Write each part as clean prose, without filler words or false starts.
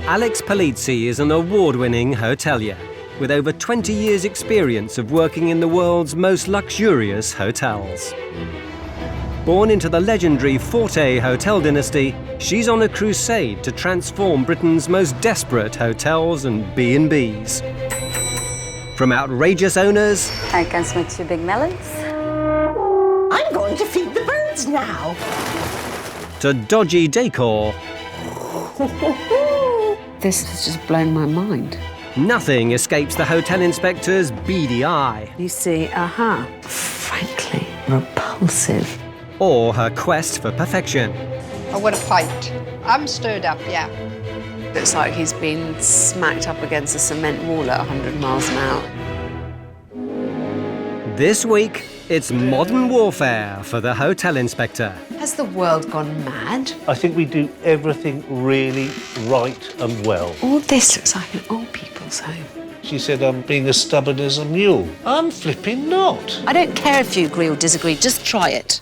Alex Polizzi is an award-winning hotelier with over 20 years' experience of working in the world's most luxurious hotels. Born into the legendary Forte hotel dynasty, she's on a crusade to transform Britain's most desperate hotels and B&Bs. From outrageous owners... I can smell 2 big melons. I'm going to feed the birds now. ...to dodgy decor. This has just blown my mind. Nothing escapes the hotel inspector's beady eye. You see, frankly, repulsive. Or her quest for perfection. I want to fight. I'm stirred up, yeah. Looks like he's been smacked up against a cement wall at 100 miles an hour. This week, it's modern warfare for the hotel inspector. Has the world gone mad? I think we do everything really right and well. All this looks like an old people's home. She said I'm being as stubborn as a mule. I'm flipping not. I don't care if you agree or disagree, just try it.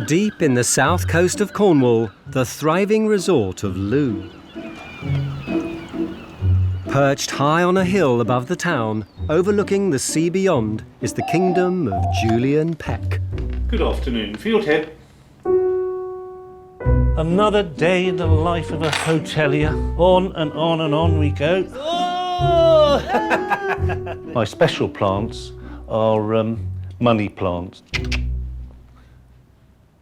Deep in the south coast of Cornwall, the thriving resort of Loo. Perched high on a hill above the town, overlooking the sea beyond, is the kingdom of Julian Peck. Good afternoon, Fieldhead. Another day in the life of a hotelier. On and on and on we go. Oh! My special plants are money plants.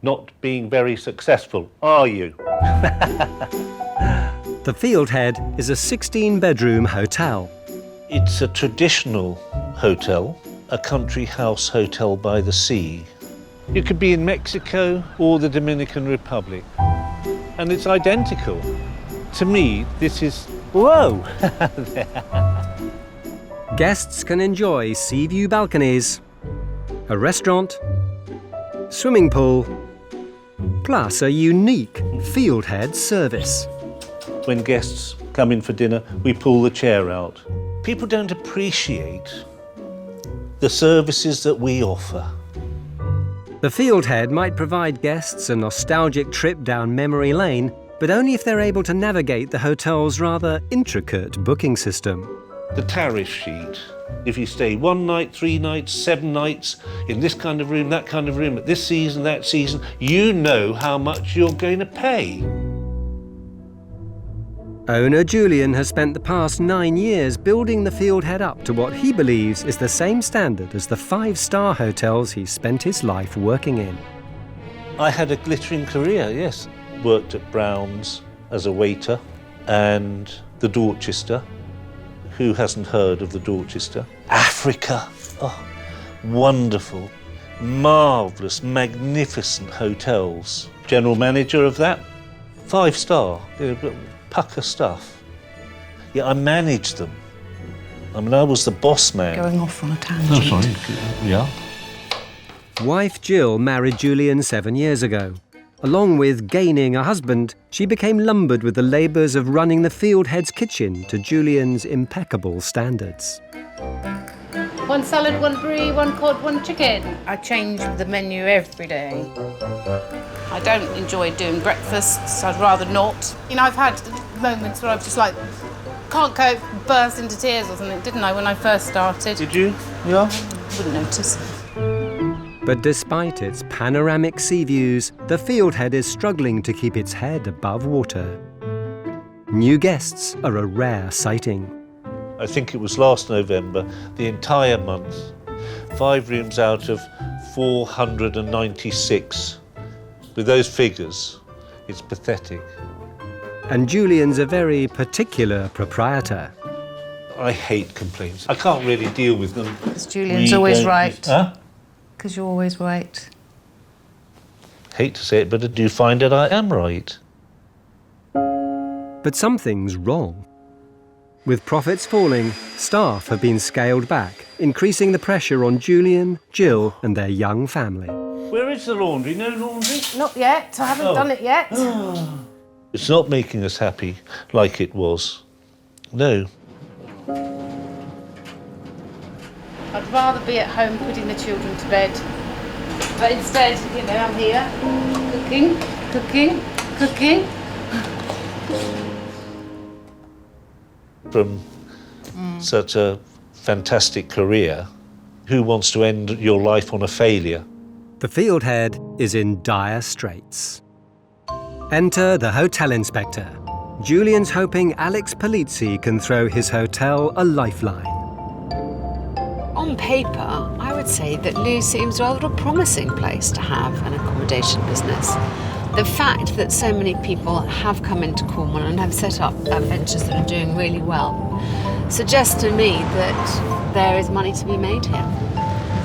Not being very successful, are you? The Fieldhead is a 16-bedroom hotel. It's a traditional hotel, a country house hotel by the sea. You could be in Mexico or the Dominican Republic, and it's identical. To me, this is, whoa! Guests can enjoy sea view balconies, a restaurant, swimming pool, plus a unique Fieldhead service. When guests come in for dinner, we pull the chair out. People don't appreciate the services that we offer. The Fieldhead might provide guests a nostalgic trip down memory lane, but only if they're able to navigate the hotel's rather intricate booking system. The tariff sheet. If you stay 1 night, 3 nights, 7 nights, in this kind of room, that kind of room, at this season, that season, you know how much you're going to pay. Owner Julian has spent the past 9 years building the Fieldhead up to what he believes is the same standard as the 5-star hotels he spent his life working in. I had a glittering career, yes. Worked at Brown's as a waiter and the Dorchester. Who hasn't heard of the Dorchester? Africa. Oh, wonderful, marvellous, magnificent hotels. General manager of that, 5-star, pucker stuff. Yeah, I managed them. I mean, I was the boss man. Going off on a tangent. Oh, sorry. Yeah. Wife Jill married Julian 7 years ago. Along with gaining a husband, she became lumbered with the labours of running the Fieldhead's kitchen to Julian's impeccable standards. 1 salad, 1 brie, 1 cod, 1 chicken. I change the menu every day. I don't enjoy doing breakfasts, I'd rather not. You know, I've had moments where I've just like, can't cope, burst into tears or something, didn't I, when I first started? Did you? Yeah. Wouldn't notice. But despite its panoramic sea views, the Fieldhead is struggling to keep its head above water. New guests are a rare sighting. I think it was last November, the entire month, 5 rooms out of 496. With those figures, it's pathetic. And Julian's a very particular proprietor. I hate complaints. I can't really deal with them. Because Julian's always right. Huh? Because you're always right. Hate to say it, but I do find that I am right. But something's wrong. With profits falling, staff have been scaled back, increasing the pressure on Julian, Jill and their young family. Where is the laundry? No laundry? Not yet. I haven't done it yet. It's not making us happy like it was. No. I'd rather be at home putting the children to bed. But instead, you know, I'm here cooking. From such a fantastic career, who wants to end your life on a failure? The Fieldhead is in dire straits. Enter the hotel inspector. Julian's hoping Alex Polizzi can throw his hotel a lifeline. On paper, I would say that Lou seems rather a promising place to have an accommodation business. The fact that so many people have come into Cornwall and have set up ventures that are doing really well suggests to me that there is money to be made here.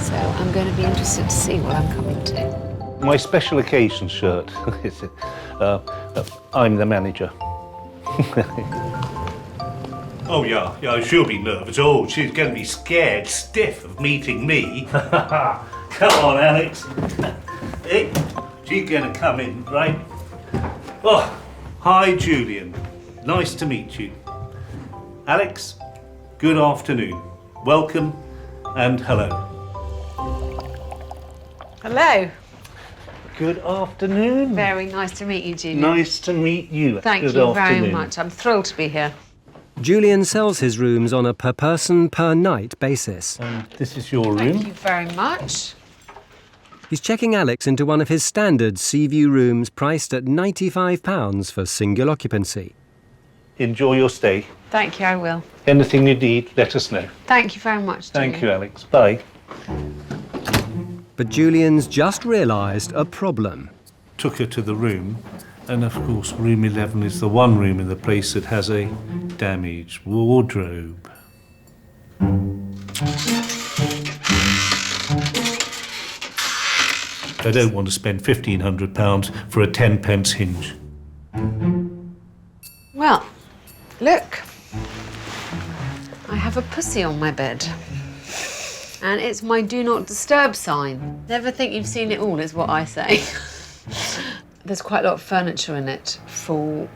So I'm going to be interested to see what I'm coming to. My special occasion shirt. I'm the manager. Oh, yeah, she'll be nervous. Oh, she's going to be scared stiff of meeting me. Come on, Alex. Hey, she's going to come in, right? Oh, hi, Julian. Nice to meet you. Alex, good afternoon. Welcome and hello. Hello. Good afternoon. Very nice to meet you, Julian. Nice to meet you. Thank Good you afternoon. very much. I'm thrilled to be here. Julian sells his rooms on a per person per night basis. This is your room. Thank you very much. He's checking Alex into one of his standard sea view rooms priced at £95 for single occupancy. Enjoy your stay. Thank you, I will. Anything you need, let us know. Thank you very much, Julian. Thank you, Alex. Bye. But Julian's just realised a problem. Took her to the room, and of course, room 11 is the one room in the place that has a damaged wardrobe. I don't want to spend £1,500 for a 10-pence hinge. Well, look. I have a pussy on my bed. And it's my do not disturb sign. Never think you've seen it all, is what I say. There's quite a lot of furniture in it for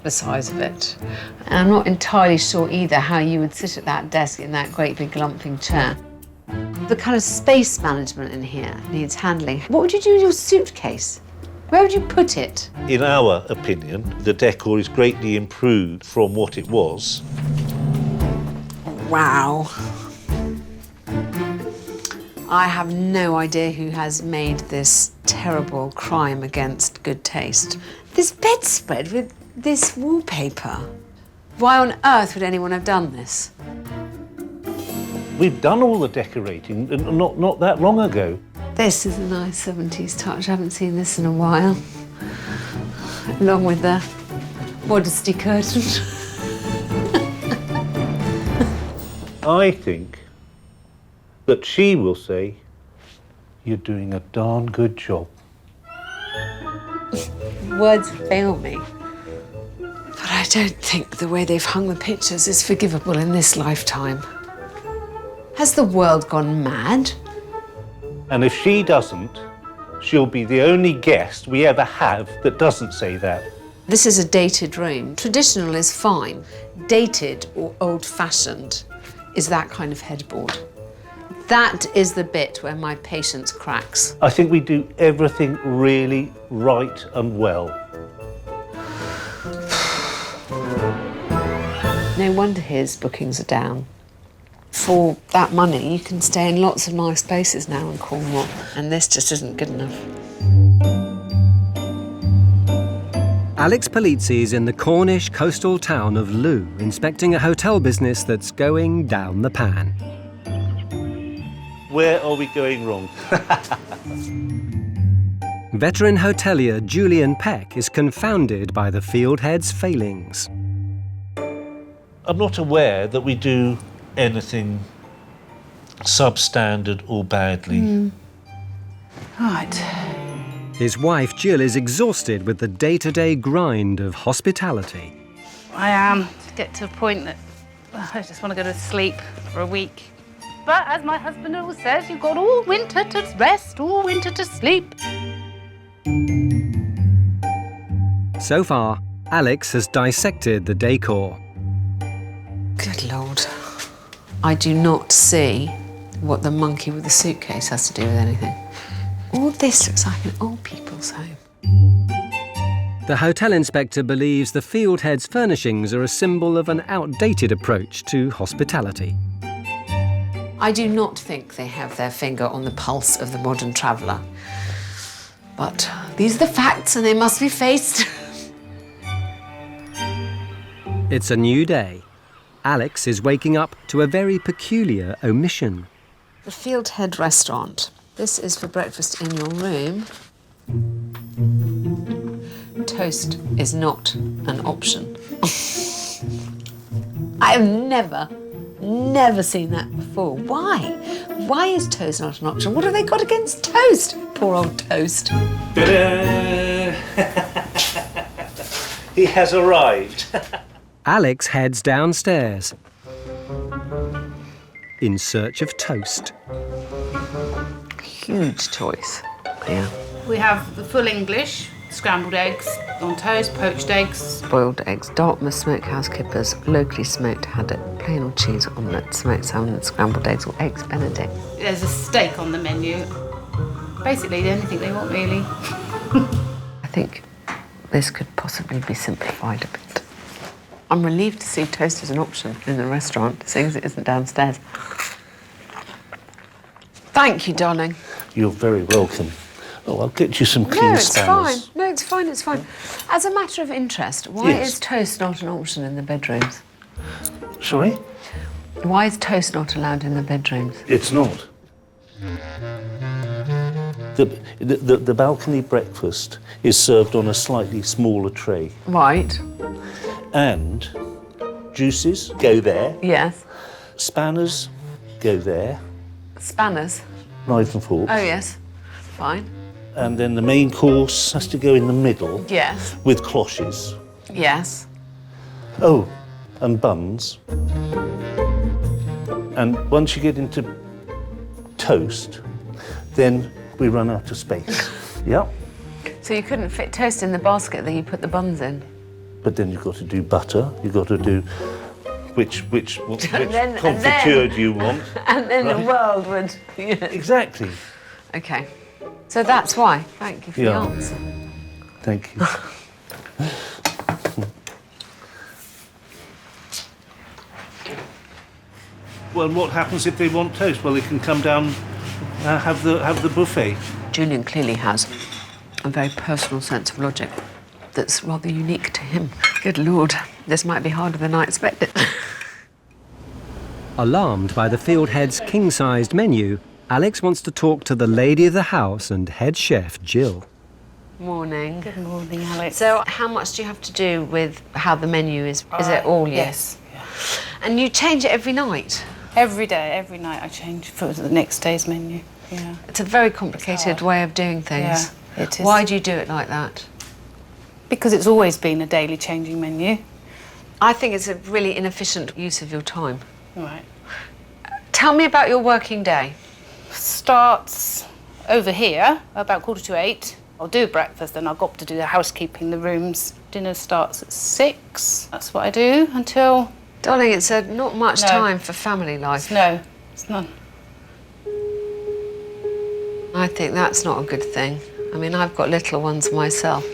the size of it. And I'm not entirely sure either how you would sit at that desk in that great big lumping chair. The kind of space management in here needs handling. What would you do with your suitcase? Where would you put it? In our opinion, the decor is greatly improved from what it was. Wow. I have no idea who has made this terrible crime against good taste. This bedspread with this wallpaper. Why on earth would anyone have done this? We've done all the decorating not that long ago. This is a nice 70s touch. I haven't seen this in a while. Along with the modesty curtain. I think that she will say, you're doing a darn good job. Words fail me. But I don't think the way they've hung the pictures is forgivable in this lifetime. Has the world gone mad? And if she doesn't, she'll be the only guest we ever have that doesn't say that. This is a dated room. Traditional is fine. Dated or old-fashioned is that kind of headboard. That is the bit where my patience cracks. I think we do everything really right and well. No wonder his bookings are down. For that money, you can stay in lots of nice places now in Cornwall, and this just isn't good enough. Alex Polizzi's in the Cornish coastal town of Loo, inspecting a hotel business that's going down the pan. Where are we going wrong? Veteran hotelier Julian Peck is confounded by the Fieldhead's failings. I'm not aware that we do anything substandard or badly. Right. His wife Jill is exhausted with the day-to-day grind of hospitality. I am. To get to a point that I just want to go to sleep for a week. but as my husband always says, you've got all winter to rest, all winter to sleep. So far, Alex has dissected the decor. Good Lord. I do not see what the monkey with the suitcase has to do with anything. All this looks like an old people's home. The hotel inspector believes the Fieldhead's furnishings are a symbol of an outdated approach to hospitality. I do not think they have their finger on the pulse of the modern traveller. But these are the facts and they must be faced. It's a new day. Alex is waking up to a very peculiar omission. The Fieldhead restaurant. This is for breakfast in your room. Toast is not an option. I have never seen that before. Why? Why is toast not an option? What have they got against toast? Poor old toast. Ta-da! He has arrived. Alex heads downstairs in search of toast. Huge choice. Yeah. We have the full English, scrambled eggs on toast, poached eggs. Boiled eggs, Dartmouth smokehouse kippers, locally smoked haddock, plain or cheese omelette, smoked salmon, scrambled eggs or eggs Benedict. There's a steak on the menu. Basically anything they want, really. I think this could possibly be simplified a bit. I'm relieved to see toast as an option in the restaurant, seeing as it isn't downstairs. Thank you, darling. You're very welcome. Oh, I'll get you some clean No, it's spanners. fine. No, it's fine, it's fine. As a matter of interest, why Yes. is toast not an option in the bedrooms? Sorry? Why is toast not allowed in the bedrooms? It's not. The balcony breakfast is served on a slightly smaller tray. Right. And juices go there, Yes. spanners go there, Spanners. knife and fork. Oh, yes. Fine. And then the main course has to go in the middle Yes. with cloches. Yes. Oh, and buns. And once you get into toast, then we run out of space. Yep. So you couldn't fit toast in the basket that you put the buns in? But then you've got to do butter. You've got to do which then- confiture do you want? And then the Right. world would... Exactly. OK. So that's why. Thank you for the Yeah. answer. Thank you. Well, what happens if they want toast? Well, they can come down, have the buffet. Julian clearly has a very personal sense of logic that's rather unique to him. Good Lord, this might be harder than I expected. Alarmed by the Fieldhead's king-sized menu, Alex wants to talk to the lady of the house and head chef, Jill. Morning. Good morning, Alex. So how much do you have to do with how the menu is? Is it all you? Yes. And you change it every night? Every day, every night I change for the next day's menu. Yeah. It's a very complicated way of doing things. Yeah, it is. Why do you do it like that? Because it's always been a daily changing menu. I think it's a really inefficient use of your time. Right. Tell me about your working day. Starts over here about 7:45. I'll do breakfast, then I've got to do the housekeeping, the rooms. Dinner starts at 6. That's what I do until... Darling, it's not much No. time for family life. No, it's none. I think that's not a good thing. I mean, I've got little ones myself.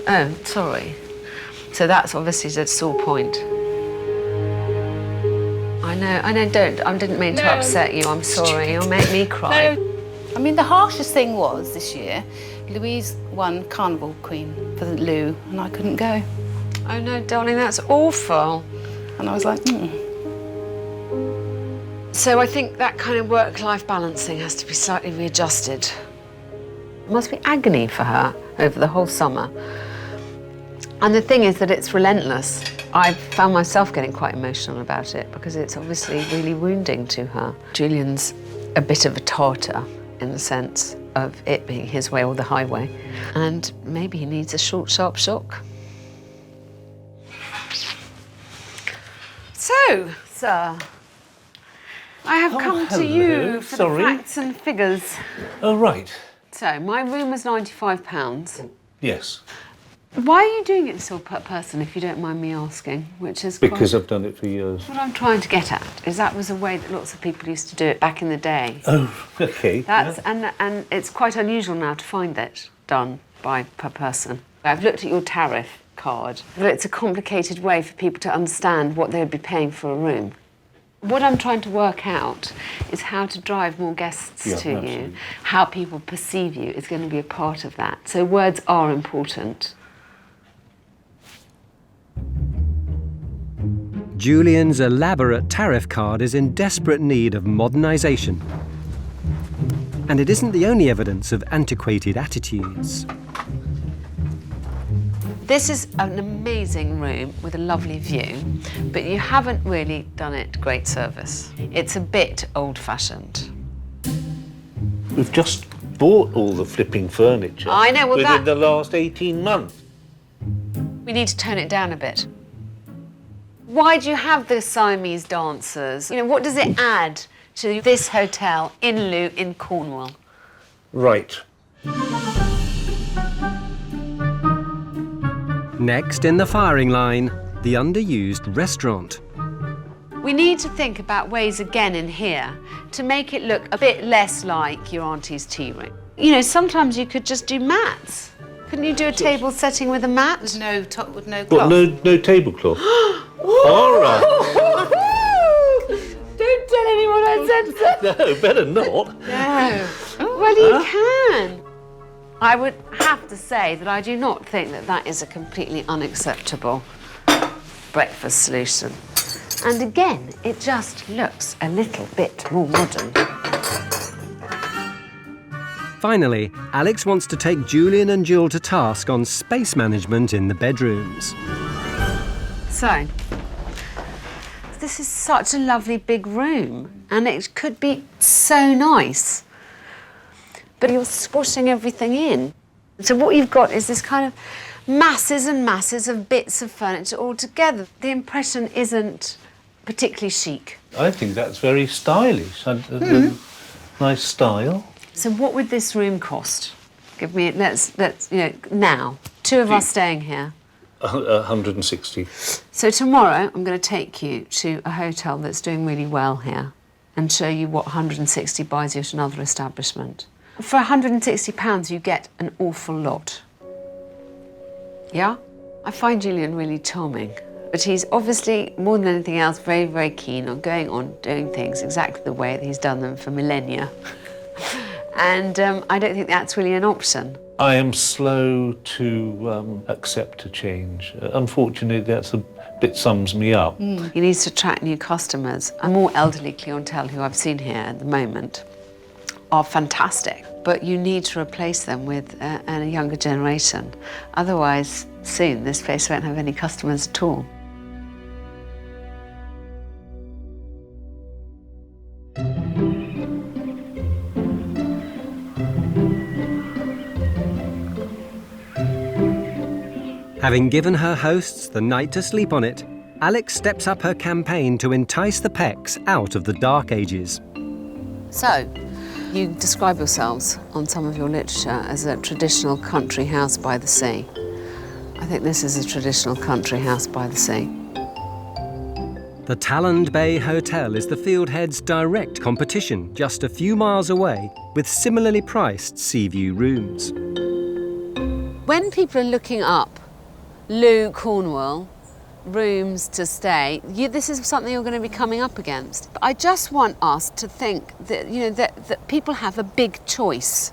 Oh, sorry. So that's obviously the sore point. I know, I didn't mean to No. upset you, I'm sorry. You'll make me cry. No. I mean, the harshest thing was this year, Louise won Carnival Queen for the Lou, and I couldn't go. Oh no, darling, that's awful. And I was like, So I think that kind of work-life balancing has to be slightly readjusted. It must be agony for her over the whole summer. And the thing is that it's relentless. I found myself getting quite emotional about it because it's obviously really wounding to her. Julian's a bit of a tartar in the sense of it being his way or the highway. And maybe he needs a short, sharp shock. So, sir, I have come to you for Sorry. the facts and figures. Oh, right. So, my room was £95. Yes. Why are you doing it so per person, if you don't mind me asking? Which is Because I've done it for years. What I'm trying to get at is that was a way that lots of people used to do it back in the day. Oh, okay. That's and it's quite unusual now to find that done by per person. I've looked at your tariff card. It's a complicated way for people to understand what they would be paying for a room. What I'm trying to work out is how to drive more guests to absolutely. you. How people perceive you is going to be a part of that. So words are important. Julian's elaborate tariff card is in desperate need of modernisation. And it isn't the only evidence of antiquated attitudes. This is an amazing room with a lovely view, but you haven't really done it great service. It's a bit old-fashioned. We've just bought all the flipping furniture. I know, well, within the last 18 months. We need to tone it down a bit. Why do you have the Siamese dancers? You know, what does it add to this hotel in lieu in Cornwall? Right. Next in the firing line, the underused restaurant. We need to think about ways again in here to make it look a bit less like your auntie's tea room. You know, sometimes you could just do mats. Couldn't you do a table setting with a mat? There's no top with no What, cloth. no tablecloth? All right. Don't tell anyone I said so. No, better not. No. Well, you can. I would have to say that I do not think that that is a completely unacceptable breakfast solution. And again, it just looks a little bit more modern. Finally, Alex wants to take Julian and Jill to task on space management in the bedrooms. So, this is such a lovely big room, and it could be so nice. But you're squashing everything in. So what you've got is this kind of masses and masses of bits of furniture all together. The impression isn't particularly chic. I think that's very stylish. Nice style. So what would this room cost? Give me, let's you know, now. Two of us staying here. 160. So tomorrow I'm going to take you to a hotel that's doing really well here and show you what 160 buys you at another establishment. For £160 you get an awful lot. Yeah? I find Julian really charming, but he's obviously, more than anything else, very, very keen on going on doing things exactly the way that he's done them for millennia. And I don't think that's really an option. I am slow to accept a change. Unfortunately, that's a bit sums me up. He needs to attract new customers. A more elderly clientele who I've seen here at the moment are fantastic, but you need to replace them with a younger generation. Otherwise, soon this place won't have any customers at all. Having given her hosts the night to sleep on it, Alex steps up her campaign to entice the Pecks out of the Dark Ages. So, you describe yourselves on some of your literature as a traditional country house by the sea. I think this is a traditional country house by the sea. The Talland Bay Hotel is the Fieldhead's direct competition, just a few miles away, with similarly priced sea view rooms. When people are looking up Lou Cornwall, rooms to stay, this is something you're going to be coming up against. But I just want us to think that, you know, that people have a big choice.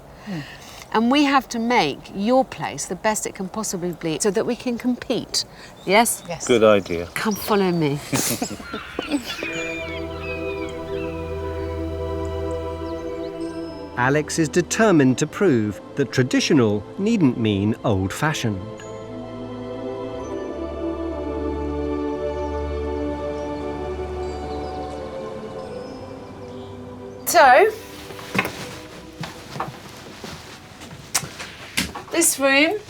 And we have to make your place the best it can possibly be so that we can compete. Yes? Yes. Good idea. Come follow me. Alex is determined to prove that traditional needn't mean old-fashioned. So, this room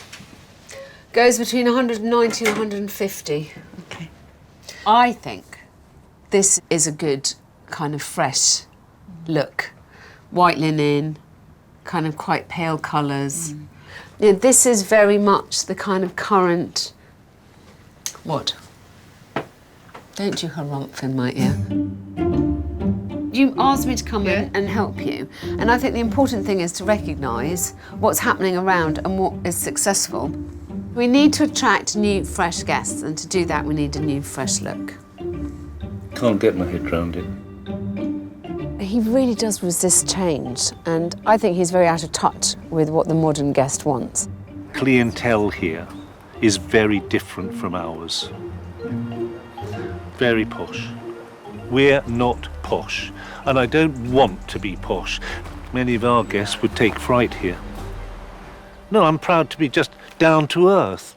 goes between 190 and 150. Okay. I think this is a good kind of fresh look. White linen, kind of quite pale colours. Yeah, this is very much the kind of current... What? Don't you harumph in my ear. You asked me to come in and help you, and I think the important thing is to recognise what's happening around and what is successful. We need to attract new, fresh guests, and to do that we need a new, fresh look. Can't get my head round it. He really does resist change, and I think he's very out of touch with what the modern guest wants. Clientele here is very different from ours. Very posh. We're not posh, and I don't want to be posh. Many of our guests would take fright here. No, I'm proud to be just down to earth.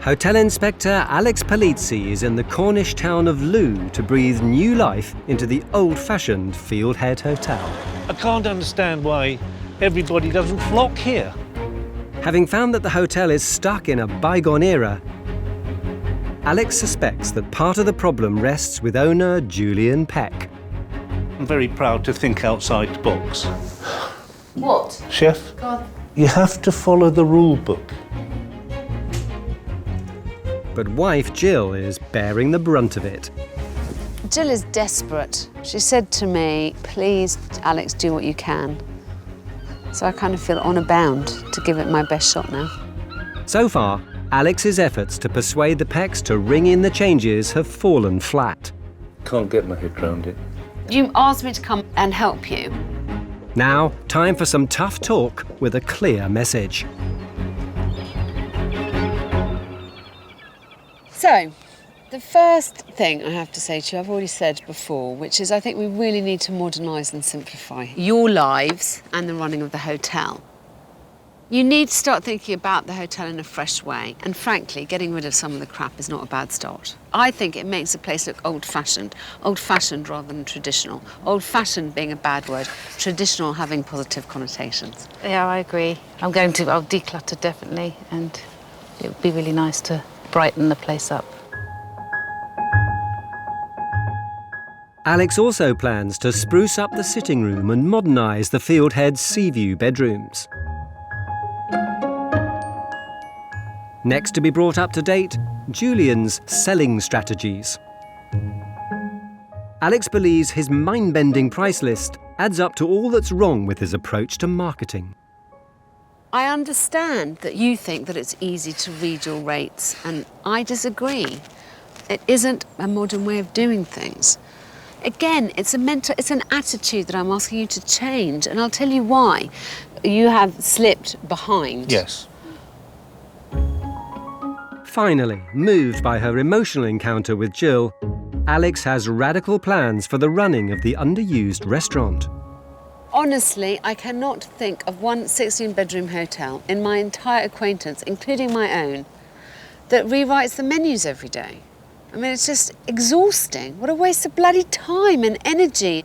Hotel Inspector Alex Polizzi is in the Cornish town of Loo to breathe new life into the old-fashioned Fieldhead Hotel. I can't understand why everybody doesn't flock here. Having found that the hotel is stuck in a bygone era, Alex suspects that part of the problem rests with owner Julian Peck. I'm very proud to think outside the box. What? Chef, you have to follow the rule book. But wife Jill is bearing the brunt of it. Jill is desperate. She said to me, please, Alex, do what you can. So I kind of feel honour bound to give it my best shot now. So far, Alex's efforts to persuade the Pecks to ring in the changes have fallen flat. Can't get my head round it. You asked me to come and help you. Now, time for some tough talk with a clear message. So, the first thing I have to say to you, I've already said before, which is I think we really need to modernise and simplify your lives and the running of the hotel. You need to start thinking about the hotel in a fresh way, and frankly, getting rid of some of the crap is not a bad start. I think it makes the place look old-fashioned rather than traditional. Old-fashioned being a bad word, traditional having positive connotations. Yeah, I agree. I'll declutter definitely, and it would be really nice to brighten the place up. Alex also plans to spruce up the sitting room and modernise the Fieldhead's sea view bedrooms. Next to be brought up to date, Julian's selling strategies. Alex believes his mind-bending price list adds up to all that's wrong with his approach to marketing. I understand that you think that it's easy to read your rates, and I disagree. It isn't a modern way of doing things. Again, it's an attitude that I'm asking you to change, and I'll tell you why. You have slipped behind. Yes. Finally, moved by her emotional encounter with Jill, Alex has radical plans for the running of the underused restaurant. Honestly, I cannot think of one 16-bedroom hotel in my entire acquaintance, including my own, that rewrites the menus every day. I mean, it's just exhausting. What a waste of bloody time and energy.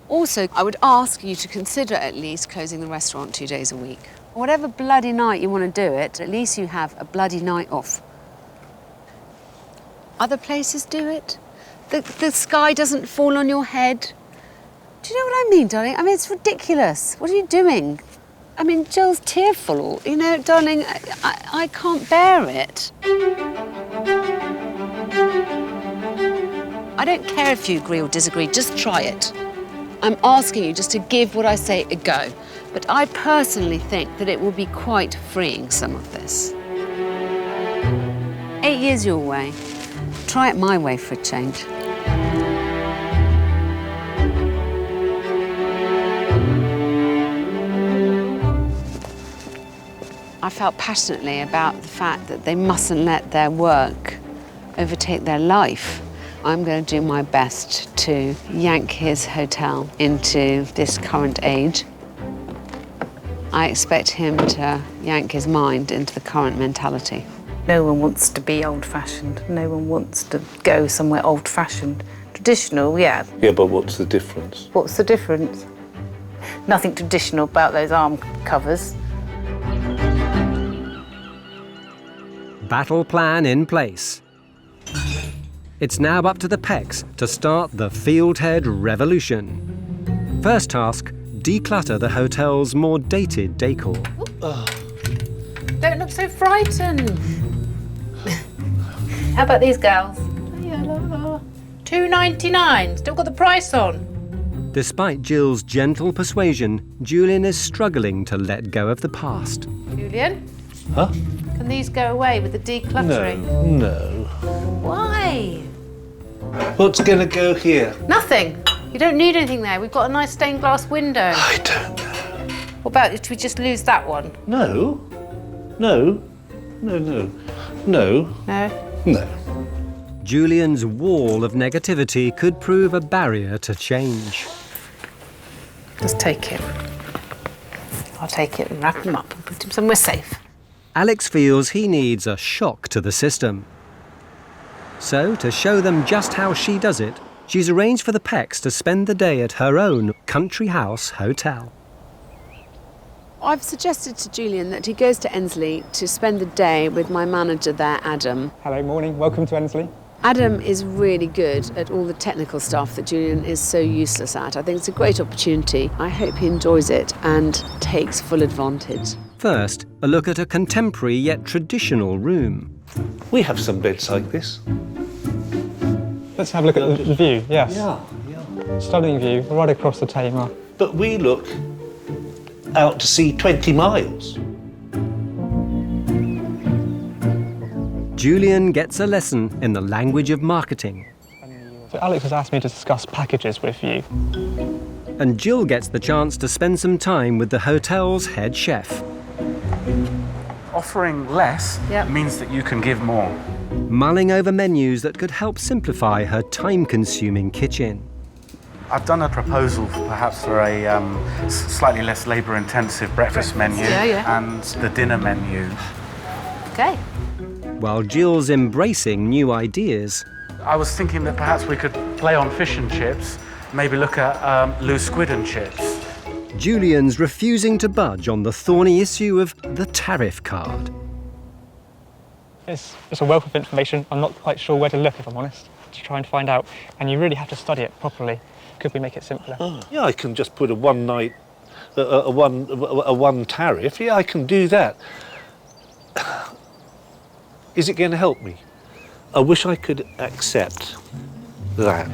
Also, I would ask you to consider at least closing the restaurant 2 days a week. Whatever bloody night you want to do it, at least you have a bloody night off. Other places do it. The sky doesn't fall on your head. Do you know what I mean, darling? I mean, it's ridiculous. What are you doing? I mean, Jill's tearful. You know, darling, I can't bear it. I don't care if you agree or disagree, just try it. I'm asking you just to give what I say a go. But I personally think that it will be quite freeing, some of this. 8 years your way. Try it my way for a change. I felt passionately about the fact that they mustn't let their work overtake their life. I'm going to do my best to yank his hotel into this current age. I expect him to yank his mind into the current mentality. No one wants to be old-fashioned. No one wants to go somewhere old-fashioned. Traditional, yeah. Yeah, but what's the difference? What's the difference? Nothing traditional about those arm covers. Battle plan in place. It's now up to the Pecks to start the Fieldhead revolution. First task, declutter the hotel's more dated decor. Don't look so frightened. How about these girls? $2.99. Still got the price on. Despite Jill's gentle persuasion, Julian is struggling to let go of the past. Julian, Huh? can these go away with the decluttering? No. Why? What's going to go here? Nothing. You don't need anything there. We've got a nice stained glass window. I don't know. What about if we just lose that one? No. No. No, no. No. No. No. Julian's wall of negativity could prove a barrier to change. Just take him. I'll take it and wrap him up and put him somewhere safe. Alex feels he needs a shock to the system. So, to show them just how she does it, she's arranged for the Pecks to spend the day at her own country house hotel. I've suggested to Julian that he goes to Ensley to spend the day with my manager there, Adam. Hello, morning. Welcome to Ensley. Adam is really good at all the technical stuff that Julian is so useless at. I think it's a great opportunity. I hope he enjoys it and takes full advantage. First, a look at a contemporary yet traditional room. We have some beds like this. Let's have a look at the view, yes. Yeah. Stunning view, right across the Tamar. But we look out to sea 20 miles. Julian gets a lesson in the language of marketing. So Alex has asked me to discuss packages with you. And Jill gets the chance to spend some time with the hotel's head chef. Offering less means that you can give more. Mulling over menus that could help simplify her time-consuming kitchen. I've done a proposal perhaps for a slightly less labour-intensive breakfast menu and the dinner menu. Okay. While Jill's embracing new ideas. I was thinking that perhaps we could play on fish and chips, maybe look at loose squid and chips. Julian's refusing to budge on the thorny issue of the tariff card. It's a wealth of information. I'm not quite sure where to look, if I'm honest, to try and find out. And you really have to study it properly. Could we make it simpler? Yeah, I can just put a one tariff. Yeah, I can do that. Is it going to help me? I wish I could accept that,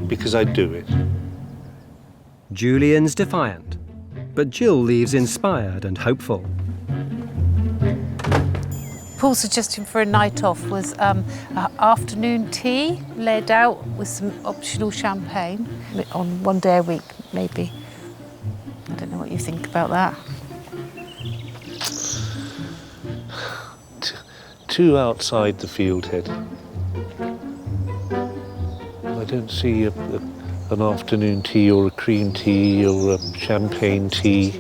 because I do it. Julian's defiant, but Jill leaves inspired and hopeful. Paul's suggestion for a night off was afternoon tea laid out with some optional champagne on one day a week, maybe. I don't know what you think about that. Too outside the Fieldhead. I don't see an afternoon tea or a cream tea or a champagne tea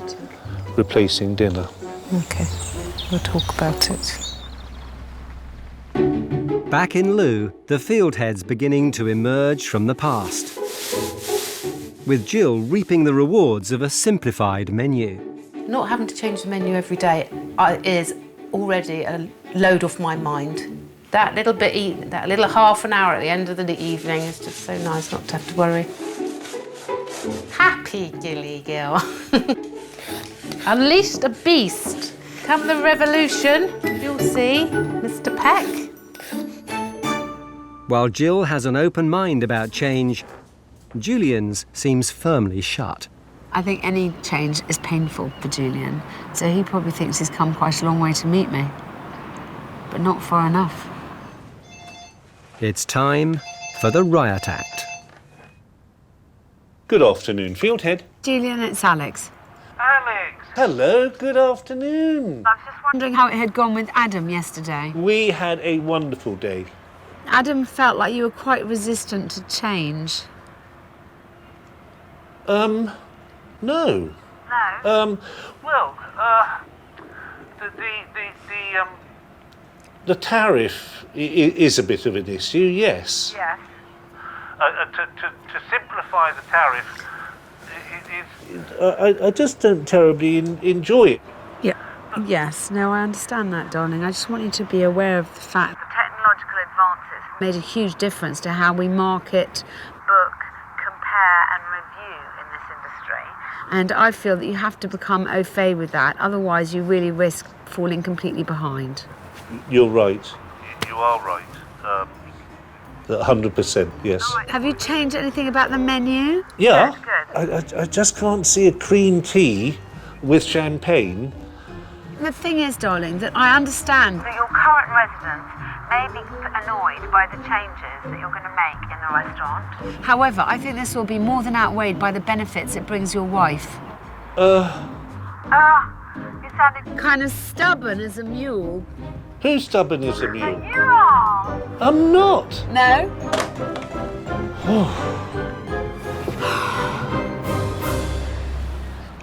replacing dinner. OK, we'll talk about it. Back in Loo, the Fieldhead's beginning to emerge from the past, with Jill reaping the rewards of a simplified menu. Not having to change the menu every day is already a load off my mind. That little half an hour at the end of the evening is just so nice not to have to worry. Happy gilly girl. Unleashed a beast. Come the revolution, you'll see, Mr. Peck. While Jill has an open mind about change, Julian's seems firmly shut. I think any change is painful for Julian, so he probably thinks he's come quite a long way to meet me, but not far enough. It's time for the riot act. Good afternoon, Fieldhead. Julian, it's Alex. Alex! Hello, good afternoon. I was just wondering how it had gone with Adam yesterday. We had a wonderful day. Adam felt like you were quite resistant to change. No. No? Well, The tariff is a bit of an issue, yes. Yes. To simplify the tariff is... I just don't terribly enjoy it. Yeah. Yes, no, I understand that, darling. I just want you to be aware of the fact The technological advances Made a huge difference to how we market, book, compare and review in this industry. And I feel that you have to become au fait with that, otherwise you really risk falling completely behind. You're right. You are right. 100%, yes. Have you changed anything about the menu? Yeah. Good. I just can't see a cream tea with champagne. The thing is, darling, that I understand that your current residents may be annoyed by the changes that you're going to make in the restaurant. However, I think this will be more than outweighed by the benefits it brings your wife. You sounded kind of stubborn as a mule. Who's stubborn as a mule? You are. I'm not. No?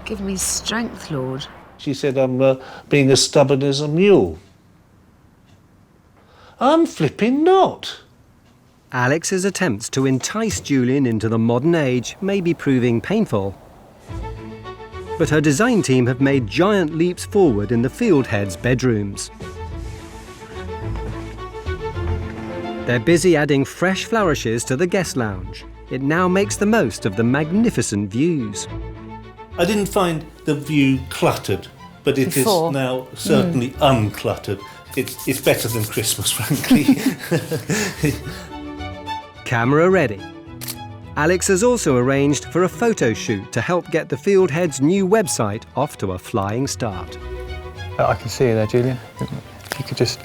Give me strength, Lord. She said I'm being as stubborn as a mule. I'm flipping not. Alex's attempts to entice Julian into the modern age may be proving painful. But her design team have made giant leaps forward in the Fieldhead's bedrooms. They're busy adding fresh flourishes to the guest lounge. It now makes the most of the magnificent views. I didn't find the view cluttered, but it is now certainly uncluttered. It's better than Christmas, frankly. Camera ready. Alex has also arranged for a photo shoot to help get the Fieldhead's new website off to a flying start. I can see you there, Julian. If you could just...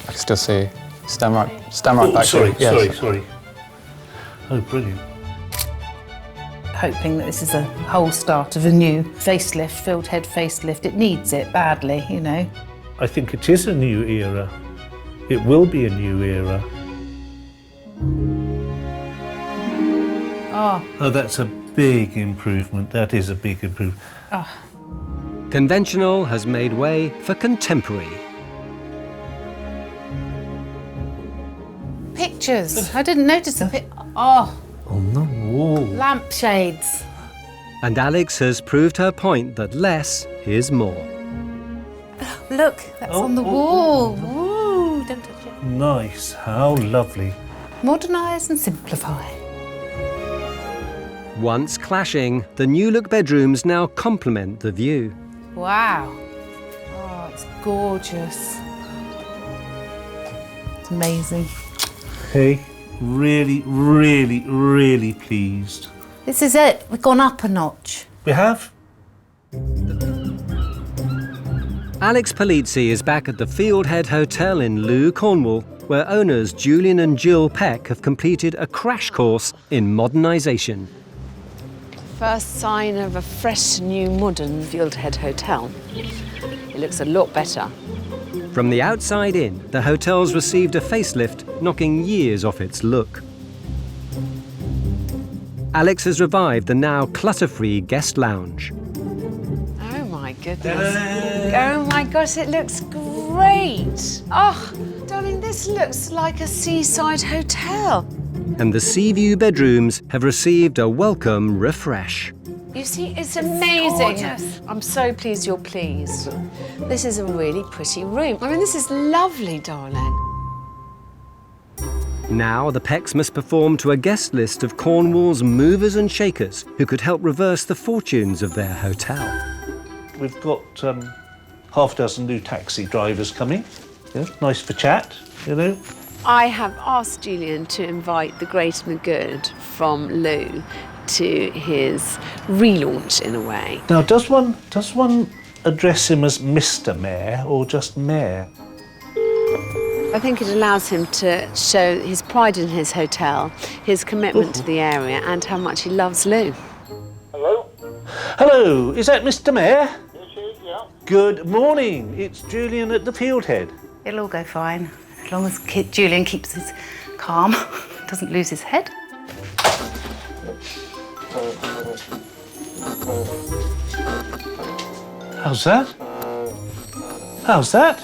I can still see you. Stand right back. Sorry. Yes. Oh, brilliant. Hoping that this is a whole start of a new facelift, Fieldhead facelift. It needs it badly, you know. I think it is a new era. It will be a new era. Oh, that's a big improvement. That is a big improvement. Conventional has made way for contemporary. Pictures. I didn't notice the On the wall. lampshades. And Alex has proved her point that less is more. Look, that's on the wall. Ooh, don't touch it. Nice. How lovely. Modernise and simplify. Once clashing, the new look bedrooms now complement the view. Wow. Oh, it's gorgeous. It's amazing. Hey, really, really, really pleased. This is it. We've gone up a notch. We have? Alex Polizzi is back at the Fieldhead Hotel in Looe, Cornwall, where owners Julian and Jill Peck have completed a crash course in modernisation. First sign of a fresh, new, modern Fieldhead hotel. It looks a lot better. From the outside in, the hotel's received a facelift, knocking years off its look. Alex has revived the now clutter-free guest lounge. Oh my goodness. Oh my gosh, it looks great. Oh, darling, this looks like a seaside hotel. And the sea view bedrooms have received a welcome refresh. You see, it's amazing. I'm so pleased you're pleased. This is a really pretty room. I mean, this is lovely, darling. Now the Pecks must perform to a guest list of Cornwall's movers and shakers who could help reverse the fortunes of their hotel. We've got half a dozen new taxi drivers coming. Yeah, nice for chat, you know. I have asked Julian to invite the great and the good from Looe to his relaunch, in a way. Now, does one address him as Mr. Mayor or just Mayor? I think it allows him to show his pride in his hotel, his commitment to the area, and how much he loves Looe. Hello? Hello, is that Mr. Mayor? It is, yeah. Good morning, it's Julian at the Fieldhead. It'll all go fine, as long as Julian keeps his calm, doesn't lose his head. How's that? How's that?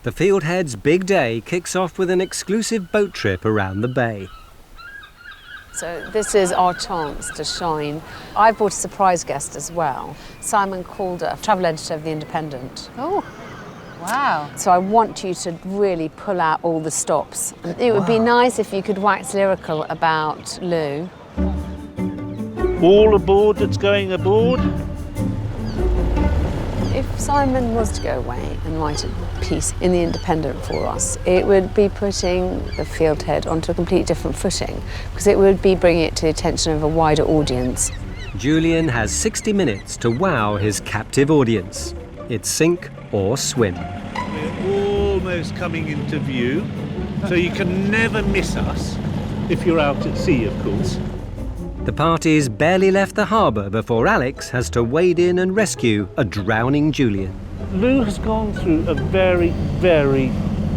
The Fieldhead's big day kicks off with an exclusive boat trip around the bay. So this is our chance to shine. I brought a surprise guest as well, Simon Calder, travel editor of The Independent. Oh, Wow. So I want you to really pull out all the stops. It would be nice if you could wax lyrical about Lou. All aboard that's going aboard. If Simon was to go away and write a piece in The Independent for us, it would be putting the Fieldhead onto a completely different footing, because it would be bringing it to the attention of a wider audience. Julian has 60 minutes to wow his captive audience. It's sink or swim. We're almost coming into view, so you can never miss us if you're out at sea, of course. The party's barely left the harbour before Alex has to wade in and rescue a drowning Julian. Lou has gone through a very, very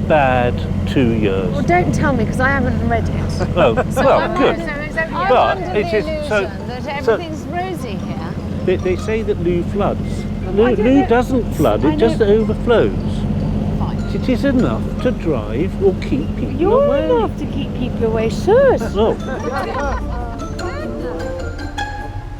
bad 2 years. Well, don't tell me, because I haven't read it. Oh, well, good. I'm But under it the is illusion that everything's rosy here. They say that Lou floods. Lou doesn't flood, it just overflows. It is enough to drive or keep people away. You're enough to keep people away, sir. Oh.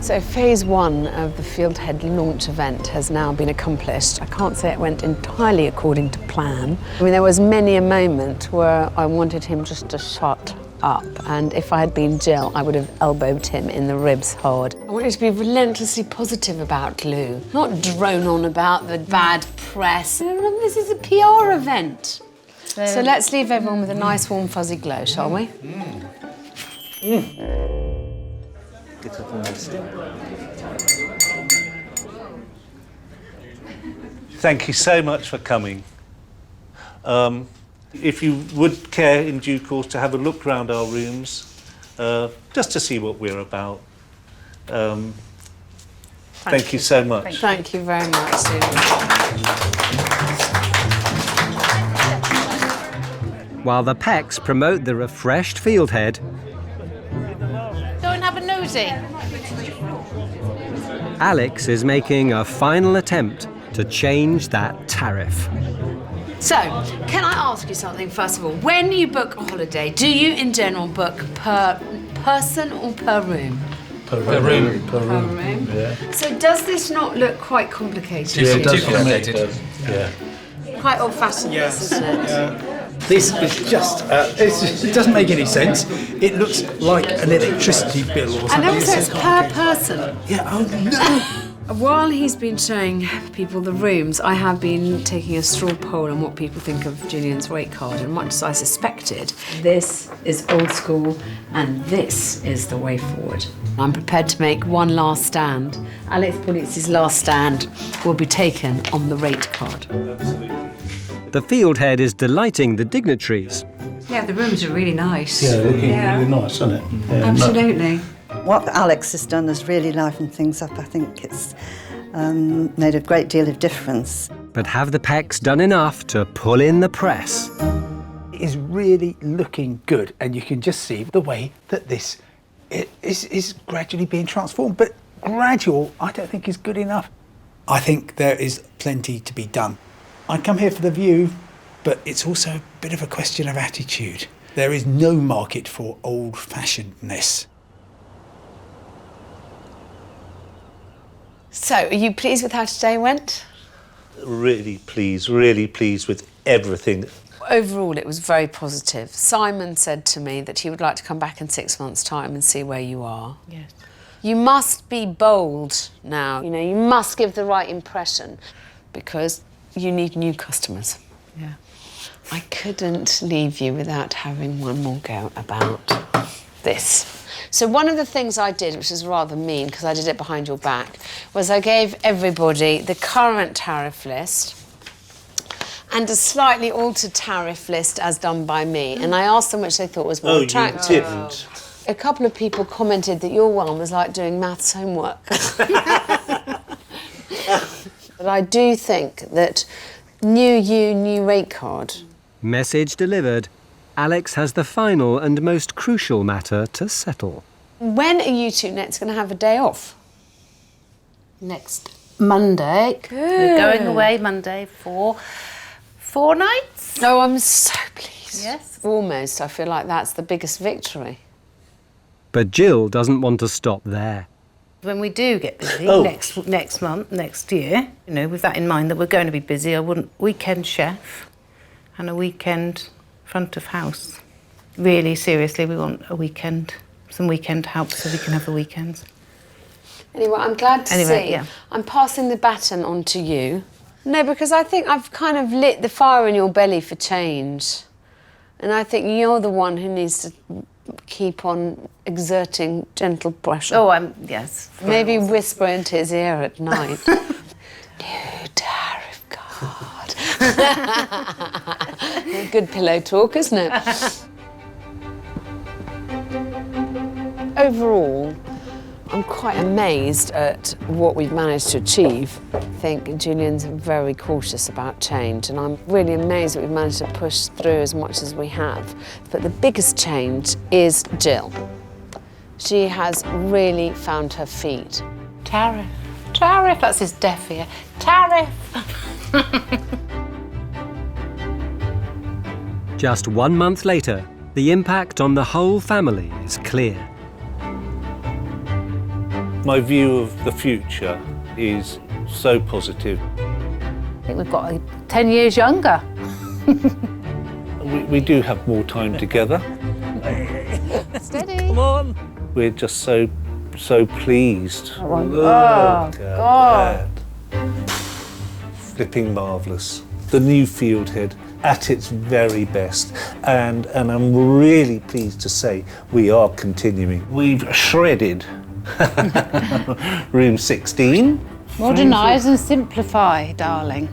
So phase 1 of the Fieldhead launch event has now been accomplished. I can't say it went entirely according to plan. I mean, there was many a moment where I wanted him just to shut up, and if I had been Jill, I would have elbowed him in the ribs hard. I want you to be relentlessly positive about Lou, not drone on about the bad press. This is a PR event. So let's leave everyone with a nice warm fuzzy glow, shall we? Thank you so much for coming. If you would care in due course to have a look around our rooms, just to see what we're about. Thank you so much. Thank you very much, Susan. While the Pecks promote the refreshed Fieldhead, Go and have a nosy. Alex is making a final attempt to change that tariff. So, can I ask you something first of all? When you book a holiday, do you in general book per person or per room? Per room. Per room. Yeah. So does this not look quite complicated? Yeah, to it you? does complicated. Yeah. Quite old-fashioned, this, isn't it? This is just, it doesn't make any sense. It looks like an electricity bill or something. And also it's per person. Yeah, oh no! While he's been showing people the rooms, I have been taking a straw poll on what people think of Julian's rate card, and much as I suspected, this is old school and this is the way forward. I'm prepared to make one last stand. Alex Polizzi's last stand will be taken on the rate card. The Fieldhead is delighting the dignitaries. Yeah, the rooms are really nice. Yeah, looking really nice, isn't it? Yeah, Absolutely. What Alex has done has really livened things up. I think it's made a great deal of difference. But have the Pecks done enough to pull in the press? It is really looking good, and you can just see the way that this is gradually being transformed. But gradual, I don't think is good enough. I think there is plenty to be done. I come here for the view, but it's also a bit of a question of attitude. There is no market for old-fashionedness. So, are you pleased with how today went? Really pleased with everything. Overall, it was very positive. Simon said to me that he would like to come back in 6 months' time and see where you are. Yes. You must be bold now. You know, you must give the right impression because you need new customers. Yeah. I couldn't leave you without having one more go about this. So one of the things I did, which is rather mean because I did it behind your back, was I gave everybody the current tariff list and a slightly altered tariff list as done by me. And I asked them which they thought was more attractive. You didn't. A couple of people commented that your one was like doing maths homework. But I do think that new you, new rate card. Message delivered. Alex has the final and most crucial matter to settle. When are you two next going to have a day off? Next Monday. Good. We're going away Monday for 4 nights. Oh, I'm so pleased. Yes. Almost. I feel like that's the biggest victory. But Jill doesn't want to stop there. When we do get busy, Oh. next month, next year, you know, with that in mind that we're going to be busy, I want weekend chef and a weekend front of house. Really, seriously, we want a weekend, some weekend help so we can have the weekends. Anyway, I'm glad to see. Yeah. I'm passing the baton on to you. No, because I think I've kind of lit the fire in your belly for change. And I think you're the one who needs to keep on exerting gentle pressure. Oh, yes. Maybe whisper into his ear at night. New tariff card. Good pillow talk, isn't it? Overall, I'm quite amazed at what we've managed to achieve. I think Julian's very cautious about change, and I'm really amazed that we've managed to push through as much as we have. But the biggest change is Jill. She has really found her feet. Tariff. Tariff, that's his deaf ear. Tariff. Just 1 month later, the impact on the whole family is clear. My view of the future is so positive. I think we've got 10 years younger. We do have more time together. Steady. Come on. We're just so pleased. Oh, God. That. Flipping marvellous. The new Fieldhead at its very best. And I'm really pleased to say we are continuing. We've shredded room 16. Modernise and simplify, darling.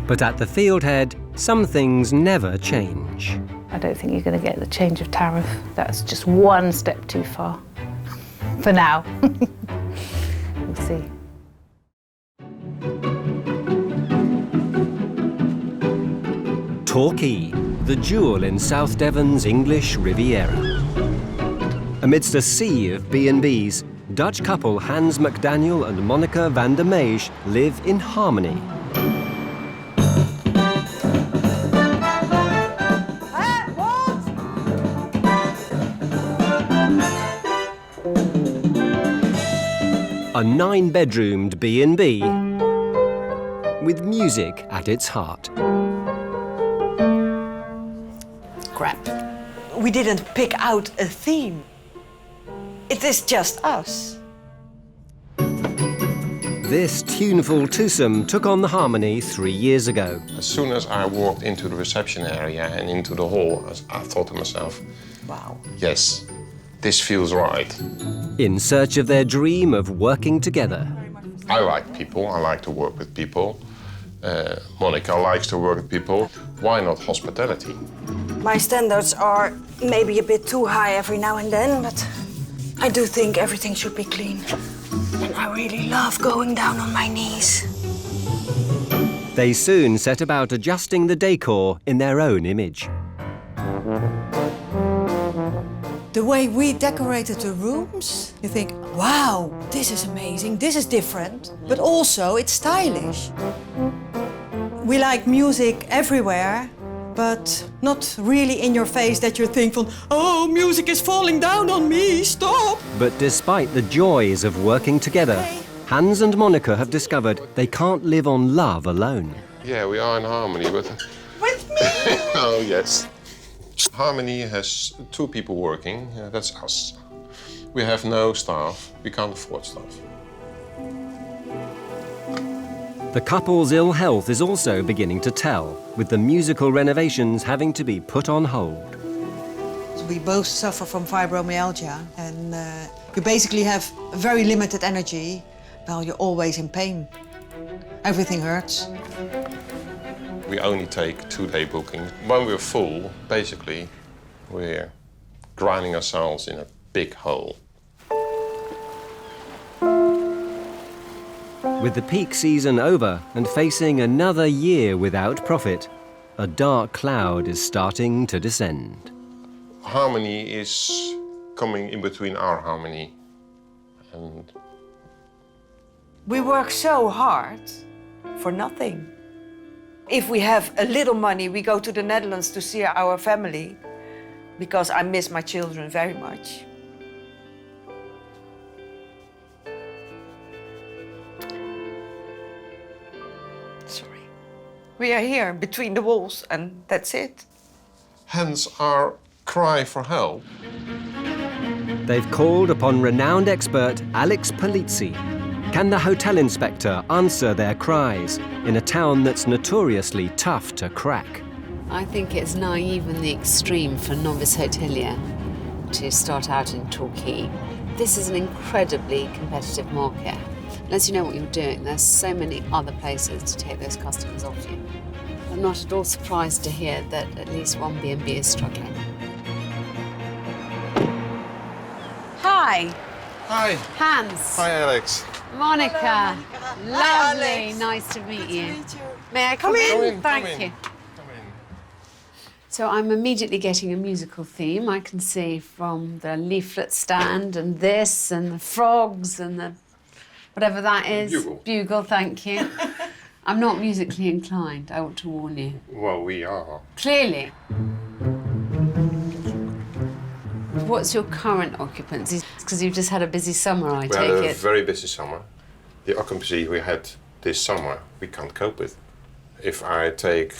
But at the Fieldhead, some things never change. I don't think you're going to get the change of tariff. That's just one step too far. For now. We'll see. Torquay, the jewel in South Devon's English Riviera. Amidst a sea of B&Bs, Dutch couple Hans McDaniel and Monica van der Meij live in harmony. A 9-bedroomed B&B with music at its heart. Crap. We didn't pick out a theme. It is just us. This tuneful twosome took on the harmony 3 years ago. As soon as I walked into the reception area and into the hall, I thought to myself, wow, yes, this feels right. In search of their dream of working together. I like people, I like to work with people. Monica likes to work with people. Why not hospitality? My standards are maybe a bit too high every now and then, but I do think everything should be clean. And I really love going down on my knees. They soon set about adjusting the decor in their own image. The way we decorated the rooms, you think, wow, this is amazing, this is different, but also it's stylish. We like music everywhere, but not really in your face that you think from, oh, music is falling down on me, stop! But despite the joys of working together, Hans and Monica have discovered they can't live on love alone. Yeah, we are in harmony, but... With me? Oh, yes. Harmony has 2 people working, that's us. We have no staff, we can't afford staff. The couple's ill health is also beginning to tell, with the musical renovations having to be put on hold. We both suffer from fibromyalgia, and you basically have very limited energy while you're always in pain. Everything hurts. We only take 2-day bookings. When we're full, basically, we're grinding ourselves in a big hole. With the peak season over and facing another year without profit, a dark cloud is starting to descend. Harmony is coming in between our harmony. And We work so hard for nothing. If we have a little money, we go to the Netherlands to see our family, because I miss my children very much. We are here between the walls and that's it. Hence our cry for help. They've called upon renowned expert Alex Polizzi. Can the hotel inspector answer their cries in a town that's notoriously tough to crack? I think it's naive in the extreme for a novice hotelier to start out in Torquay. This is an incredibly competitive market. Unless you know what you're doing, there's so many other places to take those customers off you. I'm not at all surprised to hear that at least one B&B is struggling. Hi. Hi. Hans. Hi, Alex. Monica. Lovely. Nice to meet you. May I come in? Thank you. So I'm immediately getting a musical theme. I can see from the leaflet stand and this and the frogs and the whatever that is. Bugle. Bugle, thank you. I'm not musically inclined, I want to warn you. Well, we are. Clearly. What's your current occupancy? Because you've just had a busy summer, I take it. We had a very busy summer. The occupancy we had this summer, we can't cope with. If I take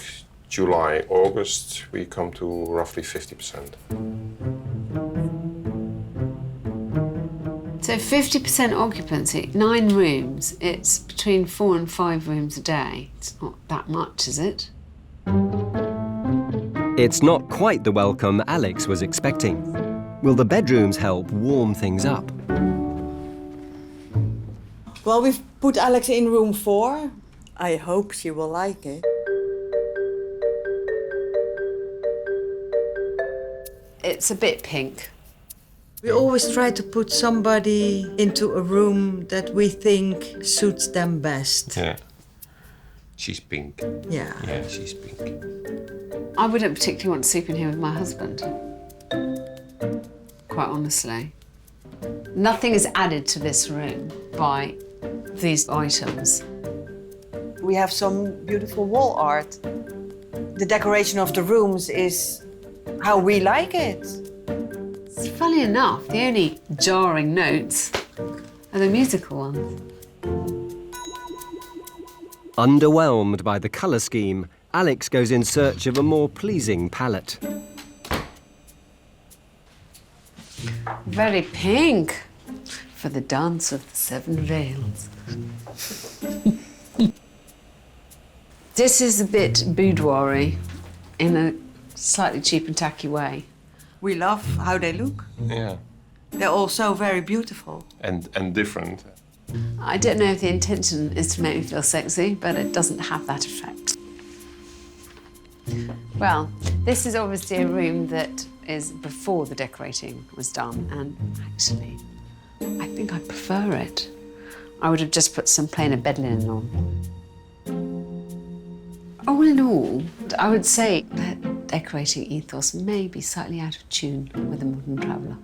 July, August, we come to roughly 50%. So 50% occupancy, 9 rooms, it's between 4 and 5 rooms a day. It's not that much, is it? It's not quite the welcome Alex was expecting. Will the bedrooms help warm things up? Well, we've put Alex in room 4. I hope she will like it. It's a bit pink. We always try to put somebody into a room that we think suits them best. Yeah. She's pink. Yeah. Yeah, she's pink. I wouldn't particularly want to sleep in here with my husband. Quite honestly. Nothing is added to this room by these items. We have some beautiful wall art. The decoration of the rooms is how we like it. Funny enough, the only jarring notes are the musical ones. Underwhelmed by the colour scheme, Alex goes in search of a more pleasing palette. Very pink for the dance of the 7 veils. This is a bit boudoir-y in a slightly cheap and tacky way. We love how they look. Yeah. They're all so very beautiful. And different. I don't know if the intention is to make me feel sexy, but it doesn't have that effect. Well, this is obviously a room that is before the decorating was done, and actually, I think I prefer it. I would have just put some plainer bed linen on. All in all, I would say that decorating ethos may be slightly out of tune with the modern traveller.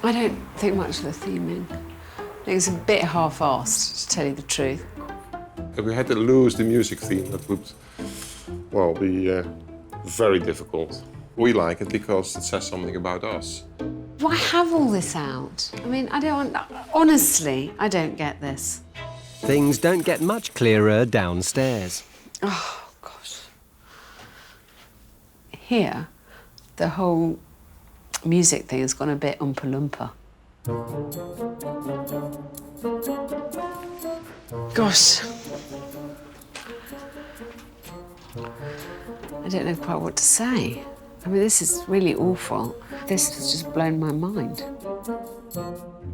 I don't think much of the theming. I think it's a bit half-assed, to tell you the truth. If we had to lose the music theme, that would, well, be very difficult. We like it because it says something about us. Why have all this out? I mean, honestly, I don't get this. Things don't get much clearer downstairs. Oh, gosh. Here, the whole music thing has gone a bit oompa-loompa. Gosh. I don't know quite what to say. I mean, this is really awful. This has just blown my mind.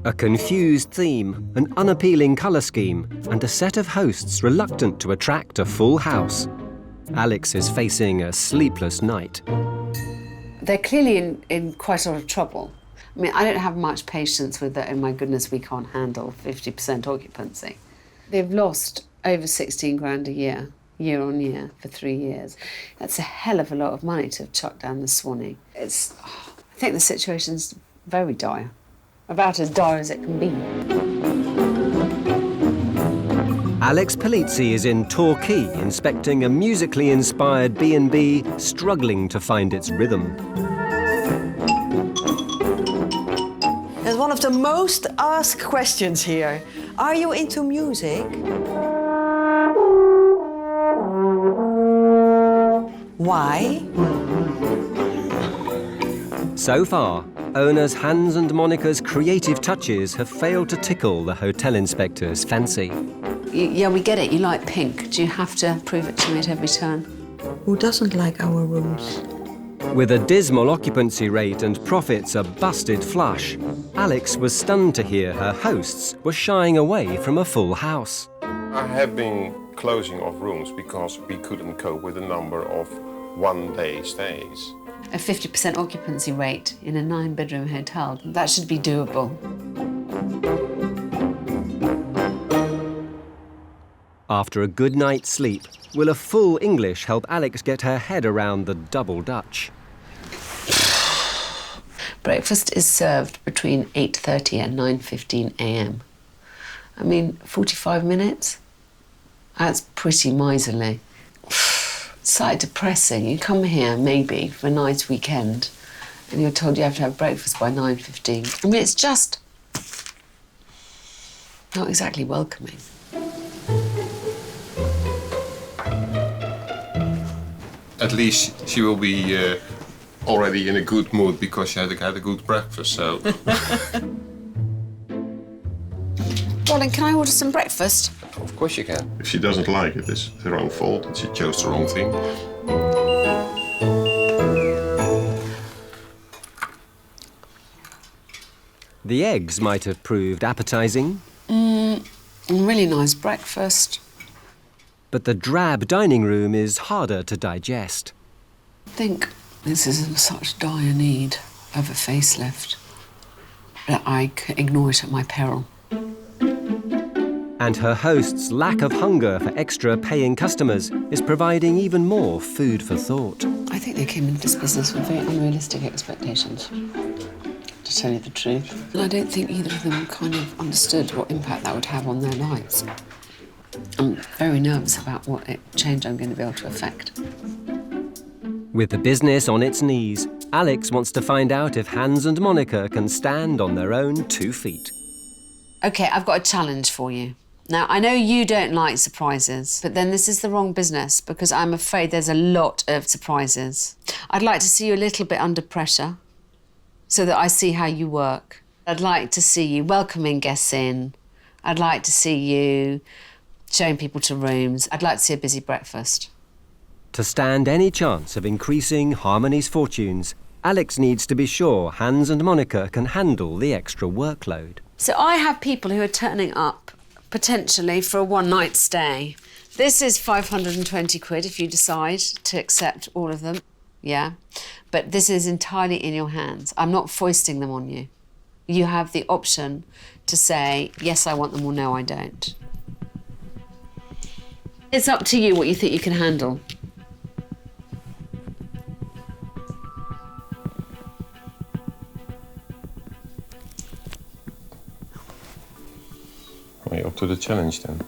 A confused theme, an unappealing colour scheme, and a set of hosts reluctant to attract a full house. Alex is facing a sleepless night. They're clearly in quite a lot of trouble. I mean, I don't have much patience with that, oh my goodness, we can't handle 50% occupancy. They've lost over 16 grand a year, year on year, for 3 years. That's a hell of a lot of money to have chucked down the Swanee. I think the situation's very dire, about as dire as it can be. Alex Polizzi is in Torquay inspecting a musically inspired B&B struggling to find its rhythm. of the most asked questions here. Are you into music? Why? So far, owners Hans and Monica's creative touches have failed to tickle the hotel inspector's fancy. Yeah, we get it. You like pink. Do you have to prove it to me at every turn? Who doesn't like our rooms? With a dismal occupancy rate and profits a busted flush, Alex was stunned to hear her hosts were shying away from a full house. I have been closing off rooms because we couldn't cope with the number of one-day stays. A 50% occupancy rate in a 9-bedroom hotel, that should be doable. After a good night's sleep, will a full English help Alex get her head around the double Dutch? Breakfast is served between 8:30 and 9:15 a.m. I mean, 45 minutes? That's pretty miserly. It's slightly depressing. You come here, maybe, for a nice weekend, and you're told you have to have breakfast by 9:15. I mean, it's just not exactly welcoming. At least she will be already in a good mood because she had a good breakfast, so... Darling, can I order some breakfast? Of course you can. If she doesn't like it, it's her own fault and she chose the wrong thing. The eggs might have proved appetizing. Really nice breakfast. But the drab dining room is harder to digest. I think this is in such dire need of a facelift that I ignore it at my peril. And her host's lack of hunger for extra paying customers is providing even more food for thought. I think they came into this business with very unrealistic expectations, to tell you the truth. And I don't think either of them kind of understood what impact that would have on their lives. I'm very nervous about what change I'm going to be able to affect. With the business on its knees, Alex wants to find out if Hans and Monica can stand on their own 2 feet. OK, I've got a challenge for you. Now, I know you don't like surprises, but then this is the wrong business because I'm afraid there's a lot of surprises. I'd like to see you a little bit under pressure so that I see how you work. I'd like to see you welcoming guests in. I'd like to see you showing people to rooms. I'd like to see a busy breakfast. To stand any chance of increasing Harmony's fortunes, Alex needs to be sure Hans and Monica can handle the extra workload. So I have people who are turning up potentially for a one-night stay. This is 520 quid if you decide to accept all of them, yeah? But this is entirely in your hands. I'm not foisting them on you. You have the option to say, yes, I want them, or no, I don't. It's up to you what you think you can handle. Are you up to the challenge then?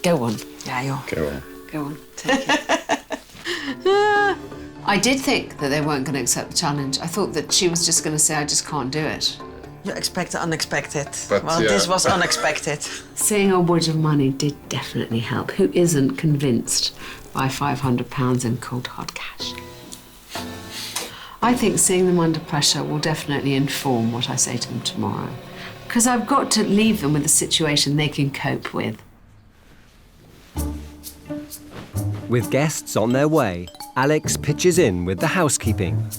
Go on. Yeah, joh. Go on. Go on, take it. I did think that they weren't going to accept the challenge. I thought that she was just going to say, I just can't do it. You expect the unexpected. But, well, yeah. this was unexpected. Seeing a wad of money did definitely help. Who isn't convinced by £500 in cold hard cash? I think seeing them under pressure will definitely inform what I say to them tomorrow. Because I've got to leave them with a situation they can cope with. With guests on their way, Alex pitches in with the housekeeping.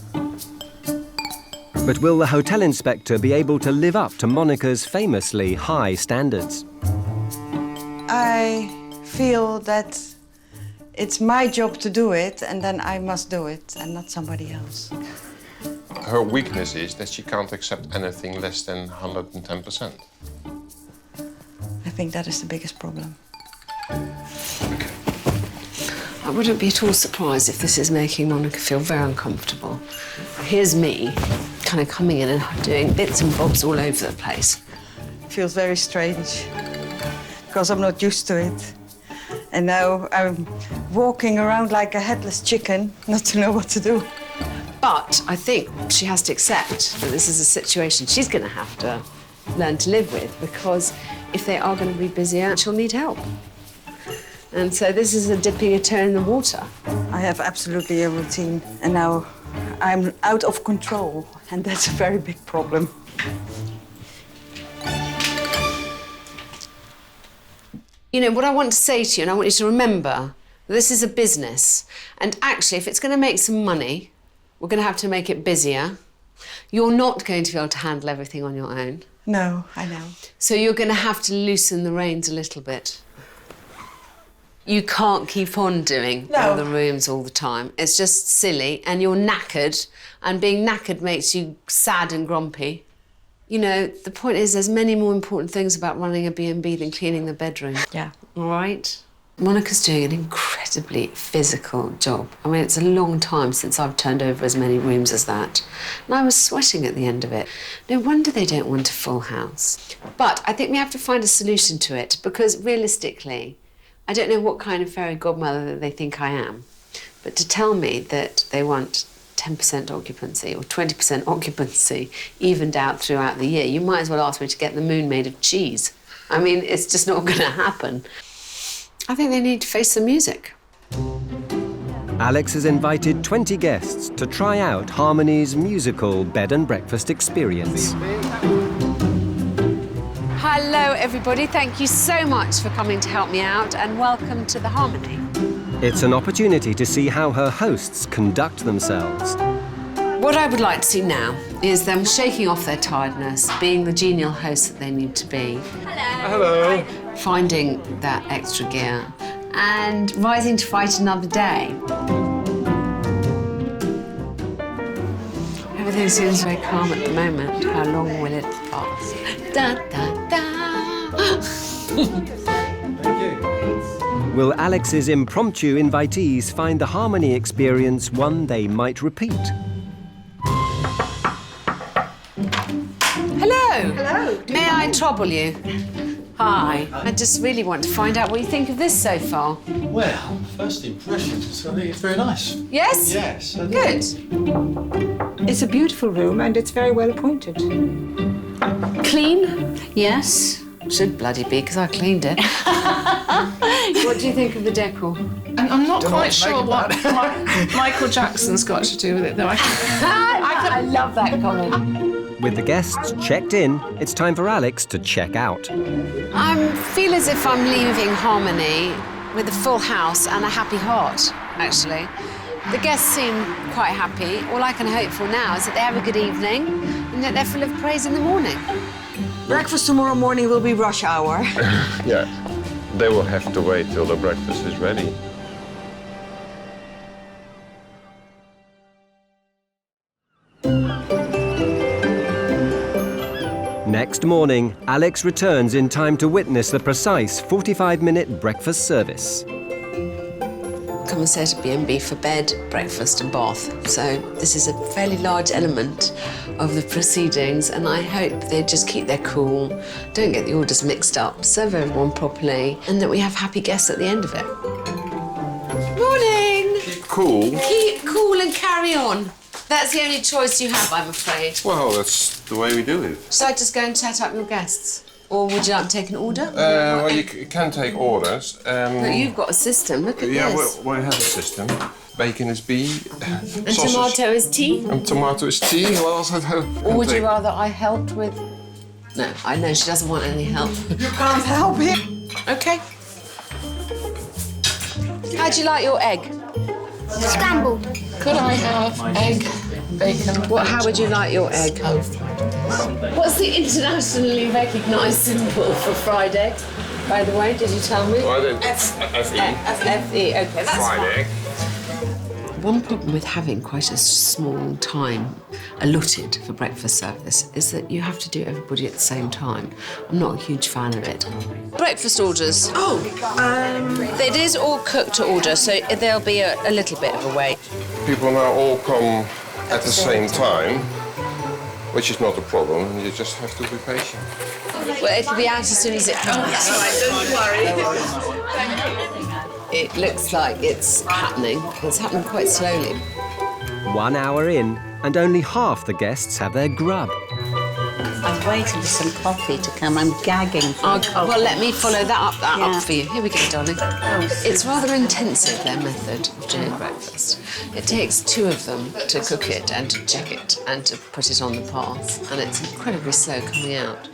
But will the hotel inspector be able to live up to Monica's famously high standards? I feel that it's my job to do it, and then I must do it, and not somebody else. Her weakness is that she can't accept anything less than 110%. I think that is the biggest problem. I wouldn't be at all surprised if this is making Monica feel very uncomfortable. Here's me, kind of coming in and doing bits and bobs all over the place. It feels very strange, because I'm not used to it. And now I'm walking around like a headless chicken, not to know what to do. But I think she has to accept that this is a situation she's going to have to learn to live with, because if they are going to be busier, she'll need help. And so this is a dipping a toe in the water. I have absolutely a routine, and now I'm out of control, and that's a very big problem. You know, what I want to say to you, and I want you to remember, this is a business. And actually, if it's going to make some money, we're going to have to make it busier. You're not going to be able to handle everything on your own. No, I know. So you're going to have to loosen the reins a little bit. You can't keep on doing all the rooms all the time. It's just silly, and you're knackered, and being knackered makes you sad and grumpy. You know, the point is there's many more important things about running a B&B than cleaning the bedroom. Yeah. All right? Monica's doing an incredibly physical job. I mean, it's a long time since I've turned over as many rooms as that. And I was sweating at the end of it. No wonder they don't want a full house. But I think we have to find a solution to it, because realistically, I don't know what kind of fairy godmother they think I am, but to tell me that they want 10% occupancy or 20% occupancy evened out throughout the year, you might as well ask me to get the moon made of cheese. I mean, it's just not going to happen. I think they need to face the music. Alex has invited 20 guests to try out Harmony's musical bed and breakfast experience. Hello, everybody. Thank you so much for coming to help me out, and welcome to the Harmony. It's an opportunity to see how her hosts conduct themselves. What I would like to see now is them shaking off their tiredness, being the genial hosts that they need to be. Hello. Finding that extra gear and rising to fight another day. Everything seems very calm at the moment. How long will it last? Da, da, da. Will Alex's impromptu invitees find the Harmony experience one they might repeat? Hello. Hello. May I trouble you? Hi. I just really want to find out what you think of this so far. Well, first impressions, I think it's very nice. Yes? Yes. Good. It's a beautiful room and it's very well appointed. Clean? Yes. Should bloody be, because I cleaned it. What do you think of the decor? I'm not quite sure what Michael Jackson's got to do with it, though. I love that comment. With the guests checked in, it's time for Alex to check out. I feel as if I'm leaving Harmony with a full house and a happy heart, actually. The guests seem quite happy. All I can hope for now is that they have a good evening and that they're full of praise in the morning. Breakfast tomorrow morning will be rush hour. Yeah, they will have to wait till the breakfast is ready. Next morning, Alex returns in time to witness the precise 45-minute breakfast service. Come and set a B&B for bed, breakfast and bath. So this is a fairly large element of the proceedings, and I hope they just keep their cool, don't get the orders mixed up, serve everyone properly, and that we have happy guests at the end of it. Morning! Keep cool. Keep cool and carry on. That's the only choice you have, I'm afraid. Well, that's the way we do it. Shall I just go and set up your guests? Or would you like to take an order? Well, you can take orders. But you've got a system, look at yeah, this. we have a system. Bacon is B. And tomato is T? And tomato is T. What else I have? Or would you rather I helped with... No, I know she doesn't want any help. You can't help it. OK. How'd you like your egg? Scrambled. Could I have egg, bacon? How would you like your egg? What's the internationally recognised symbol for fried egg, by the way? Did you tell me? Well, F-E. F-E, OK, that's Fried fine. egg. One problem with having quite a small time allotted for breakfast service is that you have to do everybody at the same time. I'm not a huge fan of it. Breakfast orders. Oh, it is all cooked to order, so there'll be a little bit of a wait. People now all come at the same time, which is not a problem. You just have to be patient. Well, it'll be out as soon as it comes. That's right, don't worry. It looks like it's happening. It's happening quite slowly. 1 hour in, and only half the guests have their grub. I'm waiting for some coffee to come. I'm gagging for Well, let me follow that up for you. Here we go, darling. It's rather intensive, their method of doing breakfast. It takes 2 of them to cook it and to check it and to put it on the path, and it's incredibly slow coming out.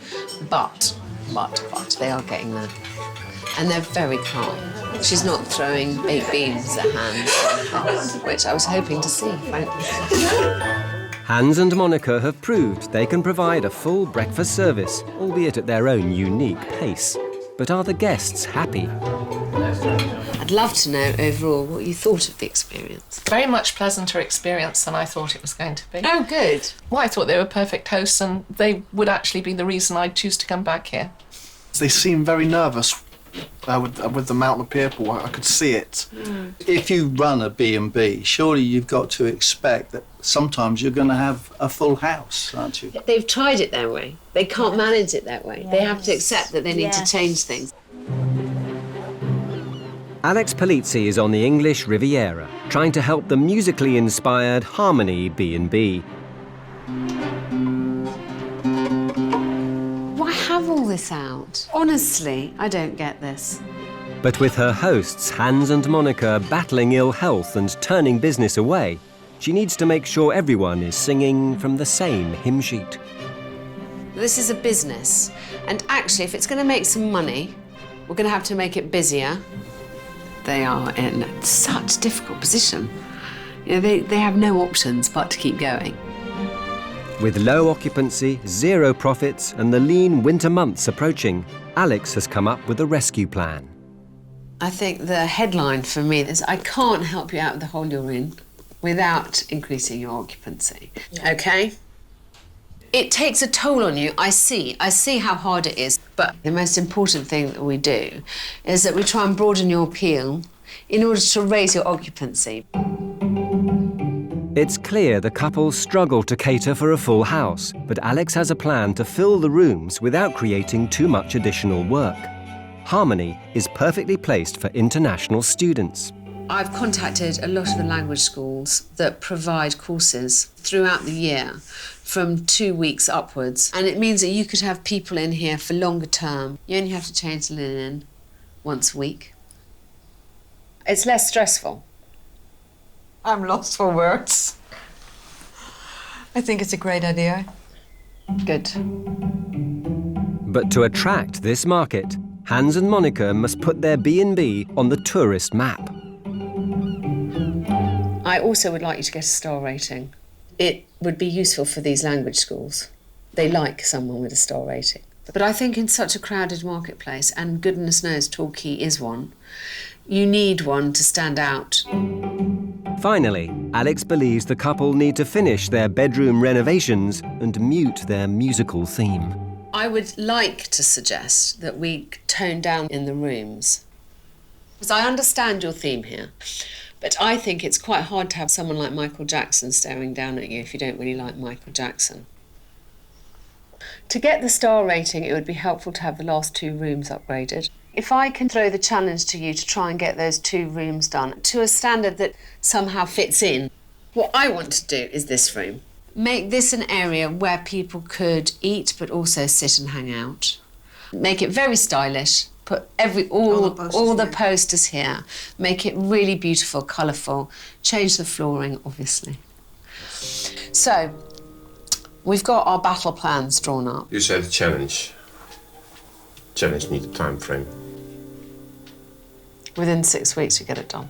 But they are getting there. And they're very calm. She's not throwing baked beans at Hans, which I was hoping to see, frankly. Hans and Monica have proved they can provide a full breakfast service, albeit at their own unique pace. But are the guests happy? I'd love to know overall what you thought of the experience. Very much pleasanter experience than I thought it was going to be. Oh, good. Well, I thought they were perfect hosts and they would actually be the reason I'd choose to come back here. They seem very nervous with the amount of people. I could see it. If you run a B&B, surely you've got to expect that sometimes you're going to have a full house, aren't you? They've tried it their way. They can't manage it that way. Yes. They have to accept that they need to change things. Alex Polizzi is on the English Riviera, trying to help the musically inspired Harmony B&B. Why have all this out? Honestly, I don't get this. But with her hosts, Hans and Monica, battling ill health and turning business away, she needs to make sure everyone is singing from the same hymn sheet. This is a business, and actually, if it's going to make some money, we're going to have to make it busier. They are in such a difficult position. You know, they have no options but to keep going. With low occupancy, 0 profits, and the lean winter months approaching, Alex has come up with a rescue plan. I think the headline for me is I can't help you out with the hole you're in without increasing your occupancy. Yeah. Okay? It takes a toll on you, I see how hard it is, but the most important thing that we do is that we try and broaden your appeal in order to raise your occupancy. It's clear the couple struggle to cater for a full house, but Alex has a plan to fill the rooms without creating too much additional work. Harmony is perfectly placed for international students. I've contacted a lot of the language schools that provide courses throughout the year from 2 weeks upwards. And it means that you could have people in here for longer term. You only have to change the linen once a week. It's less stressful. I'm lost for words. I think it's a great idea. Good. But to attract this market, Hans and Monica must put their B&B on the tourist map. I also would like you to get a star rating. It would be useful for these language schools. They like someone with a star rating. But I think in such a crowded marketplace, and goodness knows Torquay is one, you need one to stand out. Finally, Alex believes the couple need to finish their bedroom renovations and mute their musical theme. I would like to suggest that we tone down in the rooms. Because I understand your theme here, but I think it's quite hard to have someone like Michael Jackson staring down at you if you don't really like Michael Jackson. To get the star rating, it would be helpful to have the last 2 rooms upgraded. If I can throw the challenge to you to try and get those 2 rooms done to a standard that somehow fits in, what I want to do is this room. Make this an area where people could eat but also sit and hang out. Make it very stylish. Put all the posters here. Make it really beautiful, colourful. Change the flooring, obviously. So, we've got our battle plans drawn up. You said challenge. Challenge needs a time frame. Within 6 weeks, we get it done.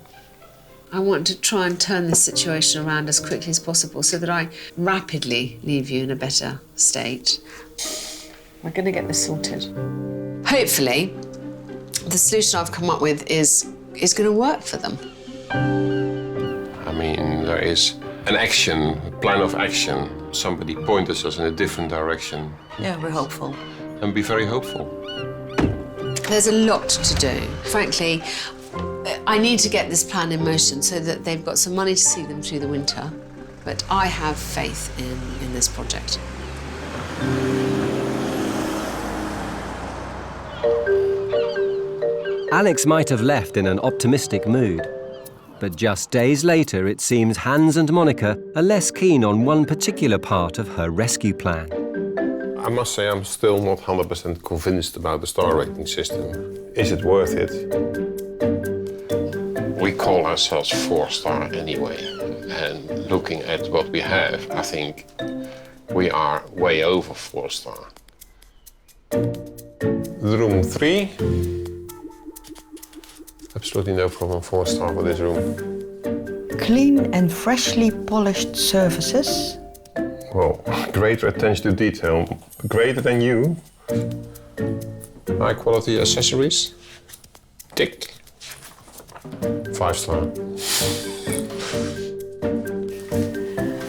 I want to try and turn this situation around as quickly as possible so that I rapidly leave you in a better state. We're going to get this sorted. Hopefully, the solution I've come up with is going to work for them. I mean, there is an action, a plan of action. Somebody pointed us in a different direction. Yeah, we're hopeful. And be very hopeful. There's a lot to do. Frankly, I need to get this plan in motion so that they've got some money to see them through the winter. But I have faith in this project. Alex might have left in an optimistic mood, But just days later, it seems Hans and Monica are less keen on one particular part of her rescue plan. I must say I'm still not 100% convinced about the star rating system. Is it worth it? We call ourselves 4-star anyway. And looking at what we have, I think we are way over 4-star. Room 3. Absolutely no problem, 4-star for this room. Clean and freshly polished surfaces. Well, greater attention to detail, greater than you. High quality accessories. Tick. 5-star.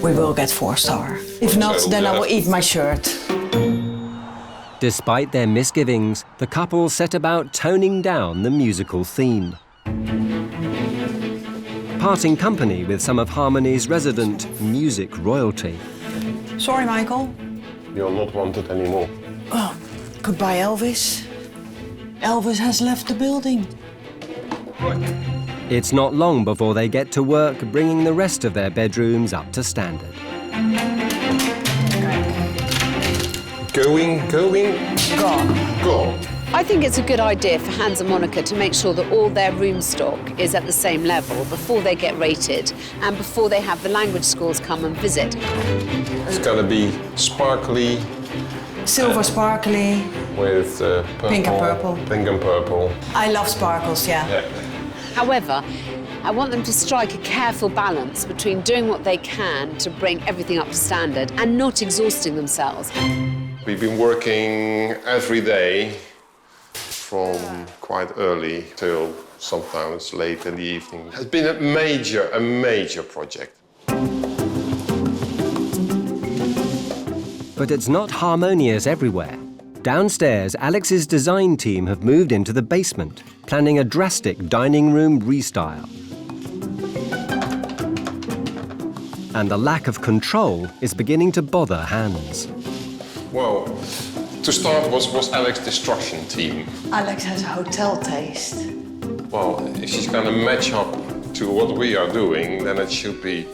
We will get 4-star. If not, then I will eat my shirt. Despite their misgivings, the couple set about toning down the musical theme. Parting company with some of Harmony's resident music royalty. Sorry, Michael. You're not wanted anymore. Oh, goodbye, Elvis. Elvis has left the building. It's not long before they get to work bringing the rest of their bedrooms up to standard. Going, gone. I think it's a good idea for Hans and Monica to make sure that all their room stock is at the same level before they get rated and before they have the language schools come and visit. It's gonna be sparkly. Silver sparkly. With purple. Pink and purple. Pink and purple. I love sparkles, yeah. However, I want them to strike a careful balance between doing what they can to bring everything up to standard and not exhausting themselves. We've been working every day from quite early till sometimes late in the evening. It's been a major project. But it's not harmonious everywhere. Downstairs, Alex's design team have moved into the basement, planning a drastic dining room restyle. And the lack of control is beginning to bother Hans. Well, to start was Alex's destruction team. Alex has a hotel taste. Well, if she's gonna match up to what we are doing, then it should be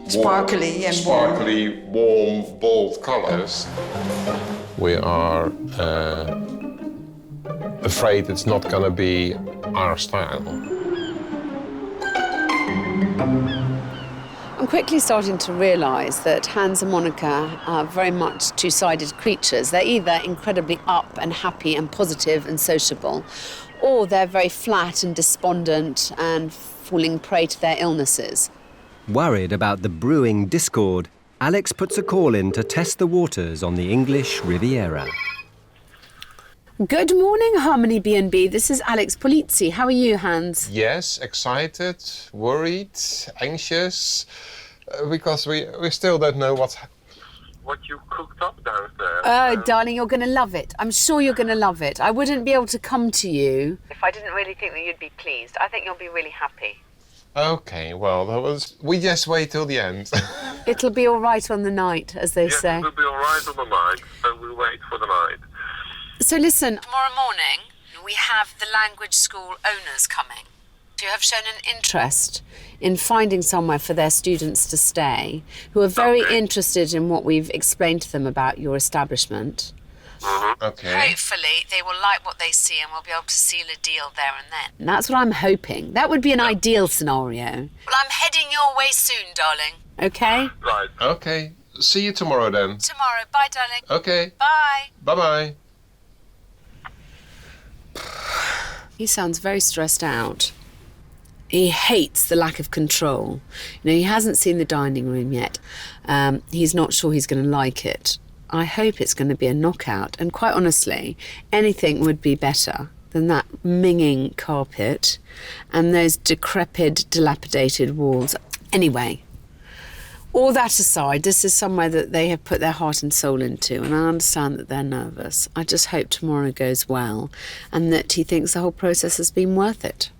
Sparkly and sparkly, warm, bold colors. We are afraid it's not gonna be our style. I'm quickly starting to realise that Hans and Monica are very much two-sided creatures. They're either incredibly up and happy and positive and sociable, or they're very flat and despondent and falling prey to their illnesses. Worried about the brewing discord, Alex puts a call in to test the waters on the English Riviera. Good morning, Harmony B&B. This is Alex Polizzi. How are you, Hans? Yes, excited, worried, anxious, because we still don't know what you cooked up downstairs. Oh, darling, you're going to love it. I'm sure you're going to love it. I wouldn't be able to come to you if I didn't really think that you'd be pleased. I think you'll be really happy. Okay, well, we just wait till the end. It'll be all right on the night, as they say. It'll be all right on the night, so we'll wait for the night. So listen, tomorrow morning we have the language school owners coming. Who have shown an interest in finding somewhere for their students to stay, who are very interested in what we've explained to them about your establishment. Okay. Hopefully they will like what they see and we'll be able to seal a deal there and then. And that's what I'm hoping. That would be an ideal scenario. Well, I'm heading your way soon, darling. Okay? Right. Okay. See you tomorrow then. Tomorrow. Bye, darling. Okay. Bye. Bye-bye. He sounds very stressed out. He hates the lack of control. You know, he hasn't seen the dining room yet. He's not sure he's going to like it. I hope it's going to be a knockout. And quite honestly, anything would be better than that minging carpet and those decrepit, dilapidated walls. Anyway, all that aside, this is somewhere that they have put their heart and soul into, and I understand that they're nervous. I just hope tomorrow goes well and that he thinks the whole process has been worth it.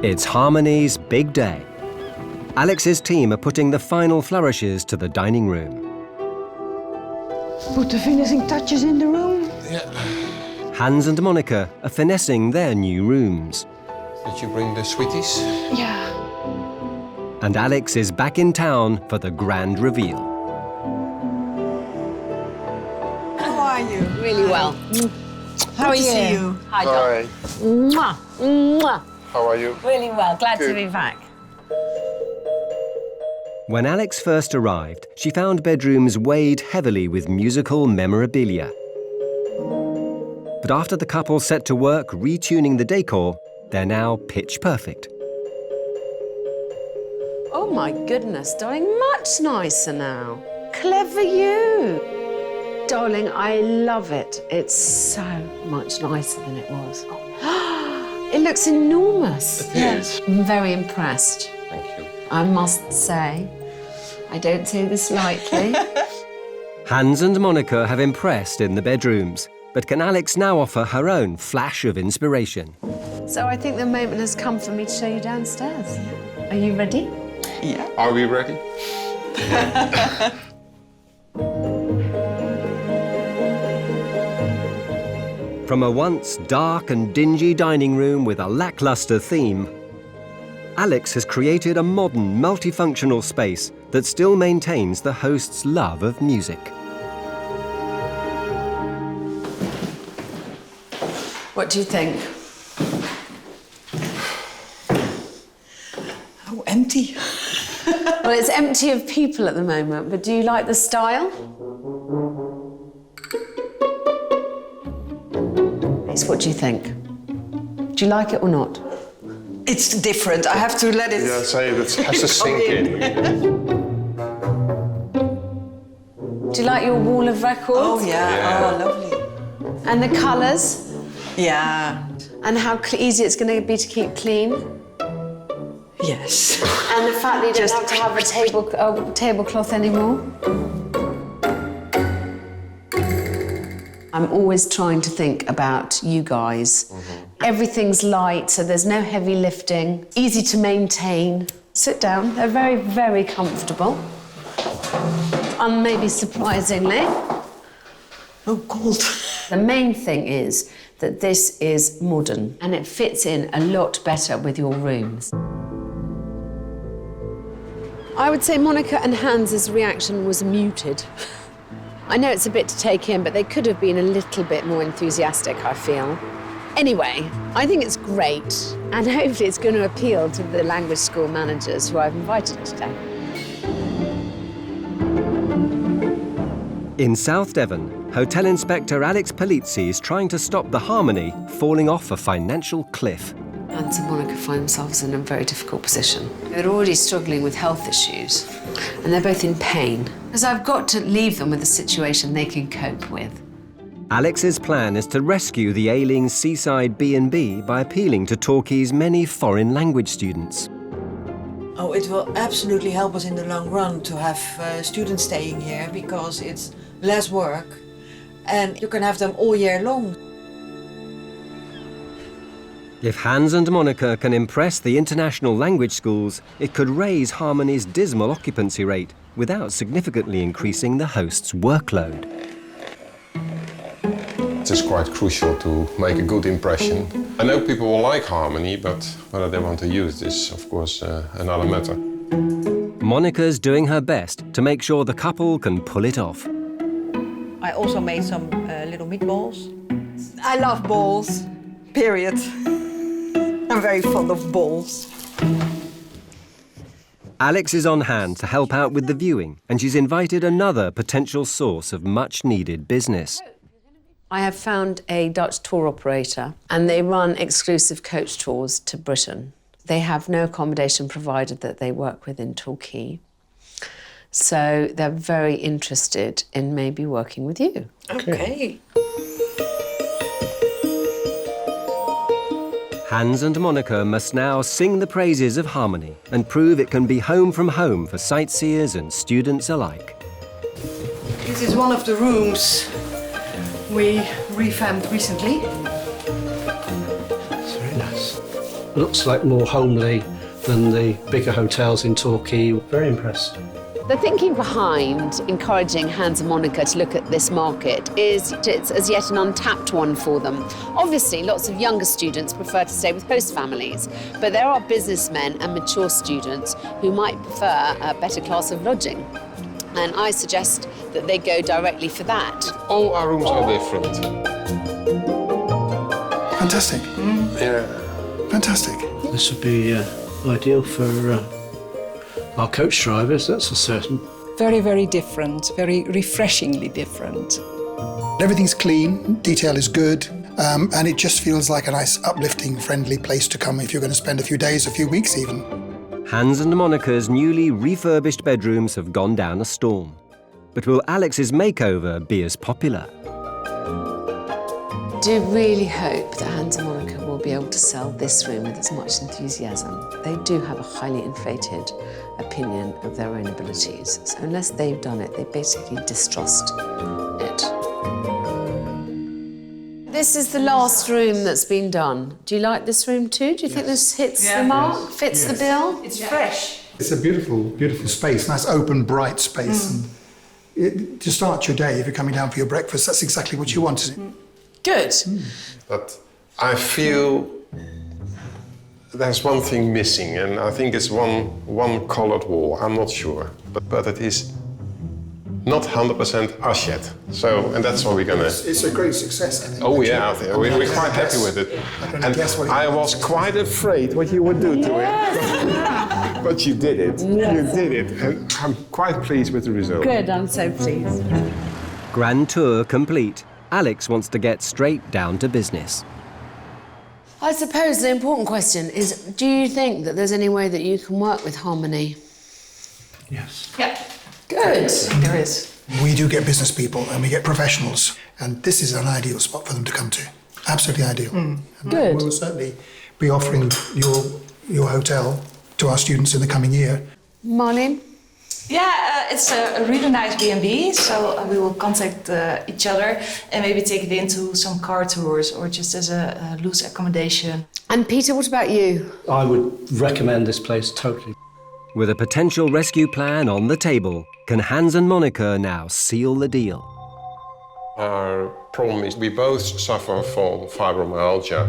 It's Harmony's big day. Alex's team are putting the final flourishes to the dining room. Put the finishing touches in the room. Yeah. Hans and Monica are finessing their new rooms. Did you bring the sweeties? Yeah. And Alex is back in town for the grand reveal. How are you? Really well. How are you? see you. Hi, Doc. Mwah. Mwah. How are you? Really well. Glad to Good. be back. When Alex first arrived, she found bedrooms weighed heavily with musical memorabilia. But after the couple set to work retuning the decor, they're now pitch perfect. Oh my goodness, darling, much nicer now. Clever you. Darling, I love it. It's so much nicer than it was. It looks enormous. It is. I'm very impressed. Thank you. I must say, I don't say this lightly. Hans and Monica have impressed in the bedrooms, but can Alex now offer her own flash of inspiration? So I think the moment has come for me to show you downstairs. Are you ready? Yeah. Are we ready? From a once dark and dingy dining room with a lackluster theme, Alex has created a modern, multifunctional space that still maintains the host's love of music. What do you think? How empty. Well, it's empty of people at the moment, but do you like the style? What do you think? Do you like it or not? It's different. I have to let it... Yeah, say it has to sink in. Do you like your wall of records? Oh, yeah. Yeah. Oh, lovely. And the colours? Yeah. And how easy it's going to be to keep clean? Yes. And the fact that you don't have to have a tablecloth anymore? I'm always trying to think about you guys. Everything's light, so there's no heavy lifting, easy to maintain. Sit down, they're very, very comfortable. And maybe surprisingly... Oh, cold. The main thing is that this is modern and it fits in a lot better with your rooms. I would say Monica and Hans's reaction was muted. I know it's a bit to take in, but they could have been a little bit more enthusiastic, I feel. Anyway, I think it's great, and hopefully it's going to appeal to the language school managers who I've invited today. In South Devon, Hotel Inspector Alex Polizzi is trying to stop the Harmony falling off a financial cliff. Hans and Monica find themselves in a very difficult position. They're already struggling with health issues, and they're both in pain. Because I've got to leave them with a situation they can cope with. Alex's plan is to rescue the ailing seaside B&B by appealing to Torquay's many foreign language students. Oh, it will absolutely help us in the long run to have students staying here because it's less work and you can have them all year long. If Hans and Monica can impress the international language schools, it could raise Harmony's dismal occupancy rate without significantly increasing the host's workload. It is quite crucial to make a good impression. I know people will like Harmony, but whether they want to use this, of course, another matter. Monica's doing her best to make sure the couple can pull it off. I also made some little meatballs. I love balls, period. I'm very fond of balls. Alex is on hand to help out with the viewing, and she's invited another potential source of much-needed business. I have found a Dutch tour operator, and they run exclusive coach tours to Britain. They have no accommodation provided that they work with in Torquay. So they're very interested in maybe working with you. Okay. Hans and Monica must now sing the praises of Harmony and prove it can be home from home for sightseers and students alike. This is one of the rooms we revamped recently. It's very nice. Looks like more homely than the bigger hotels in Torquay. Very impressed. The thinking behind encouraging Hans and Monica to look at this market is it's as yet an untapped one for them. Obviously, lots of younger students prefer to stay with host families, but there are businessmen and mature students who might prefer a better class of lodging. And I suggest that they go directly for that. All our rooms are different. Fantastic. Yeah. Fantastic. This would be ideal for our coach drivers, that's for certain. Very, very different, very refreshingly different. Everything's clean, detail is good, and it just feels like a nice, uplifting, friendly place to come if you're going to spend a few days, a few weeks even. Hans and Monica's newly refurbished bedrooms have gone down a storm. But will Alex's makeover be as popular? I do really hope that Hans and Monica will be able to sell this room with as much enthusiasm. They do have a highly inflated opinion of their own abilities. So unless they've done it, they basically distrust it. This is the last room that's been done. Do you like this room too? Do you think this hits the mark, fits the bill? It's fresh. It's a beautiful, beautiful space, nice open, bright space. And to start your day, if you're coming down for your breakfast, that's exactly what you want, isn't it? Good. But I feel there's one thing missing, and I think it's one colored wall. I'm not sure, but it is not 100% us yet. So, and that's what we're gonna. It's a great success, I think. Oh yeah, I think we're quite happy with it. And I was quite afraid what you would do to it, but you did it. You did it, and I'm quite pleased with the result. Good, I'm so pleased. Grand tour complete. Alex wants to get straight down to business. I suppose the important question is, do you think that there's any way that you can work with Harmony? Yes. Yeah. Good. There is. We do get business people and we get professionals, and this is an ideal spot for them to come to. Absolutely ideal. And Good. we will certainly be offering your hotel to our students in the coming year. Marlene? Yeah, it's a really nice B&B, so we will contact each other and maybe take it into some car tours or just as a loose accommodation. And Peter, what about you? I would recommend this place totally. With a potential rescue plan on the table, can Hans and Monica now seal the deal? Our problem is we both suffer from fibromyalgia.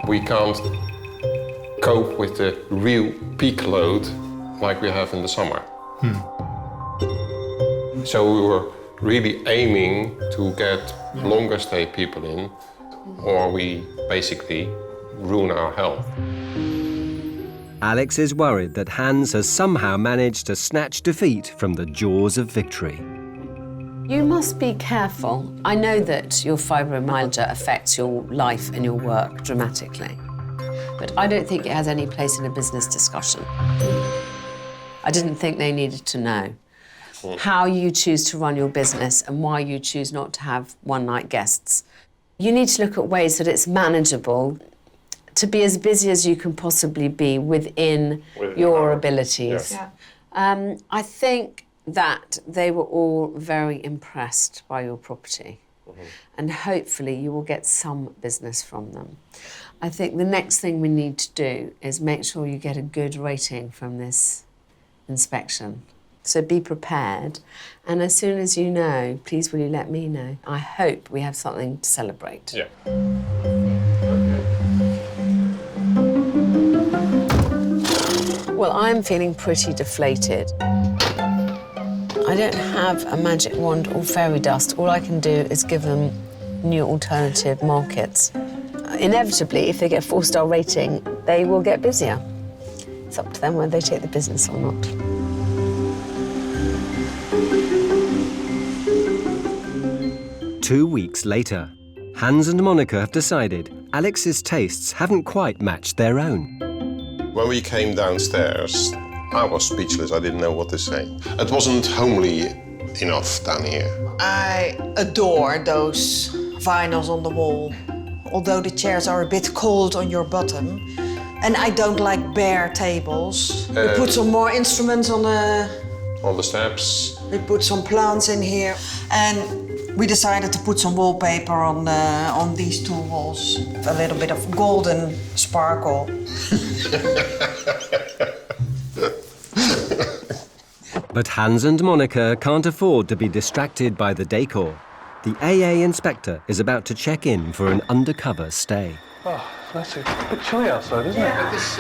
We can't cope with the real peak load like we have in the summer. So we were really aiming to get longer stay people in, or we basically ruin our health. Alex is worried that Hans has somehow managed to snatch defeat from the jaws of victory. You must be careful. I know that your fibromyalgia affects your life and your work dramatically, but I don't think it has any place in a business discussion. I didn't think they needed to know how you choose to run your business and why you choose not to have one-night guests. You need to look at ways that it's manageable to be as busy as you can possibly be within your abilities. Yeah. I think that they were all very impressed by your property, and hopefully you will get some business from them. I think the next thing we need to do is make sure you get a good rating from this inspection. So be prepared, and as soon as you know, please will you let me know. I hope we have something to celebrate. Yeah. Well, I'm feeling pretty deflated. I don't have a magic wand or fairy dust. All I can do is give them new alternative markets. Inevitably, if they get a 4-star rating, they will get busier. It's up to them whether they take the business or not. Two weeks later, Hans and Monica have decided Alex's tastes haven't quite matched their own. When we came downstairs, I was speechless. I didn't know what to say. It wasn't homely enough down here. I adore those vinyls on the wall, although the chairs are a bit cold on your bottom. And I don't like bare tables. We put some more instruments on the steps. We put some plants in here. And we decided to put some wallpaper on these two walls. A little bit of golden sparkle. But Hans and Monica can't afford to be distracted by the decor. The AA inspector is about to check in for an undercover stay. Oh, that's a bit chilly outside, isn't it? But this it's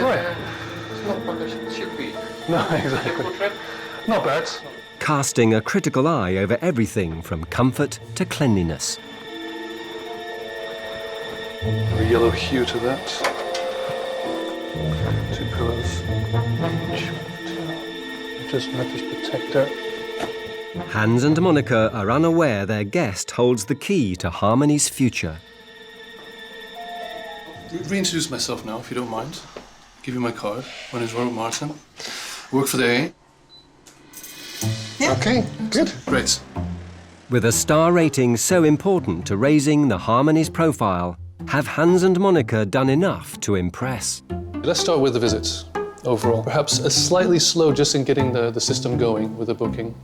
not what it should be. No, exactly. Not bad. Casting a critical eye over everything from comfort to cleanliness. A yellow hue to that. 2 pillows. Just mattress protector. Hans and Monica are unaware their guest holds the key to Harmony's future. Reintroduce myself now, if you don't mind. Give you my card. My name's Robert Martin. Work for the AA. Yeah. Okay, good. Great. With a star rating so important to raising the Harmony's profile, have Hans and Monica done enough to impress? Let's start with the visits overall. Perhaps a slightly slow just in getting the system going with the booking.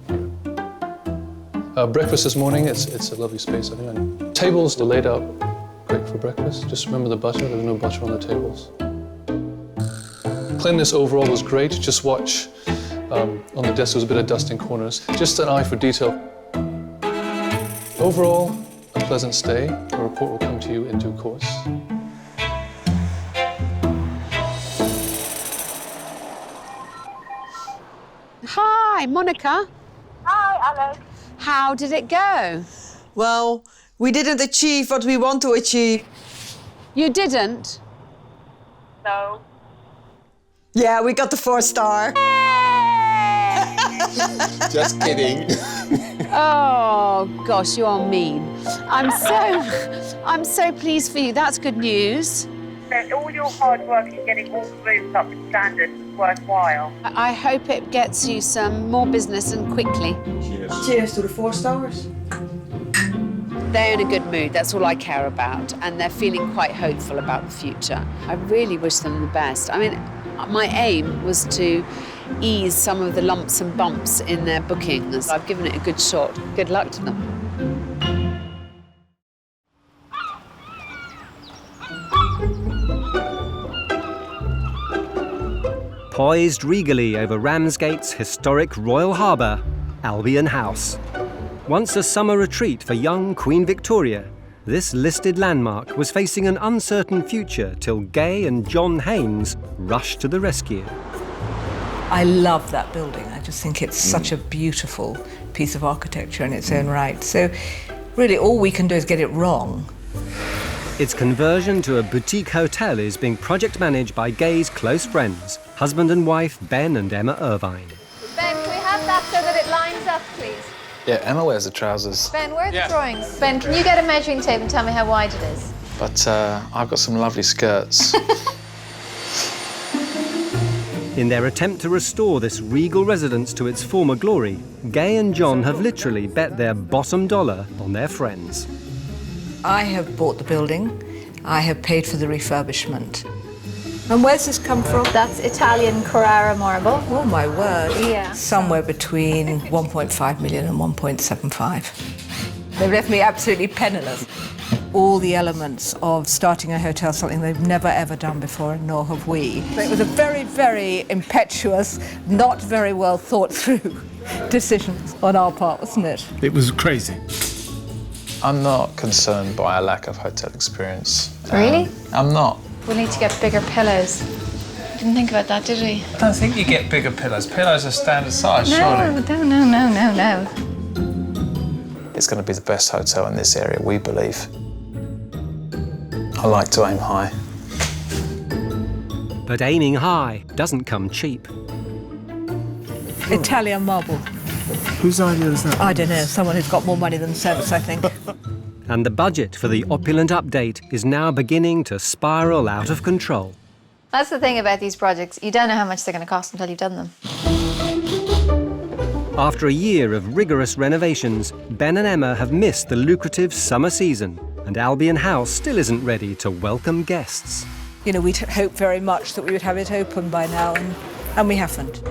Breakfast this morning, it's a lovely space, I think. Tables are laid out great for breakfast. Just remember the butter, there was no butter on the tables. Cleanliness overall was great. Just watch on the desk there was a bit of dust in corners. Just an eye for detail. Overall, a pleasant stay. A report will come to you in due course. Hi, Monica. Hi, Alex. How did it go? Well, we didn't achieve what we want to achieve. You didn't? No. Yeah, we got the 4-star. Just kidding. Oh gosh, you are mean. I'm so pleased for you. That's good news. So all your hard work in getting all the rooms up to standard was worthwhile. I hope it gets you some more business and quickly. Cheers. Cheers to the 4 stars. They're in a good mood, that's all I care about, and they're feeling quite hopeful about the future. I really wish them the best. I mean, my aim was to ease some of the lumps and bumps in their bookings. I've given it a good shot. Good luck to them. Poised regally over Ramsgate's historic Royal Harbour, Albion House. Once a summer retreat for young Queen Victoria, this listed landmark was facing an uncertain future till Gay and John Haynes rushed to the rescue. I love that building. I just think it's such a beautiful piece of architecture in its own right. So really all we can do is get it wrong. Its conversion to a boutique hotel is being project managed by Gay's close friends, husband and wife Ben and Emma Irvine. Ben, can we have that so that it lines up, please? Yeah, Emma wears the trousers. Ben, where are the drawings? Ben, can you get a measuring tape and tell me how wide it is? But I've got some lovely skirts. In their attempt to restore this regal residence to its former glory, Gay and John have literally bet their bottom dollar on their friends. I have bought the building. I have paid for the refurbishment. And where's this come from? That's Italian Carrara marble. Oh, my word. Yeah. Somewhere between 1.5 million and 1.75. They've left me absolutely penniless. All the elements of starting a hotel, something they've never ever done before, nor have we. It was a very, very impetuous, not very well thought through decision on our part, wasn't it? It was crazy. I'm not concerned by a lack of hotel experience. Really? I'm not. We'll need to get bigger pillows. Didn't think about that, did we? I don't think you get bigger pillows. Pillows are standard size, surely. No. It's going to be the best hotel in this area, we believe. I like to aim high. But aiming high doesn't come cheap. Italian marble. Whose idea is that? I don't know, someone who's got more money than sense, I think. And the budget for the opulent update is now beginning to spiral out of control. That's the thing about these projects. You don't know how much they're going to cost until you've done them. After a year of rigorous renovations, Ben and Emma have missed the lucrative summer season, and Albion House still isn't ready to welcome guests. You know, we'd hoped very much that we would have it open by now, and we haven't.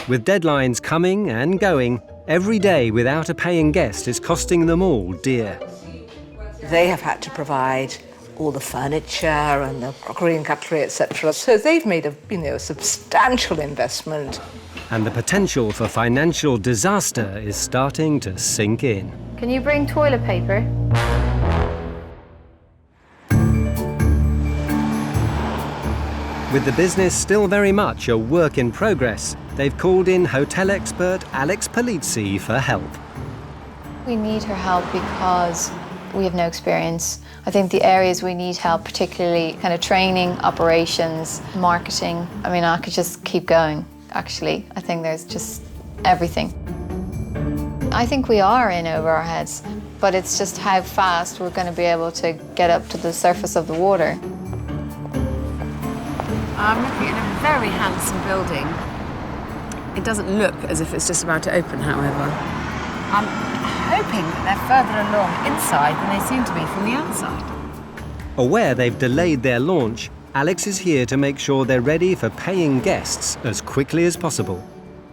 With deadlines coming and going, every day without a paying guest is costing them all dear. They have had to provide all the furniture and the crockery and cutlery, etc. So they've made a substantial investment. And the potential for financial disaster is starting to sink in. Can you bring toilet paper? With the business still very much a work in progress, they've called in hotel expert Alex Polizzi for help. We need her help because we have no experience. I think the areas we need help, particularly kind of training, operations, marketing. I mean, I could just keep going, actually. I think there's just everything. I think we are in over our heads, but it's just how fast we're going to be able to get up to the surface of the water. I'm looking at a very handsome building. It doesn't look as if it's just about to open, however. I'm hoping that they're further along inside than they seem to be from the outside. Aware they've delayed their launch, Alex is here to make sure they're ready for paying guests as quickly as possible.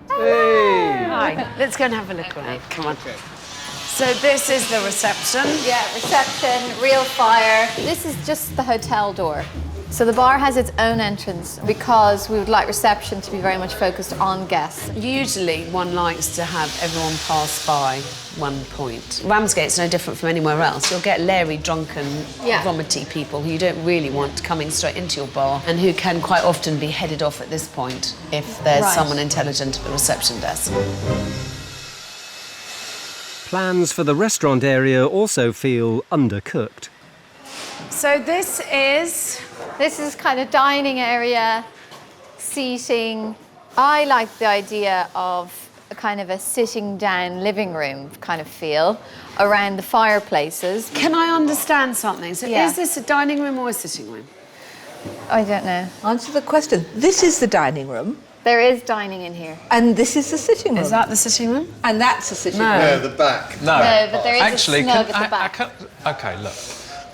Hey! Hi, let's go and have a look around. Come on. So this is the reception. Yeah, reception, real fire. This is just the hotel door. So the bar has its own entrance because we would like reception to be very much focused on guests. Usually one likes to have everyone pass by one point. Ramsgate's no different from anywhere else. You'll get leery, drunken, vomity people who you don't really want coming straight into your bar and who can quite often be headed off at this point if there's someone intelligent at the reception desk. Plans for the restaurant area also feel undercooked. So this is kind of dining area, seating. I like the idea of a kind of a sitting down living room kind of feel around the fireplaces. Can I understand something? So is this a dining room or a sitting room? I don't know. Answer the question. This is the dining room. There is dining in here. And this is the sitting room. Is that the sitting room? And that's the sitting room. Yeah, the back. No. No, but there is Actually, a snug at the back. Okay, look.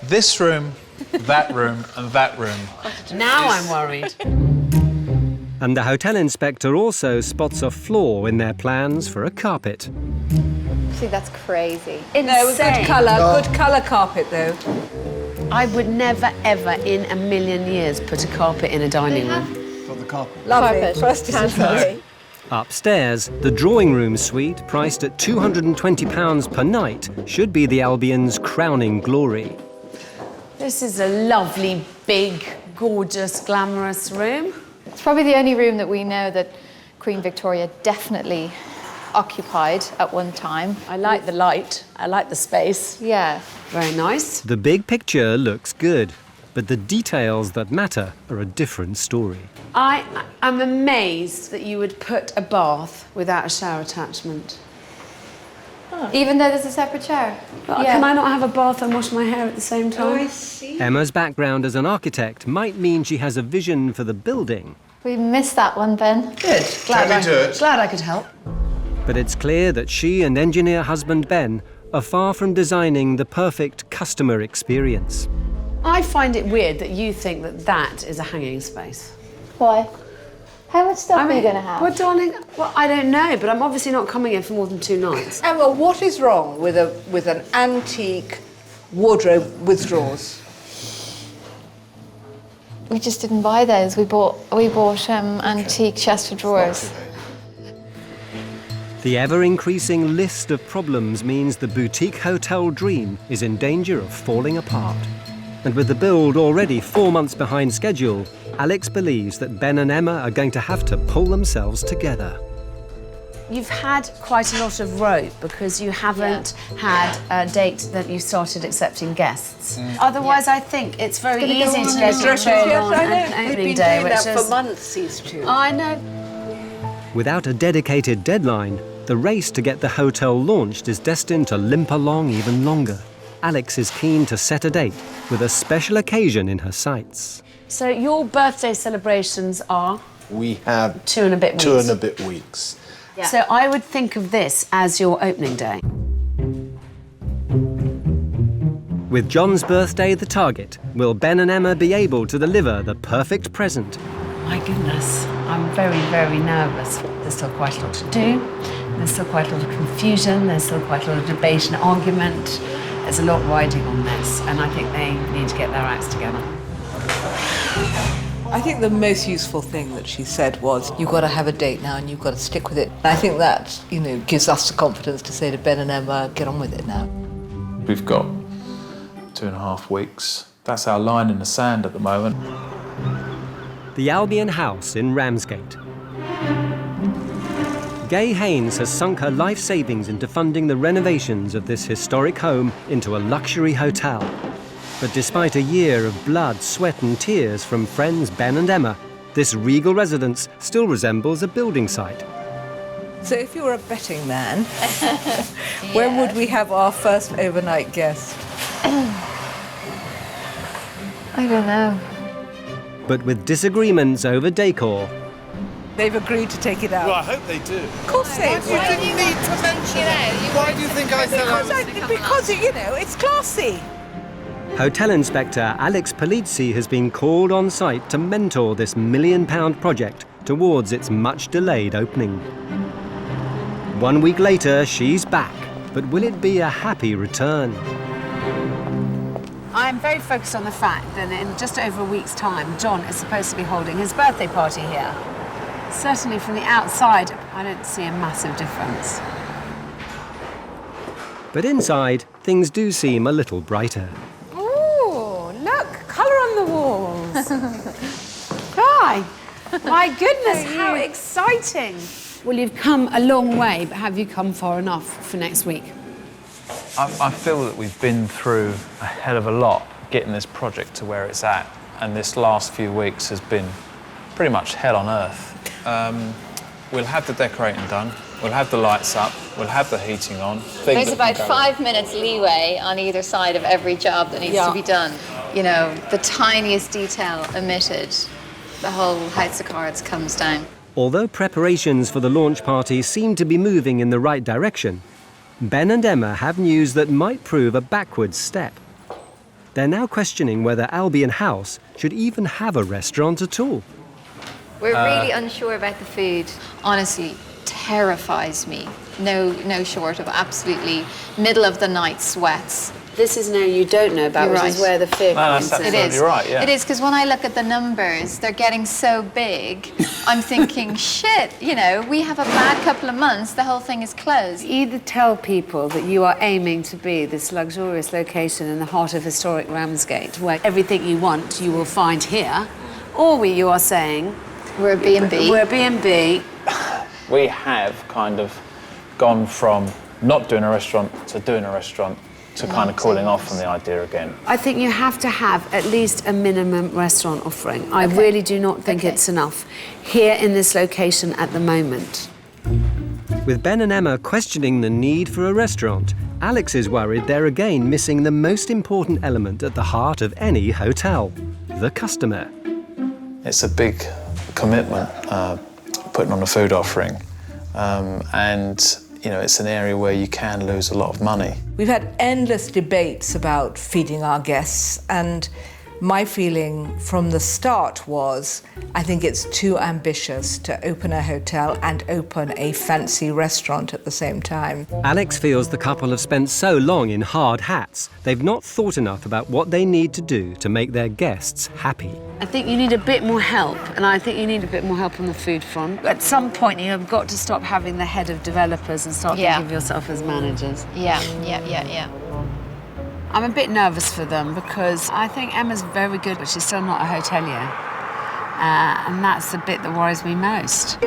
This room, that room, and that room. Now I'm worried. And the hotel inspector also spots a flaw in their plans for a carpet. See, that's crazy. No, good colour carpet though. I would never, ever in a million years put a carpet in a dining room. Got the carpet. Lovely. First hand. Upstairs, the drawing room suite, priced at £220 per night, should be the Albion's crowning glory. This is a lovely, big, gorgeous, glamorous room. It's probably the only room that we know that Queen Victoria definitely occupied at one time. I like the light. I like the space. Yeah. Very nice. The big picture looks good, but the details that matter are a different story. I am amazed that you would put a bath without a shower attachment. Oh. Even though there's a separate shower? Can I not have a bath and wash my hair at the same time? Oh, I see. Emma's background as an architect might mean she has a vision for the building. We missed that one, Ben. Good. Glad I could help. But it's clear that she and engineer husband Ben are far from designing the perfect customer experience. I find it weird that you think that that is a hanging space. Why? How much stuff are you going to have? Well, darling, I don't know, but I'm obviously not coming in for more than 2 nights. Emma, what is wrong with an antique wardrobe with drawers? We just didn't buy those. We bought antique chest of drawers. The ever-increasing list of problems means the boutique hotel dream is in danger of falling apart. And with the build already 4 months behind schedule, Alex believes that Ben and Emma are going to have to pull themselves together. You've had quite a lot of rope because you haven't had a date that you started accepting guests. Otherwise, I think it's very easy to get on an opening day. We've been doing that for months, these two. I know. Without a dedicated deadline, the race to get the hotel launched is destined to limp along even longer. Alex is keen to set a date with a special occasion in her sights. So your birthday celebrations are? We have 2 and a bit weeks. 2 and a bit weeks. Yeah. So I would think of this as your opening day. With John's birthday the target, will Ben and Emma be able to deliver the perfect present? My goodness, I'm very, very nervous. There's still quite a lot to do. There's still quite a lot of confusion. There's still quite a lot of debate and argument. There's a lot riding on this, and I think they need to get their acts together. I think the most useful thing that she said was, you've got to have a date now and you've got to stick with it. And I think that, gives us the confidence to say to Ben and Emma, get on with it now. We've got 2.5 weeks. That's our line in the sand at the moment. The Albion house in Ramsgate. Gay Haynes has sunk her life savings into funding the renovations of this historic home into a luxury hotel. But despite a year of blood, sweat and tears from friends Ben and Emma, this regal residence still resembles a building site. So if you were a betting man, when would we have our first overnight guest? I don't know. But with disagreements over decor, they've agreed to take it out. Well, I hope they do. Of course they will. You didn't need to mention it. Why do you think I said Because, it's classy. Hotel Inspector Alex Polizzi has been called on site to mentor this £1 million project towards its much-delayed opening. 1 week later, she's back, but will it be a happy return? I'm very focused on the fact that in just over a week's time, John is supposed to be holding his birthday party here. Certainly from the outside, I don't see a massive difference. But inside, things do seem a little brighter. Ooh, look, colour on the walls. Hi, my goodness, how exciting. Well, you've come a long way, but have you come far enough for next week? I feel that we've been through a hell of a lot getting this project to where it's at, and this last few weeks has been pretty much hell on earth. We'll have the decorating done, we'll have the lights up, we'll have the heating on. There's about 5 minutes leeway on either side of every job that needs to be done. The tiniest detail omitted, the whole house of cards comes down. Although preparations for the launch party seem to be moving in the right direction, Ben and Emma have news that might prove a backwards step. They're now questioning whether Albion House should even have a restaurant at all. We're really unsure about the food. Honestly, terrifies me. No short of absolutely middle of the night sweats. This is now you don't know about, which is where the fear comes in. It is. Right, yeah. It is, because when I look at the numbers, they're getting so big. I'm thinking, shit, we have a bad couple of months, the whole thing is closed. Either tell people that you are aiming to be this luxurious location in the heart of historic Ramsgate, where everything you want you will find here, or you are saying, we're a B&B. We're a B&B. We have kind of gone from not doing a restaurant to doing a restaurant to kind of cooling off from the idea again. I think you have to have at least a minimum restaurant offering. I really do not think it's enough here in this location at the moment. With Ben and Emma questioning the need for a restaurant, Alex is worried they're again missing the most important element at the heart of any hotel, the customer. It's a big commitment, putting on a food offering, and it's an area where you can lose a lot of money. We've had endless debates about feeding our guests, and my feeling from the start was, I think it's too ambitious to open a hotel and open a fancy restaurant at the same time. Alex feels the couple have spent so long in hard hats, they've not thought enough about what they need to do to make their guests happy. I think you need a bit more help, and I think you need a bit more help on the food front. At some point, you have got to stop having the head of developers and start thinking of yourself as managers. Yeah. I'm a bit nervous for them because I think Emma's very good, but she's still not a hotelier. And that's the bit that worries me most.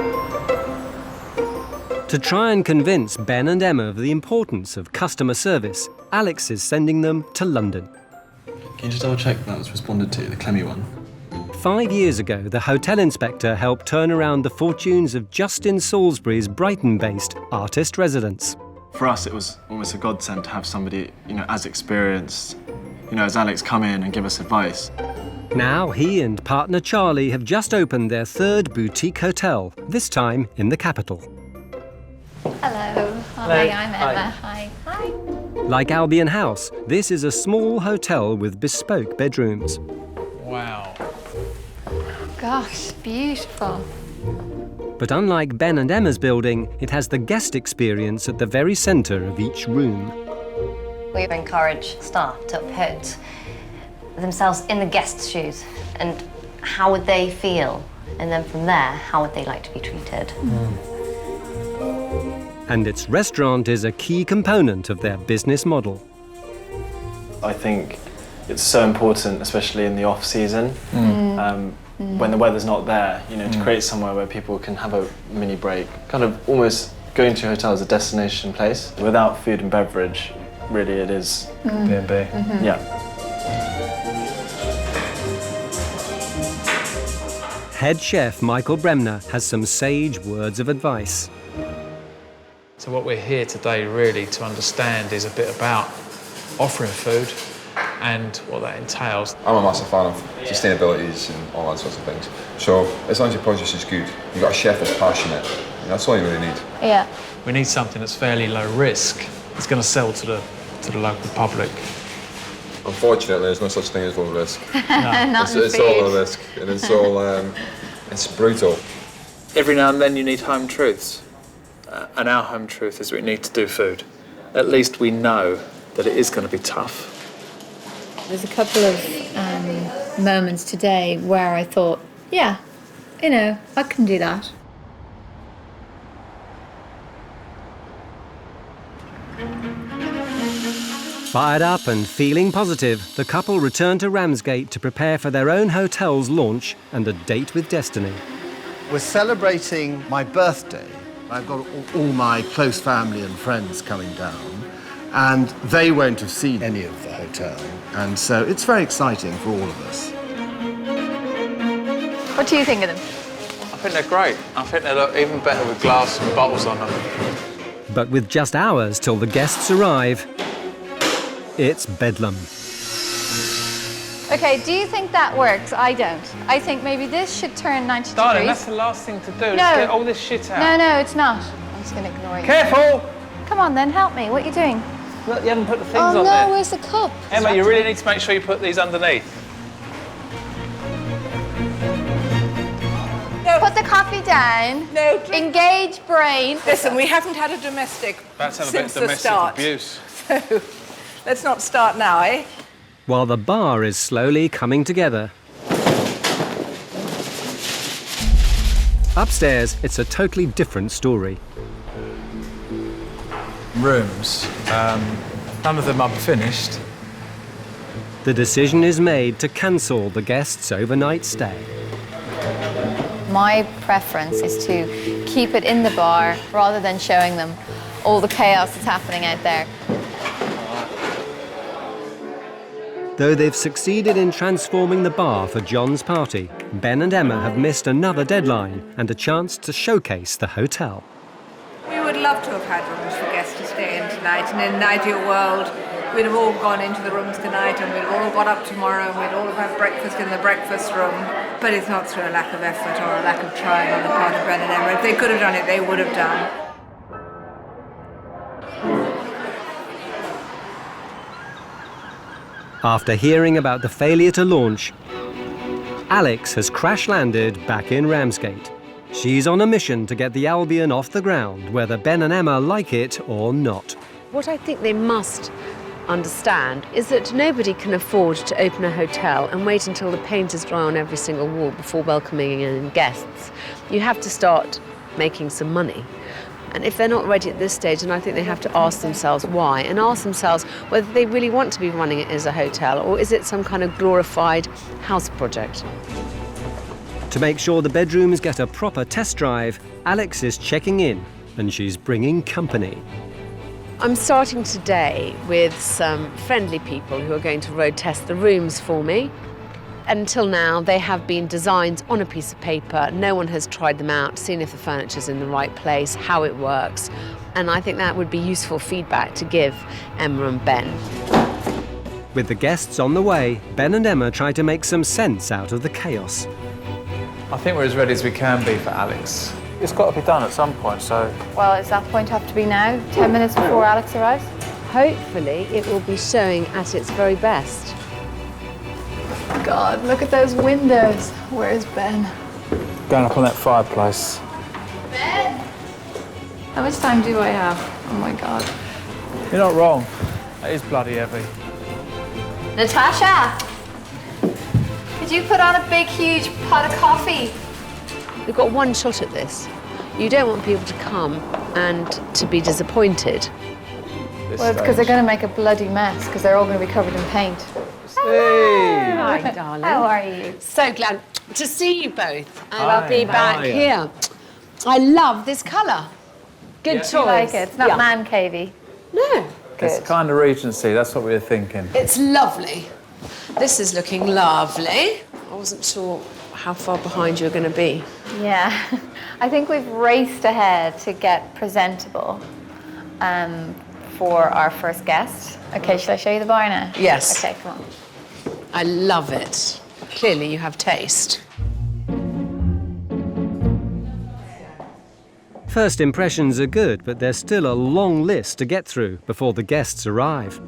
To try and convince Ben and Emma of the importance of customer service, Alex is sending them to London. Can you just double check that was responded to, the Clemmy one? 5 years ago, the hotel inspector helped turn around the fortunes of Justin Salisbury's Brighton-based artist residence. For us, it was almost a godsend to have somebody, as experienced, as Alex come in and give us advice. Now he and partner Charlie have just opened their third boutique hotel, this time in the capital. Hello. Hi, I'm Emma. Hi. Like Albion House, this is a small hotel with bespoke bedrooms. Wow. Gosh, beautiful. But unlike Ben and Emma's building, it has the guest experience at the very centre of each room. We encourage staff to put themselves in the guest's shoes and how would they feel? And then from there, how would they like to be treated? And its restaurant is a key component of their business model. I think it's so important, especially in the off-season, when the weather's not there, you know, to create somewhere where people can have a mini break, kind of almost going to a hotel as a destination place. Without food and beverage, really it is B&B. Yeah. Head chef Michael Bremner has some sage words of advice. So what we're here today really to understand is a bit about offering food and what that entails. I'm a massive fan of sustainabilities and all that sorts of things. So as long as your produce is good, you've got a chef that's passionate, and that's all you really need. Yeah. We need something that's fairly low risk. It's going to sell to the local public. Unfortunately, there's no such thing as low risk. Not It's all low risk, and it's all it's brutal. Every now and then you need home truths. And our home truth is we need to do food. At least we know that it is going to be tough. There's a couple of moments today where I thought, yeah, you know, I can do that. Fired up and feeling positive, the couple return to Ramsgate to prepare for their own hotel's launch and a date with destiny. We're celebrating my birthday. I've got all my close family and friends coming down, and they won't have seen any of the hotel, and so it's very exciting for all of us. What do you think of them? I think they're great. I think they look even better with glass and bottles on them. But with just hours till the guests arrive, it's bedlam. Okay, do you think that works? I don't. I think maybe this should turn 90 Darling, degrees. that's the last thing to do. No. Let's get all this shit out. No, it's not. I'm just going to ignore you. Careful! Come on then, help me. What are you doing? Look, you haven't put the things Oh on no, there. where's the cup? Emma, you really need to make sure you put these underneath. No. Put the coffee down. No. Engage brain. Listen, we haven't had a domestic That's a bit since of the domestic start. abuse. So let's not start now, eh? While the bar is slowly coming together. Upstairs, it's a totally different story. Rooms. None of them are finished. The decision is made to cancel the guests' overnight stay. My preference is to keep it in the bar rather than showing them all the chaos that's happening out there. Though they've succeeded in transforming the bar for John's party, Ben and Emma have missed another deadline and a chance to showcase the hotel. We would love to have had rooms for guests to stay in tonight, and in an ideal world, we'd have all gone into the rooms tonight and we'd have all got up tomorrow and we'd all have had breakfast in the breakfast room. But it's not through a lack of effort or a lack of trying on the part of Ben and Emma. If they could have done it, they would have done. After hearing about the failure to launch, Alex has crash-landed back in Ramsgate. She's on a mission to get the Albion off the ground, whether Ben and Emma like it or not. What I think they must understand is that nobody can afford to open a hotel and wait until the paint is dry on every single wall before welcoming in guests. You have to start making some money. And if they're not ready at this stage, then I think they have to ask themselves why, and ask themselves whether they really want to be running it as a hotel, or is it some kind of glorified house project. To make sure the bedrooms get a proper test drive, Alex is checking in, and she's bringing company. I'm starting today with some friendly people who are going to road test the rooms for me. Until now, they have been designs on a piece of paper. No one has tried them out, seen if the furniture's in the right place, how it works. And I think that would be useful feedback to give Emma and Ben. With the guests on the way, Ben and Emma try to make some sense out of the chaos. I think we're as ready as we can be for Alex. It's got to be done at some point, so... Well, does that point have to be now? 10 minutes before Alex arrives? Hopefully, it will be showing at its very best. God, look at those windows. Where's Ben? Going up on that fireplace. Ben! How much time do I have? Oh my God. You're not wrong. That is bloody heavy. Natasha! Could you put on a big, huge pot of coffee? We've got one shot at this. You don't want people to come and to be disappointed. Well, it's because they're going to make a bloody mess because they're all going to be covered in paint. Hey. Hi, darling. How are you? So glad to see you both. And Hi. I'll be back How are you? here. I love this colour. Good choice. You like it? It's not man cavey. No. It's kind of Regency, that's what we were thinking. It's lovely. This is looking lovely. I wasn't sure how far behind you were going to be. Yeah. I think we've raced ahead to get presentable for our first guest. Okay, shall I show you the bar now? Yes. Okay, come on. I love it. Clearly you have taste. First impressions are good, but there's still a long list to get through before the guests arrive.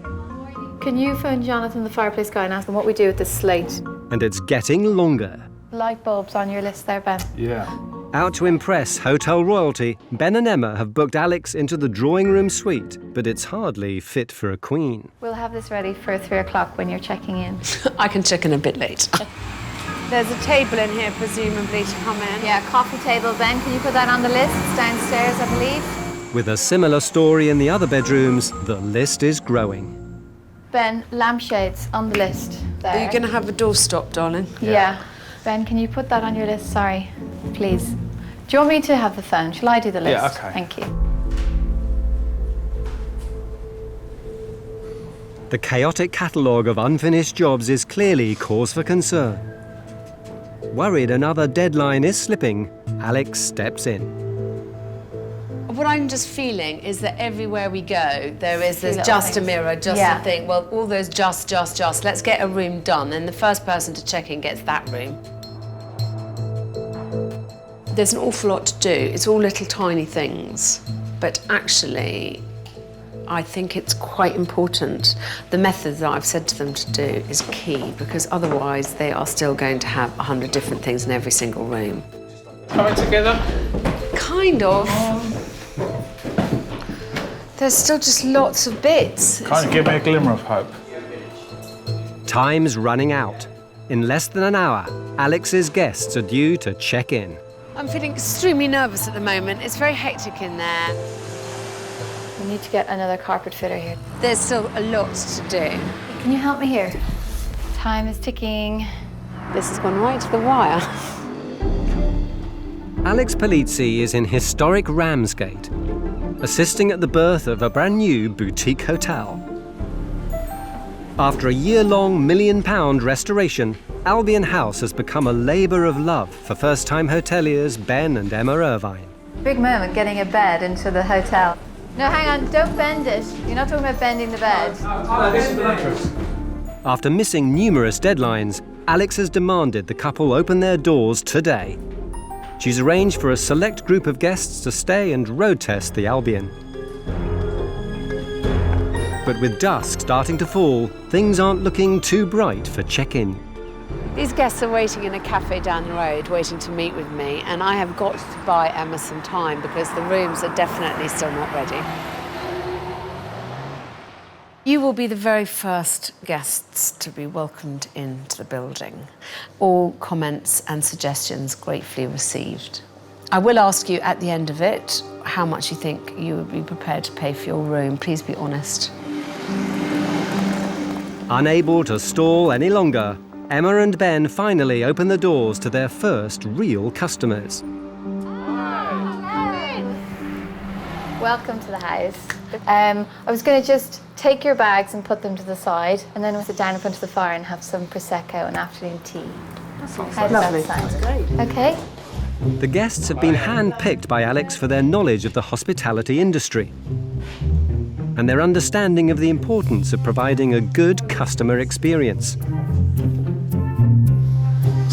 Can you phone Jonathan, the fireplace guy, and ask him what we do with this slate? And it's getting longer. Light bulbs on your list there, Ben. Yeah. Out to impress hotel royalty, Ben and Emma have booked Alex into the drawing room suite, but it's hardly fit for a queen. We'll have this ready for 3 o'clock when you're checking in. I can check in a bit late. There's a table in here, presumably, to come in. Yeah, coffee table. Ben, can you put that on the list? It's downstairs, I believe. With a similar story in the other bedrooms, the list is growing. Ben, lampshades on the list. There. Are you going to have a doorstop, darling? Yeah. Ben, can you put that on your list? Sorry, please. Do you want me to have the phone? Shall I do the list? Yeah, okay. Thank you. The chaotic catalogue of unfinished jobs is clearly cause for concern. Worried another deadline is slipping, Alex steps in. What I'm just feeling is that everywhere we go, there's little just a things. mirror, just Yeah. a thing. Well, all those just. Let's get a room done, and the first person to check in gets that room. There's an awful lot to do. It's all little tiny things. But actually, I think it's quite important. The method that I've said to them to do is key, because otherwise they are still going to have 100 different things in every single room. Coming together? Kind of. There's still just lots of bits. Kind of give me a glimmer of hope. Time's running out. In less than an hour, Alex's guests are due to check in. I'm feeling extremely nervous at the moment. It's very hectic in there. We need to get another carpet fitter here. There's still a lot to do. Can you help me here? Time is ticking. This has gone right to the wire. Alex Polizzi is in historic Ramsgate, assisting at the birth of a brand new boutique hotel. After a year-long £1 million restoration, Albion House has become a labour of love for first-time hoteliers Ben and Emma Irvine. Big moment getting a bed into the hotel. No, hang on, don't bend it. You're not talking about bending the bed. After missing numerous deadlines, Alex has demanded the couple open their doors today. She's arranged for a select group of guests to stay and road test the Albion. But with dusk starting to fall, things aren't looking too bright for check-in. These guests are waiting in a cafe down the road, waiting to meet with me, and I have got to buy Emma some time because the rooms are definitely still not ready. You will be the very first guests to be welcomed into the building. All comments and suggestions gratefully received. I will ask you at the end of it how much you think you would be prepared to pay for your room. Please be honest. Unable to stall any longer, Emma and Ben finally open the doors to their first real customers. Welcome to the house. I was going to just take your bags and put them to the side, and then we'll sit down in front of the fire and have some Prosecco and afternoon tea. How does that sound? Great. Okay. The guests have been hand-picked by Alex for their knowledge of the hospitality industry and their understanding of the importance of providing a good customer experience.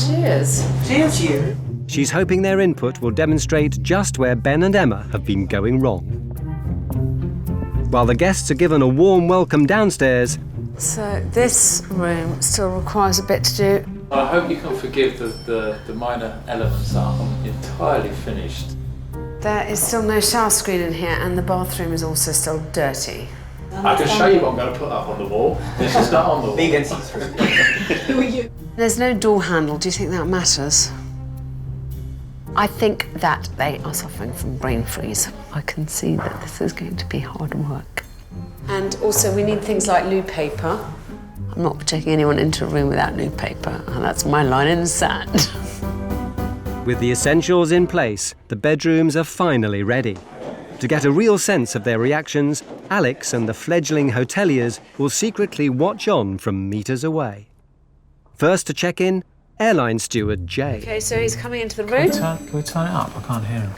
Cheers. Cheers, you. She's hoping their input will demonstrate just where Ben and Emma have been going wrong. While the guests are given a warm welcome downstairs. So this room still requires a bit to do. I hope you can forgive the minor elements that aren't entirely finished. There is still no shower screen in here, and the bathroom is also still dirty. I can show you what I'm going to put up on the wall. This is not on the wall. Vegan see-through. Who are you? There's no door handle. Do you think that matters? I think that they are suffering from brain freeze. I can see that this is going to be hard work. And also we need things like loo paper. I'm not taking anyone into a room without loo paper, and that's my line in the sand. With the essentials in place, the bedrooms are finally ready. To get a real sense of their reactions, Alex and the fledgling hoteliers will secretly watch on from metres away. First to check in, airline steward Jay. Okay, so he's coming into the room. Can we turn it up? I can't hear him.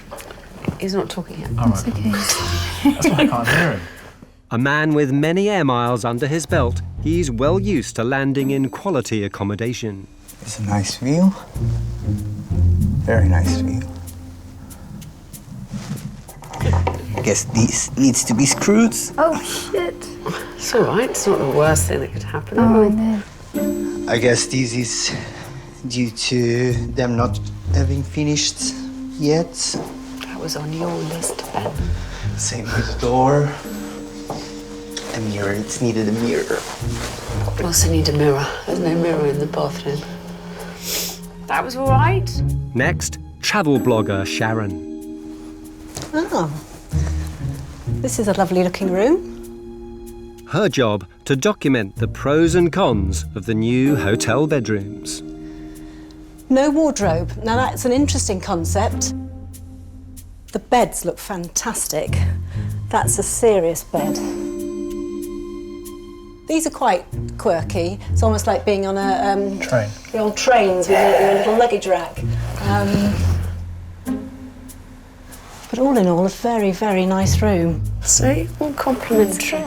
He's not talking yet. All right. Okay. That's why I can't hear him. A man with many air miles under his belt, he's well used to landing in quality accommodation. It's a nice view. Very nice view. I guess this needs to be screwed. Oh, shit. It's all right. It's not the worst thing that could happen. Oh, no. I guess this is due to them not having finished yet. That was on your list, Ben. Same with the door. A mirror, it's needed a mirror. We also need a mirror. There's no mirror in the bathroom. That was all right. Next, travel blogger Sharon. Oh, this is a lovely looking room. Her job to document the pros and cons of the new hotel bedrooms. No wardrobe. Now that's an interesting concept. The beds look fantastic. That's a serious bed. These are quite quirky. It's almost like being on a train. You're on trains with a little luggage rack. But all in all, a very, very nice room. See, all complimentary.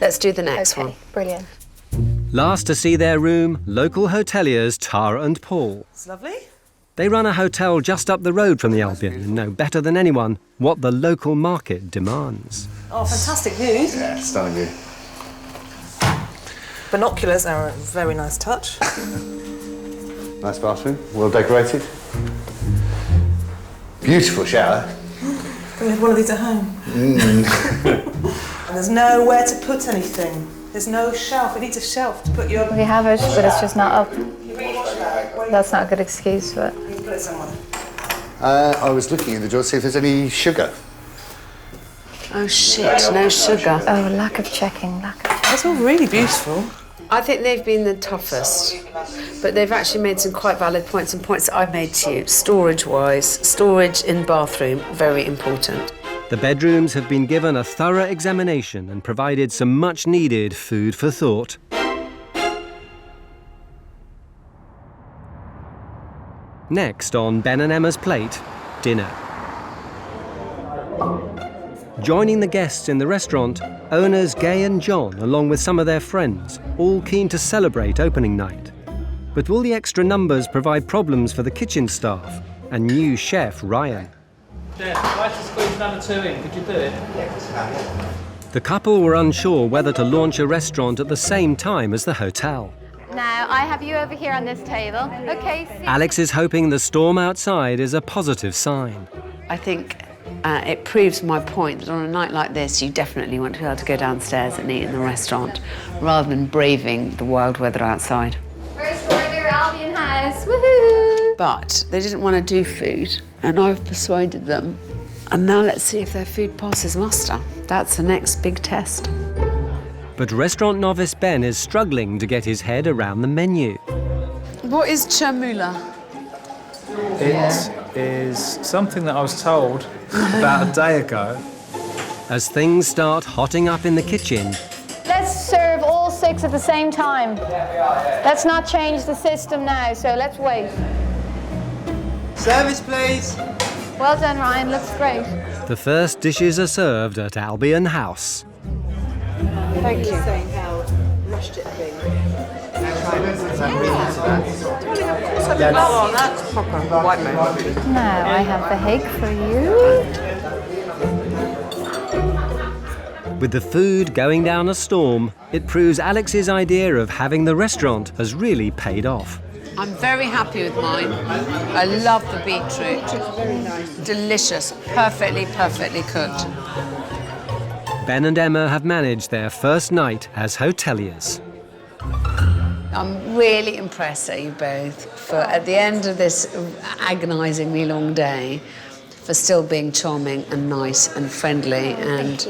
Let's do the next one. Brilliant. Last to see their room, local hoteliers Tara and Paul. It's lovely. They run a hotel just up the road from the Albion and know better than anyone what the local market demands. Oh, fantastic views. Yeah, stunning view. Binoculars are a very nice touch. Nice bathroom, well decorated. Beautiful shower. We have one of these at home. And there's nowhere to put anything. There's no shelf. It needs a shelf to put your... We have it, but it's just not up. That's not a good excuse, but... You can put it somewhere. I was looking in the drawer to see if there's any sugar. Oh shit, no sugar. Oh, lack of checking, It's all really beautiful. I think they've been the toughest, but they've actually made some quite valid points and points that I've made to you. Storage-wise, storage in bathroom, very important. The bedrooms have been given a thorough examination and provided some much-needed food for thought. Next on Ben and Emma's plate, dinner. Joining the guests in the restaurant, owners Gay and John, along with some of their friends, all keen to celebrate opening night. But will the extra numbers provide problems for the kitchen staff and new chef Ryan? Jeff, I'd like to squeeze another 2 in. Could you do it? The couple were unsure whether to launch a restaurant at the same time as the hotel. Now, I have you over here on this table. Okay, Alex is hoping the storm outside is a positive sign. I think it proves my point that on a night like this, you definitely want to be able to go downstairs and eat in the restaurant rather than braving the wild weather outside. First order, Albion House. Woohoo! But they didn't want to do food, and I've persuaded them. And now let's see if their food passes muster. That's the next big test. But restaurant novice Ben is struggling to get his head around the menu. What is chermoula? It is something that I was told about a day ago. As things start hotting up in the kitchen, Let's serve all 6 at the same time. Let's not change the system now, so let's wait. Service, please. Well done, Ryan. Looks great. the first dishes are served at Albion House. Thank you. Saying how rushed it had been. Oh, that's proper white man. Now I have the hake for you. With the food going down a storm, it proves Alex's idea of having the restaurant has really paid off. I'm very happy with mine. I love the beetroot. It's very nice. Delicious, perfectly cooked. Ben and Emma have managed their first night as hoteliers. I'm really impressed at you both for, at the end of this agonisingly long day, for still being charming and nice and friendly. And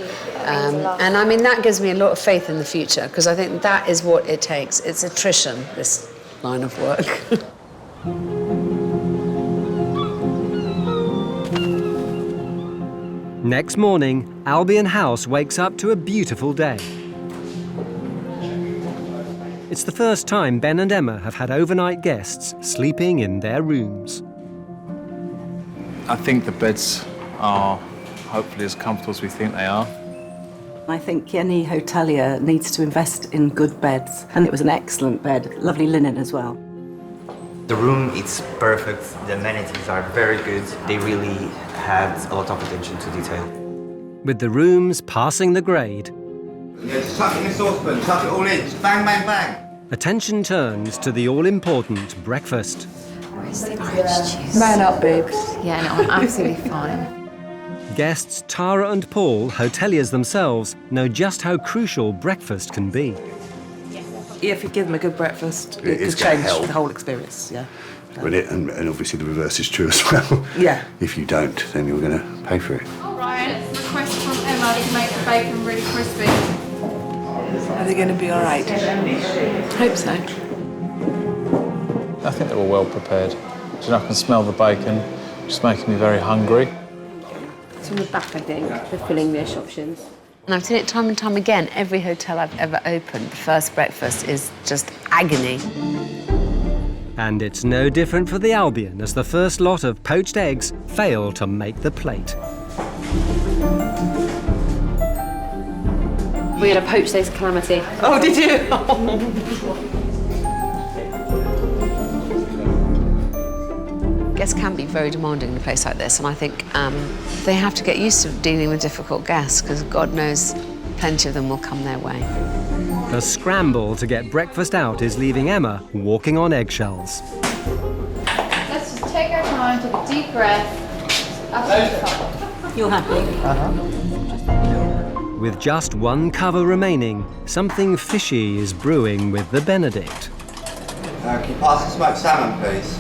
I mean, that gives me a lot of faith in the future, because I think that is what it takes. It's attrition, this line of work. Next morning, Albion House wakes up to a beautiful day. It's the first time Ben and Emma have had overnight guests sleeping in their rooms. I think the beds are hopefully as comfortable as we think they are. I think any hotelier needs to invest in good beds, and it was an excellent bed, lovely linen as well. The room is perfect, the amenities are very good. They really had a lot of attention to detail. With the rooms passing the grade, Just chuck it in the saucepan, chuck it all in, just bang, bang, bang. attention turns to the all-important breakfast. Where's the orange juice? Man up, babes. Yeah, no, I'm absolutely fine. Guests Tara and Paul, hoteliers themselves, know just how crucial breakfast can be. If you give them a good breakfast, it is could gonna change help. the whole experience, yeah. With it, and obviously the reverse is true as well. Yeah. If you don't, then you're going to pay for it. Ryan, request from Emma to make the bacon really crispy. Are they going to be all right? Hope so. I think they were well prepared. You know, I can smell the bacon, just making me very hungry. It's from the back, I think, the filling dish options. And I've seen it time and time again. Every hotel I've ever opened, the first breakfast is just agony. And it's no different for the Albion, as the first lot of poached eggs fail to make the plate. We had a poached eggs calamity. Oh, did you? Guests can be very demanding in a place like this, and I think they have to get used to dealing with difficult guests, because God knows plenty of them will come their way. The scramble to get breakfast out is leaving Emma walking on eggshells. Let's just take our time, take a deep breath. Absolutely fine. You're happy? With just one cover remaining, something fishy is brewing with the Benedict. Can you pass the smoked salmon, please?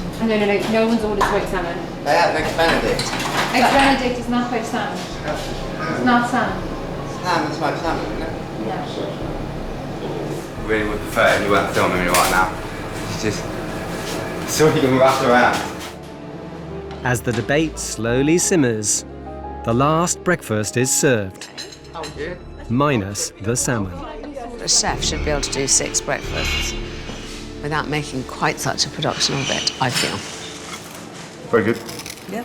No one's ordered smoked salmon. They have eggs Benedict. Eggs Benedict is not smoked salmon. It's not salmon. Ham and smoked salmon, isn't it? Yeah. Really would prefer if you weren't filming me right now. It's just so you can rush around. As the debate slowly simmers, the last breakfast is served, minus the salmon. A chef should be able to do 6 breakfasts without making quite such a production of it, I feel. Very good. Yeah.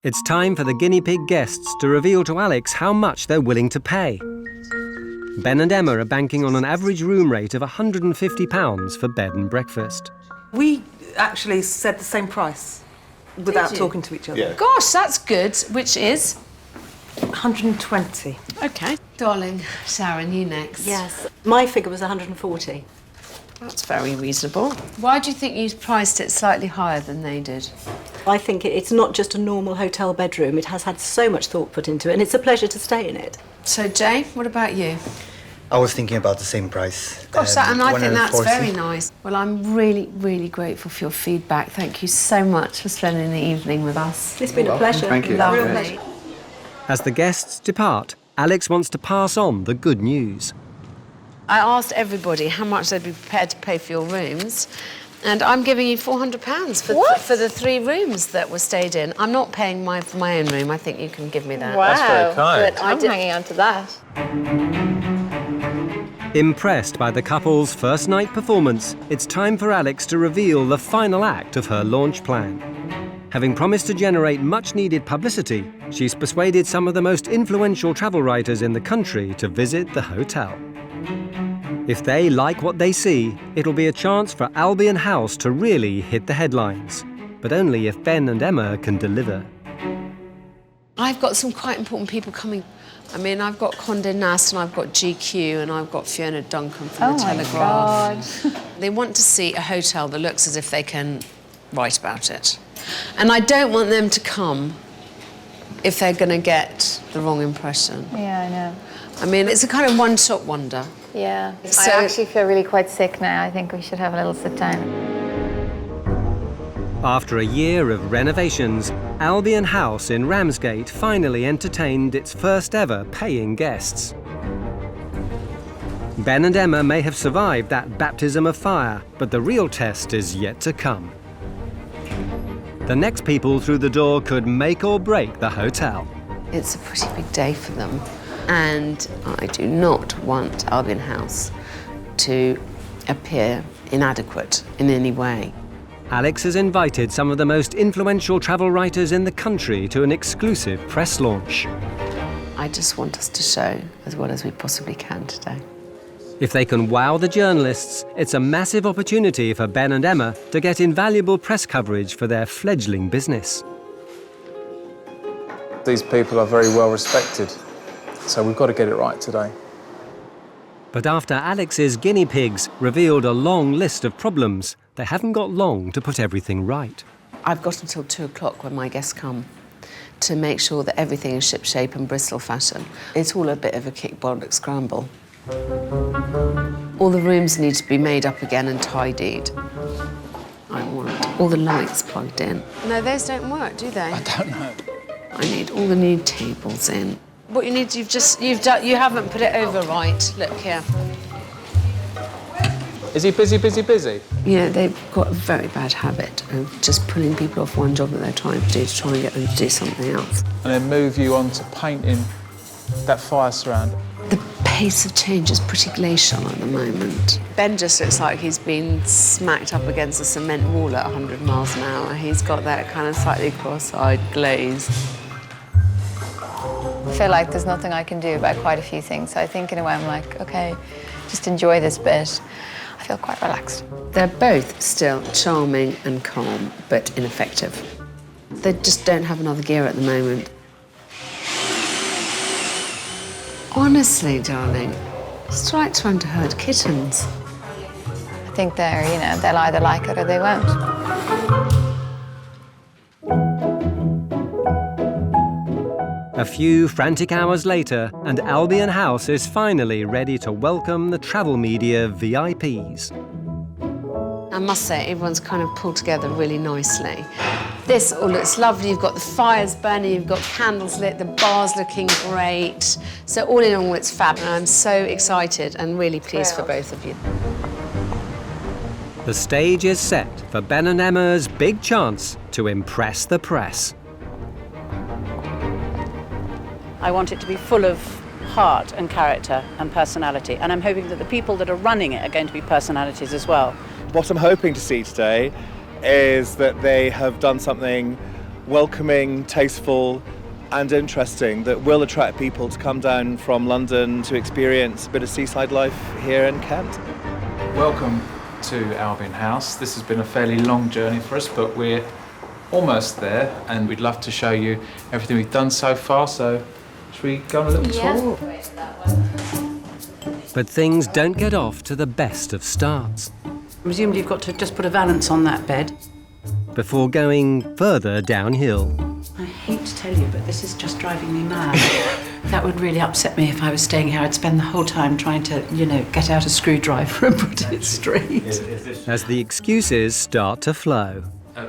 It's time for the guinea pig guests to reveal to Alex how much they're willing to pay. Ben and Emma are banking on an average room rate of £150 for bed and breakfast. We actually said the same price without talking to each other. Yeah. Gosh, that's good. Which is? 120. Okay. Darling, Sharon, you next. Yes. My figure was 140. That's very reasonable. Why do you think you priced it slightly higher than they did? I think it's not just a normal hotel bedroom. It has had so much thought put into it, and it's a pleasure to stay in it. So, Jay, what about you? I was thinking about the same price. Gosh, and I think that's 140. very nice. Well, I'm really, really grateful for your feedback. Thank you so much for spending the evening with us. It's been a pleasure. Thank you. Lovely. Real pleasure. As the guests depart, Alex wants to pass on the good news. I asked everybody how much they'd be prepared to pay for your rooms, and I'm giving you £400 for the 3 rooms that were stayed in. I'm not paying for my own room. I think you can give me that. Wow. That's very kind. But I'm hanging on to that. Impressed by the couple's first night performance, it's time for Alex to reveal the final act of her launch plan. Having promised to generate much-needed publicity, she's persuaded some of the most influential travel writers in the country to visit the hotel. If they like what they see, it'll be a chance for Albion House to really hit the headlines, but only if Ben and Emma can deliver. I've got some quite important people coming. I mean, I've got Condé Nast and I've got GQ and I've got Fiona Duncan from The Telegraph. They want to see a hotel that looks as if they can write about it. And I don't want them to come if they're going to get the wrong impression. Yeah, I know. I mean, it's a kind of one-shot wonder. Yeah. So- I actually feel really quite sick now. I think we should have a little sit down. After a year of renovations, Albion House in Ramsgate finally entertained its first ever paying guests. Ben and Emma may have survived that baptism of fire, but the real test is yet to come. The next people through the door could make or break the hotel. It's a pretty big day for them, and I do not want Albion House to appear inadequate in any way. Alex has invited some of the most influential travel writers in the country to an exclusive press launch. I just want us to show as well as we possibly can today. If they can wow the journalists, it's a massive opportunity for Ben and Emma to get invaluable press coverage for their fledgling business. These people are very well respected, so we've got to get it right today. But after Alex's guinea pigs revealed a long list of problems, they haven't got long to put everything right. I've got until 2 o'clock when my guests come to make sure that everything is shipshape and Bristol fashion. It's all a bit of a kick-bollock scramble. All the rooms need to be made up again and tidied. I want all the lights plugged in. No, those don't work, do they? I don't know. I need all the new tables in. What you need, you haven't put it over right. Look here. Is he busy? You know, they've got a very bad habit of just pulling people off one job that they're trying to do to try and get them to do something else. And then move you on to painting that fire surround. The pace of change is pretty glacial at the moment. Ben just looks like he's been smacked up against a cement wall at 100 miles an hour. He's got that kind of slightly cross-eyed glaze. I feel like there's nothing I can do about quite a few things. So I think in a way I'm like, okay, just enjoy this bit. I feel quite relaxed. They're both still charming and calm, but ineffective. They just don't have another gear at the moment. Honestly, darling, it's like trying to herd kittens. I think they'll either like it or they won't. A few frantic hours later, and Albion House is finally ready to welcome the travel media VIPs. I must say, everyone's kind of pulled together really nicely. This all looks lovely. You've got the fires burning, you've got candles lit, the bar's looking great. So all in all, it's fab. And I'm so excited and really pleased for both of you. The stage is set for Ben and Emma's big chance to impress the press. I want it to be full of heart and character and personality, and I'm hoping that the people that are running it are going to be personalities as well. What I'm hoping to see today is that they have done something welcoming, tasteful and interesting that will attract people to come down from London to experience a bit of seaside life here in Kent. Welcome to Albion House. This has been a fairly long journey for us, but we're almost there and we'd love to show you everything we've done so far. So should we go on a little tour? But things don't get off to the best of starts. Presumably you've got to just put a valance on that bed. Before going further downhill. I hate to tell you, but this is just driving me mad. That would really upset me if I was staying here. I'd spend the whole time trying to, get out a screwdriver and put it straight. As the excuses start to flow.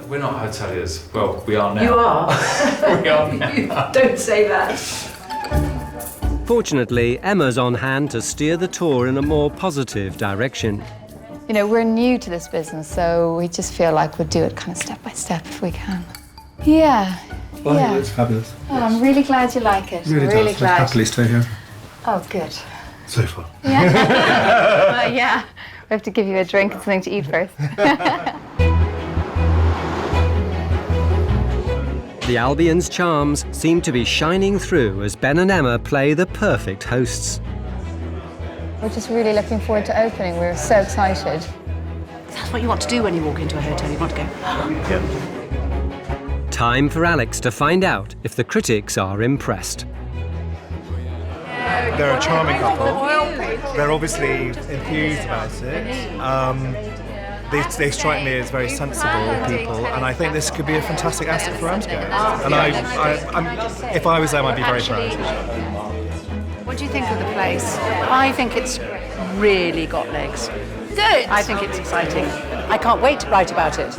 We're not hoteliers. Well, we are now. You are. We are now. Don't say that. Fortunately, Emma's on hand to steer the tour in a more positive direction. We're new to this business, so we just feel like we'll do it kind of step by step if we can. Yeah. Well, yeah. It's fabulous. Oh, I'm really glad you like it. Really does. I'd happily stay here. Oh, good. So far. Yeah. Yeah. We have to give you a drink and something to eat first. The Albion's charms seem to be shining through as Ben and Emma play the perfect hosts. We're just really looking forward to opening. We're so excited. That's what you want to do when you walk into a hotel. You want to go. Time for Alex to find out if the critics are impressed. They're a charming couple. They're obviously enthused about it. They strike me as very sensible people, and I think this could be a fantastic asset for Ramsgate. And if I was them, I'd be very proud. What do you think of the place? I think it's really got legs. Good. I think it's exciting. I can't wait to write about it.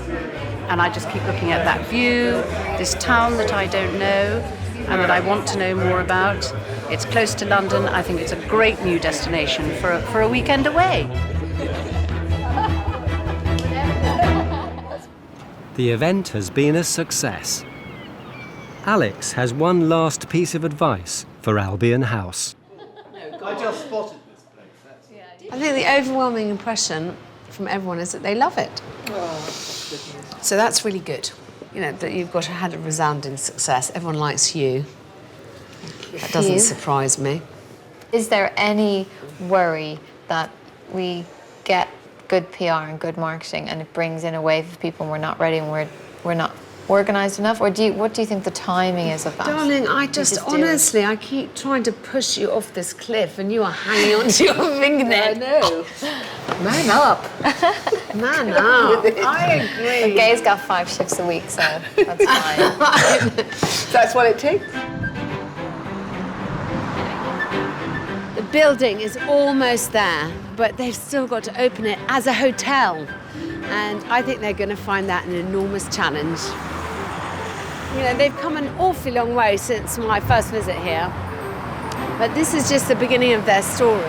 And I just keep looking at that view, this town that I don't know and that I want to know more about. It's close to London. I think it's a great new destination for a weekend away. The event has been a success. Alex has one last piece of advice for Albion House. I just spotted this place. I think the overwhelming impression from everyone is that they love it. So that's really good. You know, that you've had a resounding success. Everyone likes you. That doesn't surprise me. Is there any worry that we get good PR and good marketing and it brings in a wave of people and we're not ready and we're not organised enough? Or what do you think the timing is of that? Darling, I honestly, I keep trying to push you off this cliff and you are hanging onto your fingernail. I know. Man up. Man up. I agree. Gay's got 5 shifts a week, so that's fine. That's what it takes. The building is almost there, but they've still got to open it as a hotel. And I think they're going to find that an enormous challenge. You know, they've come an awfully long way since my first visit here. But this is just the beginning of their story.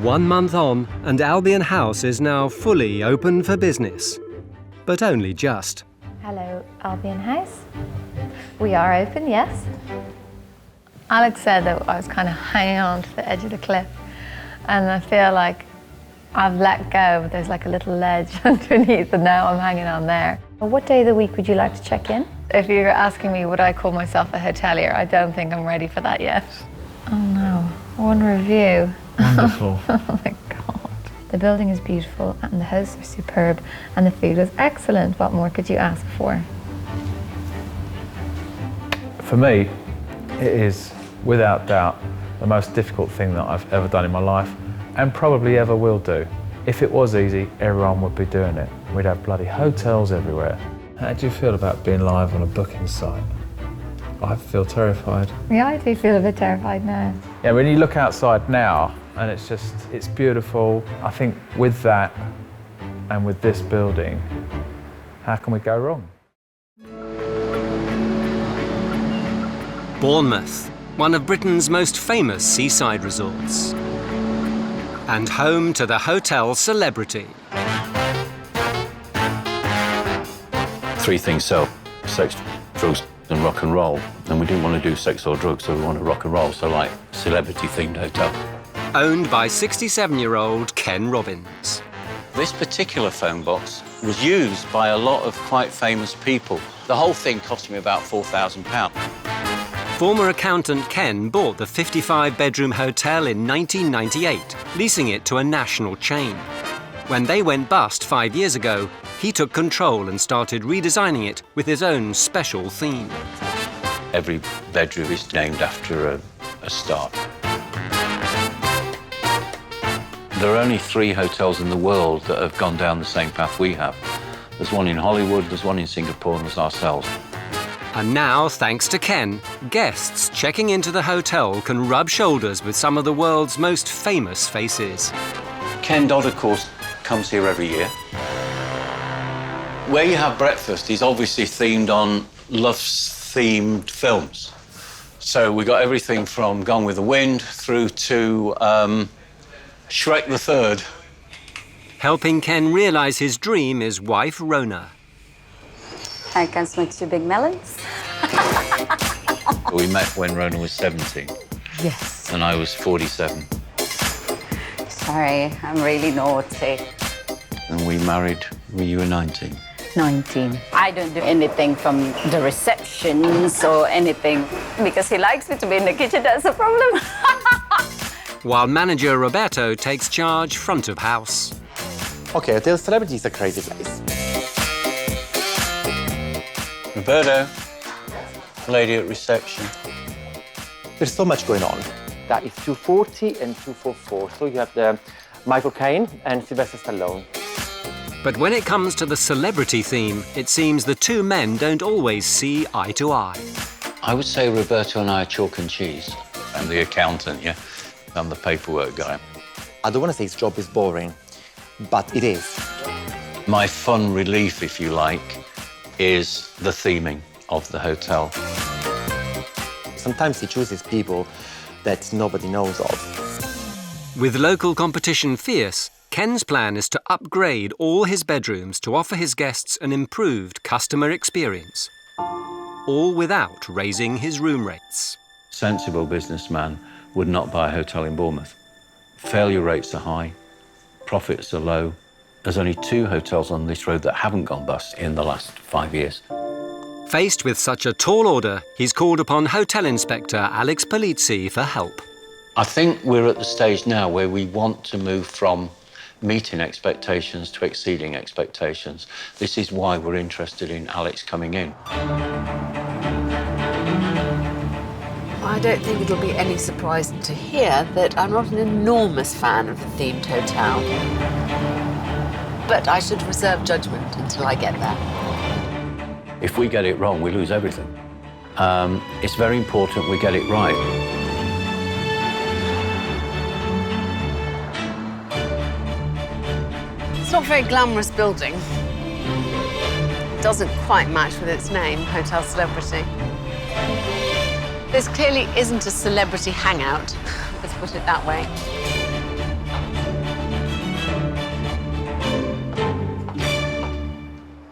One month on, and Albion House is now fully open for business. But only just. Hello, Albion House. We are open, yes. Alex said that I was kind of hanging on to the edge of the cliff, and I feel like I've let go, but there's like a little ledge underneath, and now I'm hanging on there. What day of the week would you like to check in? If you're asking me, would I call myself a hotelier? I don't think I'm ready for that yet. Oh no, one review. Wonderful. Oh my God. The building is beautiful, and the hosts are superb, and the food was excellent. What more could you ask for? For me, it is, without doubt, the most difficult thing that I've ever done in my life, and probably ever will do. If it was easy, everyone would be doing it. We'd have bloody hotels everywhere. How do you feel about being live on a booking site? I feel terrified. Yeah, I do feel a bit terrified now. Yeah, when you look outside now, and it's beautiful. I think with that, and with this building, how can we go wrong? Bournemouth, one of Britain's most famous seaside resorts. And home to the hotel celebrity. 3 things sell: sex, drugs and rock and roll. And we didn't want to do sex or drugs, so we wanted rock and roll, so like celebrity-themed hotel. Owned by 67-year-old Ken Robbins. This particular phone box was used by a lot of quite famous people. The whole thing cost me about £4,000. Former accountant Ken bought the 55-bedroom hotel in 1998, leasing it to a national chain. When they went bust 5 years ago, he took control and started redesigning it with his own special theme. Every bedroom is named after a star. There are only 3 hotels in the world that have gone down the same path we have. There's one in Hollywood, there's one in Singapore, and there's ourselves. And now, thanks to Ken, guests checking into the hotel can rub shoulders with some of the world's most famous faces. Ken Dodd, of course, comes here every year. Where you have breakfast is obviously themed on love-themed films. So we got everything from Gone with the Wind through to Shrek the Third. Helping Ken realise his dream is wife Rona. I can smack 2 big melons. We met when Rona was 17. Yes. And I was 47. Sorry, I'm really naughty. And we married when you were 19. 19. I don't do anything from the receptions or anything because he likes me to be in the kitchen. That's a problem. While manager Roberto takes charge front of house. Okay, Hotel Celebrity is a crazy place. Roberto, lady at reception. There's so much going on. That is 240 and 244. So you have the Michael Caine and Sylvester Stallone. But when it comes to the celebrity theme, it seems the two men don't always see eye to eye. I would say Roberto and I are chalk and cheese. I'm the accountant, yeah? I'm the paperwork guy. I don't want to say his job is boring, but it is. My fun relief, if you like, is the theming of the hotel. Sometimes he chooses people that nobody knows of. With local competition fierce, Ken's plan is to upgrade all his bedrooms to offer his guests an improved customer experience, all without raising his room rates. Sensible businessman would not buy a hotel in Bournemouth. Failure rates are high, profits are low. There's only 2 hotels on this road that haven't gone bust in the last 5 years. Faced with such a tall order, he's called upon Hotel Inspector Alex Polizzi for help. I think we're at the stage now where we want to move from meeting expectations to exceeding expectations. This is why we're interested in Alex coming in. I don't think it'll be any surprise to hear that I'm not an enormous fan of the themed hotel. But I should reserve judgment until I get there. If we get it wrong, we lose everything. It's very important we get it right. It's not a very glamorous building. It doesn't quite match with its name, Hotel Celebrity. This clearly isn't a celebrity hangout, let's put it that way.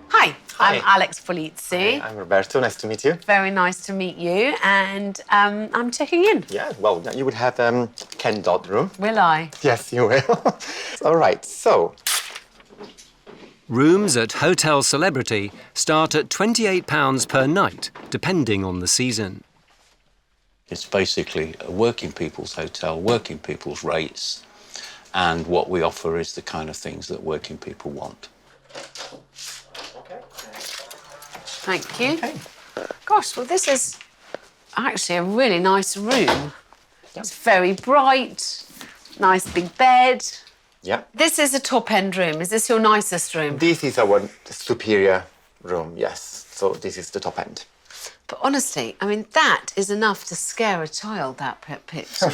Hi, I'm Alex Polizzi. I'm Roberto, nice to meet you. Very nice to meet you, and I'm checking in. Yeah, well, you would have Ken Dodd room. Will I? Yes, you will. All right, so. Rooms at Hotel Celebrity start at £28 per night, depending on the season. It's basically a working people's hotel, working people's rates, and what we offer is the kind of things that working people want. Thank you. Okay. Gosh, well, this is actually a really nice room. It's very bright, nice big bed. Yeah. This is a top-end room. Is this your nicest room? This is our superior room, yes. So this is the top end. But honestly, I mean, that is enough to scare a child, that picture.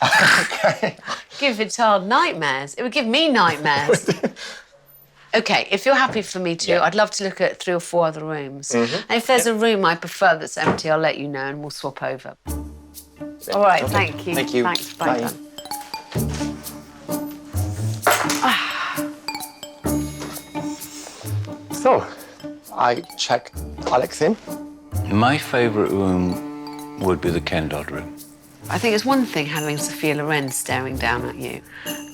Okay. Give a child nightmares. It would give me nightmares. OK, if you're happy for me to, I'd love to look at 3 or 4 other rooms. And if there's a room I prefer that's empty, I'll let you know and we'll swap over. All right, thank you. Thank you. Thanks, bye. Bye. So, I check Alex in. My favourite room would be the Ken Dodd room. I think it's one thing having Sophia Loren staring down at you,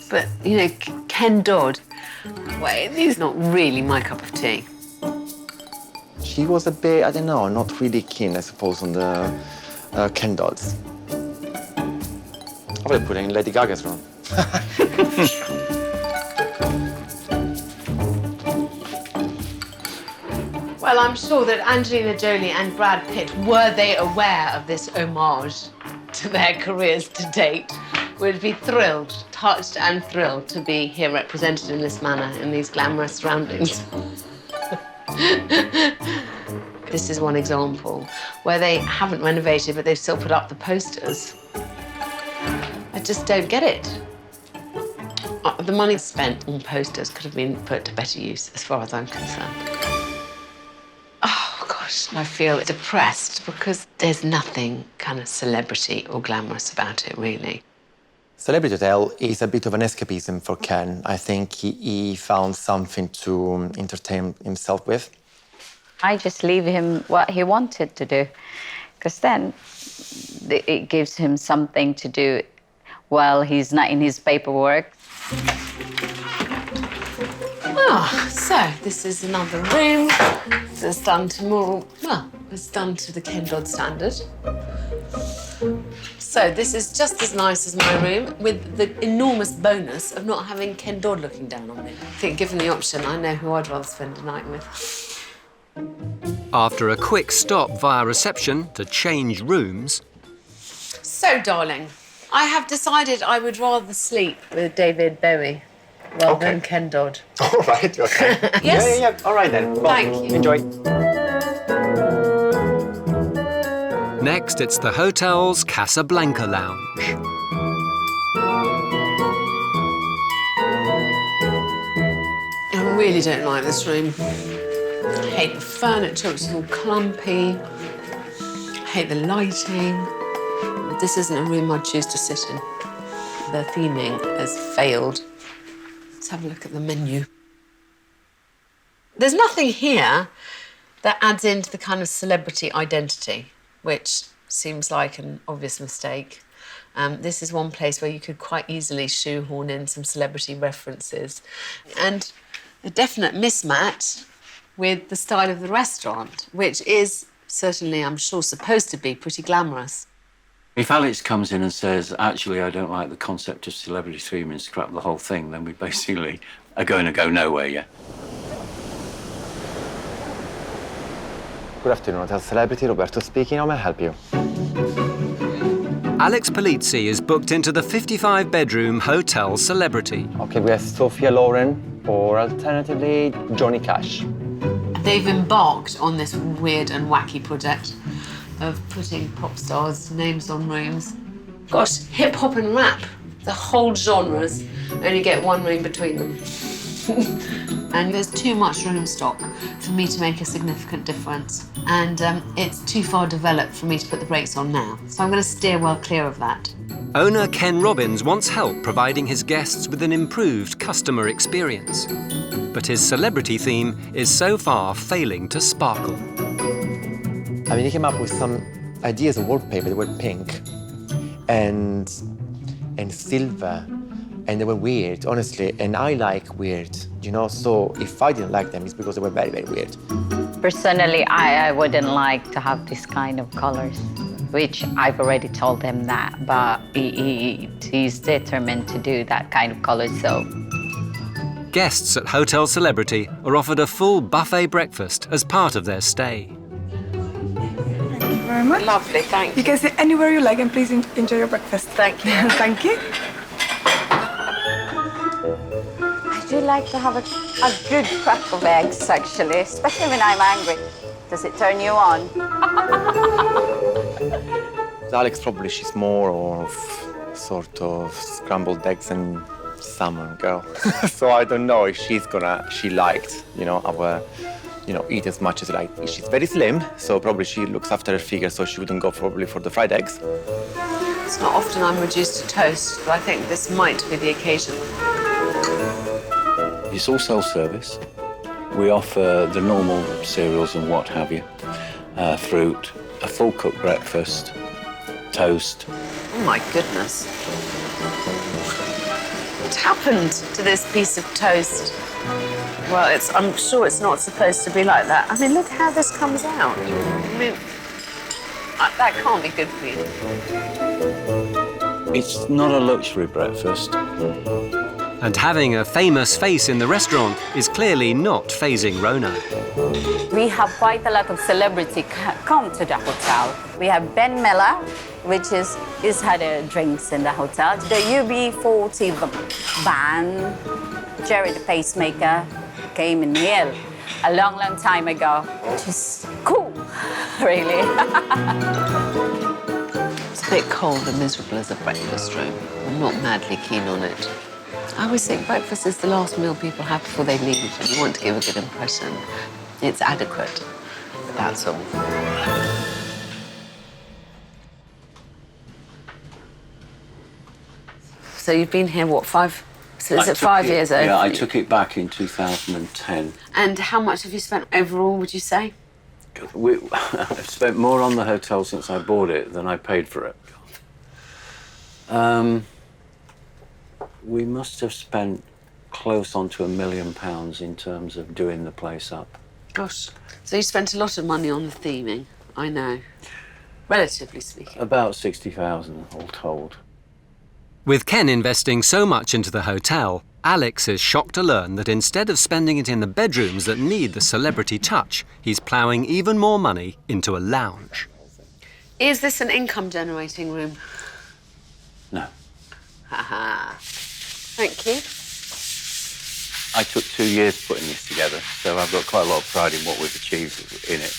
but, you know, Ken Dodd, well, he's not really my cup of tea. She was a bit, I don't know, not really keen, I suppose, on the Ken Dodds. I would put in Lady Gaga's room. Well, I'm sure that Angelina Jolie and Brad Pitt, were they aware of this homage to their careers to date, would be thrilled, touched and thrilled to be here represented in this manner, in these glamorous surroundings. This is one example where they haven't renovated, but they've still put up the posters. I just don't get it. The money spent on posters could have been put to better use, as far as I'm concerned. Oh, gosh, I feel depressed because there's nothing kind of celebrity or glamorous about it, really. Celebrity Hotel is a bit of an escapism for Ken. I think he found something to entertain himself with. I just leave him what he wanted to do, because then it gives him something to do while he's not in his paperwork. Ah, so this is another room. It's done to more, well, it's done to the Ken Dodd standard. So this is just as nice as my room, with the enormous bonus of not having Ken Dodd looking down on me. I think, given the option, I know who I'd rather spend a night with. After a quick stop via reception to change rooms... So, darling, I have decided I would rather sleep with David Bowie. Well done, Ken Dodd. All right, okay. Yes. Yeah. All right then. Well, Thank you. Enjoy. Next, it's the hotel's Casablanca lounge. I really don't like this room. I hate the furniture, which is all clumpy. I hate the lighting. But this isn't a room I'd choose to sit in. The theming has failed. Let's have a look at the menu. There's nothing here that adds into the kind of celebrity identity, which seems like an obvious mistake. This is one place where you could quite easily shoehorn in some celebrity references. And a definite mismatch with the style of the restaurant, which is certainly, I'm sure, supposed to be pretty glamorous. If Alex comes in and says, actually, I don't like the concept of celebrity theming, scrap the whole thing, then we basically are going to go nowhere, yeah? Good afternoon, Hotel Celebrity. Roberto speaking. How may I help you? Alex Polizzi is booked into the 55-bedroom Hotel Celebrity. Okay, we have Sophia Loren, or alternatively, Johnny Cash. They've embarked on this weird and wacky project of putting pop stars' names on rooms. Gosh, hip-hop and rap, the whole genres, only get one room between them. And there's too much room stock for me to make a significant difference. And it's too far developed for me to put the brakes on now. So I'm going to steer well clear of that. Owner Ken Robbins wants help providing his guests with an improved customer experience. But his celebrity theme is so far failing to sparkle. I mean, he came up with some ideas of wallpaper that were pink and silver, and they were weird, honestly. And I like weird, you know? So if I didn't like them, it's because they were very, very weird. Personally, I wouldn't like to have this kind of colors, which I've already told him that, but he's determined to do that kind of colors, so. Guests at Hotel Celebrity are offered a full buffet breakfast as part of their stay. Thank you very much. Lovely, thank you. You can sit anywhere you like and please enjoy your breakfast. Thank you. Thank you. I do like to have a good crack of eggs, actually, especially when I'm angry. Does it turn you on? Alex, probably she's more of sort of scrambled eggs and salmon girl. So I don't know if she liked, our, eat as much as like. She's very slim, so probably she looks after her figure, so she wouldn't go probably for the fried eggs. It's not often I'm reduced to toast, but I think this might be the occasion. It's all self-service. We offer the normal cereals and what have you, fruit, a full cooked breakfast, toast. Oh my goodness. What happened to this piece of toast? Well, I'm sure it's not supposed to be like that. I mean, look how this comes out. I mean, that can't be good for you. It's not a luxury breakfast. And having a famous face in the restaurant is clearly not fazing Rona. We have quite a lot of celebrity come to the hotel. We have Ben Miller, which is had drinks in the hotel. The UB40 band, Jerry the Pacemaker, came in here a long, long time ago. Which is cool, really. It's a bit cold and miserable as a breakfast room. I'm not madly keen on it. I always think breakfast is the last meal people have before they leave, and you want to give a good impression. It's adequate, but that's all. So you've been here, what, 5? So is it 5 years over? Yeah, I took it back in 2010. And how much have you spent overall, would you say? I've spent more on the hotel since I bought it than I paid for it. We must have spent close on to £1 million in terms of doing the place up. Gosh. So you spent a lot of money on the theming, I know. Relatively speaking. About 60,000 all told. With Ken investing so much into the hotel, Alex is shocked to learn that instead of spending it in the bedrooms that need the celebrity touch, he's ploughing even more money into a lounge. Is this an income-generating room? No. Haha. Thank you. I took 2 years putting this together, so I've got quite a lot of pride in what we've achieved in it.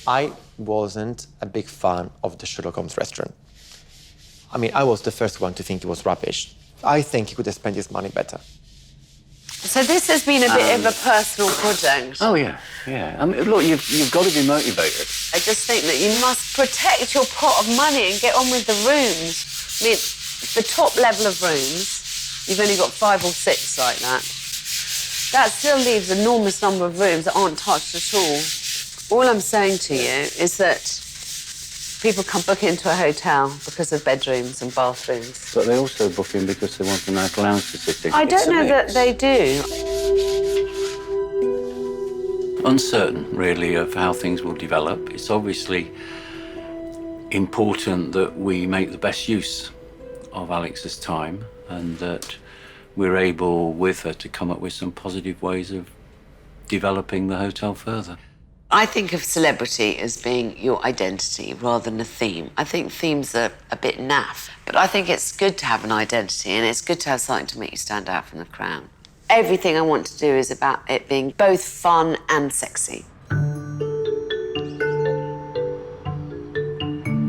I wasn't a big fan of the Sherlock Holmes restaurant. I mean, I was the first one to think it was rubbish. I think he could have spent his money better. So this has been a bit of a personal project. Oh, yeah, yeah. I mean, look, you've got to be motivated. I just think that you must protect your pot of money and get on with the rooms. I mean, the top level of rooms, you've only got 5 or 6 like that. That still leaves an enormous number of rooms that aren't touched at all. All I'm saying to you is that people can book into a hotel because of bedrooms and bathrooms. But they also book in because they want a nice lounge to sit in. I don't know that they do. Uncertain, really, of how things will develop. It's obviously important that we make the best use of Alex's time and that we're able, with her, to come up with some positive ways of developing the hotel further. I think of celebrity as being your identity rather than a theme. I think themes are a bit naff, but I think it's good to have an identity and it's good to have something to make you stand out from the crowd. Everything I want to do is about it being both fun and sexy.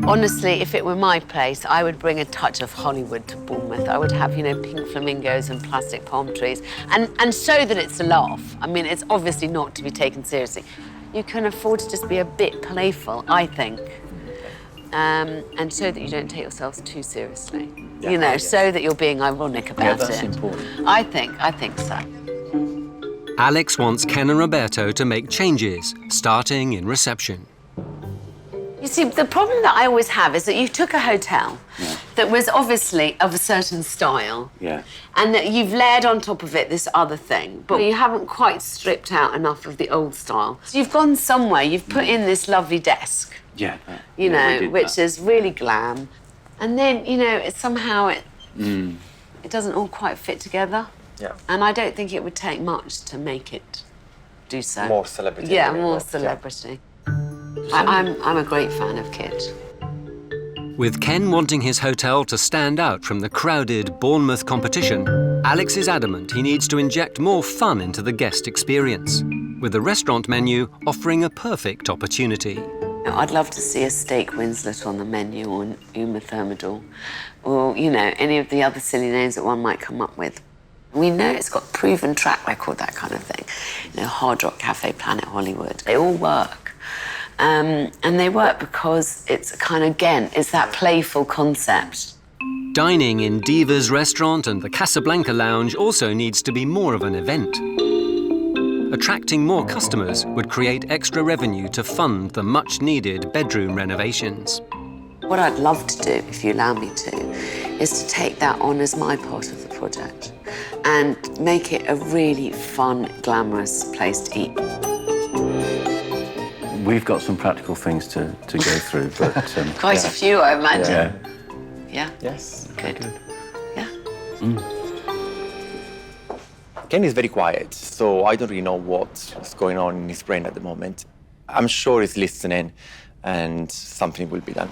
Honestly, if it were my place, I would bring a touch of Hollywood to Bournemouth. I would have, you know, pink flamingos and plastic palm trees and so that it's a laugh. I mean, it's obviously not to be taken seriously. You can afford to just be a bit playful, I think, and so that you don't take yourselves too seriously. Yeah, you know, yes. So that you're being ironic about it. Yeah, that's important. I think so. Alex wants Ken and Roberto to make changes, starting in reception. You see, the problem that I always have is that you took a hotel that was obviously of a certain style, and that you've layered on top of it this other thing, but you haven't quite stripped out enough of the old style. So you've gone somewhere, you've put in this lovely desk, you know, which is really glam, and then, you know, it doesn't all quite fit together. Yeah. And I don't think it would take much to make it do so. More celebrity. Yeah, more celebrity. I'm a great fan of Kit. With Ken wanting his hotel to stand out from the crowded Bournemouth competition, Alex is adamant he needs to inject more fun into the guest experience, with the restaurant menu offering a perfect opportunity. I'd love to see a steak Winslet on the menu, or an Uma Thermidor, or, you know, any of the other silly names that one might come up with. We know it's got proven track record, that kind of thing. You know, Hard Rock Cafe, Planet Hollywood, they all work. And they work because it's kind of, again, it's that playful concept. Dining in Diva's restaurant and the Casablanca Lounge also needs to be more of an event. Attracting more customers would create extra revenue to fund the much-needed bedroom renovations. What I'd love to do, if you allow me to, is to take that on as my part of the project and make it a really fun, glamorous place to eat. We've got some practical things to go through, but... Quite a few, I imagine. Yeah? Yes. Good. Yeah. Ken is very quiet, so I don't really know what's going on in his brain at the moment. I'm sure he's listening and something will be done.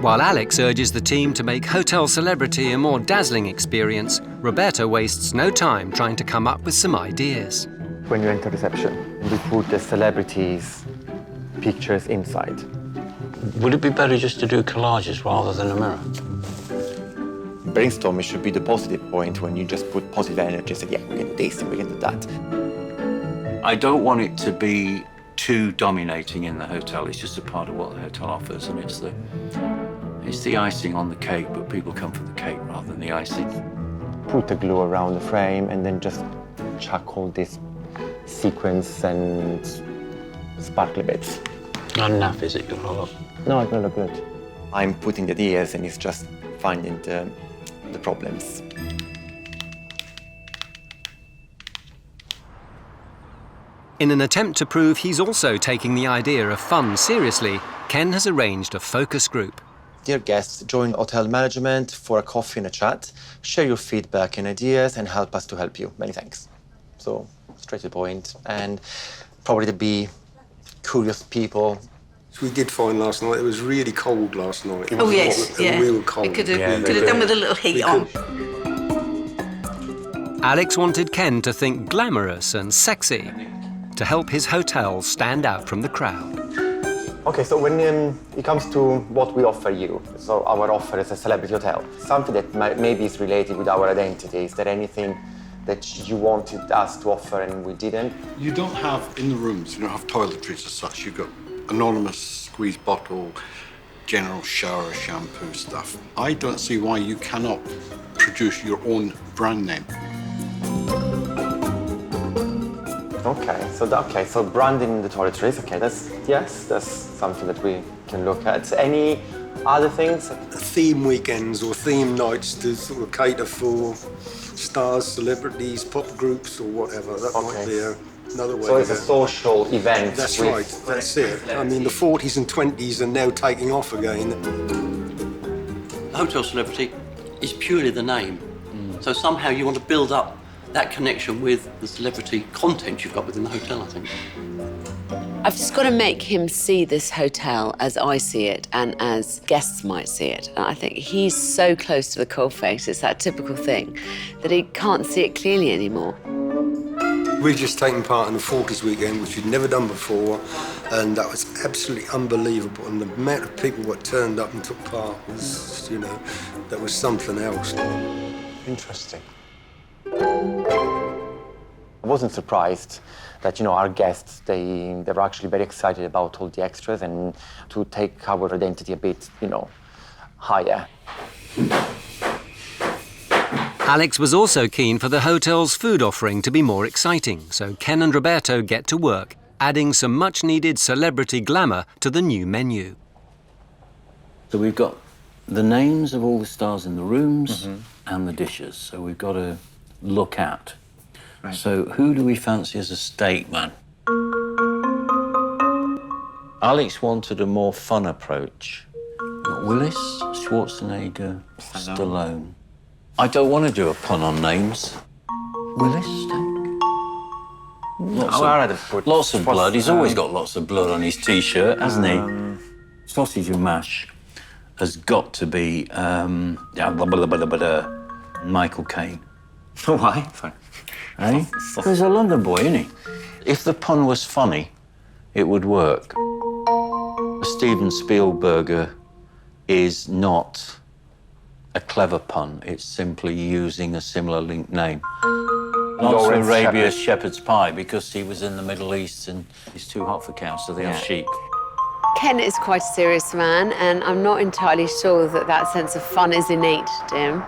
While Alex urges the team to make Hotel Celebrity a more dazzling experience, Roberto wastes no time trying to come up with some ideas. When you enter reception, we put the celebrities' pictures inside. Would it be better just to do collages rather than a mirror? Brainstorming should be the positive point when you just put positive energy and say, yeah, we can do this and we can do that. I don't want it to be too dominating in the hotel. It's just a part of what the hotel offers, and it's the icing on the cake, but people come for the cake rather than the icing. Put the glue around the frame and then just chuck all these sequins and sparkly bits. Not enough, is it? You'll roll up. No, it's gonna look good. I'm putting the ideas and it's just finding the problems. In an attempt to prove he's also taking the idea of fun seriously, Ken has arranged a focus group. Dear guests, join hotel management for a coffee and a chat. Share your feedback and ideas and help us to help you. Many thanks. So, straight to the point. And probably to be curious people We did find last night it was really cold last night. It Oh was yes, hot, yeah. real cold. We could have done with a little heat on. Alex wanted Ken to think glamorous and sexy to help his hotel stand out from the crowd. Okay, so when it comes to what we offer you, so our offer is a celebrity hotel, something that maybe is related with our identity. Is there anything that you wanted us to offer and we didn't? You don't have, in the rooms, you don't have toiletries as such. You've got anonymous squeeze bottle, general shower, shampoo stuff. I don't see why you cannot produce your own brand name. Okay, so branding in the toiletries, okay, that's something that we can look at. Any other things? Theme weekends or theme nights to sort of cater for stars, celebrities, pop groups or whatever. That might be another way. So it's a social event. That's right, that's it. I mean, the 40s and 20s are now taking off again. The hotel celebrity is purely the name. So somehow you want to build up that connection with the celebrity content you've got within the hotel, I think. I've just got to make him see this hotel as I see it and as guests might see it. And I think he's so close to the coalface, it's that typical thing, that he can't see it clearly anymore. We've just taken part in the 40s weekend, which we'd never done before, and that was absolutely unbelievable. And the amount of people that turned up and took part was, you know, that was something else. Interesting. I wasn't surprised that, you know, our guests, they were actually very excited about all the extras and to take our identity a bit, you know, higher. Alex was also keen for the hotel's food offering to be more exciting, so Ken and Roberto get to work, adding some much-needed celebrity glamour to the new menu. So we've got the names of all the stars in the rooms and the dishes, so we've got to look at. Right. So who do we fancy as a steak man? Alex wanted a more fun approach. Willis, Schwarzenegger, Stallone. I don't want to do a pun on names. Willis, lots of blood. He's always got lots of blood on his T-shirt, hasn't he? Sausage and mash has got to be Michael Caine. Why? Eh? He's a London boy, isn't he? If the pun was funny, it would work. Steven Spielberg is not a clever pun. It's simply using a similar linked name. Not to Arabia's shepherd's pie, because he was in the Middle East and it's too hot for cows, so they have sheep. Ken is quite a serious man, and I'm not entirely sure that that sense of fun is innate to him.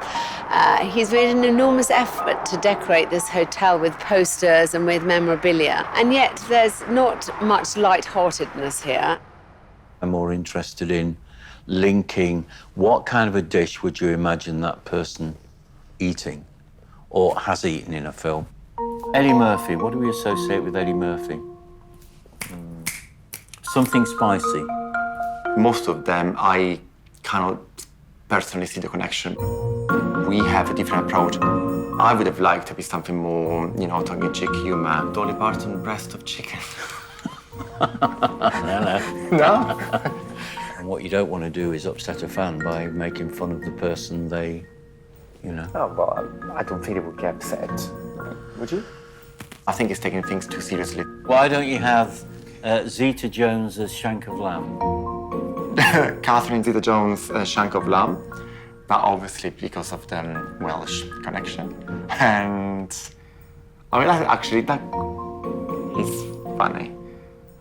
He's made an enormous effort to decorate this hotel with posters and with memorabilia, and yet there's not much light-heartedness here. I'm more interested in linking what kind of a dish would you imagine that person eating or has eaten in a film. Eddie Murphy, what do we associate with Eddie Murphy? Something spicy. Most of them, I cannot personally see the connection. We have a different approach. I would have liked to be something more, you know, tongue-in-cheek humor. Dolly Parton, breast of chicken. No? And what you don't want to do is upset a fan by making fun of the person they, you know. Oh, well, I don't think it would get upset. Would you? I think it's taking things too seriously. Why don't you have Zeta Jones as Shank of Lamb? Catherine Zeta-Jones, Shank of Lamb, but obviously because of the Welsh connection. And I mean, actually, that is funny.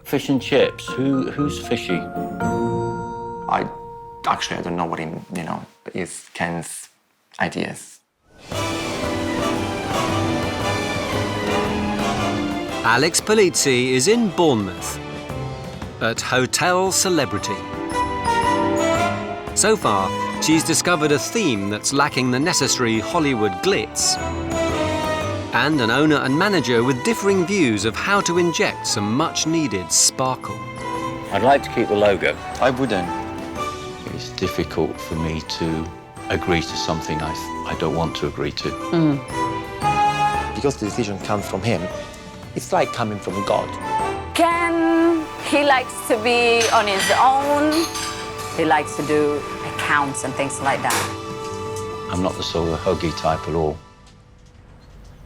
Fish and chips. Who's fishy? I don't know what is Ken's ideas. Alex Polizzi is in Bournemouth at Hotel Celebrity. So far, she's discovered a theme that's lacking the necessary Hollywood glitz, and an owner and manager with differing views of how to inject some much-needed sparkle. I'd like to keep the logo. I wouldn't. It's difficult for me to agree to something I don't want to agree to. Because the decision comes from him, it's like coming from God. Ken He likes to be on his own. He likes to do accounts and things like that. I'm not the sort of huggy type at all.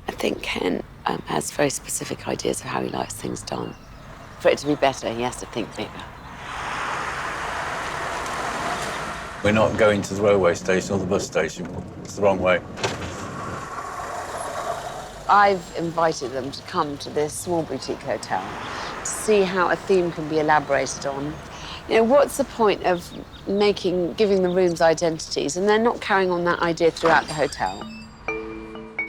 I think Ken has very specific ideas of how he likes things done. For it to be better, he has to think bigger. We're not going to the railway station or the bus station. It's the wrong way. I've invited them to come to this small boutique hotel to see how a theme can be elaborated on. You know, what's the point of giving the rooms identities and then not carrying on that idea throughout the hotel?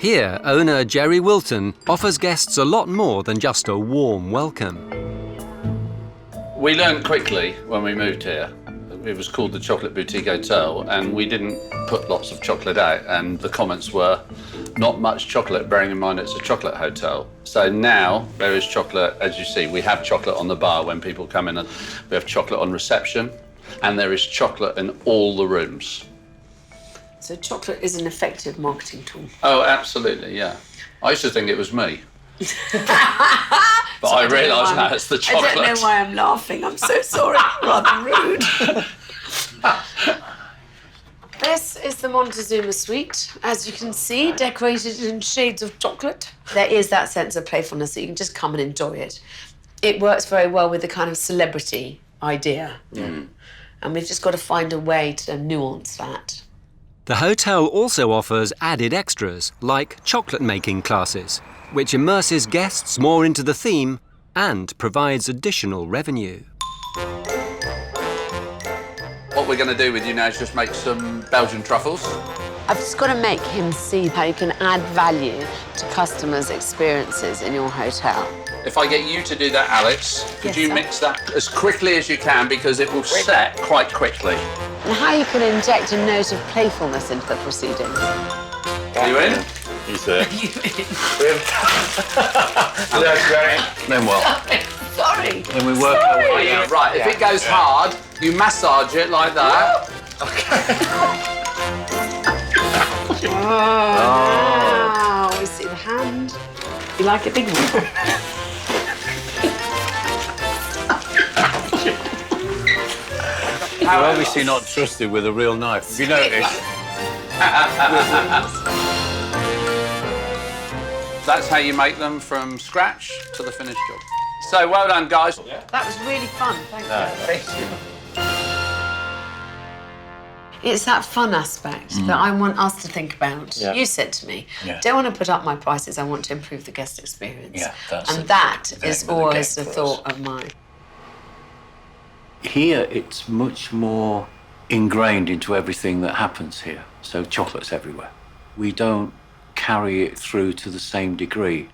Here, owner Jerry Wilton offers guests a lot more than just a warm welcome. We learned quickly when we moved here. It was called the Chocolate Boutique Hotel, and we didn't put lots of chocolate out, and the comments were not much chocolate, bearing in mind it's a chocolate hotel. So now there is chocolate, as you see. We have chocolate on the bar when people come in, and we have chocolate on reception, and there is chocolate in all the rooms. So chocolate is an effective marketing tool. Oh, absolutely, yeah. I used to think it was me. But I realise now it's the chocolate. I don't know why I'm laughing. I'm so sorry. Rather rude. This is the Montezuma suite. As you can see, decorated in shades of chocolate. There is that sense of playfulness that you can just come and enjoy it. It works very well with the kind of celebrity idea. And we've just got to find a way to nuance that. The hotel also offers added extras, like chocolate-making classes, which immerses guests more into the theme and provides additional revenue. What we're going to do with you now is just make some Belgian truffles. I've just got to make him see how you can add value to customers' experiences in your hotel. If I get you to do that, Alex, could you mix that as quickly as you can, because it will set quite quickly. And how you can inject a note of playfulness into the proceedings. Are you in? He's there. You in? That's great. Then what? Sorry. Then we work our way out. Right, if it goes hard, you massage it like that. Oh, we see the hand. You like it big one? You're obviously not trusted with a real knife. Have you noticed? That's how you make them from scratch to the finished job. So well done, guys. That was really fun. Thank you. Thank you. It's that fun aspect that I want us to think about. Yeah. You said to me, Yeah. don't want to put up my prices, I want to improve the guest experience. Yeah, and that is always the thought of mine. Here, it's much more ingrained into everything that happens here. So chocolate's everywhere. We don't carry it through to the same degree.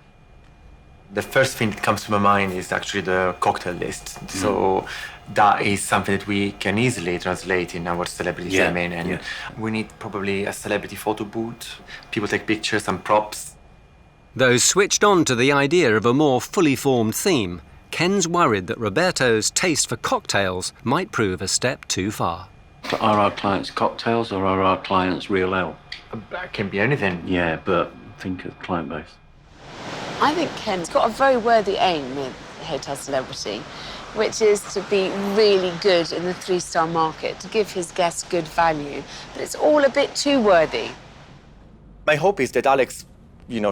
The first thing that comes to my mind is actually the cocktail list. So that is something that we can easily translate in our celebrity theming, and we need probably a celebrity photo booth. People take pictures and props. Though switched on to the idea of a more fully formed theme, Ken's worried that Roberto's taste for cocktails might prove a step too far. But are our clients cocktails or are our clients real ale? That can be anything. Yeah, but think of client base. I think Ken's got a very worthy aim with Hotel Celebrity, which is to be really good in the 3-star market, to give his guests good value. But it's all a bit too worthy. My hope is that Alex,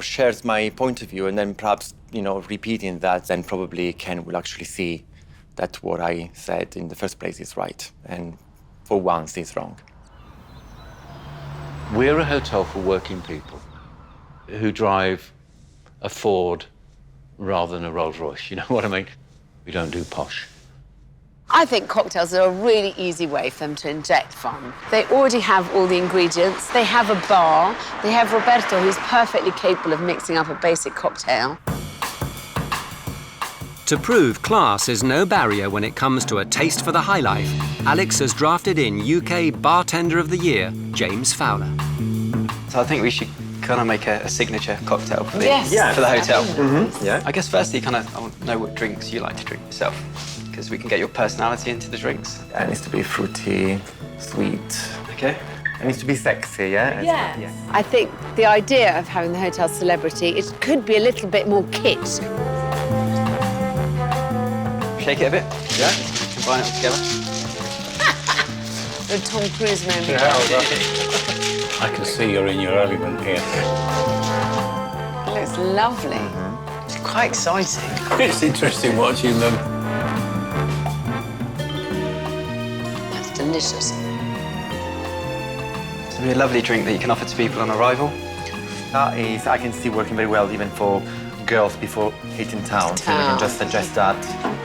shares my point of view, and then perhaps, repeating that, then probably Ken will actually see that what I said in the first place is right, and for once he's wrong. We're a hotel for working people who drive a Ford rather than a Rolls Royce, you know what I mean? We don't do posh. I think cocktails are a really easy way for them to inject fun. They already have all the ingredients. They have a bar. They have Roberto, who's perfectly capable of mixing up a basic cocktail. To prove class is no barrier when it comes to a taste for the high life, Alex has drafted in UK Bartender of the Year, James Fowler. So I think we should kind of make a signature cocktail for the, Yes. for the hotel. Yeah. I guess firstly, I want to know what drinks you like to drink yourself, because we can get your personality into the drinks. It needs to be fruity, sweet. Okay. It needs to be sexy, yeah? Yes. I think the idea of having the Hotel Celebrity, it could be a little bit more kit. shake it a bit. Yeah. Combine it all together. The Tom Cruise moment. I can see you're in your element here. It looks lovely. It's quite exciting. It's interesting watching them. That's delicious. It'll be a lovely drink that you can offer to people on arrival. That is, I can see working very well even for girls before hitting town. So we can just suggest that.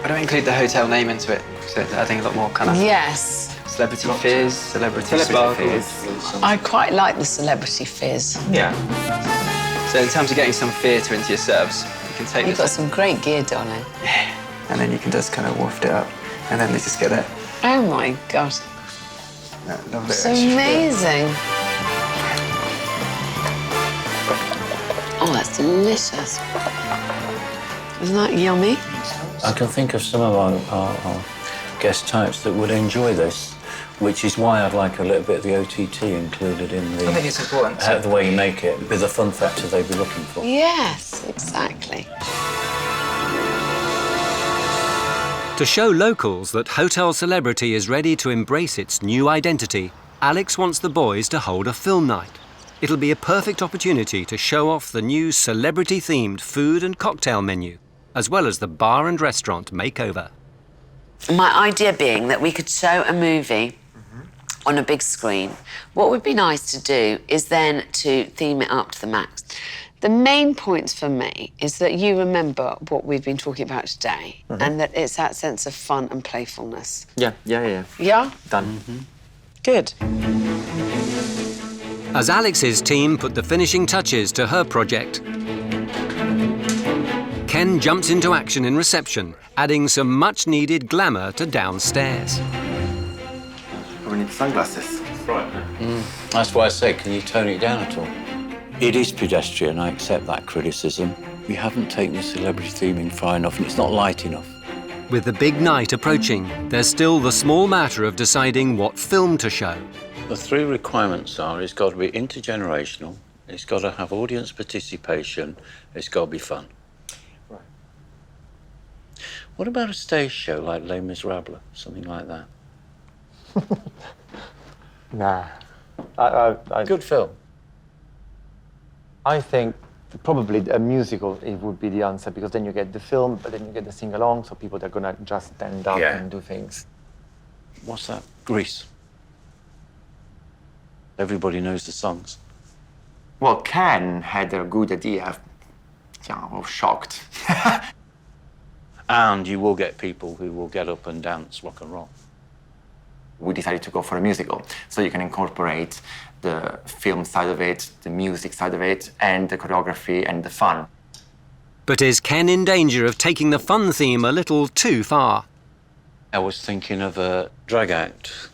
I don't include the hotel name into it, so it's adding a lot more kind of... Yes. Celebrity fizz, celebrity sparkles. I quite like the celebrity fizz. Yeah. So in terms of getting some theatre into your serves, you can take You've got some great gear, darling. Yeah. And then you can just kind of waft it up, and then they just get it. Oh my God. Lovely. It's amazing. Oh, that's delicious. Isn't that yummy? I can think of some of our guest types that would enjoy this, which is why I'd like a little bit of the OTT included in the... I think it's important. The way you make it, with the fun factor they'd be looking for. Yes, exactly. To show locals that Hotel Celebrity is ready to embrace its new identity, Alex wants the boys to hold a film night. It'll be a perfect opportunity to show off the new celebrity-themed food and cocktail menu, as well as the bar and restaurant makeover. My idea being that we could show a movie on a big screen. What would be nice to do is then to theme it up to the max. The main points for me is that you remember what we've been talking about today, and that it's that sense of fun and playfulness. Yeah. Yeah? Done. Good. As Alex's team put the finishing touches to her project, Ken jumps into action in reception, adding some much-needed glamour to downstairs. We need sunglasses. Right. That's why I said, can you tone it down at all? It is pedestrian, I accept that criticism. We haven't taken the celebrity theming far enough, and it's not light enough. With the big night approaching, there's still the small matter of deciding what film to show. The three requirements are, it's got to be intergenerational, it's got to have audience participation, it's got to be fun. Right. What about a stage show like Les Miserables, something like that? Nah. Good film. I think probably a musical it would be the answer, because then you get the film, but then you get the sing-along, so people are gonna just stand up and do things. What's that? Grease. Everybody knows the songs. Well, Ken had a good idea. Yeah, I was shocked. And you will get people who will get up and dance rock and roll. We decided to go for a musical, so you can incorporate the film side of it, the music side of it, and the choreography and the fun. But is Ken in danger of taking the fun theme a little too far? I was thinking of a drag act.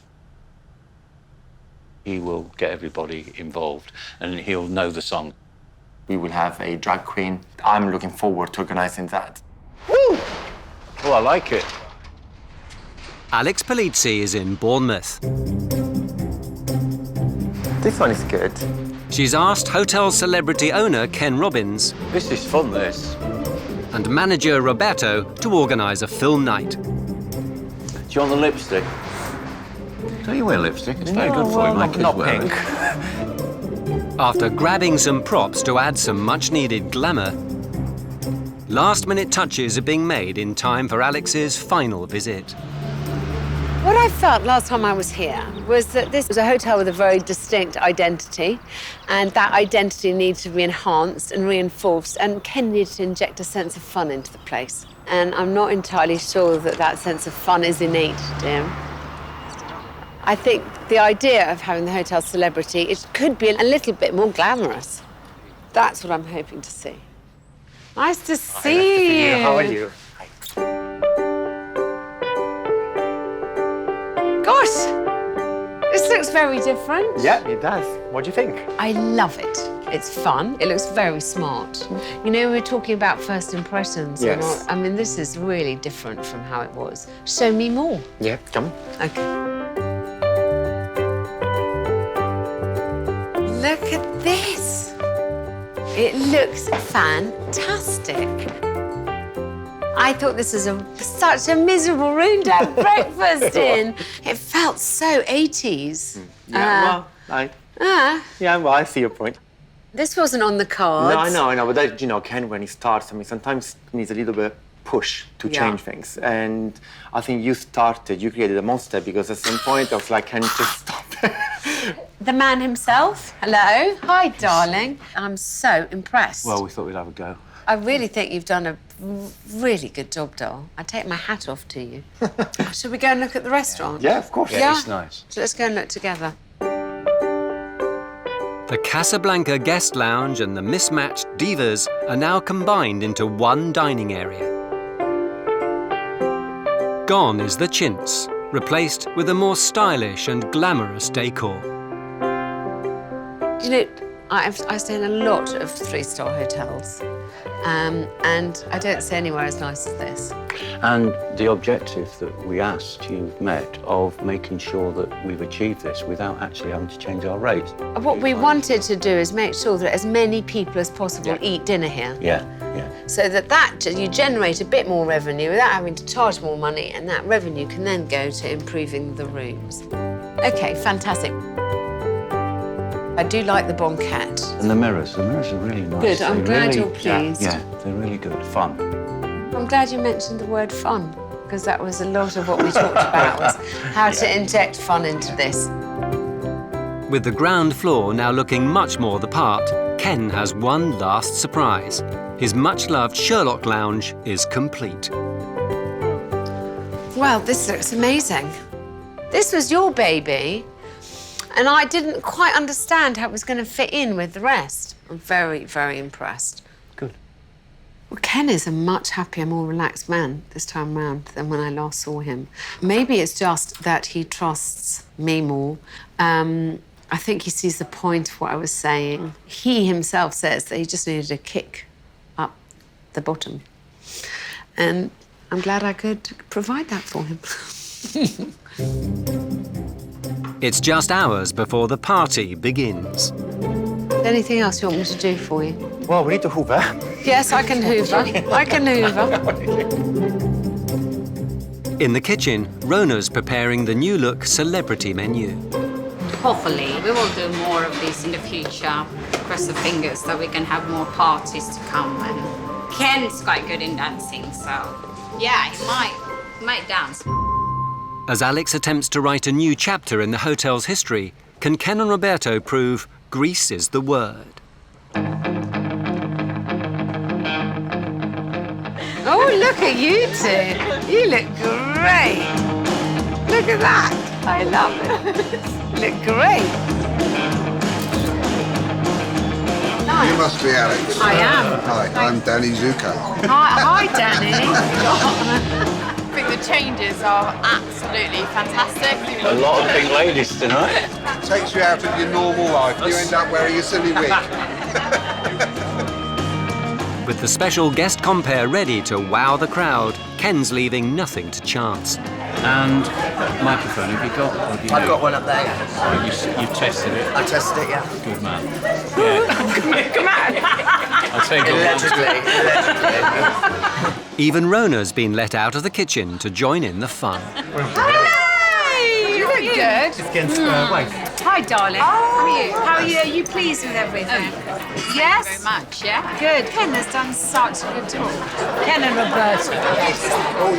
He will get everybody involved and he'll know the song. We will have a drag queen. I'm looking forward to organising that. Woo! Oh, I like it. Alex Polizzi is in Bournemouth. This one is good. She's asked Hotel Celebrity owner Ken Robbins This is fun, this. and manager Roberto to organise a film night. Do you want the lipstick? Don't you wear lipstick? It's very good for you. My kids wear it. After grabbing some props to add some much-needed glamour, last-minute touches are being made in time for Alex's final visit. What I felt last time I was here was that this was a hotel with a very distinct identity, and that identity needs to be enhanced and reinforced, and Ken needed to inject a sense of fun into the place. And I'm not entirely sure that that sense of fun is innate to him. I think the idea of having the Hotel Celebrity, it could be a little bit more glamorous. That's what I'm hoping to see. Nice to see you. How are you? Gosh, this looks very different. Yeah, it does. What do you think? I love it. It's fun. It looks very smart. You know, we were talking about first impressions. Yes. I mean, this is really different from how it was. Show me more. Yeah, come. Okay. Look at this. It looks fantastic. I thought this was such a miserable room to have breakfast in. It felt so 80s. Yeah, I see your point. This wasn't on the cards. No, I know, but that, you know, Ken, when he starts, I mean, sometimes needs a little bit push to change things. And I think you created a monster, because at some point I was like, can you just stop? The man himself. Hello. Hi, darling. I'm so impressed. Well, we thought we'd have a go. I really think you've done a really good job, doll. I take my hat off to you. Should we go and look at the restaurant? Yeah, of course. Yeah, it's nice. So let's go and look together. The Casablanca guest lounge and the mismatched divas are now combined into one dining area. Gone is the chintz, replaced with a more stylish and glamorous decor. You know, I stay in a lot of three-star hotels, and I don't stay anywhere as nice as this. And the objective that we asked you've met of making sure that we've achieved this without actually having to change our rates. What we wanted to do is make sure that as many people as possible eat dinner here. Yeah. So that you generate a bit more revenue without having to charge more money, and that revenue can then go to improving the rooms. OK, fantastic. I do like the banquette. And the mirrors are really nice. Good, I'm glad really, you're pleased. Yeah, they're really good, fun. I'm glad you mentioned the word fun, because that was a lot of what we talked about, was how to inject fun into this. With the ground floor now looking much more the part, Ken has one last surprise. His much-loved Sherlock lounge is complete. Well, this looks amazing. This was your baby, and I didn't quite understand how it was going to fit in with the rest. I'm very, very impressed. Good. Well, Ken is a much happier, more relaxed man this time round than when I last saw him. Maybe it's just that he trusts me more. I think he sees the point of what I was saying. He himself says that he just needed a kick up the bottom. And I'm glad I could provide that for him. It's just hours before the party begins. Anything else you want me to do for you? Well, we need to hoover. Yes, I can hoover. I can hoover. In the kitchen, Rona's preparing the new-look celebrity menu. Hopefully, we will do more of this in the future. Cross the fingers that we can have more parties to come. And Ken's quite good in dancing, so yeah, he might dance. As Alex attempts to write a new chapter in the hotel's history, can Ken and Roberto prove Greece is the word? Oh, look at you two. You look great. Look at that. I love it. Look great. You must be Alex. I am. Hi, I'm Danny Zuko. Hi, Danny. I think the changes are absolutely fantastic. A lot of big ladies tonight. It takes you out of your normal life. You end up wearing a silly wig. With the special guest compere ready to wow the crowd, Ken's leaving nothing to chance. And microphone, have you got? I've got one up there. You've tested it? I tested it, yeah. Good man. Yeah. Come on! I'll take Allegedly. Even Rona's been let out of the kitchen to join in the fun. Hey! You look good. Just against waist. Hi, darling. How are you? How are you? Are you pleased with everything? Yes? Very much, yeah. Good. Ken has done such a good job. Ken and Roberto.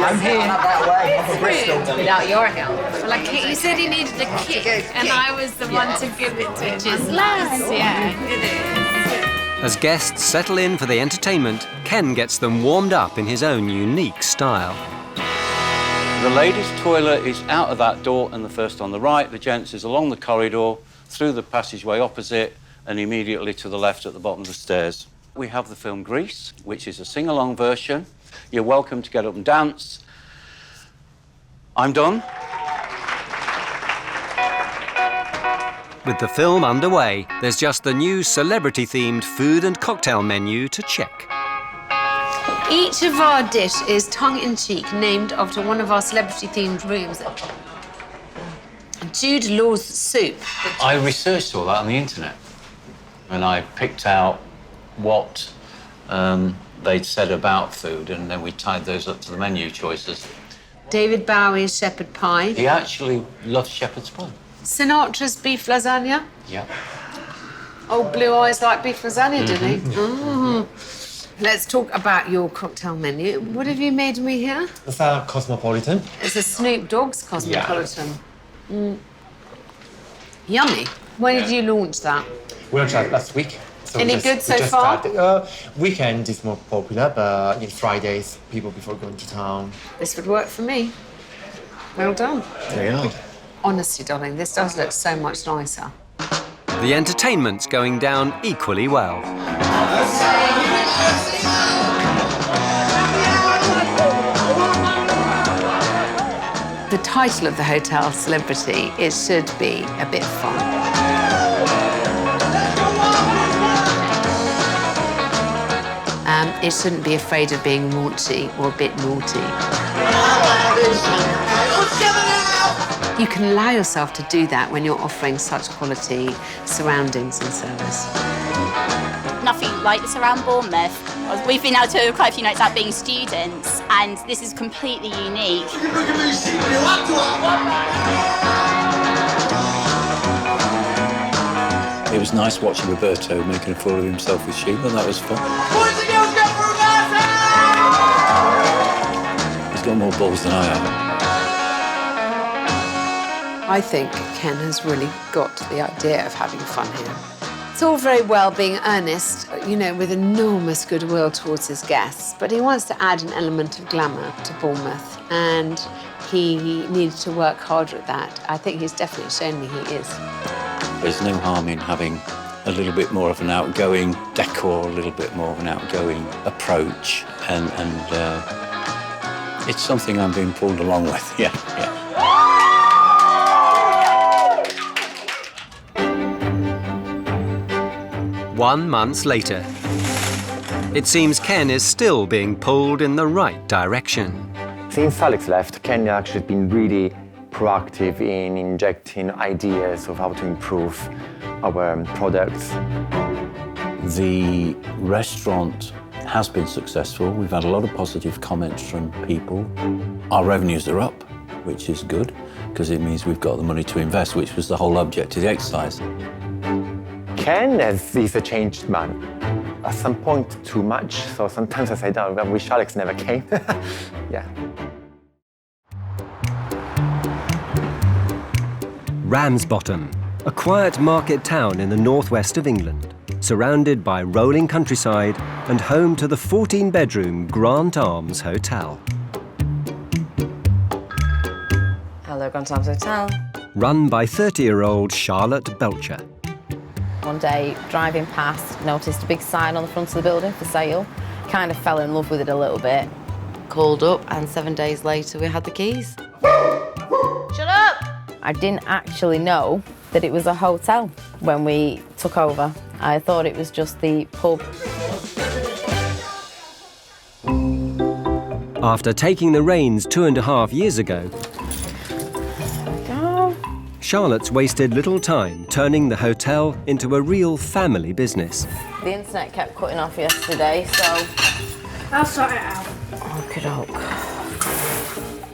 I'm here. That way. I'm from Bristol. Without your help. Well, you said he needed a kick, and I was the one to give it to him. Which is nice, yeah, it is. As guests settle in for the entertainment, Ken gets them warmed up in his own unique style. The ladies' toilet is out of that door and the first on the right. The gents is along the corridor, through the passageway opposite, and immediately to the left at the bottom of the stairs. We have the film Grease, which is a sing-along version. You're welcome to get up and dance. I'm done. With the film underway, there's just the new celebrity-themed food and cocktail menu to check. Each of our dish is tongue-in-cheek named after one of our celebrity-themed rooms. Jude Law's soup. I researched all that on the internet, and I picked out what they'd said about food, and then we tied those up to the menu choices. David Bowie's shepherd pie. He actually loved shepherd's pie. Sinatra's beef lasagna. Yeah. Old Blue Eyes liked beef lasagna, didn't he? Oh. Let's talk about your cocktail menu. What have you made me here? It's a cosmopolitan. It's a Snoop Dogg's cosmopolitan. Yummy. When did you launch that? We launched that last week. So Any good so far? Weekend is more popular, but in Fridays, people before going to town. This would work for me. Well done. There you are. Honestly, darling, this does look so much nicer. The entertainment's going down equally well. The title of the hotel, Celebrity, it should be a bit fun. It shouldn't be afraid of being raunchy or a bit naughty. You can allow yourself to do that when you're offering such quality surroundings and service. Nothing like this around Bournemouth. We've been out to quite a few nights out being students, and this is completely unique. It was nice watching Roberto making a fool of himself with Sheila. That was fun. He's got more balls than I have. I think Ken has really got the idea of having fun here. It's all very well being earnest, you know, with enormous goodwill towards his guests, but he wants to add an element of glamour to Bournemouth, and he needed to work harder at that. I think he's definitely shown me he is. There's no harm in having a little bit more of an outgoing decor, a little bit more of an outgoing approach, and it's something I'm being pulled along with, yeah. 1 month later. It seems Ken is still being pulled in the right direction. Since Alex left, Ken has actually been really proactive in injecting ideas of how to improve our products. The restaurant has been successful. We've had a lot of positive comments from people. Our revenues are up, which is good, because it means we've got the money to invest, which was the whole object of the exercise. Ken is a changed man. At some point, too much, so sometimes I say, oh, I wish Alex never came. Yeah. Ramsbottom, a quiet market town in the northwest of England, surrounded by rolling countryside and home to the 14-bedroom Grant Arms Hotel. Hello, Grant Arms Hotel. Run by 30-year-old Charlotte Belcher. One day, driving past, noticed a big sign on the front of the building for sale. Kind of fell in love with it a little bit. Called up, and 7 days later, we had the keys. Shut up! I didn't actually know that it was a hotel when we took over. I thought it was just the pub. After taking the reins 2.5 years ago, Charlotte's wasted little time turning the hotel into a real family business. The internet kept cutting off yesterday, so I'll sort it out. Okey-doke.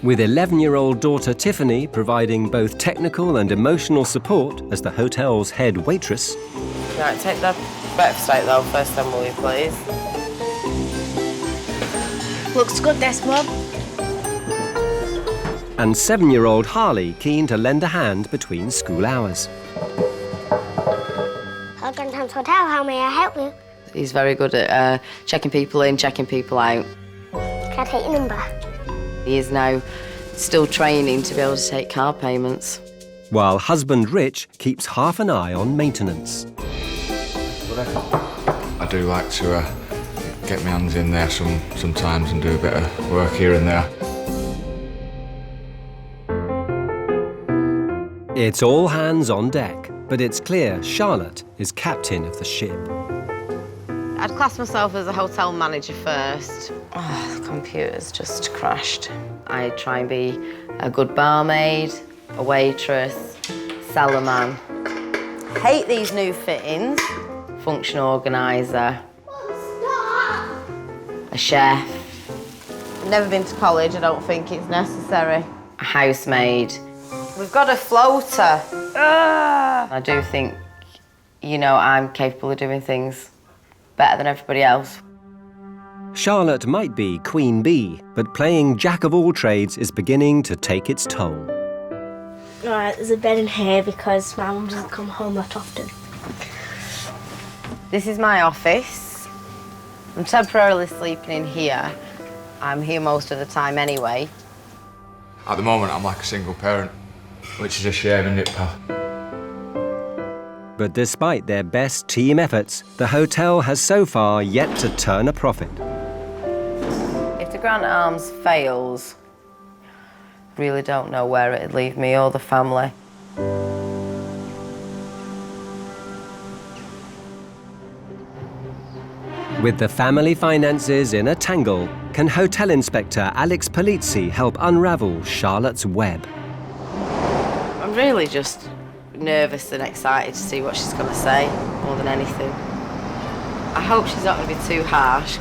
With 11-year-old daughter Tiffany providing both technical and emotional support as the hotel's head waitress. Right, take the breakfast out though first then, will you please? Looks good, this Mum. And 7-year-old Harley keen to lend a hand between school hours. Hello, Grant Arms Hotel, how may I help you? He's very good at checking people in, checking people out. Can I take your number? He is now still training to be able to take car payments. While husband Rich keeps half an eye on maintenance. I do like to get my hands in there sometimes and do a bit of work here and there. It's all hands on deck, but it's clear Charlotte is captain of the ship. I'd class myself as a hotel manager first. Oh, the computer's just crashed. I try and be a good barmaid, a waitress, cellar man. Hate these new fittings. Function organiser. a chef. Never been to college, I don't think it's necessary. A housemaid. We've got a floater. I do think, you know, I'm capable of doing things better than everybody else. Charlotte might be Queen Bee, but playing Jack of all trades is beginning to take its toll. Right, there's a bed in here because my mum doesn't come home that often. This is my office. I'm temporarily sleeping in here. I'm here most of the time anyway. At the moment, I'm like a single parent, which is a shame, isn't it, pal? But despite their best team efforts, the hotel has so far yet to turn a profit. If the Grant Arms fails, I really don't know where it'd leave me or the family. With the family finances in a tangle, can Hotel Inspector Alex Polizzi help unravel Charlotte's web? I'm really just nervous and excited to see what she's going to say, more than anything. I hope she's not going to be too harsh.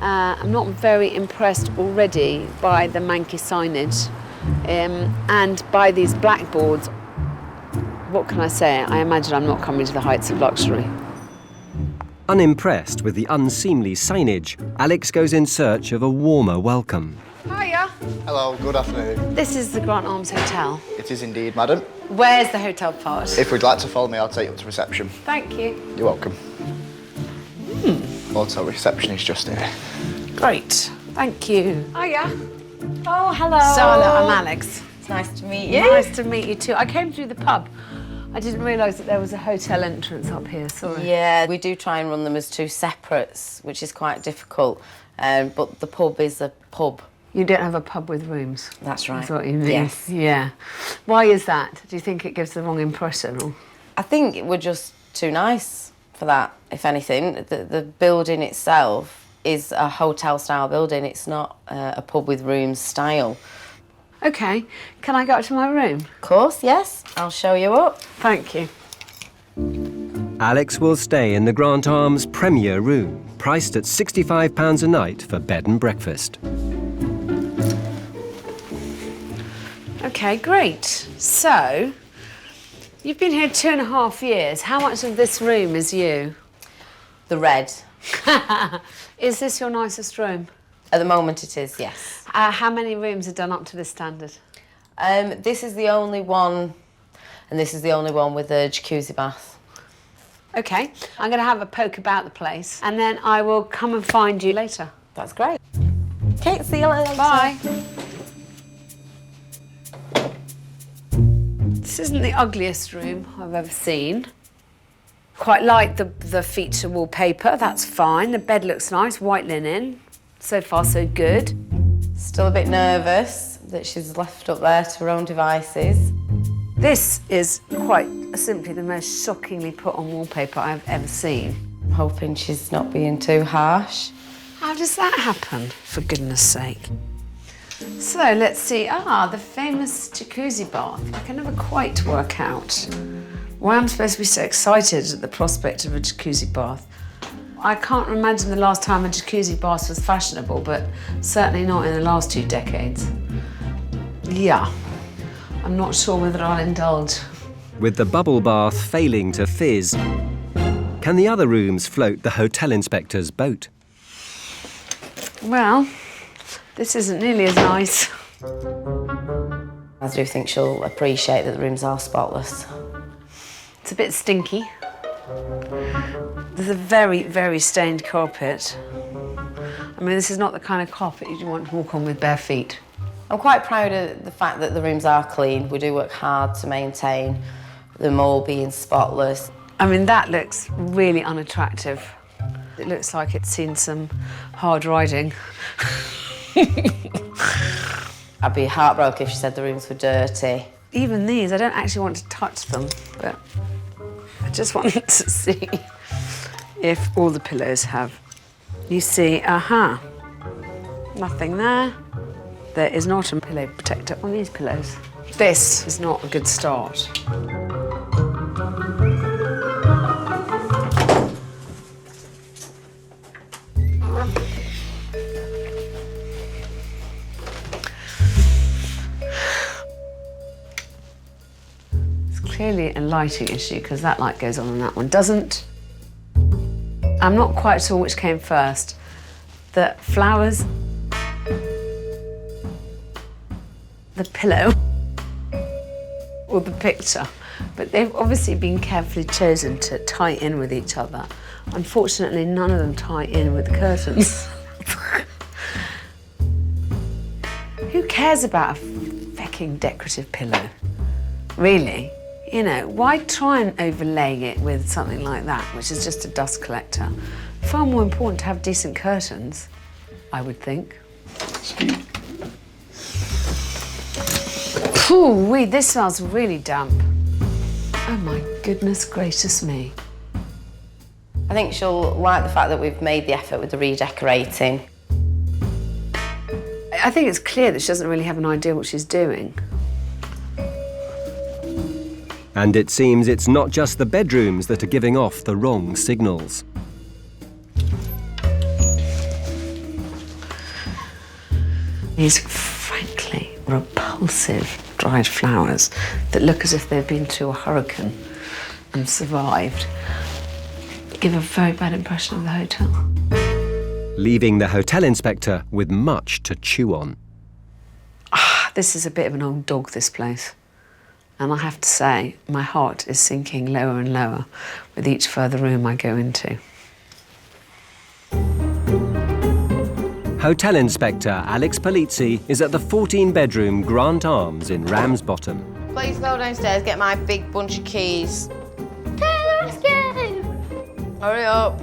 I'm not very impressed already by the manky signage and by these blackboards. What can I say? I imagine I'm not coming to the heights of luxury. Unimpressed with the unseemly signage, Alex goes in search of a warmer welcome. Hiya. Hello, good afternoon. This is the Grant Arms Hotel. It is indeed, madam. Where's the hotel part? If we'd like to follow me, I'll take you up to reception. Thank you. You're welcome. Hotel reception is just here. Great. Thank you. Hiya. Oh, hello. Charlotte, I'm Alex. It's nice to meet you. Nice to meet you too. I came through the pub. I didn't realise that there was a hotel entrance up here, sorry. Yeah, we do try and run them as two separates, which is quite difficult. But the pub is a pub. You don't have a pub with rooms? That's right. That's what you mean. Yes. Yeah. Why is that? Do you think it gives the wrong impression? Or? I think we're just too nice for that, if anything. The building itself is a hotel-style building. It's not a pub with rooms style. OK. Can I go up to my room? Of course, yes. I'll show you up. Thank you. Alex will stay in the Grant Arms Premier Room, priced at £65 a night for bed and breakfast. OK, great. So, you've been here 2.5 years. How much of this room is you? The red. Is this your nicest room? At the moment it is, yes. How many rooms are done up to this standard? This is the only one, and this is the only one with a jacuzzi bath. OK, I'm going to have a poke about the place, and then I will come and find you later. That's great. Okay, see you later. Bye. This isn't the ugliest room I've ever seen. Quite like the feature wallpaper, that's fine. The bed looks nice, white linen. So far, so good. Still a bit nervous that she's left up there to her own devices. This is quite simply the most shockingly put on wallpaper I've ever seen. I'm hoping she's not being too harsh. How does that happen, for goodness sake? So, let's see. The famous jacuzzi bath. I can never quite work out why I'm supposed to be so excited at the prospect of a jacuzzi bath. I can't imagine the last time a jacuzzi bath was fashionable, but certainly not in the last 2 decades. Yeah, I'm not sure whether I'll indulge. With the bubble bath failing to fizz, can the other rooms float the hotel inspector's boat? Well, this isn't nearly as nice. I do think she'll appreciate that the rooms are spotless. It's a bit stinky. There's a very, very stained carpet. I mean, this is not the kind of carpet you want to walk on with bare feet. I'm quite proud of the fact that the rooms are clean. We do work hard to maintain them all being spotless. I mean, that looks really unattractive. It looks like it's seen some hard riding. I'd be heartbroken if she said the rooms were dirty. Even these, I don't actually want to touch them, but I just wanted to see if all the pillows have. You see, nothing there. There is not a pillow protector on these pillows. This is not a good start. be a lighting issue because that light goes on and that one doesn't. I'm not quite sure which came first. The flowers, the pillow, or the picture. But they've obviously been carefully chosen to tie in with each other. Unfortunately, none of them tie in with the curtains. Who cares about a fecking decorative pillow? Really? You know, why try and overlay it with something like that, which is just a dust collector? Far more important to have decent curtains, I would think. Ooh, this smells really damp. Oh my goodness gracious me. I think she'll like the fact that we've made the effort with the redecorating. I think it's clear that she doesn't really have an idea what she's doing. And it seems it's not just the bedrooms that are giving off the wrong signals. These frankly repulsive dried flowers that look as if they've been through a hurricane and survived give a very bad impression of the hotel. Leaving the hotel inspector with much to chew on. This is a bit of an old dog, this place. And I have to say, my heart is sinking lower and lower with each further room I go into. Hotel Inspector Alex Polizzi is at the 14-bedroom Grant Arms in Ramsbottom. Please go downstairs, get my big bunch of keys. Let's go! Hurry up.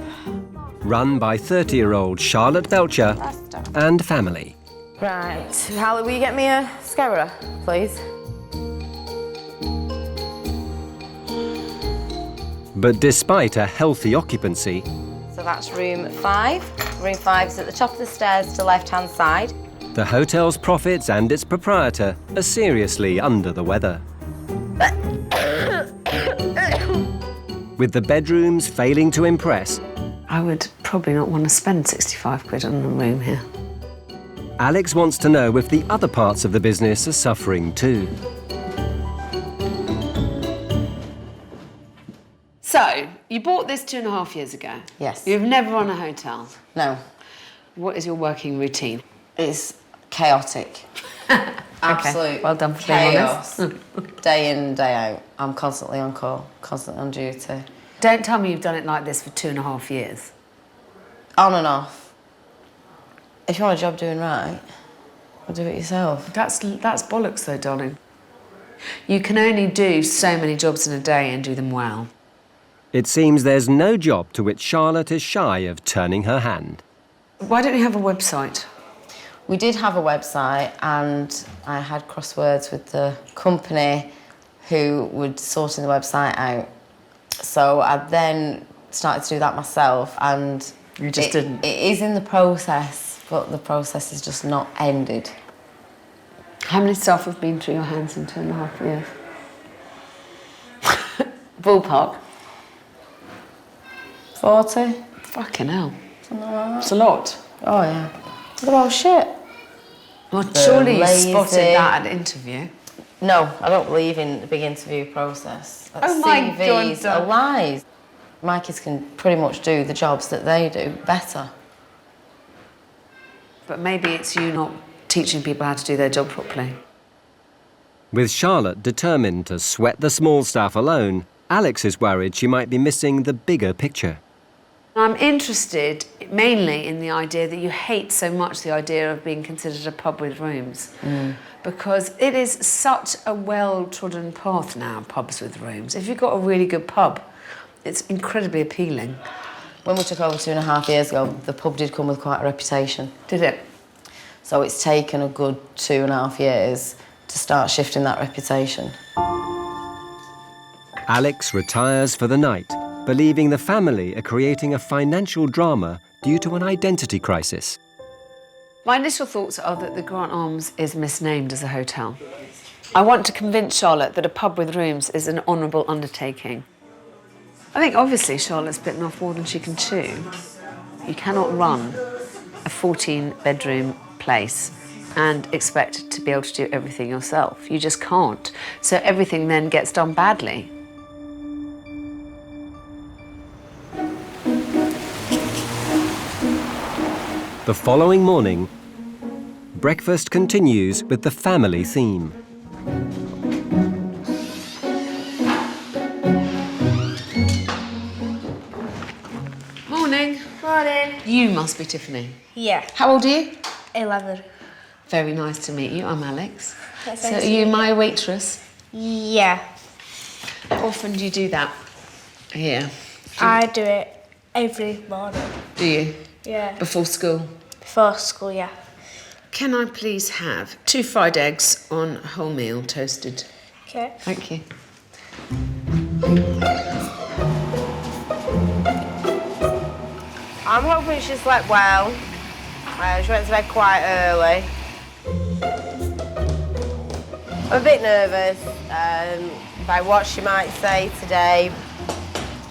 Run by 30-year-old Charlotte Belcher and family. Right, Hallie, will you get me a scourer, please? But despite a healthy occupancy, So that's room 5. Room 5 is at the top of the stairs to the left-hand side. the hotel's profits and its proprietor are seriously under the weather. With the bedrooms failing to impress, I would probably not want to spend 65 quid on a room here. Alex wants to know if the other parts of the business are suffering too. So, you bought this 2.5 years ago? Yes. You've never run a hotel? No. What is your working routine? It's chaotic. Absolute well done for being chaos. honest. Day in, day out. I'm constantly on call, constantly on duty. Don't tell me you've done it like this for 2.5 years. On and off. If you want a job doing right, well, do it yourself. That's bollocks though, darling. You can only do so many jobs in a day and do them well. It seems there's no job to which Charlotte is shy of turning her hand. Why don't you have a website? We did have a website, and I had crosswords with the company who would sorting the website out. So I then started to do that myself, and you just didn't. It is in the process, but the process has just not ended. How many staff have been through your hands in 2.5 years? Ballpark. 40. Fucking hell. Something like that. It's a lot. Oh, yeah. They're all shit. Well, surely you spotted that at interview. No, I don't believe in the big interview process. Oh my CVs God. are lies. My kids can pretty much do the jobs that they do better. But maybe it's you not teaching people how to do their job properly. With Charlotte determined to sweat the small stuff alone, Alex is worried she might be missing the bigger picture. I'm interested mainly in the idea that you hate so much the idea of being considered a pub with rooms. Because it is such a well-trodden path now, pubs with rooms. If you've got a really good pub, it's incredibly appealing. When we took over 2.5 years ago, the pub did come with quite a reputation. Did it? So it's taken a good 2.5 years to start shifting that reputation. Alex retires for the night, believing the family are creating a financial drama due to an identity crisis. My initial thoughts are that the Grant Arms is misnamed as a hotel. I want to convince Charlotte that a pub with rooms is an honourable undertaking. I think obviously Charlotte's bitten off more than she can chew. You cannot run a 14-bedroom place and expect to be able to do everything yourself. You just can't. So everything then gets done badly. The following morning, breakfast continues with the family theme. Morning. Morning. You must be Tiffany. Yeah. How old are you? 11. Very nice to meet you. I'm Alex. That's So nice are to you meet my waitress? Yeah. How often do you do that here? I do it every morning. Do you? Yeah. Before school? Before school, yeah. Can I please have 2 fried eggs on wholemeal toasted? Okay. Thank you. I'm hoping she slept well. She went to bed quite early. I'm a bit nervous by what she might say today.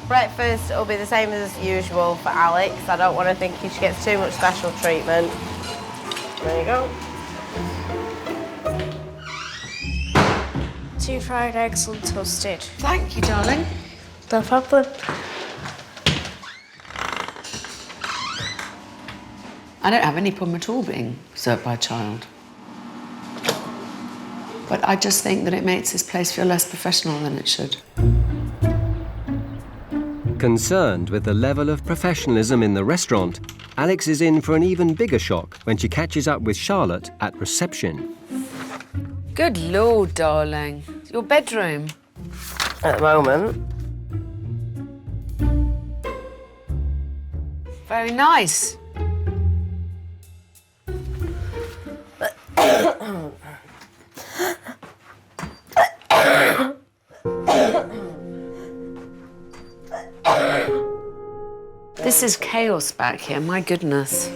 Breakfast will be the same as usual for Alex. I don't want to think she gets too much special treatment. There you go. 2 fried eggs untoasted. Thank you, darling. No problem. I don't have any problem at all being served by a child. But I just think that it makes this place feel less professional than it should. Concerned with the level of professionalism in the restaurant, Alex is in for an even bigger shock when she catches up with Charlotte at reception. Good Lord, darling. Your bedroom. At the moment. Very nice. This is chaos back here, my goodness.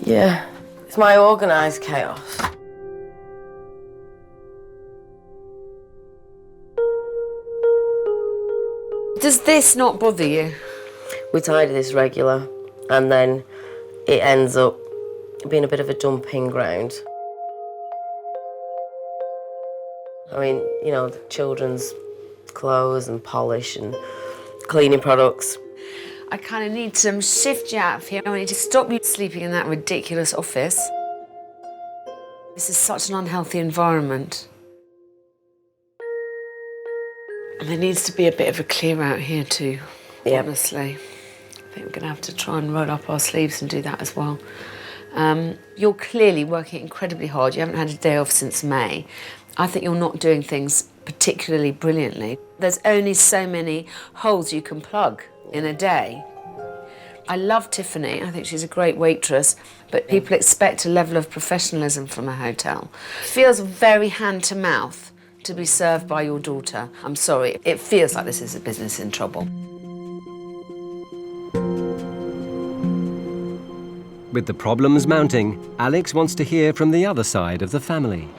Yeah, it's my organised chaos. Does this not bother you? We tidy this regular, and then it ends up being a bit of a dumping ground. I mean, you know, the children's clothes and polish and cleaning products. I kind of need to shift you out of here. I need to stop you sleeping in that ridiculous office. This is such an unhealthy environment. And there needs to be a bit of a clear out here too, honestly. I think we're going to have to try and roll up our sleeves and do that as well. You're clearly working incredibly hard. You haven't had a day off since May. I think you're not doing things particularly brilliantly. There's only so many holes you can plug in a day. I love Tiffany. I think she's a great waitress, but people expect a level of professionalism from a hotel. It feels very hand to mouth to be served by your daughter. I'm sorry, it feels like this is a business in trouble. With the problems mounting, Alex wants to hear from the other side of the family.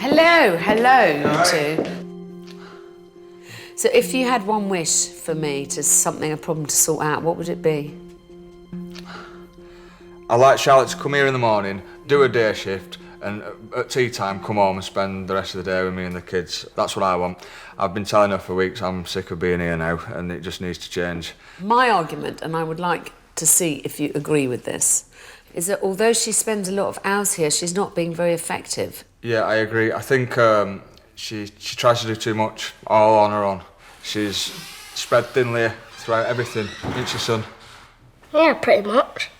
Hello, you two. So if you had one wish for me a problem to sort out, what would it be? I'd like Charlotte to come here in the morning, do a day shift, and at tea time come home and spend the rest of the day with me and the kids. That's what I want. I've been telling her for weeks I'm sick of being here now, and it just needs to change. My argument, and I would like to see if you agree with this, is that although she spends a lot of hours here, she's not being very effective. Yeah, I agree. I think she tries to do too much, all on her own. She's spread thinly throughout everything, ain't she, son? Yeah, pretty much.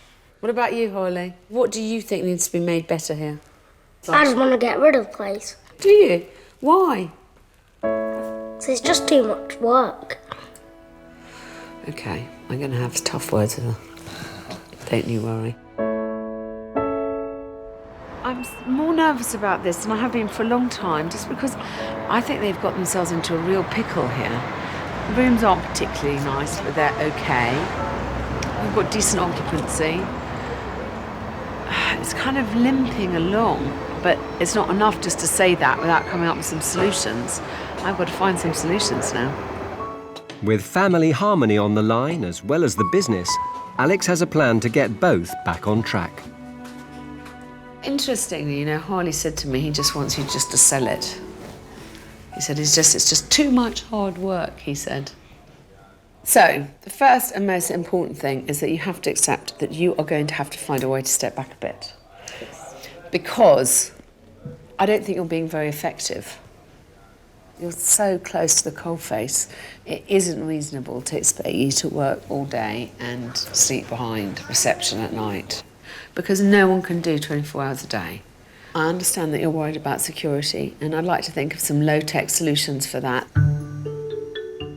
What about you, Holly? What do you think needs to be made better here? I just want to get rid of the place. Do you? Why? So it's just too much work. Okay, I'm going to have tough words with her. Don't you worry. I'm more nervous about this than I have been for a long time, just because I think they've got themselves into a real pickle here. The rooms aren't particularly nice, but they're okay. We've got decent occupancy. It's kind of limping along, but it's not enough just to say that without coming up with some solutions. I've got to find some solutions now. With family harmony on the line as well as the business, Alex has a plan to get both back on track. Interestingly, you know, Harley said to me he just wants you just to sell it. He said it's just too much hard work, he said. So, the first and most important thing is that you have to accept that you are going to have to find a way to step back a bit. Because I don't think you're being very effective. You're so close to the coalface, it isn't reasonable to expect you to work all day and sleep behind reception at night. Because no one can do 24 hours a day. I understand that you're worried about security, and I'd like to think of some low-tech solutions for that.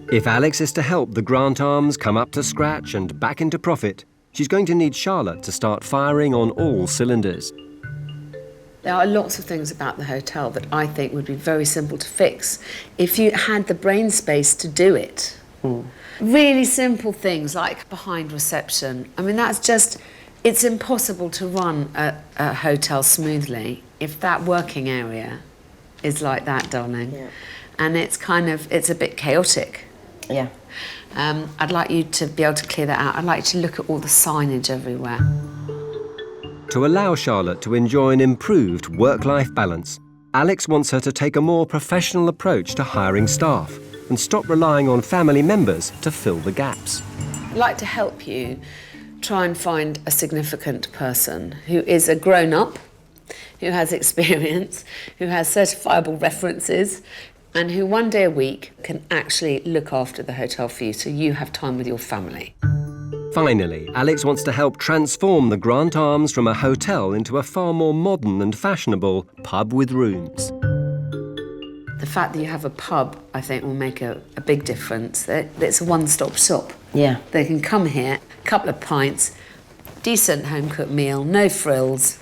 If Alex is to help the Grant Arms come up to scratch and back into profit, she's going to need Charlotte to start firing on all cylinders. There are lots of things about the hotel that I think would be very simple to fix if you had the brain space to do it. Really simple things like behind reception. I mean, that's just, it's impossible to run a hotel smoothly if that working area is like that, darling. Yeah. And it's kind of, it's a bit chaotic. Yeah. I'd like you to be able to clear that out. I'd like you to look at all the signage everywhere. To allow Charlotte to enjoy an improved work-life balance, Alex wants her to take a more professional approach to hiring staff and stop relying on family members to fill the gaps. I'd like to help you try and find a significant person who is a grown-up, who has experience, who has certifiable references, and who one day a week can actually look after the hotel for you so you have time with your family. Finally, Alex wants to help transform the Grant Arms from a hotel into a far more modern and fashionable pub with rooms. The fact that you have a pub, I think, will make a big difference. It's a one-stop shop. Yeah. They can come here, a couple of pints, decent home-cooked meal, no frills,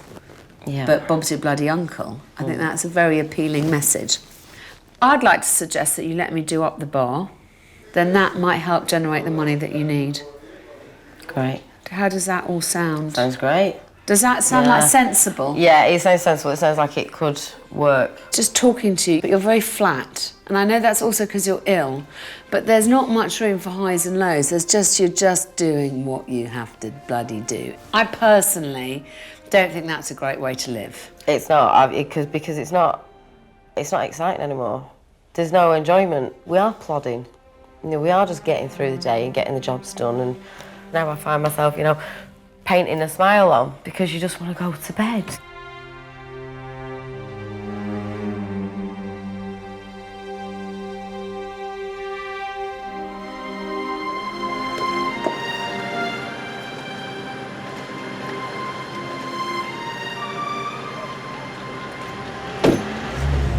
but Bob's your bloody uncle. I think that's a very appealing message. I'd like to suggest that you let me do up the bar. Then that might help generate the money that you need. Great. How does that all sound? Sounds great. Does that sound like sensible? Yeah, it sounds sensible. It sounds like it could work. Just talking to you, but you're very flat. And I know that's also because you're ill, but there's not much room for highs and lows. There's just, you're just doing what you have to bloody do. I personally don't think that's a great way to live. It's not, because it's not exciting anymore. There's no enjoyment. We are plodding. You know, we are just getting through the day and getting the jobs done. And now I find myself, you know, painting a smile on because you just want to go to bed.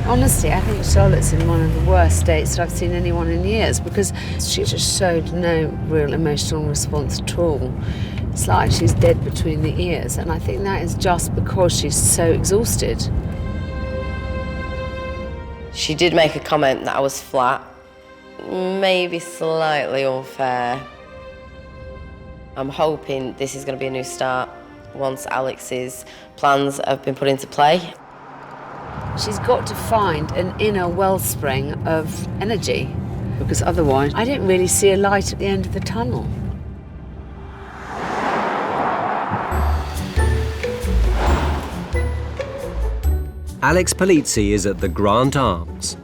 Honestly, I think Charlotte's in one of the worst states that I've seen anyone in years because she just showed no real emotional response at all. It's like she's dead between the ears, and I think that is just because she's so exhausted. She did make a comment that I was flat, maybe slightly unfair. I'm hoping this is going to be a new start once Alex's plans have been put into play. She's got to find an inner wellspring of energy, because otherwise I don't really see a light at the end of the tunnel. Alex Polizzi is at the Grant Arms,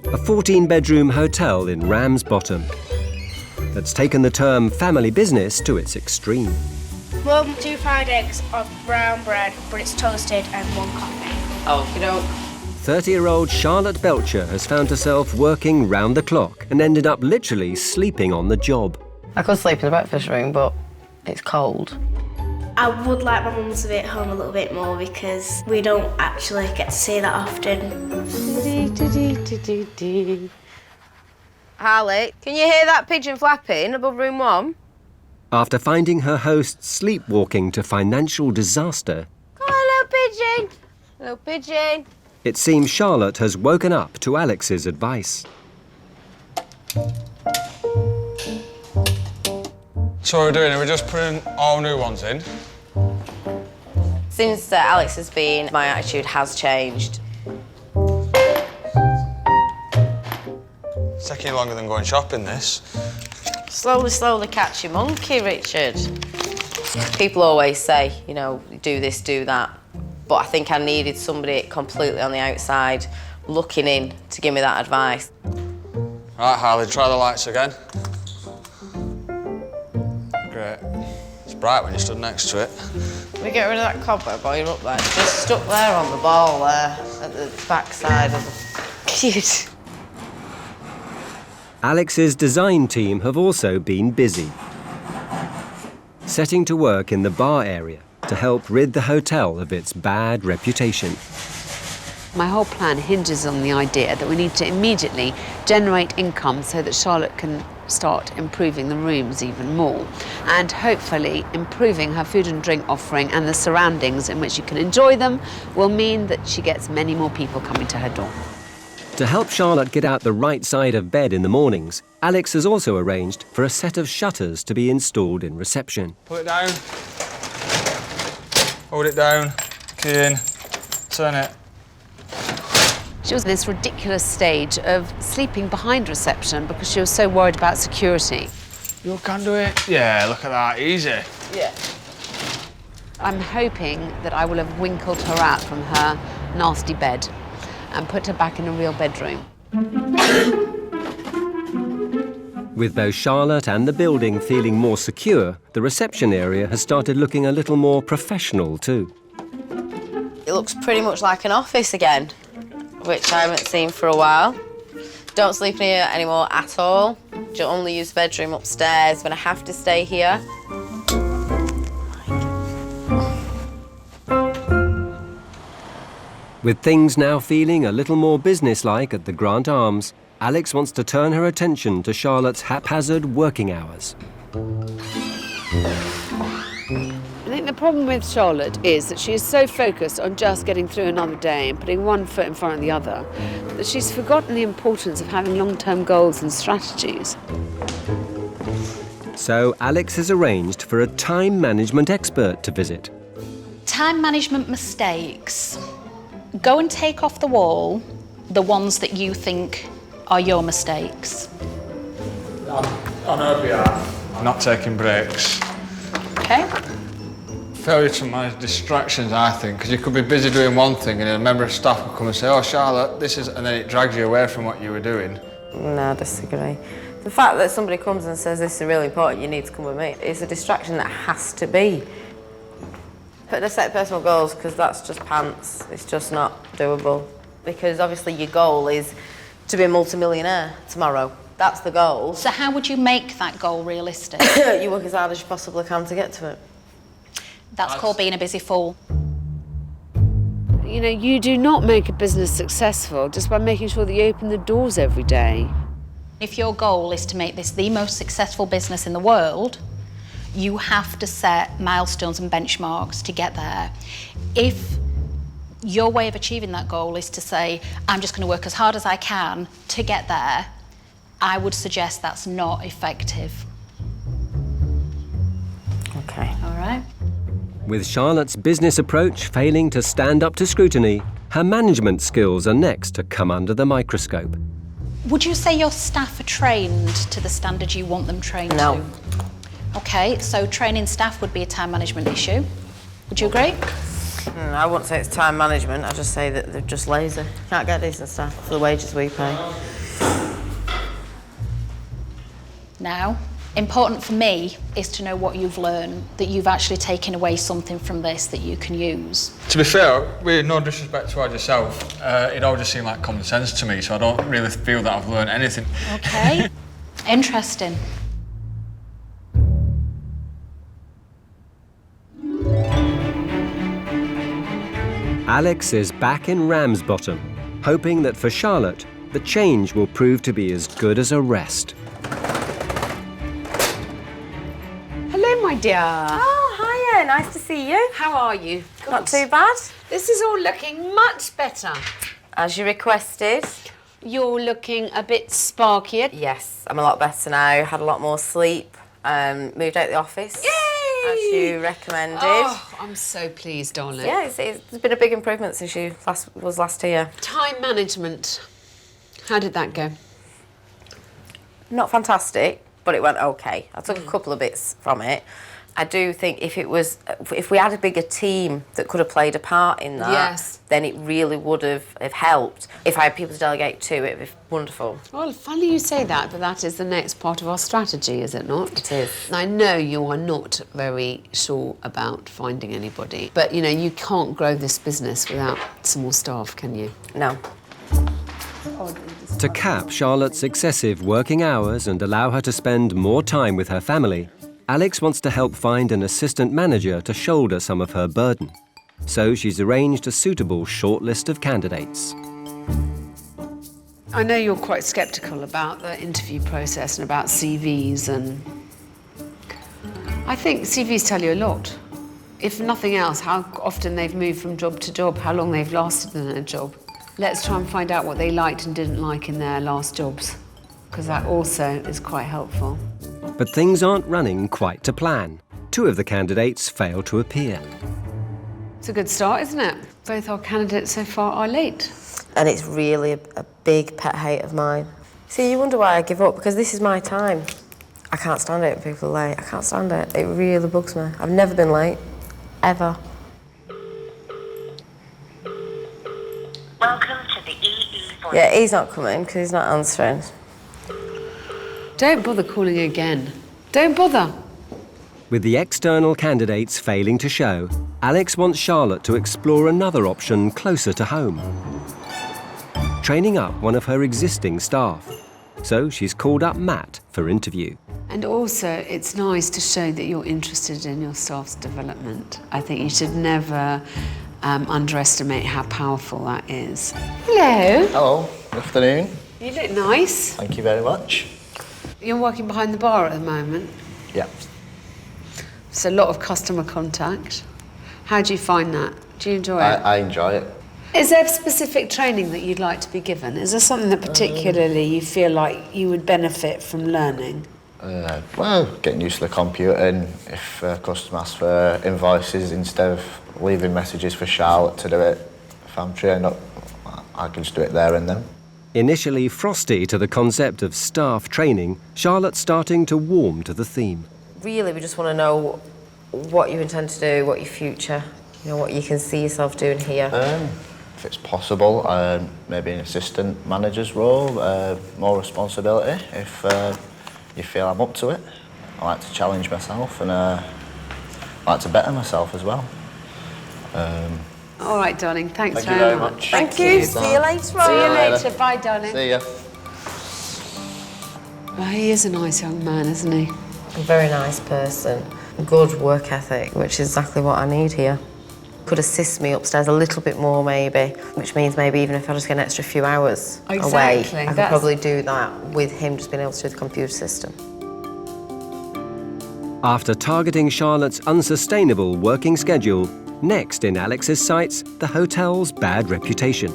a 14-bedroom hotel in Ramsbottom that's taken the term family business to its extreme. 2 fried eggs of brown bread, but it's toasted, and 1 coffee. Oh, you know. 30-year-old Charlotte Belcher has found herself working round the clock and ended up literally sleeping on the job. I could sleep in the breakfast room, but it's cold. I would like my mum to be at home a little bit more because we don't actually get to see that often. Harley, can you hear that pigeon flapping above room 1? After finding her host sleepwalking to financial disaster, Come on, little pigeon! Little pigeon! it seems Charlotte has woken up to Alex's advice. So what are we doing? Are we just putting all new ones in? Since Alex has been, my attitude has changed. It's taking longer than going shopping, this. Slowly, slowly catch your monkey, Richard. People always say, you know, do this, do that. But I think I needed somebody completely on the outside looking in to give me that advice. Right, Harley, try the lights again. bright when you stood next to it. We get rid of that cobweb while you're up there. It's just stuck there on the ball there, at the back side of the... Cute. Alex's design team have also been busy, setting to work in the bar area to help rid the hotel of its bad reputation. My whole plan hinges on the idea that we need to immediately generate income so that Charlotte can start improving the rooms even more, and hopefully improving her food and drink offering and the surroundings in which you can enjoy them will mean that she gets many more people coming to her door. To help Charlotte get out the right side of bed in the mornings, Alex has also arranged for a set of shutters to be installed in reception. Pull it down. Hold it down. Key in. Turn it. She was in this ridiculous stage of sleeping behind reception because she was so worried about security. You can do it. Yeah, look at that. Easy. Yeah. I'm hoping that I will have winkled her out from her nasty bed and put her back in a real bedroom. With both Charlotte and the building feeling more secure, the reception area has started looking a little more professional too. It looks pretty much like an office again, which I haven't seen for a while. Don't sleep in here anymore at all. You'll only use the bedroom upstairs when I have to stay here. With things now feeling a little more businesslike at the Grant Arms, Alex wants to turn her attention to Charlotte's haphazard working hours. I think the problem with Charlotte is that she is so focused on just getting through another day and putting one foot in front of the other that she's forgotten the importance of having long-term goals and strategies. So Alex has arranged for a time management expert to visit. Time management mistakes. Go and take off the wall the ones that you think are your mistakes. On her behalf. Not taking breaks. Okay. Failure to manage distractions, I think, because you could be busy doing one thing and a member of staff will come and say, oh, Charlotte, this is... and then it drags you away from what you were doing. No, I disagree. The fact that somebody comes and says this is really important, you need to come with me, is a distraction that has to be. Putting a set of personal goals, because that's just pants. It's just not doable. Because obviously your goal is to be a multimillionaire tomorrow. That's the goal. So how would you make that goal realistic? You work as hard as you possibly can to get to it. That's called being a busy fool. You know, you do not make a business successful just by making sure that you open the doors every day. If your goal is to make this the most successful business in the world, you have to set milestones and benchmarks to get there. If your way of achieving that goal is to say, I'm just going to work as hard as I can to get there, I would suggest that's not effective. Okay. All right. With Charlotte's business approach failing to stand up to scrutiny, her management skills are next to come under the microscope. Would you say your staff are trained to the standard you want them trained to? Okay, so training staff would be a time management issue. Would you agree? I wouldn't say it's time management, I'd just say that they're just lazy. Can't get decent staff for the wages we pay. Now, important for me is to know what you've learned, that you've actually taken away something from this that you can use. To be fair, with no disrespect towards yourself, it all just seemed like common sense to me, so I don't really feel that I've learned anything. Okay. Interesting. Alex is back in Ramsbottom, hoping that for Charlotte, the change will prove to be as good as a rest. Hello, my dear. Oh, hiya, nice to see you. How are you? Not too bad. This is all looking much better. As you requested. You're looking a bit sparkier. Yes, I'm a lot better now. Had a lot more sleep. Moved out the office. Yay! As you recommended. Oh, I'm so pleased, darling. Yeah, it's been a big improvement since you was last here. Time management. How did that go? Not fantastic, but it went okay. I took a couple of bits from it. I do think if we had a bigger team that could have played a part in that, Yes. then it really would have helped. If I had people to delegate to, it would be wonderful. Well, funny you say that, but that is the next part of our strategy, is it not? It is. I know you are not very sure about finding anybody, but you know, you can't grow this business without some more staff, can you? No. To cap Charlotte's excessive working hours and allow her to spend more time with her family, Alex wants to help find an assistant manager to shoulder some of her burden. So she's arranged a suitable shortlist of candidates. I know you're quite sceptical about the interview process and about CVs, and I think CVs tell you a lot. If nothing else, how often they've moved from job to job, how long they've lasted in a job. Let's try and find out what they liked and didn't like in their last jobs, because that also is quite helpful. But things aren't running quite to plan. 2 of the candidates fail to appear. It's a good start, isn't it? Both our candidates so far are late. And it's really a big pet hate of mine. See, you wonder why I give up, because this is my time. I can't stand it when people are late. I can't stand it. It really bugs me. I've never been late, ever. Welcome to the EE voice. Yeah, he's not coming because he's not answering. Don't bother calling again. Don't bother. With the external candidates failing to show, Alex wants Charlotte to explore another option closer to home. Training up one of her existing staff. So she's called up Matt for interview. And also, it's nice to show that you're interested in your staff's development. I think you should never underestimate how powerful that is. Hello. Hello, good afternoon. You look nice. Thank you very much. You're working behind the bar at the moment. Yeah. It's a lot of customer contact. How do you find that? Do you enjoy it? I enjoy it. Is there specific training that you'd like to be given? Is there something that particularly you feel like you would benefit from learning? Well, getting used to the computer, and if a customer asks for invoices, instead of leaving messages for Charlotte to do it, if I'm trained up, I can just do it there and then. Initially frosty to the concept of staff training, Charlotte's starting to warm to the theme. Really, we just want to know what you intend to do, what your future, you know, what you can see yourself doing here. If it's possible, maybe an assistant manager's role, more responsibility, if you feel I'm up to it. I like to challenge myself, and I like to better myself as well. All right, darling. Thanks Thank you very much. Thank you. See you later. See you later. Bye, darling. See ya. Well, he is a nice young man, isn't he? A very nice person. Good work ethic, which is exactly what I need here. Could assist me upstairs a little bit more, maybe, which means maybe even if I just get an extra few hours away, I could probably do that with him just being able to do the computer system. After targeting Charlotte's unsustainable working schedule, next in Alex's sights, the hotel's bad reputation.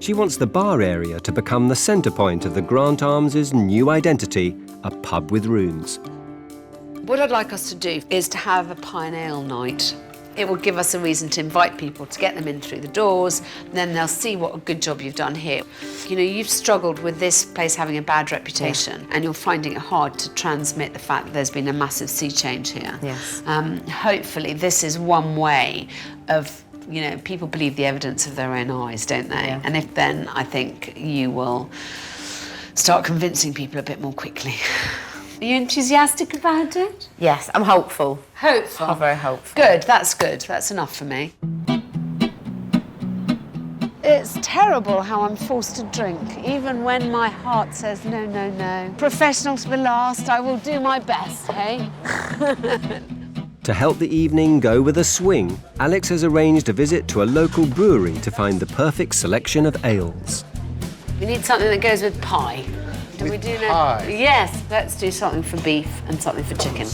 She wants the bar area to become the centre point of the Grant Arms' new identity, a pub with rooms. What I'd like us to do is to have a pie and ale night. It will give us a reason to invite people, to get them in through the doors, and then they'll see what a good job you've done here. You know, you've struggled with this place having a bad reputation, and you're finding it hard to transmit the fact that there's been a massive sea change here. Yes. Hopefully this is one way of, you know, people believe the evidence of their own eyes, don't they? Yeah. And if then, I think you will start convincing people a bit more quickly. Are you enthusiastic about it? Yes, I'm hopeful. Hopeful? I'm very hopeful. Good, that's good. That's enough for me. It's terrible how I'm forced to drink, even when my heart says no, no, no. Professional to the last, I will do my best, hey? To help the evening go with a swing, Alex has arranged a visit to a local brewery to find the perfect selection of ales. We need something that goes with pie. Do we do that? Yes, let's do something for beef and something for chicken.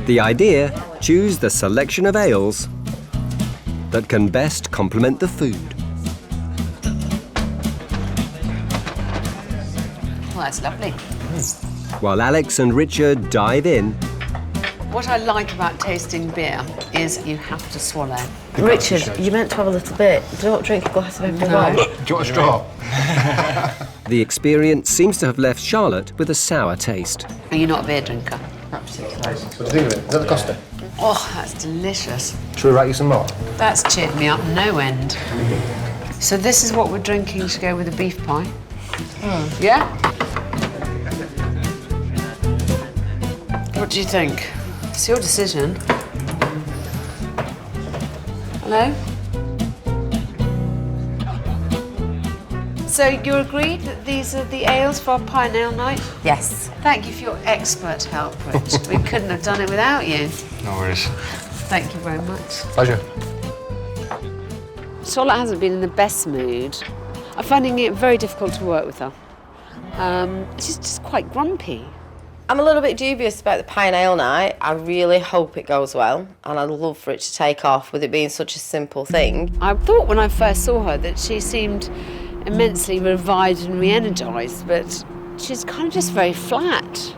The idea, choose the selection of ales that can best complement the food. Well, that's lovely. While Alex and Richard dive in, What I like about tasting beer is you have to swallow. Richard, you meant to have a little bit. Don't drink a glass of every one. Do you want a straw? the experience seems to have left Charlotte with a sour taste. Are you not a beer drinker? Absolutely. What do you think of it? Is that the Costa? Oh, that's delicious. Should we write you some more? That's cheered me up no end. So this is what we're drinking to go with the beef pie? Yeah? What do you think? It's your decision. Hello? So you agreed that these are the ales for our pie and ale night? Yes. Thank you for your expert help, Rich. We couldn't have done it without you. No worries. Thank you very much. Pleasure. Charlotte hasn't been in the best mood. I'm finding it very difficult to work with her. She's just quite grumpy. I'm a little bit dubious about the pie and ale night. I really hope it goes well, and I'd love for it to take off with it being such a simple thing. I thought when I first saw her that she seemed immensely revived and re-energised, but she's kind of just very flat.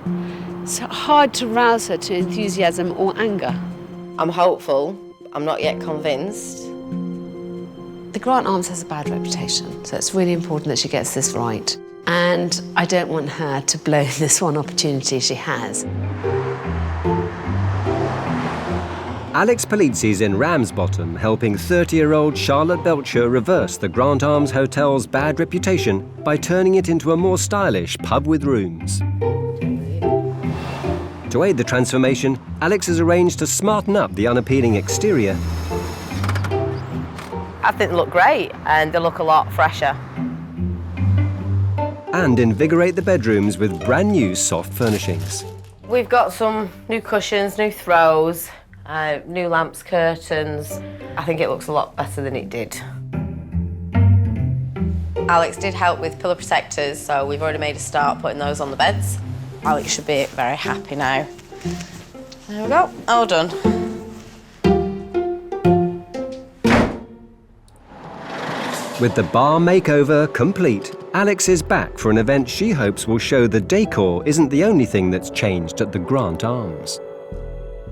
It's hard to rouse her to enthusiasm or anger. I'm hopeful. I'm not yet convinced. The Grant Arms has a bad reputation, so it's really important that she gets this right. And I don't want her to blow this one opportunity she has. Alex Polizzi's in Ramsbottom, helping 30-year-old Charlotte Belcher reverse the Grant Arms Hotel's bad reputation by turning it into a more stylish pub with rooms. To aid the transformation, Alex has arranged to smarten up the unappealing exterior. I think they look great, and they look a lot fresher. And invigorate the bedrooms with brand new soft furnishings. We've got some new cushions, new throws, new lamps, curtains. I think it looks a lot better than it did. Alex did help with pillow protectors, so we've already made a start putting those on the beds. Alex should be very happy now. There we go, all done. With the bar makeover complete, Alex is back for an event she hopes will show the decor isn't the only thing that's changed at the Grant Arms.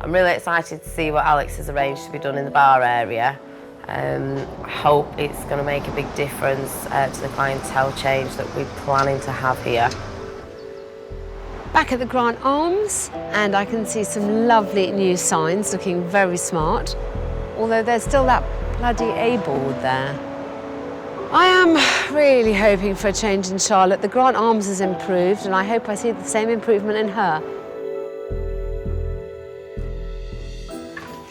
I'm really excited to see what Alex has arranged to be done in the bar area. I hope it's going to make a big difference to the clientele change that we're planning to have here. Back at the Grant Arms, and I can see some lovely new signs looking very smart, although there's still that bloody A board there. I am really hoping for a change in Charlotte. The Grant Arms has improved, and I hope I see the same improvement in her.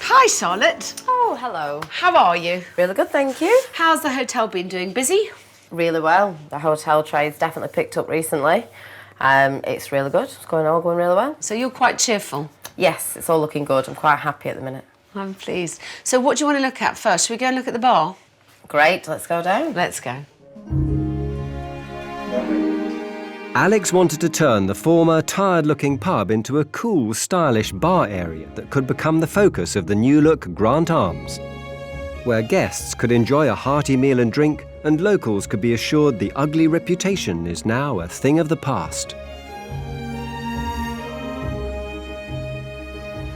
Hi, Charlotte. Oh, hello. How are you? Really good, thank you. How's the hotel been doing? Busy? Really well. The hotel trade's definitely picked up recently. It's really good. It's all going really well. So you're quite cheerful? Yes, it's all looking good. I'm quite happy at the minute. I'm pleased. So what do you want to look at first? Should we go and look at the bar? Great, let's go down. Let's go. Alex wanted to turn the former tired-looking pub into a cool, stylish bar area that could become the focus of the new-look Grant Arms, where guests could enjoy a hearty meal and drink, and locals could be assured the ugly reputation is now a thing of the past.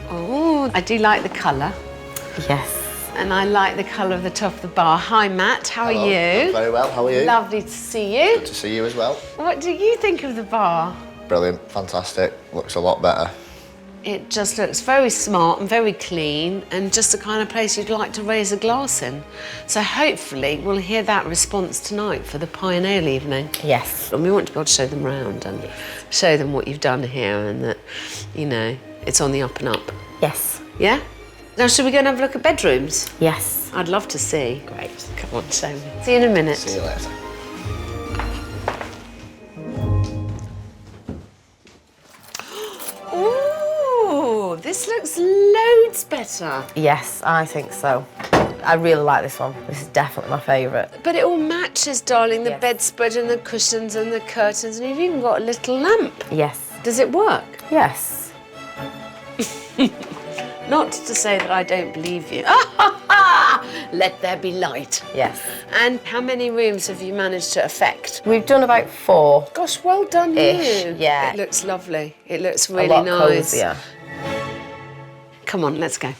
Oh, I do like the colour. Yes. And I like the colour of the top of the bar. Hi, Matt. How Hello. are you? Very well. How are you? Lovely to see you. Good to see you as well. What do you think of the bar? Brilliant. Fantastic. Looks a lot better. It just looks very smart and very clean, and just the kind of place you'd like to raise a glass in. So hopefully we'll hear that response tonight for the pie and ale evening. Yes. And we want to be able to show them around and show them what you've done here, and that, you know, it's on the up and up. Yes. Yeah? Now, should we go and have a look at bedrooms? Yes. I'd love to see. Great. Come on, show me. See you in a minute. See you later. Ooh, this looks loads better. Yes, I think so. I really like this one. This is definitely my favourite. But it all matches, darling, the Yes. bedspread and the cushions and the curtains, and you've even got a little lamp. Yes. Does it work? Yes. Not to say that I don't believe you. Let there be light. Yes. And how many rooms have you managed to affect? We've done about 4. Gosh, well done Ish, you. yeah. It looks lovely. It looks really a lot nice. cosier. Come on, let's go.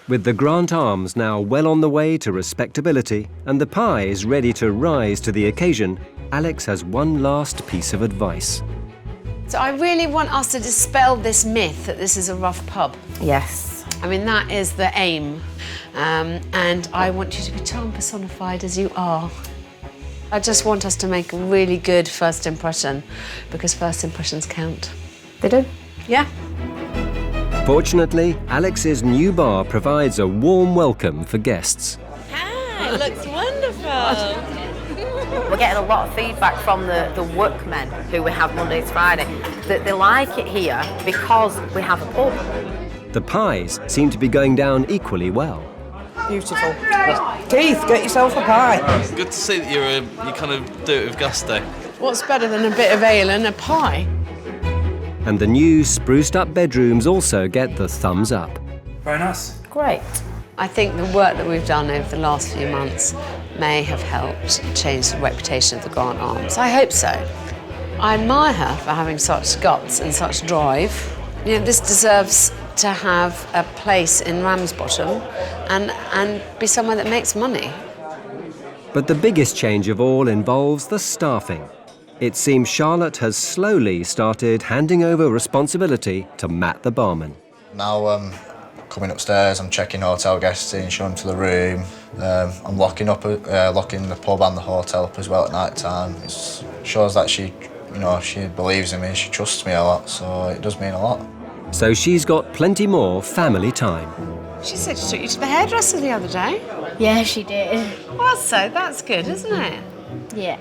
With the Grant Arms now well on the way to respectability and the pie is ready to rise to the occasion, Alex has one last piece of advice. So I really want us to dispel this myth that this is a rough pub. Yes. I mean, that is the aim. And I want you to be charm personified as you are. I just want us to make a really good first impression, because first impressions count. They do? Yeah. Fortunately, Alex's new bar provides a warm welcome for guests. Hi, it looks wonderful. We're getting a lot of feedback from the workmen who we have Monday to Friday that they like it here because we have a pub. The pies seem to be going down equally well. Beautiful. Keith, get yourself a pie. It's good to see that you kind of do it with gusto. What's better than a bit of ale and a pie? And the new spruced up bedrooms also get the thumbs up. Very nice. Great. I think the work that we've done over the last few months may have helped change the reputation of the Grant Arms. I hope so. I admire her for having such guts and such drive. You know, this deserves to have a place in Ramsbottom and be somewhere that makes money. But the biggest change of all involves the staffing. It seems Charlotte has slowly started handing over responsibility to Matt the barman. Now I'm coming upstairs, I'm checking hotel guests in, showing them to the room. I'm locking the pub and the hotel up as well at night time. It shows that she believes in me, she trusts me a lot, so it does mean a lot. So she's got plenty more family time. She said she took you to the hairdresser the other day. Yeah, she did. Well, so that's good, isn't it? Yeah.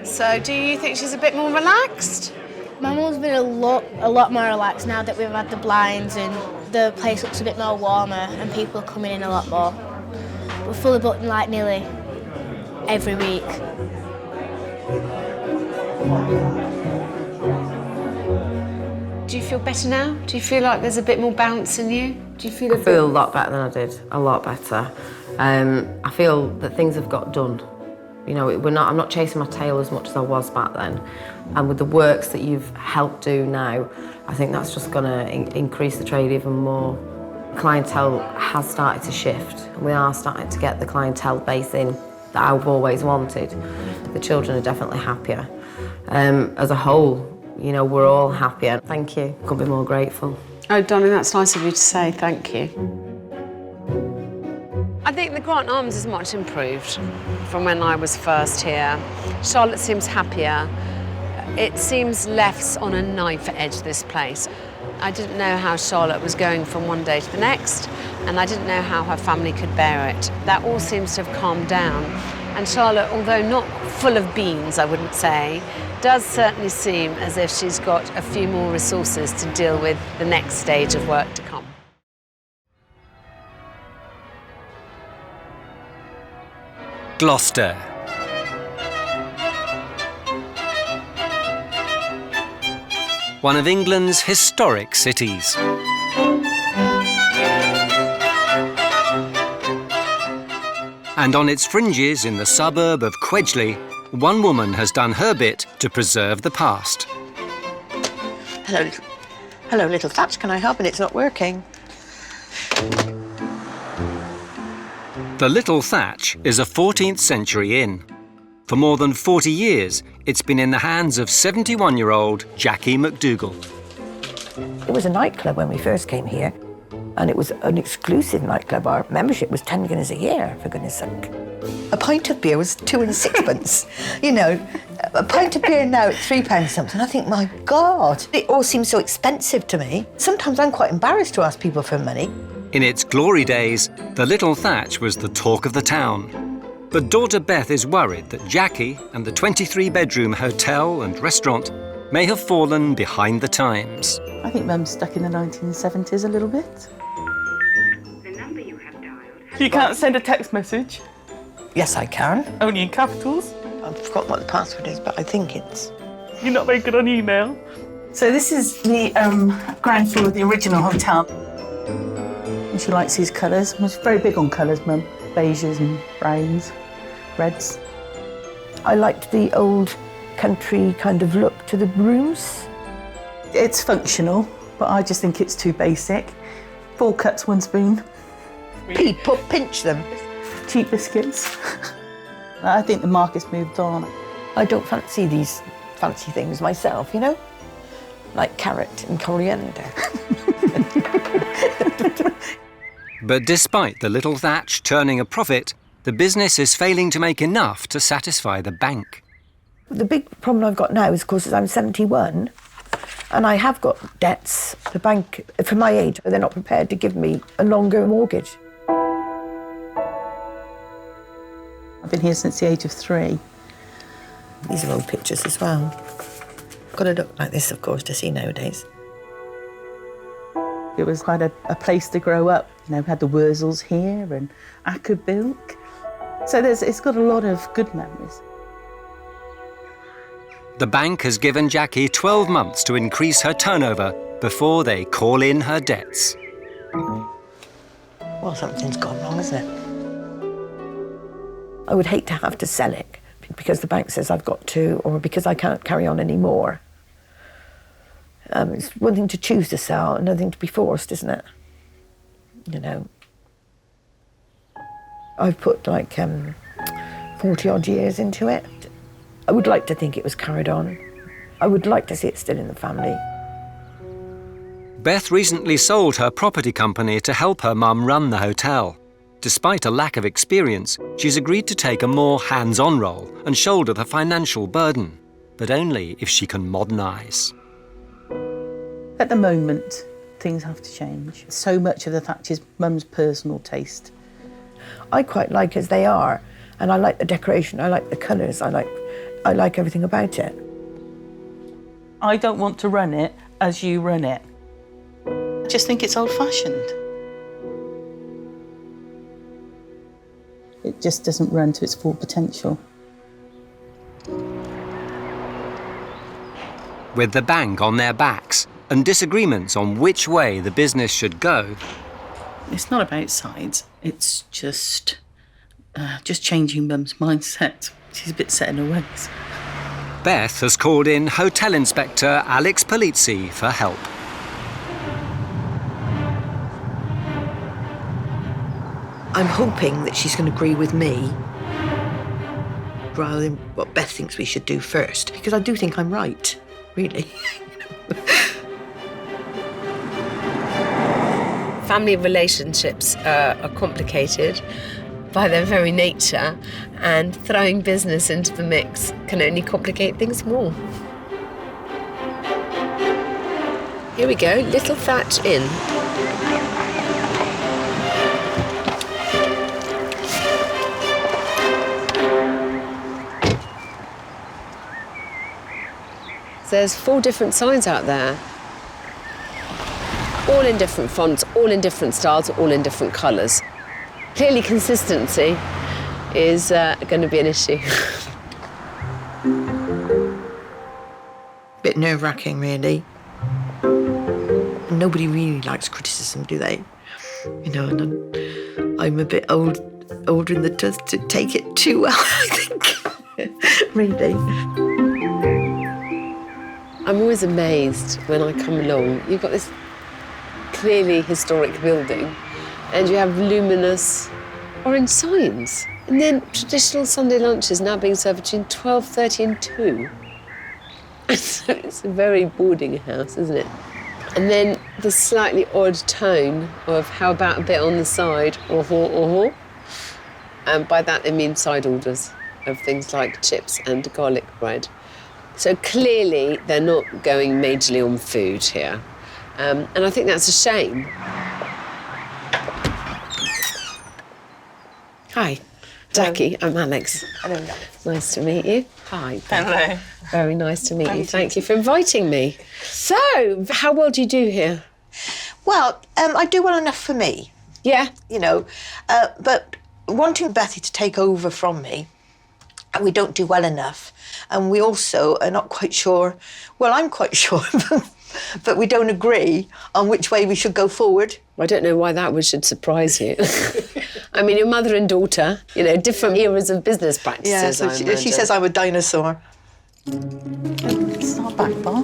So do you think she's a bit more relaxed? My mum's been a lot more relaxed now that we've had the blinds and the place looks a bit more warmer and people are coming in a lot more. We're fully booked like nearly every week. Do you feel better now? Do you feel like there's a bit more bounce in you? Do you feel I feel a lot better than I did, a lot better. I feel that things have got done. You know, I'm not chasing my tail as much as I was back then. And with the works that you've helped do now, I think that's just going to increase the trade even more. Clientele has started to shift. And we are starting to get the clientele base in that I've always wanted. The children are definitely happier. As a whole, you know, we're all happier. Thank you. Couldn't be more grateful. Oh, darling, that's nice of you to say. Thank you. I think the Grant Arms is much improved from when I was first here. Charlotte seems happier. It seems less on a knife edge, this place. I didn't know how Charlotte was going from one day to the next, and I didn't know how her family could bear it. That all seems to have calmed down. And Charlotte, although not full of beans, I wouldn't say, does certainly seem as if she's got a few more resources to deal with the next stage of work to come. Gloucester. One of England's historic cities. And on its fringes in the suburb of Quedgeley, one woman has done her bit to preserve the past. Hello, little Thatch, can I help? And it's not working. The Little Thatch is a 14th century inn. For more than 40 years, it's been in the hands of 71-year-old Jackie McDougall. It was a nightclub when we first came here, and it was an exclusive nightclub. Our membership was 10 guineas a year, for goodness sake. A pint of beer was 2 and sixpence. You know, a pint of beer now at £3 something. I think, my God, it all seems so expensive to me. Sometimes I'm quite embarrassed to ask people for money. In its glory days, the Little Thatch was the talk of the town. But daughter Beth is worried that Jackie and the 23-bedroom hotel and restaurant may have fallen behind the times. I think Mum's stuck in the 1970s a little bit. You can't send a text message? Yes, I can. Only in capitals? I've forgotten what the password is, but I think it's... You're not very good on email. So this is the ground floor of the original hotel. And she likes these colours. She's very big on colours, Mum. Beiges and browns, reds. I liked the old country kind of look to the rooms. It's functional, but I just think it's too basic. 4 cuts, 1 spoon. Pinch them. Cheap biscuits. I think the market's moved on. I don't fancy these fancy things myself, you know? like carrot and coriander. But despite the little Thatch turning a profit, the business is failing to make enough to satisfy the bank. The big problem I've got now is, of course, I'm 71 and I have got debts. The bank, for my age, they're not prepared to give me a longer mortgage. I've been here since the age of 3. These are old pictures as well. Got to look like this, of course, to see nowadays. It was quite a place to grow up. You know, we had the Wurzels here and Akkerbilk. So it's got a lot of good memories. The bank has given Jackie 12 months to increase her turnover before they call in her debts. Well, something's gone wrong, isn't it? I would hate to have to sell it because the bank says I've got to, or because I can't carry on anymore. It's one thing to choose to sell, another thing to be forced, isn't it? You know. I've put like 40-odd years into it. I would like to think it was carried on. I would like to see it still in the family. Beth recently sold her property company to help her mum run the hotel. Despite a lack of experience, she's agreed to take a more hands-on role and shoulder the financial burden, but only if she can modernise. At the moment, things have to change. So much of the Thatch is mum's personal taste. I quite like as they are, and I like the decoration, I like the colours, I like everything about it. I don't want to run it as you run it. I just think it's old-fashioned. It just doesn't run to its full potential. With the bank on their backs and disagreements on which way the business should go, It's not about sides, it's just changing Mum's mindset. She's a bit set in her ways. Beth has called in Hotel Inspector Alex Polizzi for help. I'm hoping that she's going to agree with me rather than what Beth thinks we should do first, because I do think I'm right, really. Family relationships are complicated by their very nature, and throwing business into the mix can only complicate things more. Here we go, little Thatch in. There's 4 different signs out there, all in different fonts, all in different styles, all in different colours. Clearly consistency is going to be an issue. Bit nerve-wracking, really. Nobody really likes criticism, do they? You know, and I'm a bit older in the tooth to take it too well, I think, really. I'm always amazed when I come along. You've got this clearly historic building and you have luminous orange signs. And then traditional Sunday lunches now being served between 12:30 and 2. So it's a very boarding house, isn't it? And then the slightly odd tone of how about a bit on the side, And by that they mean side orders of things like chips and garlic bread. So clearly they're not going majorly on food here. And I think that's a shame. Hi, Jackie, I'm Alex. Hello. Nice to meet you. Hi. Hello. Very nice to meet you. Thank you for inviting me. So, how well do you do here? Well, I do well enough for me. Yeah. You know, but wanting Betty to take over from me, we don't do well enough. And we also are not quite sure, well, I'm quite sure, but we don't agree on which way we should go forward. I don't know why that should surprise you. I mean, your mother and daughter, you know, different eras of business practices, Yeah, so she says I'm a dinosaur. It's not a back bar.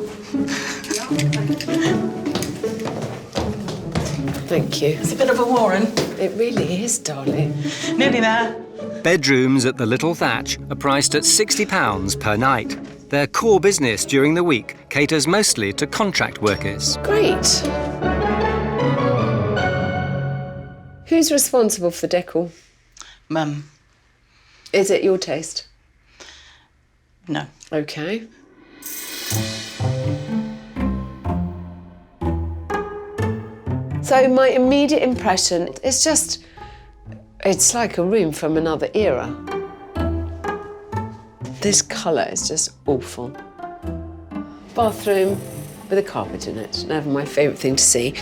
Thank you. It's a bit of a warren. It really is, darling. Nearly there. Bedrooms at the Little Thatch are priced at £60 per night. Their core business during the week caters mostly to contract workers. Great. Who's responsible for decor? Mum. Is it your taste? No. Okay. So my immediate impression is just, it's like a room from another era. This colour is just awful. Bathroom with a carpet in it, never my favourite thing to see.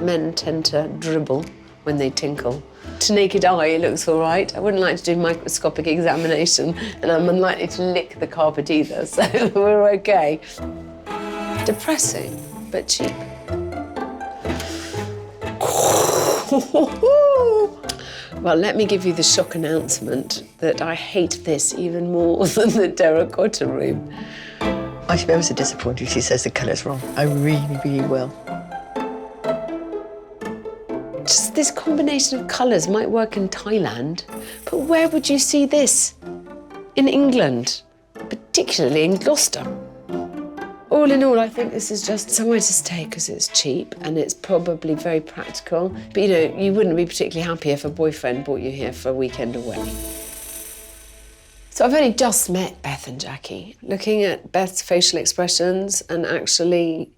Men tend to dribble when they tinkle. To naked eye, it looks all right. I wouldn't like to do microscopic examination, and I'm unlikely to lick the carpet either, so we're okay. Depressing, but cheap. Well, let me give you the shock announcement that I hate this even more than the terracotta room. I should be ever so disappointed if she says the colour's wrong. I really, really will. Just this combination of colours might work in Thailand, but where would you see this? In England, particularly in Gloucester. All in all, I think this is just somewhere to stay because it's cheap and it's probably very practical. But, you know, you wouldn't be particularly happy if a boyfriend brought you here for a weekend away. So I've only just met Beth and Jackie. Looking at Beth's facial expressions, and actually,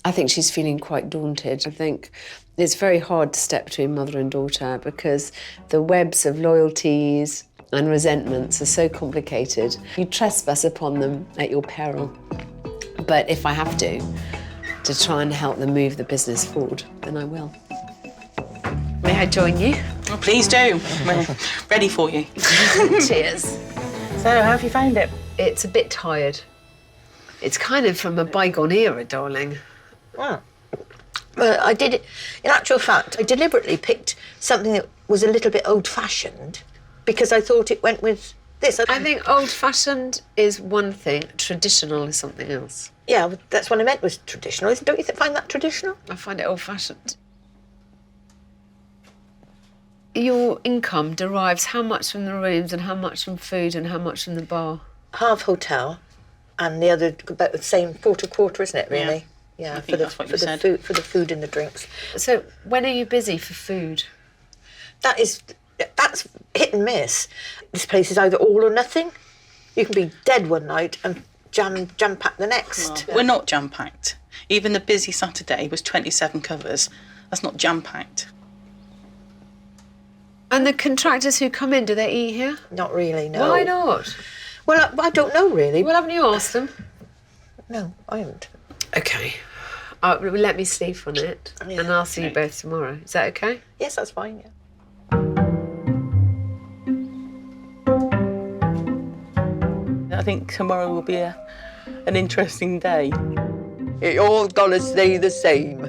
I think she's feeling quite daunted. I think it's very hard to step between mother and daughter because the webs of loyalties and resentments are so complicated. You trespass upon them at your peril. But if I have to try and help them move the business forward, then I will. May I join you? Oh, please do. We're ready for you. Cheers. So, how have you found it? It's a bit tired. It's kind of from a bygone era, darling. Well, I did it. In actual fact, I deliberately picked something that was a little bit old-fashioned because I thought it went with this. I think old-fashioned is one thing, traditional is something else. Yeah, well, that's what I meant was traditional. Don't you find that traditional? I find it old-fashioned. Your income derives how much from the rooms and how much from food and how much from the bar? Half hotel and the other about the same quarter, isn't it, really? Yeah, I think that's what you said. For the food and the drinks. So when are you busy for food? That's hit and miss. This place is either all or nothing. You can be dead one night and jam-packed the next. Well, we're not jam-packed. Even the busy Saturday was 27 covers. That's not jam-packed. And the contractors who come in, do they eat here? Not really, no. Why not? Well, I don't know, really. Well, haven't you asked them? No, I haven't. OK. Let me sleep on it, and I'll see you both tomorrow. Is that OK? Yes, that's fine, yeah. I think tomorrow will be an interesting day. It all gonna stay the same.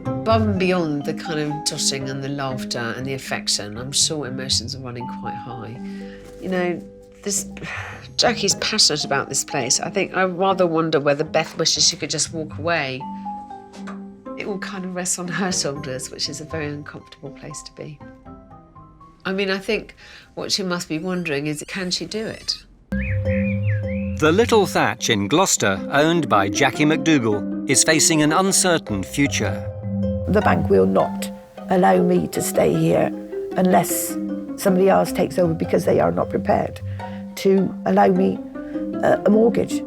Above and beyond the kind of joshing and the laughter and the affection, I'm sure emotions are running quite high. You know, Jackie's passionate about this place. I think I rather wonder whether Beth wishes she could just walk away. It all kind of rests on her shoulders, which is a very uncomfortable place to be. I mean, I think what she must be wondering is, can she do it? The little Thatch in Gloucester, owned by Jackie McDougall, is facing an uncertain future. The bank will not allow me to stay here unless somebody else takes over because they are not prepared to allow me a mortgage.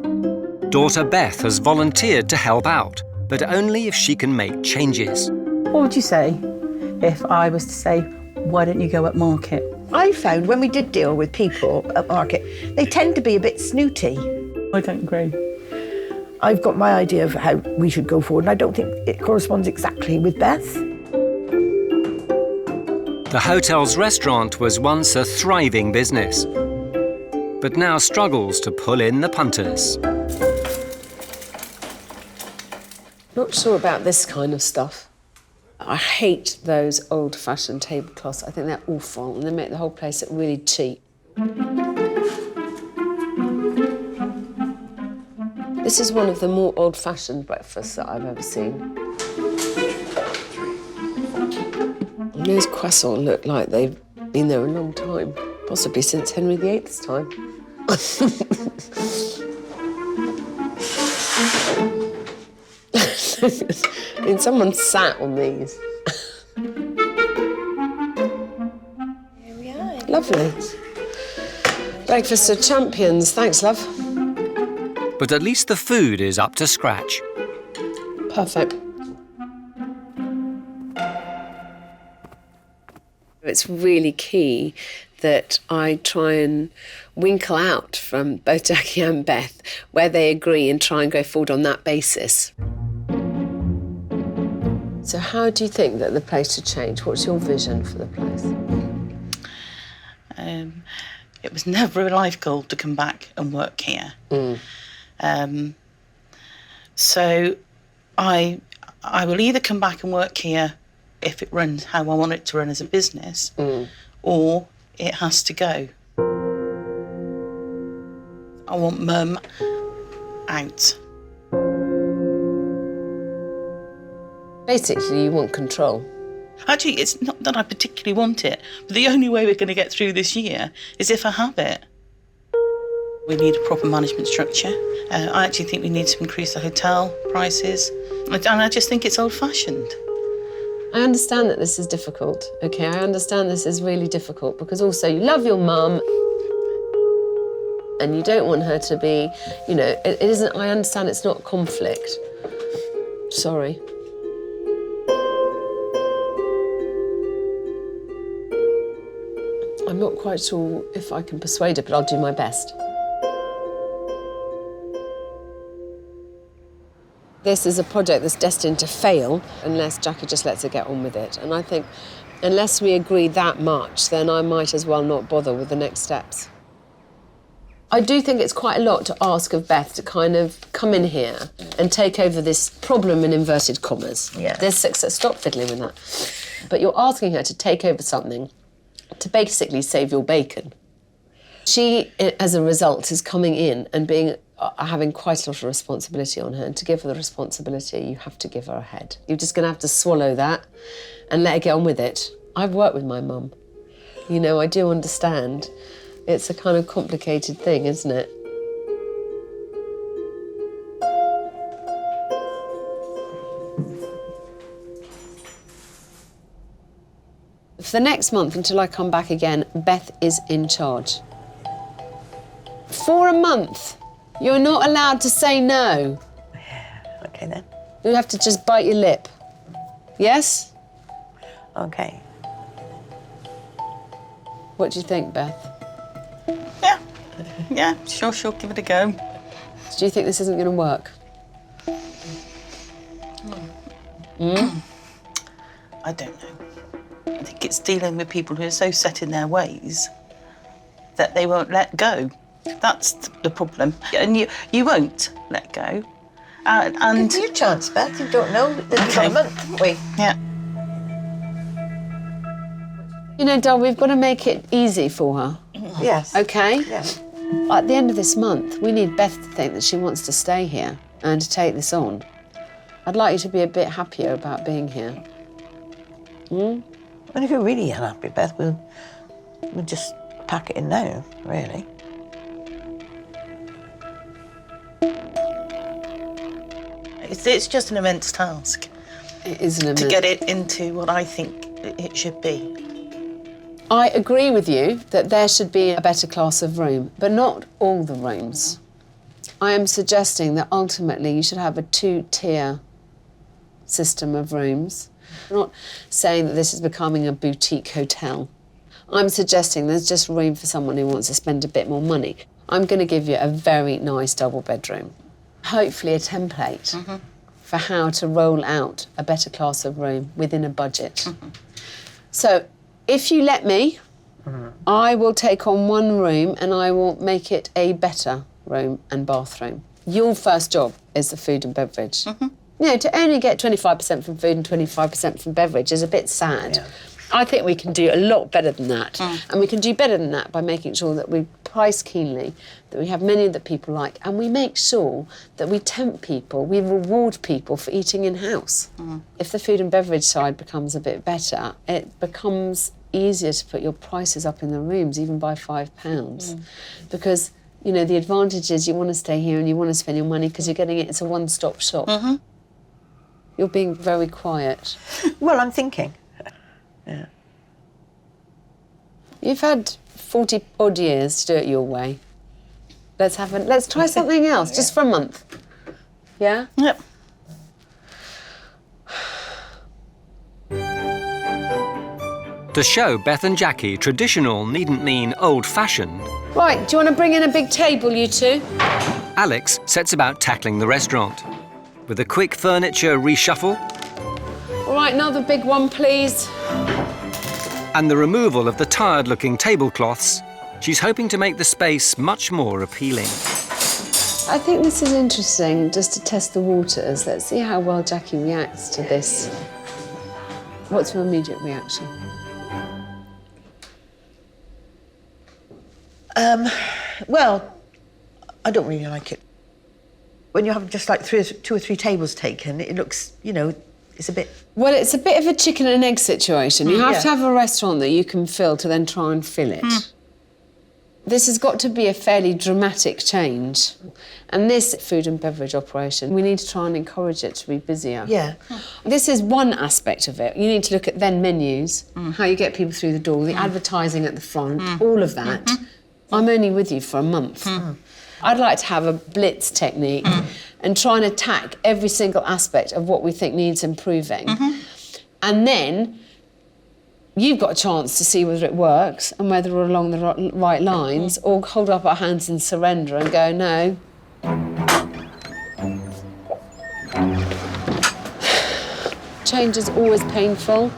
Daughter Beth has volunteered to help out, but only if she can make changes. What would you say if I was to say, why don't you go at market? I found when we did deal with people at market, they tend to be a bit snooty. I don't agree. I've got my idea of how we should go forward, and I don't think it corresponds exactly with Beth. The hotel's restaurant was once a thriving business, but now struggles to pull in the punters. Not sure about this kind of stuff. I hate those old-fashioned tablecloths. I think they're awful, and they make the whole place look really cheap. This is one of the more old-fashioned breakfasts that I've ever seen. And those croissants look like they've been there a long time. Possibly since Henry VIII's time. I mean, someone sat on these. Here we are. Lovely. Breakfast of champions. Thanks, love. But at least the food is up to scratch. Perfect. It's really key that I try and winkle out from both Jackie and Beth where they agree and try and go forward on that basis. So how do you think that the place should change? What's your vision for the place? It was never a life goal to come back and work here. So I will either come back and work here if it runs how I want it to run as a business, or it has to go. I want Mum out. Basically, you want control. Actually, it's not that I particularly want it, but the only way we're going to get through this year is if I have it. We need a proper management structure. I actually think we need to increase the hotel prices, and I just think it's old-fashioned. I understand that this is difficult, OK? I understand this is really difficult because also you love your mum and you don't want her to be, you know, it isn't, I understand it's not conflict. Sorry. I'm not quite sure if I can persuade her, but I'll do my best. This is a project that's destined to fail unless Jackie just lets her get on with it. And I think unless we agree that much, then I might as well not bother with the next steps. I do think it's quite a lot to ask of Beth to kind of come in here and take over this problem in inverted commas. Yeah. There's success. Stop fiddling with that. But you're asking her to take over something to basically save your bacon. She, as a result, is coming in and having quite a lot of responsibility on her, and to give her the responsibility, you have to give her a head. You're just going to have to swallow that and let her get on with it. I've worked with my mum. You know, I do understand. It's a kind of complicated thing, isn't it? For the next month, until I come back again, Beth is in charge. For a month. You're not allowed to say no. OK, then. You have to just bite your lip. Yes? OK. What do you think, Beth? Yeah, sure, give it a go. Do you think this isn't going to work? I don't know. I think it's dealing with people who are so set in their ways that they won't let go. That's the problem. And you won't let go. And give me a chance, Beth. You don't know. There's a month, haven't we? Yeah. You know, Dol, we've got to make it easy for her. Yes. OK? Yeah. At the end of this month, we need Beth to think that she wants to stay here and to take this on. I'd like you to be a bit happier about being here. And if you're really unhappy, Beth, we'll just pack it in now, really. It's just an immense task. It is an immense... To get it into what I think it should be. I agree with you that there should be a better class of room, but not all the rooms. I am suggesting that ultimately you should have a two-tier system of rooms. I'm not saying that this is becoming a boutique hotel. I'm suggesting there's just room for someone who wants to spend a bit more money. I'm going to give you a very nice double bedroom. Hopefully a template for how to roll out a better class of room within a budget. So if you let me, I will take on one room and I will make it a better room and bathroom. Your first job is the food and beverage. You know, to only get 25% from food and 25% from beverage is a bit sad. Yeah. I think we can do a lot better than that. And we can do better than that by making sure that we price keenly, that we have menu that people like, and we make sure that we tempt people, we reward people for eating in-house. If the food and beverage side becomes a bit better, it becomes easier to put your prices up in the rooms, even by £5, because, you know, the advantage is you want to stay here and you want to spend your money because you're getting it, it's a one-stop shop. You're being very quiet. Well, I'm thinking. Yeah. You've had 40 odd years to do it your way. Let's try something else, just for a month. Yeah? Yep. To show Beth and Jackie traditional needn't mean old-fashioned, Right, do you want to bring in a big table, you two? Alex sets about tackling the restaurant. With a quick furniture reshuffle All right, another big one, please. and the removal of the tired-looking tablecloths, she's hoping to make the space much more appealing. I think this is interesting, just to test the waters. Let's see how well Jackie reacts to this. What's her immediate reaction? Well, I don't really like it. When you have just like 2 or 3 tables taken, it looks, you know, it's a bit... Well, it's a bit of a chicken and egg situation. You have Yeah. to have a restaurant that you can fill to then try and fill it. This has got to be a fairly dramatic change. And this food and beverage operation, we need to try and encourage it to be busier. Yeah. This is one aspect of it. You need to look at then menus, how you get people through the door, the advertising at the front, all of that. I'm only with you for a month. I'd like to have a blitz technique and try and attack every single aspect of what we think needs improving. And then you've got a chance to see whether it works and whether we're along the right lines, or hold up our hands in surrender and go, no. Change is always painful.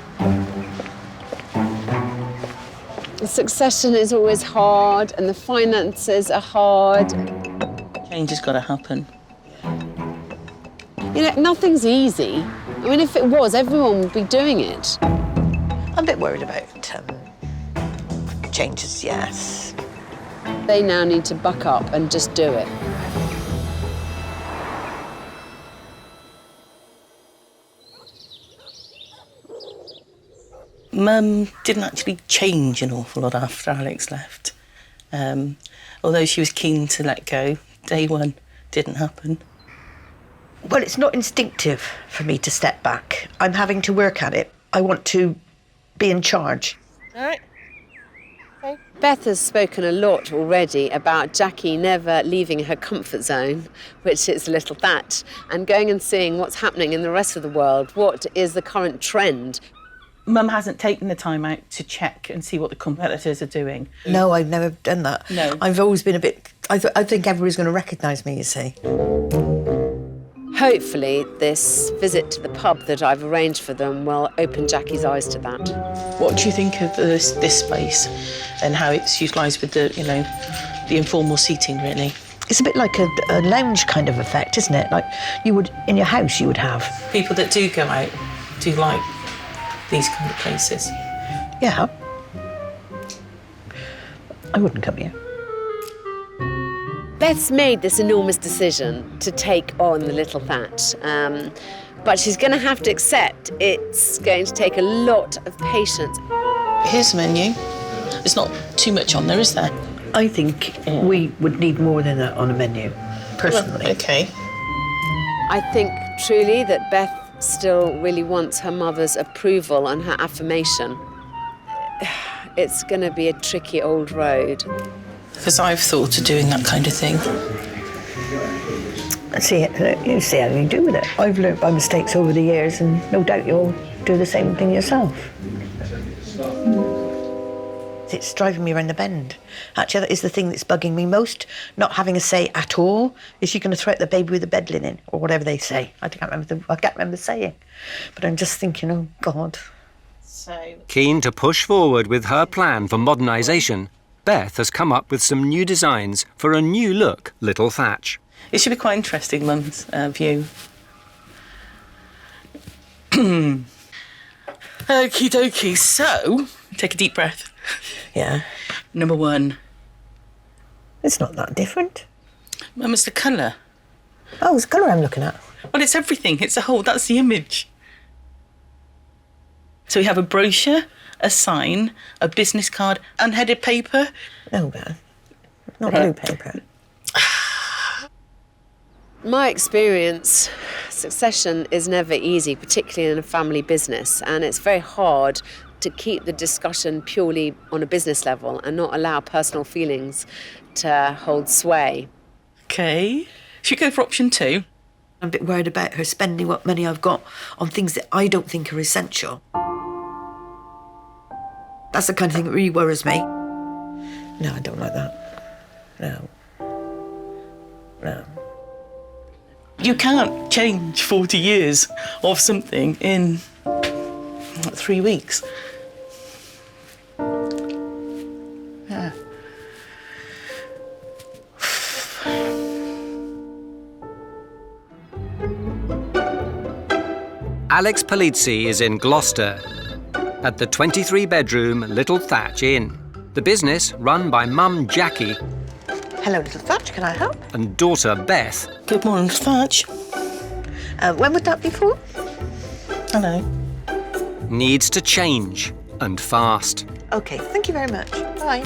The succession is always hard and the finances are hard. Change has got to happen. You know, nothing's easy. I mean, if it was, everyone would be doing it. I'm a bit worried about changes, yes. They now need to buck up and just do it. Mum didn't actually change an awful lot after Alex left. Although she was keen to let go, day one didn't happen. Well, it's not instinctive for me to step back. I'm having to work at it. I want to be in charge. All right. Beth has spoken a lot already about Jackie never leaving her comfort zone, which is Little Thatch, and going and seeing what's happening in the rest of the world. What is the current trend? Mum hasn't taken the time out to check and see what the competitors are doing. No, I've never done that. No. I've always been a bit... I think everybody's going to recognise me, you see. Hopefully, this visit to the pub that I've arranged for them will open Jackie's eyes to that. What do you think of this space and how it's utilised with the, you know, the informal seating, really? It's a bit like a lounge kind of effect, isn't it? Like you would, in your house, you would have. People that do go out do like these kind of places. Yeah. I wouldn't come here. Beth's made this enormous decision to take on the Little Thatch, but she's going to have to accept it's going to take a lot of patience. Here's the menu. There's not too much on there, is there? I think we would need more than that on a menu, personally. Well, OK. I think truly that Beth still really wants her mother's approval and her affirmation. It's going to be a tricky old road. Because I've thought of doing that kind of thing. You see how you do with it. I've learnt by mistakes over the years, and no doubt you'll do the same thing yourself. It's driving me around the bend. Actually, that is the thing that's bugging me most, not having a say at all. Is she going to throw out the baby with the bed linen, or whatever they say? I can't remember saying. But I'm just thinking, oh, God. Keen to push forward with her plan for modernisation, Beth has come up with some new designs for a new look Little Thatch. It should be quite interesting, Mum's view. Okie dokie, so take a deep breath. Yeah. Number 1. It's not that different. Mum, it's the colour. Oh, it's the colour I'm looking at. Well, it's everything. It's a whole, that's the image. So we have a brochure a sign, a business card, unheaded paper. No, man. Not blue paper. My experience, succession is never easy, particularly in a family business, and it's very hard to keep the discussion purely on a business level and not allow personal feelings to hold sway. OK. Should we go for option 2? I'm a bit worried about her spending what money I've got on things that I don't think are essential. That's the kind of thing that really worries me. No, I don't like that. No. No. You can't change 40 years of something in 3 weeks. Yeah. Alex Polizzi is in Gloucester at the 23-bedroom Little Thatch Inn. The business, run by mum Jackie Hello, Little Thatch, can I help? and daughter Beth, Good morning, Thatch. When would that be for? Hello. needs to change, and fast. OK, thank you very much. Bye.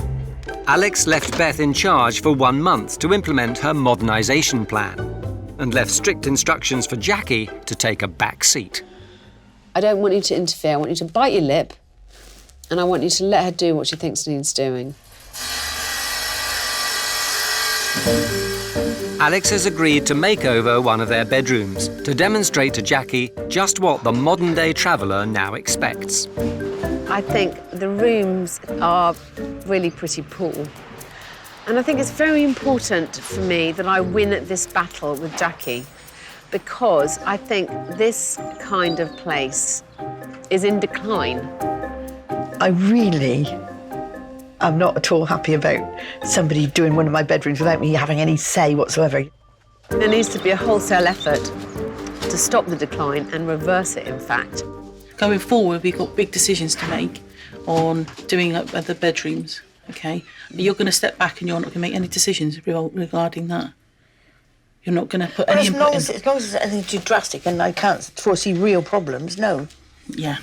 Alex left Beth in charge for 1 month to implement her modernisation plan and left strict instructions for Jackie to take a back seat. I don't want you to interfere. I want you to bite your lip, and I want you to let her do what she thinks needs doing. Alex has agreed to make over one of their bedrooms to demonstrate to Jackie just what the modern-day traveller now expects. I think the rooms are really pretty poor. And I think it's very important for me that I win at this battle with Jackie, because I think this kind of place is in decline. I'm not at all happy about somebody doing one of my bedrooms without me having any say whatsoever. There needs to be a wholesale effort to stop the decline and reverse it, in fact. Going forward, we've got big decisions to make on doing up other bedrooms, OK? You're going to step back and you're not going to make any decisions regarding that. You're not going to put any input in. As long as it's anything too drastic and I can't foresee real problems, no. Yeah.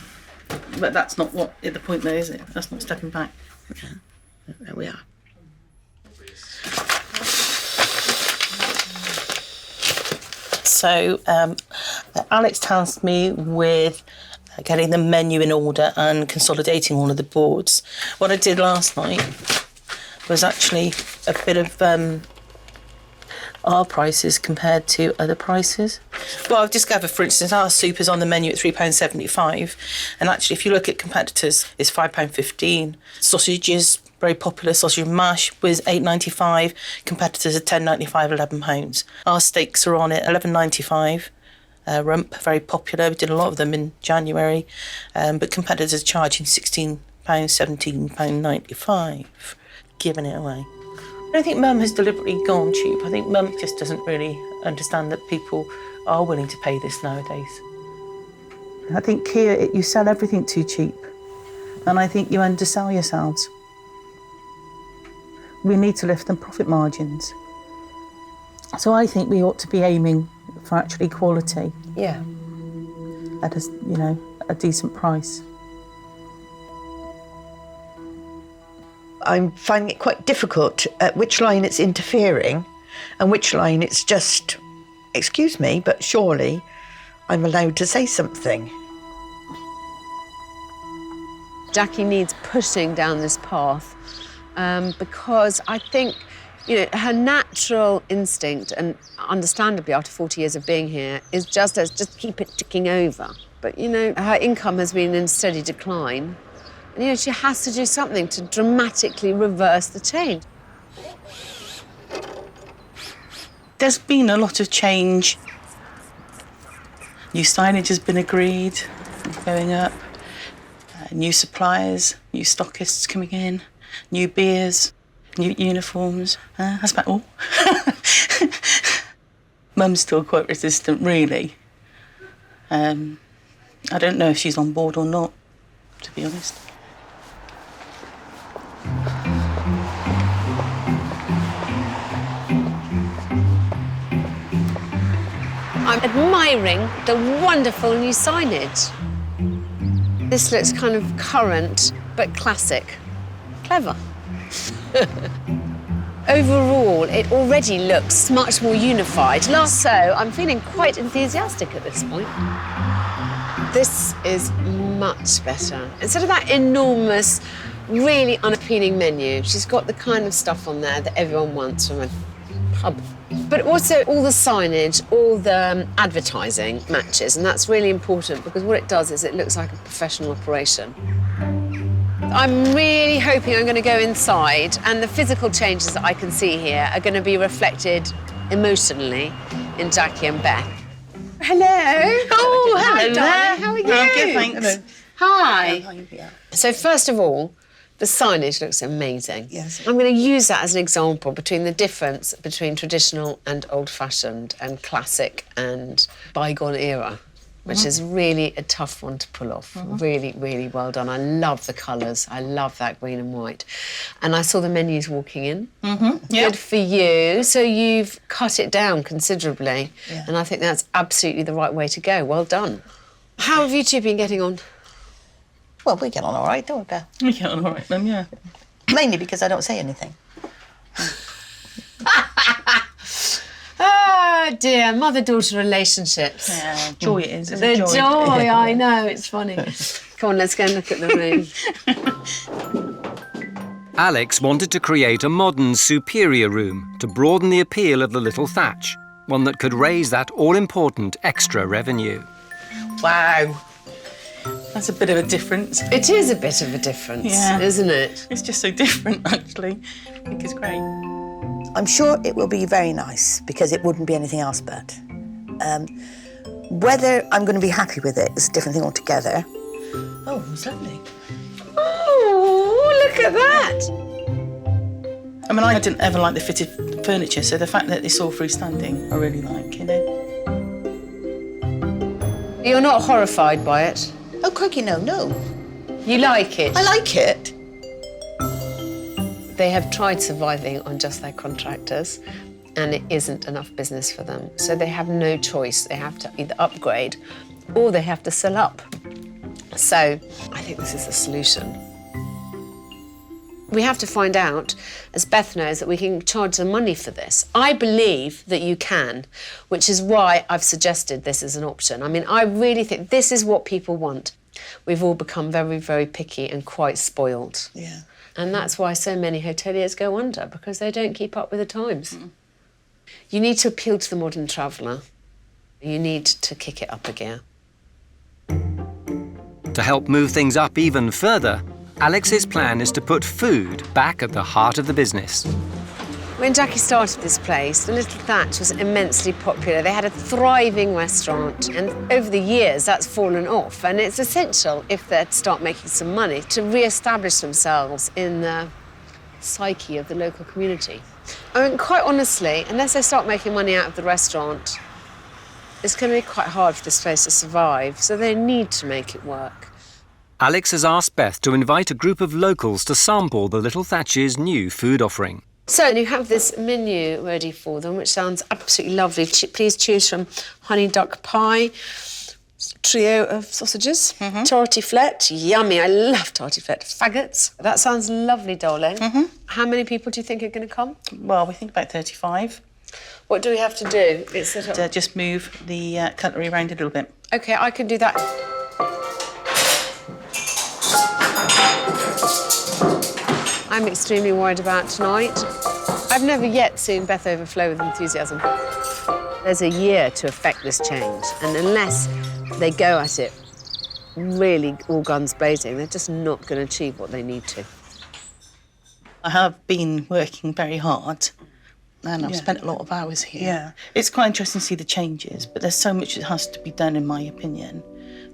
But that's not what the point there, is it? That's not stepping back. Okay. There we are. So Alex tasked me with getting the menu in order and consolidating all of the boards. What I did last night was actually a bit of our prices compared to other prices. Well, I've just gathered, for instance, our soup is on the menu at £3.75, and actually, if you look at competitors, it's £5.15. Sausage is very popular. Sausage and mash was £8.95. Competitors are £10.95, £11. Our steaks are on at £11.95. Rump, very popular. We did a lot of them in January, but competitors are charging £16, £17.95, giving it away. I don't think Mum has deliberately gone cheap. I think Mum just doesn't really understand that people are willing to pay this nowadays. I think here you sell everything too cheap, and I think you undersell yourselves. We need to lift them profit margins. So I think we ought to be aiming for actually quality. Yeah. At a decent price. I'm finding it quite difficult at which line it's interfering and which line it's just, excuse me, but surely I'm allowed to say something. Jackie needs pushing down this path because I think, her natural instinct, and understandably after 40 years of being here, is just keep it ticking over. But, her income has been in steady decline. And, she has to do something to dramatically reverse the change. There's been a lot of change. New signage has been agreed, going up. New suppliers, new stockists coming in, new beers, new uniforms. That's about all. Mum's still quite resistant, really. I don't know if she's on board or not, to be honest. I'm admiring the wonderful new signage. This looks kind of current but classic. Clever. Overall, it already looks much more unified. So I'm feeling quite enthusiastic at this point. This is much better. Instead of that enormous, really unappealing menu, she's got the kind of stuff on there that everyone wants from a pub. But also all the signage, all the advertising matches, and that's really important because what it does is it looks like a professional operation. I'm really hoping I'm going to go inside and the physical changes that I can see here are going to be reflected emotionally in Jackie and Beth. Hello. Oh, hello hi, there. darling. How are you? I'm good, thanks. Hello. Hi. So first of all, the signage looks amazing. Yes. I'm going to use that as an example between the difference between traditional and old-fashioned and classic and bygone era, which is really a tough one to pull off. Really, really well done. I love the colours. I love that green and white. And I saw the menus walking in. Good for you. So you've cut it down considerably. Yeah. And I think that's absolutely the right way to go. Well done. How have you two been getting on? Well, we get on all right, don't we, Beth? We get on all right then, yeah. Mainly because I don't say anything. Oh dear, mother-daughter relationships. Yeah, joy it is. It's The a joy. joy, I know, it's funny. Come on, let's go and look at the room. Alex wanted to create a modern, superior room to broaden the appeal of the little Thatch, one that could raise that all-important extra revenue. Wow. That's a bit of a difference. It is a bit of a difference, isn't it? It's just so different, actually. I think it's great. I'm sure it will be very nice because it wouldn't be anything else but. Whether I'm going to be happy with it is a different thing altogether. Oh, it's lovely. Oh, look at that. I mean, I didn't ever like the fitted furniture, so the fact that it's all freestanding, I really like, you know. You're not horrified by it? Oh, crikey, no. You like it? I like it. They have tried surviving on just their contractors and it isn't enough business for them. So they have no choice. They have to either upgrade or they have to sell up. So I think this is the solution. We have to find out, as Beth knows, that we can charge them money for this. I believe that you can, which is why I've suggested this as an option. I mean, I really think this is what people want. We've all become very, very picky and quite spoiled. Yeah. And that's why so many hoteliers go under, because they don't keep up with the times. You need to appeal to the modern traveller. You need to kick it up a gear. To help move things up even further, Alex's plan is to put food back at the heart of the business. When Jackie started this place, the Little Thatch was immensely popular. They had a thriving restaurant, and over the years, that's fallen off. And it's essential, if they're to start making some money, to re-establish themselves in the psyche of the local community. I mean, quite honestly, unless they start making money out of the restaurant, it's going to be quite hard for this place to survive, so they need to make it work. Alex has asked Beth to invite a group of locals to sample the Little Thatch's new food offering. So you have this menu ready for them, which sounds absolutely lovely. Please choose from honey duck pie, trio of sausages, tartiflette, yummy, I love tartiflette, faggots. That sounds lovely, darling. How many people do you think are going to come? Well, we think about 35. What do we have to do? Just move the cutlery around a little bit. OK, I can do that. I'm extremely worried about tonight. I've never yet seen Beth overflow with enthusiasm. There's a year to effect this change, and unless they go at it really all guns blazing, they're just not going to achieve what they need to. I have been working very hard, and I've spent a lot of hours here. Yeah. It's quite interesting to see the changes, but there's so much that has to be done, in my opinion,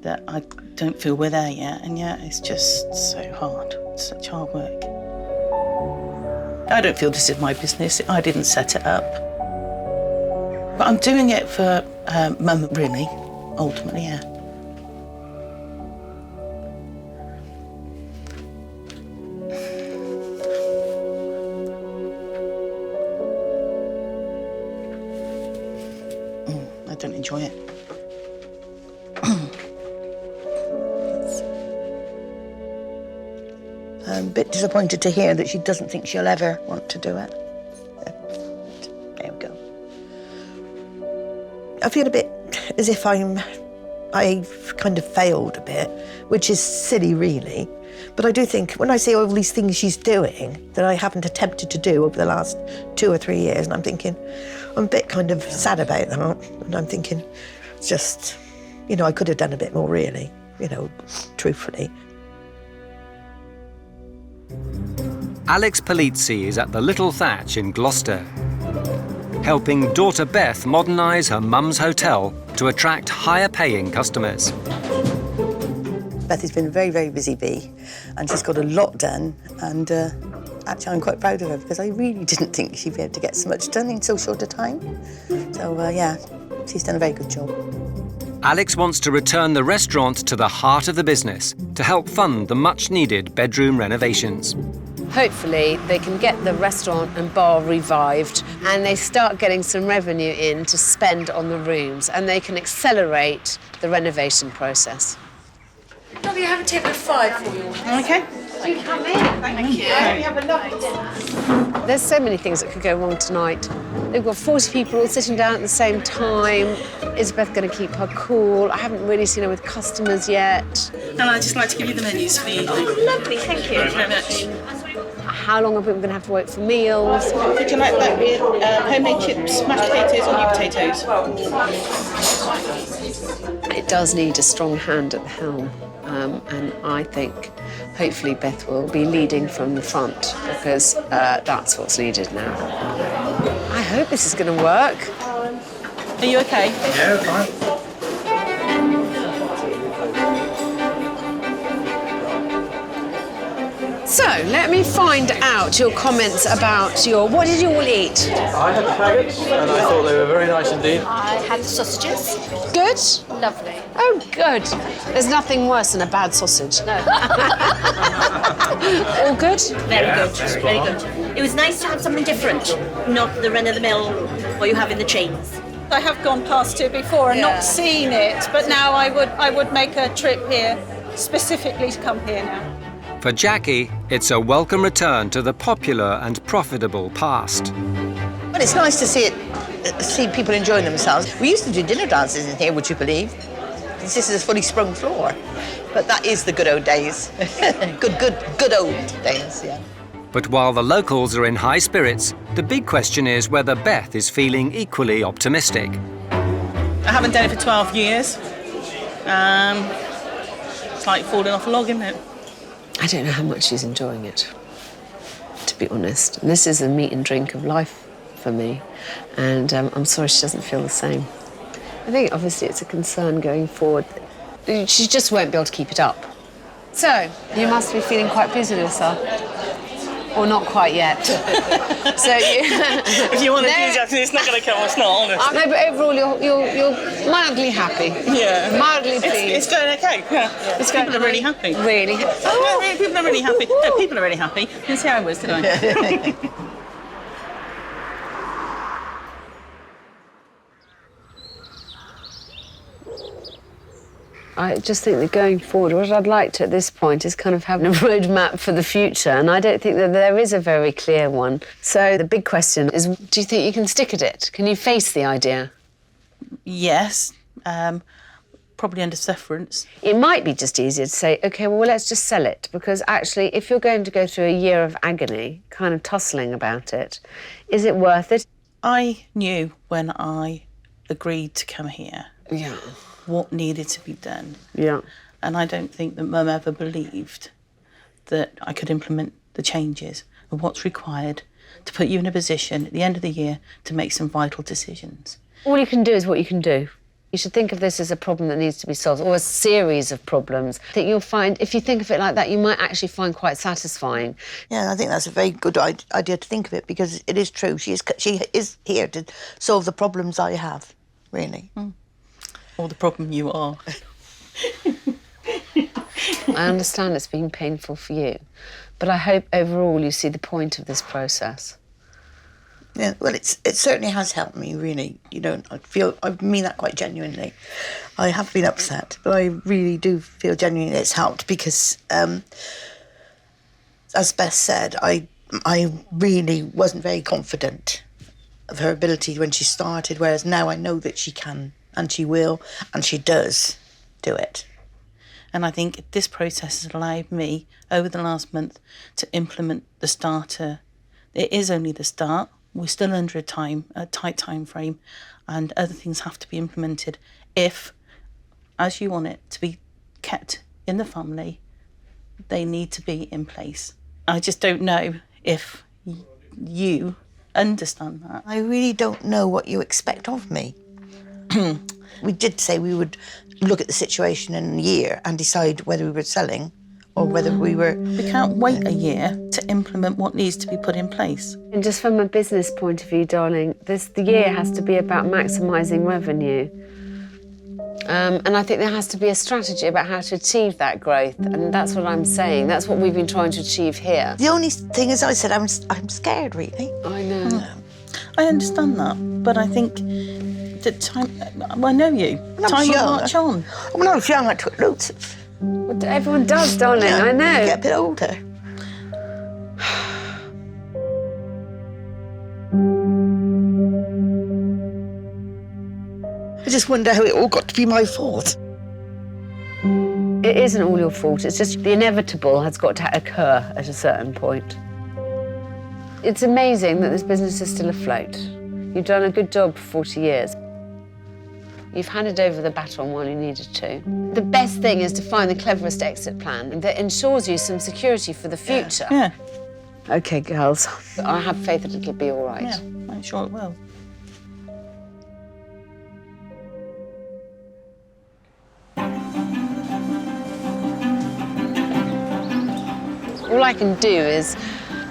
that I don't feel we're there yet, and yet it's just so hard. It's such hard work. I don't feel this is my business. I didn't set it up. But I'm doing it for Mum, really, ultimately, yeah. I don't enjoy it. a bit disappointed to hear that she doesn't think she'll ever want to do it. There we go. I feel a bit as if I've kind of failed a bit, which is silly, really. But I do think, when I see all these things she's doing that I haven't attempted to do over the last 2 or 3 years, and I'm thinking, I'm a bit kind of sad about that. And I'm thinking, it's just, you know, I could have done a bit more, really, you know, truthfully. Alex Polizzi is at the Little Thatch in Gloucester, helping daughter Beth modernise her mum's hotel to attract higher-paying customers. Beth has been a very, very busy bee, and she's got a lot done, and actually I'm quite proud of her, because I really didn't think she'd be able to get so much done in so short a time. So, yeah, she's done a very good job. Alex wants to return the restaurant to the heart of the business to help fund the much-needed bedroom renovations. Hopefully they can get the restaurant and bar revived and they start getting some revenue in to spend on the rooms, and they can accelerate the renovation process. Lovely, I have a table of 5 for you. Okay. Do come in. Thank you. We have a lovely dinner. There's so many things that could go wrong tonight. They've got 40 people all sitting down at the same time. Is Beth going to keep her cool? I haven't really seen her with customers yet. And I'd just like to give you the menus for you. Oh, lovely, thank you. Thank you very much. How long are people going to have to wait for meals? Would you like that with homemade chips, mashed potatoes or new potatoes? It does need a strong hand at the helm. And I think hopefully Beth will be leading from the front, because that's what's needed now. I hope this is going to work. Are you okay? Yeah, fine. So, let me find out your comments about what did you all eat? I had the faggots, and I thought they were very nice indeed. I had the sausages. Good? Lovely. Oh, good. There's nothing worse than a bad sausage. No. All good? Very good, very good. It was nice to have something different, not the run-of-the-mill what you have in the chains. I have gone past here before and not seen it, but now I would make a trip here specifically to come here now. For Jackie, it's a welcome return to the popular and profitable past. But it's nice to see people enjoying themselves. We used to do dinner dances in here, would you believe? This is a fully sprung floor. But that is the good old days. good old days, yeah. But while the locals are in high spirits, the big question is whether Beth is feeling equally optimistic. I haven't done it for 12 years. It's like falling off a log, isn't it? I don't know how much she's enjoying it, to be honest. And this is the meat and drink of life for me, and I'm sorry she doesn't feel the same. I think obviously it's a concern going forward. She just won't be able to keep it up. So, you must be feeling quite pleased with yourself. Or not quite yet. So if you want to do something, it's not going to come. It's not honest. No, but overall, you're mildly happy. Yeah. Mildly pleased. It's going okay. Yeah. People are really happy. Really? Oh, people are really happy. No, people are really happy. You can see how I was, didn't I? I just think that going forward, what I'd like to at this point is kind of having a roadmap for the future, and I don't think that there is a very clear one. So the big question is, do you think you can stick at it? Can you face the idea? Yes, probably under sufferance. It might be just easier to say, OK, well, let's just sell it, because actually, if you're going to go through a year of agony, kind of tussling about it, is it worth it? I knew when I agreed to come here what needed to be done. Yeah. And I don't think that Mum ever believed that I could implement the changes and what's required to put you in a position at the end of the year to make some vital decisions. All you can do is what you can do. You should think of this as a problem that needs to be solved, or a series of problems. I think you'll find, if you think of it like that, you might actually find quite satisfying. Yeah, I think that's a very good idea to think of it, because it is true. She is here to solve the problems I have, really. Or the problem you are. I understand it's been painful for you, but I hope overall you see the point of this process. Yeah, well, it certainly has helped me, really. You know, I mean that quite genuinely. I have been upset, but I really do feel genuinely it's helped, because As Beth said, I really wasn't very confident of her ability when she started, whereas now I know that she can and she will and she does do it. And I think this process has allowed me, over the last month, to implement the starter. It is only the start. We're still under a tight time frame, and other things have to be implemented if, as you want it to be kept in the family, they need to be in place. I just don't know if you understand that. I really don't know what you expect of me. We did say we would look at the situation in a year and decide whether we were selling or whether we were... We can't wait a year to implement what needs to be put in place. And just from a business point of view, darling, the year has to be about maximising revenue. And I think there has to be a strategy about how to achieve that growth, and that's what I'm saying. That's what we've been trying to achieve here. The only thing is, I said, I'm scared, really. I know. I understand that, but I think that time... I know you. Time will march on. When I was young, I took loads of... Well, everyone does, darling, I know. You get a bit older. I just wonder how it all got to be my fault. It isn't all your fault. It's just the inevitable has got to occur at a certain point. It's amazing that this business is still afloat. You've done a good job for 40 years. You've handed over the baton while you needed to. The best thing is to find the cleverest exit plan that ensures you some security for the future. Yeah. OK, girls. I have faith that it'll be all right. Yeah, I'm sure it will. All I can do is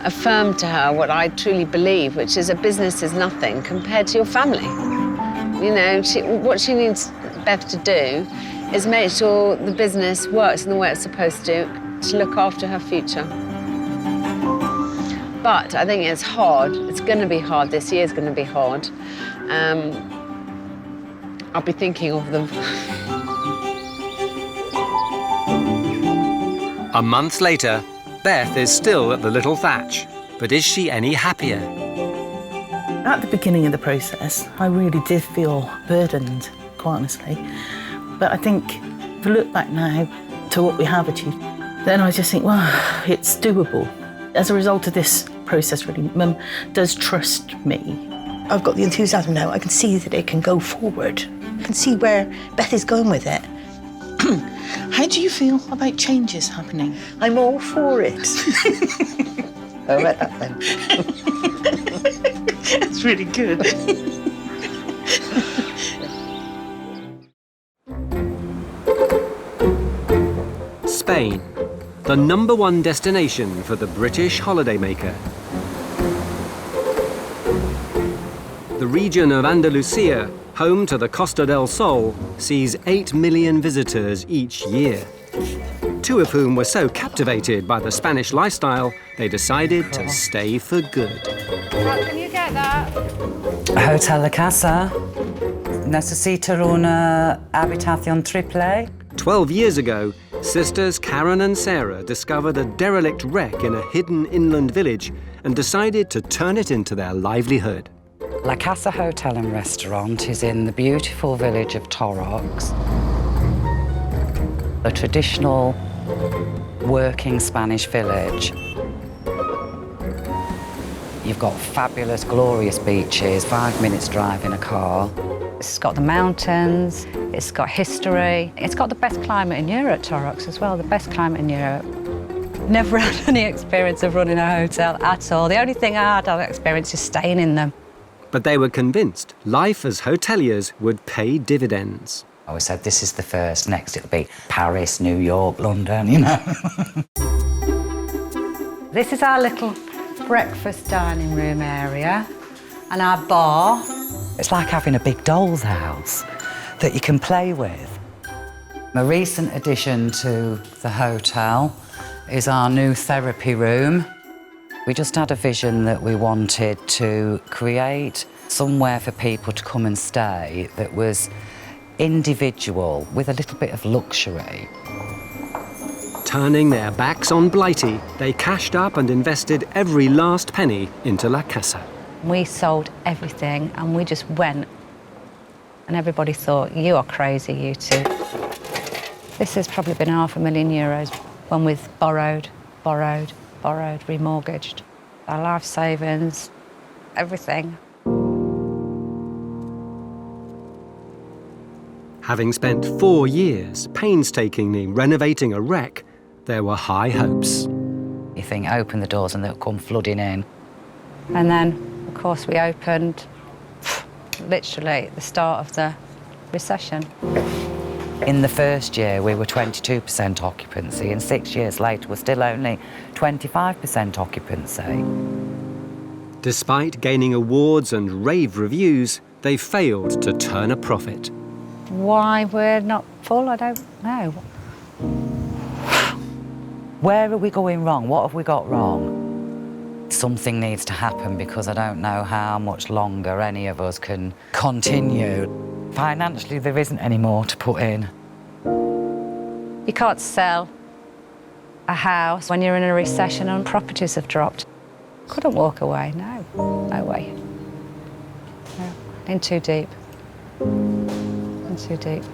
affirm to her what I truly believe, which is a business is nothing compared to your family. You know, what she needs Beth to do is make sure the business works in the way it's supposed to look after her future. But I think it's hard. It's going to be hard. This year's going to be hard. I'll be thinking of them. A month later, Beth is still at the little Thatch, but is she any happier? At the beginning of the process, I really did feel burdened, quite honestly. But I think if I look back now to what we have achieved, then I just think, well, it's doable. As a result of this process, really, Mum does trust me. I've got the enthusiasm now. I can see that it can go forward. I can see where Beth is going with it. How do you feel about changes happening? I'm all for it. I read that then. That's really good. Spain, the #1 destination for the British holidaymaker. The region of Andalusia, home to the Costa del Sol, sees 8 million visitors each year. 2 of whom were so captivated by the Spanish lifestyle, they decided to stay for good. Can you get that? Hotel La Casa. Necesito una habitación triple. 12 years ago, sisters Karen and Sarah discovered a derelict wreck in a hidden inland village and decided to turn it into their livelihood. La Casa Hotel and Restaurant is in the beautiful village of Torrox. A traditional working Spanish village. You've got fabulous, glorious beaches, 5 minutes drive in a car. It's got the mountains, it's got history. It's got the best climate in Europe, Torrox, as well, the best climate in Europe. Never had any experience of running a hotel at all. The only thing I had experience is staying in them. But they were convinced life as hoteliers would pay dividends. I always said, this is the first, next it'll be Paris, New York, London, you know. This is our little breakfast dining room area and our bar. It's like having a big doll's house that you can play with. A recent addition to the hotel is our new therapy room. We just had a vision that we wanted to create somewhere for people to come and stay that was individual with a little bit of luxury. Turning their backs on Blighty, they cashed up and invested every last penny into La Casa. We sold everything and we just went. And everybody thought, you are crazy, you two. This has probably been €500,000 when we've borrowed, remortgaged. Our life savings, everything. Having spent 4 years painstakingly renovating a wreck, there were high hopes. You think, open the doors and they'll come flooding in. And then, of course, we opened literally at the start of the recession. In the first year, we were 22% occupancy, and 6 years later, we're still only 25% occupancy. Despite gaining awards and rave reviews, they failed to turn a profit. Why we're not full, I don't know. Where are we going wrong? What have we got wrong? Something needs to happen because I don't know how much longer any of us can continue. Financially, there isn't any more to put in. You can't sell a house when you're in a recession and properties have dropped. Couldn't walk away, no way. No. In too deep. In too deep.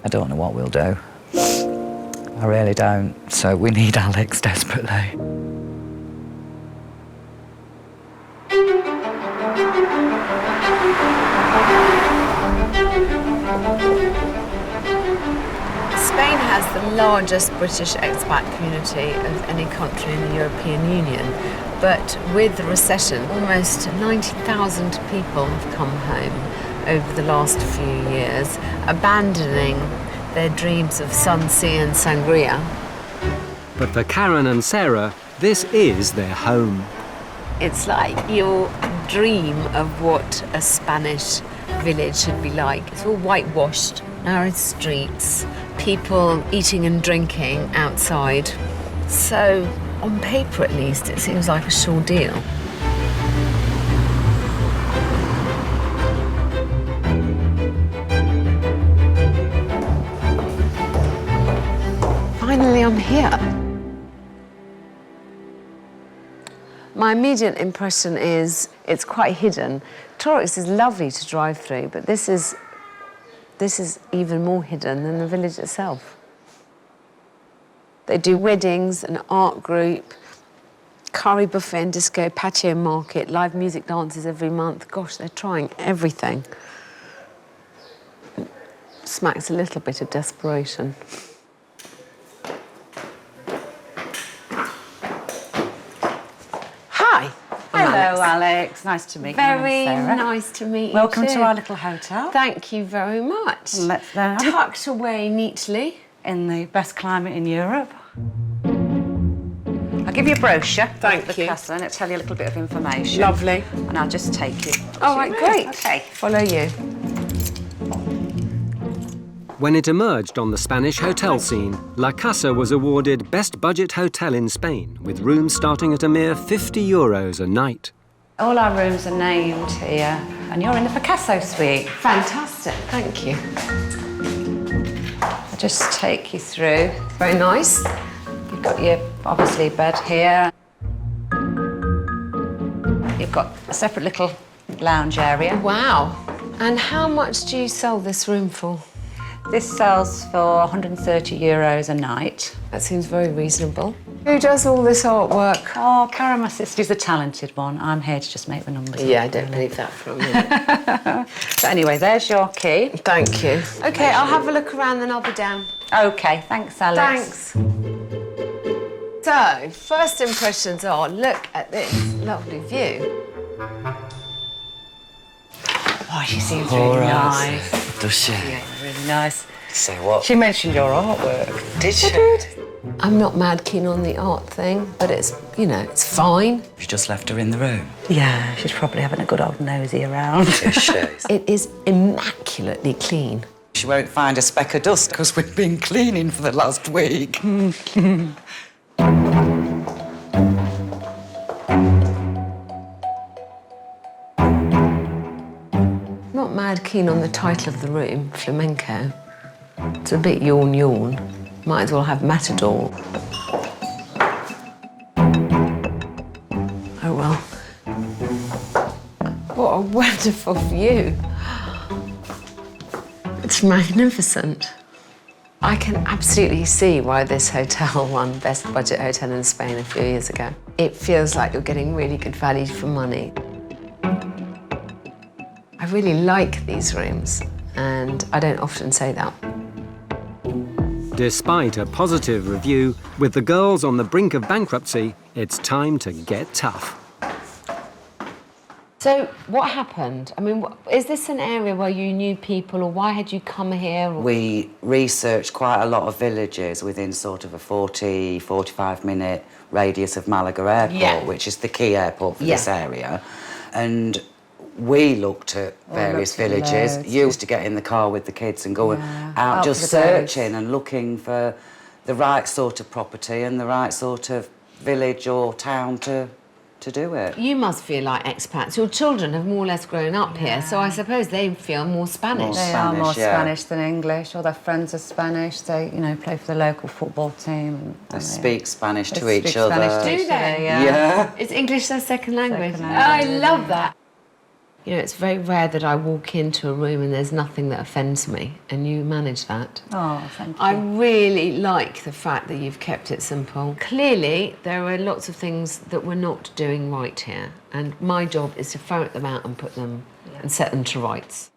I don't know what we'll do. I really don't. So we need Alex desperately. Spain has the largest British expat community of any country in the European Union, but with the recession, almost 90,000 people have come home over the last few years, abandoning their dreams of sun, sea and sangria. But for Karen and Sarah, this is their home. It's like your dream of what a Spanish village should be like. It's all whitewashed, narrow streets, people eating and drinking outside. So, on paper at least, it seems like a sure deal. Finally, I'm here. My immediate impression is it's quite hidden. Torrix is lovely to drive through, but this is even more hidden than the village itself. They do weddings, an art group, curry buffet and disco, patio market, live music dances every month. Gosh, they're trying everything. Smacks a little bit of desperation. Hi. Hello, Alex. Nice to meet you. Very Sarah. nice to meet you. Welcome too. to our little hotel. Thank you very much. Tucked away neatly. In the best climate in Europe. I'll give you a brochure. Thank of the you. Casa, and it'll tell you a little bit of information. Lovely. And I'll just take you. All right, great. Okay. Follow you. When it emerged on the Spanish hotel scene, La Casa was awarded Best Budget Hotel in Spain, with rooms starting at a mere €50 a night. All our rooms are named here, and you're in the Picasso suite. Fantastic, thank you. I'll just take you through. Very nice. You've got your, obviously, bed here. You've got a separate little lounge area. Wow. And how much do you sell this room for? This sells for €130 a night. That seems very reasonable. Who does all this artwork? Oh, Karen, my sister's a talented one. I'm here to just make the numbers. Yeah, I don't believe that for a minute. But anyway, there's your key. Thank you. OK, I'll have a look around, then I'll be down. OK, thanks, Alex. Thanks. So, first impressions are, look at this lovely view. Oh, she seems really nice. Does she? Yeah, really nice. Say what? She mentioned your artwork. Did she? I'm not mad keen on the art thing, but it's, you know, it's fine. You just left her in the room? Yeah, she's probably having a good old nosy around. Is she? It is immaculately clean. She won't find a speck of dust because we've been cleaning for the last week. Not mad keen on the title of the room, flamenco. It's a bit yawn. Might as well have Matador. Oh well. What a wonderful view. It's magnificent. I can absolutely see why this hotel won Best Budget Hotel in Spain a few years ago. It feels like you're getting really good value for money. I really like these rooms, and I don't often say that. Despite a positive review, with the girls on the brink of bankruptcy, it's time to get tough. So what happened? I mean, is this an area where you knew people, or why had you come here? We researched quite a lot of villages within sort of a 40, 45-minute radius of Malaga Airport, which is the key airport for this area. And we looked at various villages, used to get in the car with the kids and go out just searching and looking for the right sort of property and the right sort of village or town to do it. You must feel like expats. Your children have more or less grown up here, so I suppose they feel more Spanish. They are more Spanish than English. All their friends are Spanish. They, you know, play for the local football team. And they speak Spanish to each other. Do they? Yeah. Is English their second language? Oh, I love that. You know, it's very rare that I walk into a room and there's nothing that offends me, and you manage that. Oh, thank you. I really like the fact that you've kept it simple. Clearly, there are lots of things that we're not doing right here, and my job is to ferret them out and put them and set them to rights.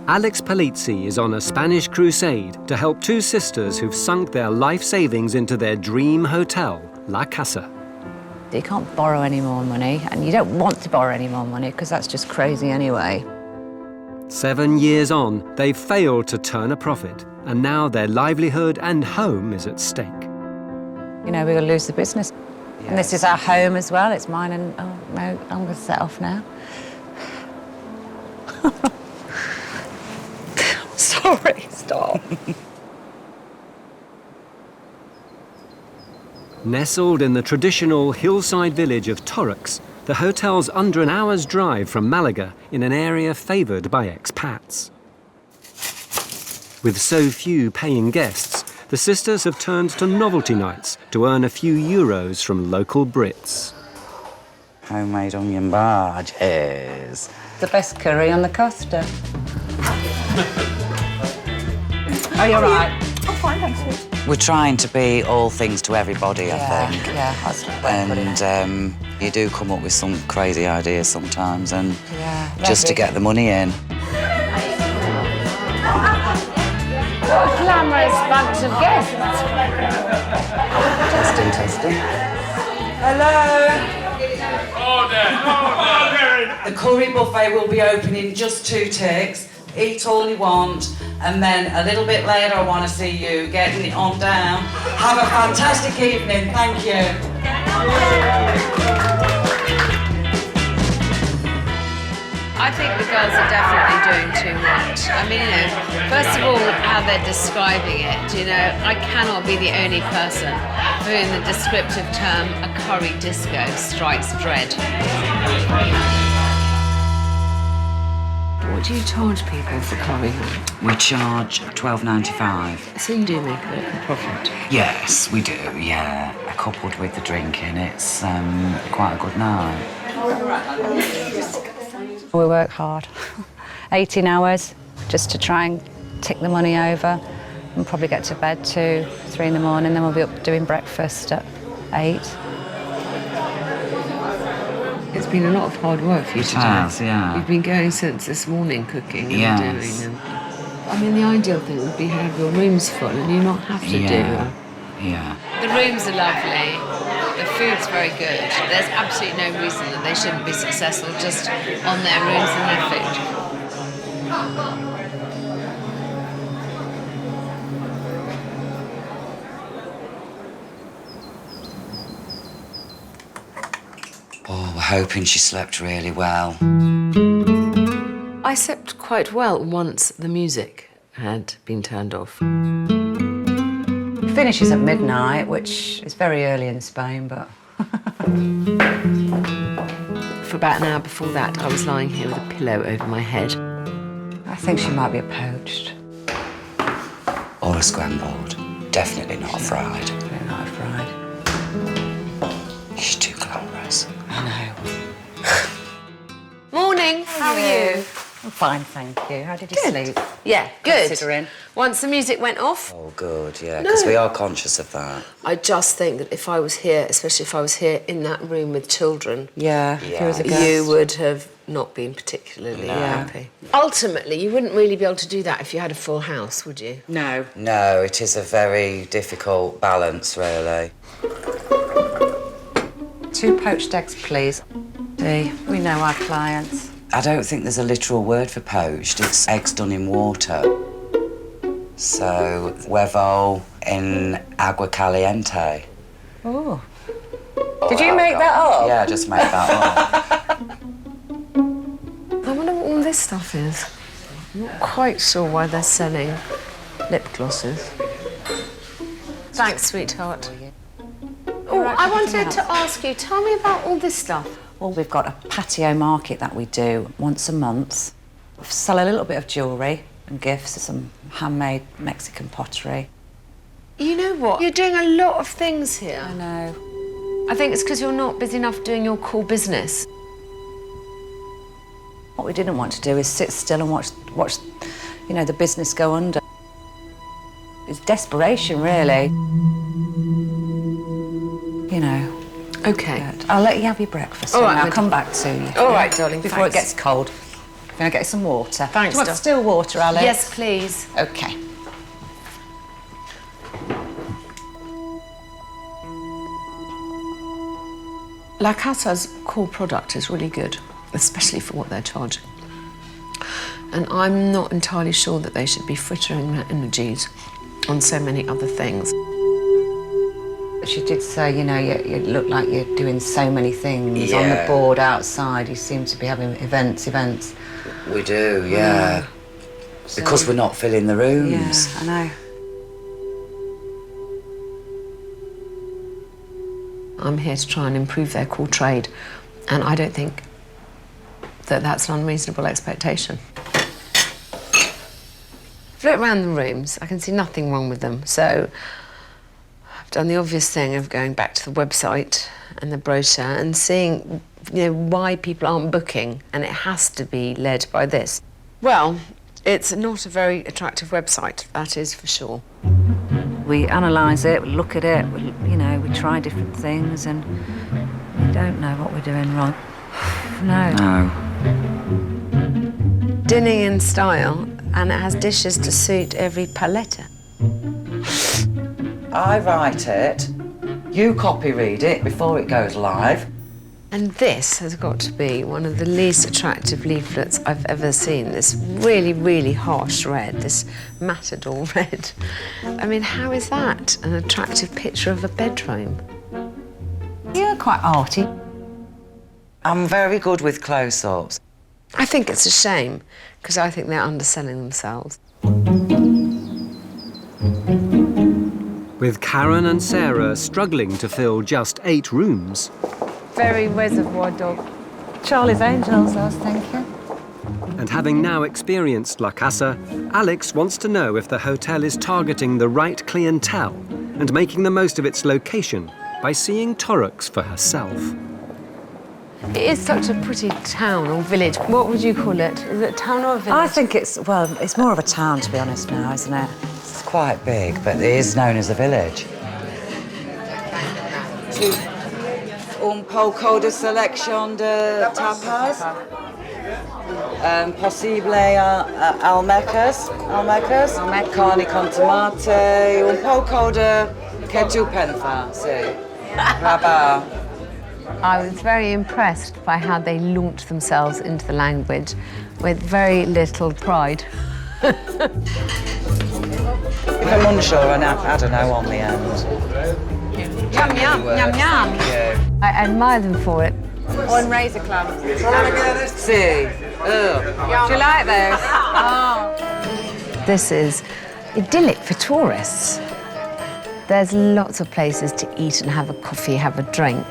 Alex Polizzi is on a Spanish crusade to help two sisters who've sunk their life savings into their dream hotel, La Casa. You can't borrow any more money, and you don't want to borrow any more money because that's just crazy anyway. 7 years on, they've failed to turn a profit, and now their livelihood and home is at stake. You know, we're going to lose the business. Yes. And this is our home as well. It's mine, and oh, no, I'm going to set off now. Sorry, stop. Nestled in the traditional hillside village of Torrux, the hotel's under an hour's drive from Malaga in an area favoured by expats. With so few paying guests, the sisters have turned to novelty nights to earn a few euros from local Brits. Homemade onion barges. The best curry on the Costa. Are you all right? I'm fine, thanks. We're trying to be all things to everybody, I think. Yeah, that's and you do come up with some crazy ideas sometimes, and just to get the money in. What a glamorous bunch of guests. Testing. Hello. The curry buffet will be open in just 2 ticks. Eat all you want, and then a little bit later I want to see you getting it on down. Have a fantastic evening, thank you. I think the girls are definitely doing too much. I mean, you know, first of all, how they're describing it, you know, I cannot be the only person for whom the descriptive term a curry disco strikes dread. What do you charge people for curry? We charge $12.95. So you do make a profit? Yes, we do, yeah. Coupled with the drinking, it's quite a good night. We work hard, 18 hours, just to try and tick the money over, and probably get to bed 2, 3 in the morning, then we'll be up doing breakfast at 8. It's been a lot of hard work for you today. It has, yeah. You've been going since this morning, cooking and yes. doing. I mean, the ideal thing would be to have your rooms full and you not have to do. Yeah. The rooms are lovely. The food's very good. There's absolutely no reason that they shouldn't be successful just on their rooms and their food. Oh, we're hoping she slept really well. I slept quite well once the music had been turned off. It finishes at midnight, which is very early in Spain, but... For about an hour before that, I was lying here with a pillow over my head. I think she might be a poached. Or a scrambled. Definitely not a fried. Definitely not a fried. She's too glamorous. I know. Morning, how are you? I'm fine, thank you. How did you sleep? Yeah, good. Considering. Once the music went off. Oh, good, yeah, because we are conscious of that. I just think that if I was here, especially if I was here in that room with children, Yeah. you would have not been particularly happy. Ultimately, you wouldn't really be able to do that if you had a full house, would you? No. No, it is a very difficult balance, really. 2 poached eggs, please. See, we know our clients. I don't think there's a literal word for poached. It's eggs done in water. So, huevo in agua caliente. Oh. Did you make that up? Yeah, I just made that up. I wonder what all this stuff is. I'm not quite sure why they're selling lip glosses. Thanks, sweetheart. Oh, I wanted to ask you, tell me about all this stuff. Well, we've got a patio market that we do once a month. We sell a little bit of jewellery and gifts, some handmade Mexican pottery. You know what? You're doing a lot of things here. I know. I think it's because you're not busy enough doing your core business. What we didn't want to do is sit still and watch, you know, the business go under. It's desperation, really. You know. Okay. Good. I'll let you have your breakfast. All right, I'll come back to you. All right, darling, Before thanks. it gets cold. Can I get you some water? Thanks, Do you want still water, Alex? Yes, please. OK. La Casa's core product is really good, especially for what they're charging. And I'm not entirely sure that they should be frittering their energies on so many other things. She did say, you know, you look like you're doing so many things on the board outside. You seem to be having events. We do, yeah. Because we're not filling the rooms. Yeah, I know. I'm here to try and improve their core trade, and I don't think that that's an unreasonable expectation. If I look around the rooms, I can see nothing wrong with them, so I've done the obvious thing of going back to the website and the brochure and seeing, you know, why people aren't booking, and it has to be led by this. Well, it's not a very attractive website, that is for sure. We analyse it, we look at it, we try different things, and we don't know what we're doing wrong. No. Dinning in style, and it has dishes to suit every palette. I write it, you copy read it before it goes live. And this has got to be one of the least attractive leaflets I've ever seen. This really, really harsh red, this matador red. I mean, how is that an attractive picture of a bedroom? You're quite arty. I'm very good with close-ups. I think it's a shame, because I think they're underselling themselves. With Karen and Sarah struggling to fill just 8 rooms. Very reservoir dog. Charlie's Angels, I was thinking. And having now experienced La Casa, Alex wants to know if the hotel is targeting the right clientele and making the most of its location by seeing Torrux for herself. It is such a pretty town or village. What would you call it? Is it a town or a village? I think it's more of a town, to be honest now, isn't it? It's quite big, but it is known as a village. Un poco de selección de tapas. Posible almecas. Carne con tomate. Un poco de que tu pensas, sí. Rabá. I was very impressed by how they launched themselves into the language with very little pride. If I'm unsure, I don't know on the end. Yum, yum, yum, yum. Yeah. I admire them for it. On razor clams. See. Do you like those? Oh. This is idyllic for tourists. There's lots of places to eat and have a coffee, have a drink.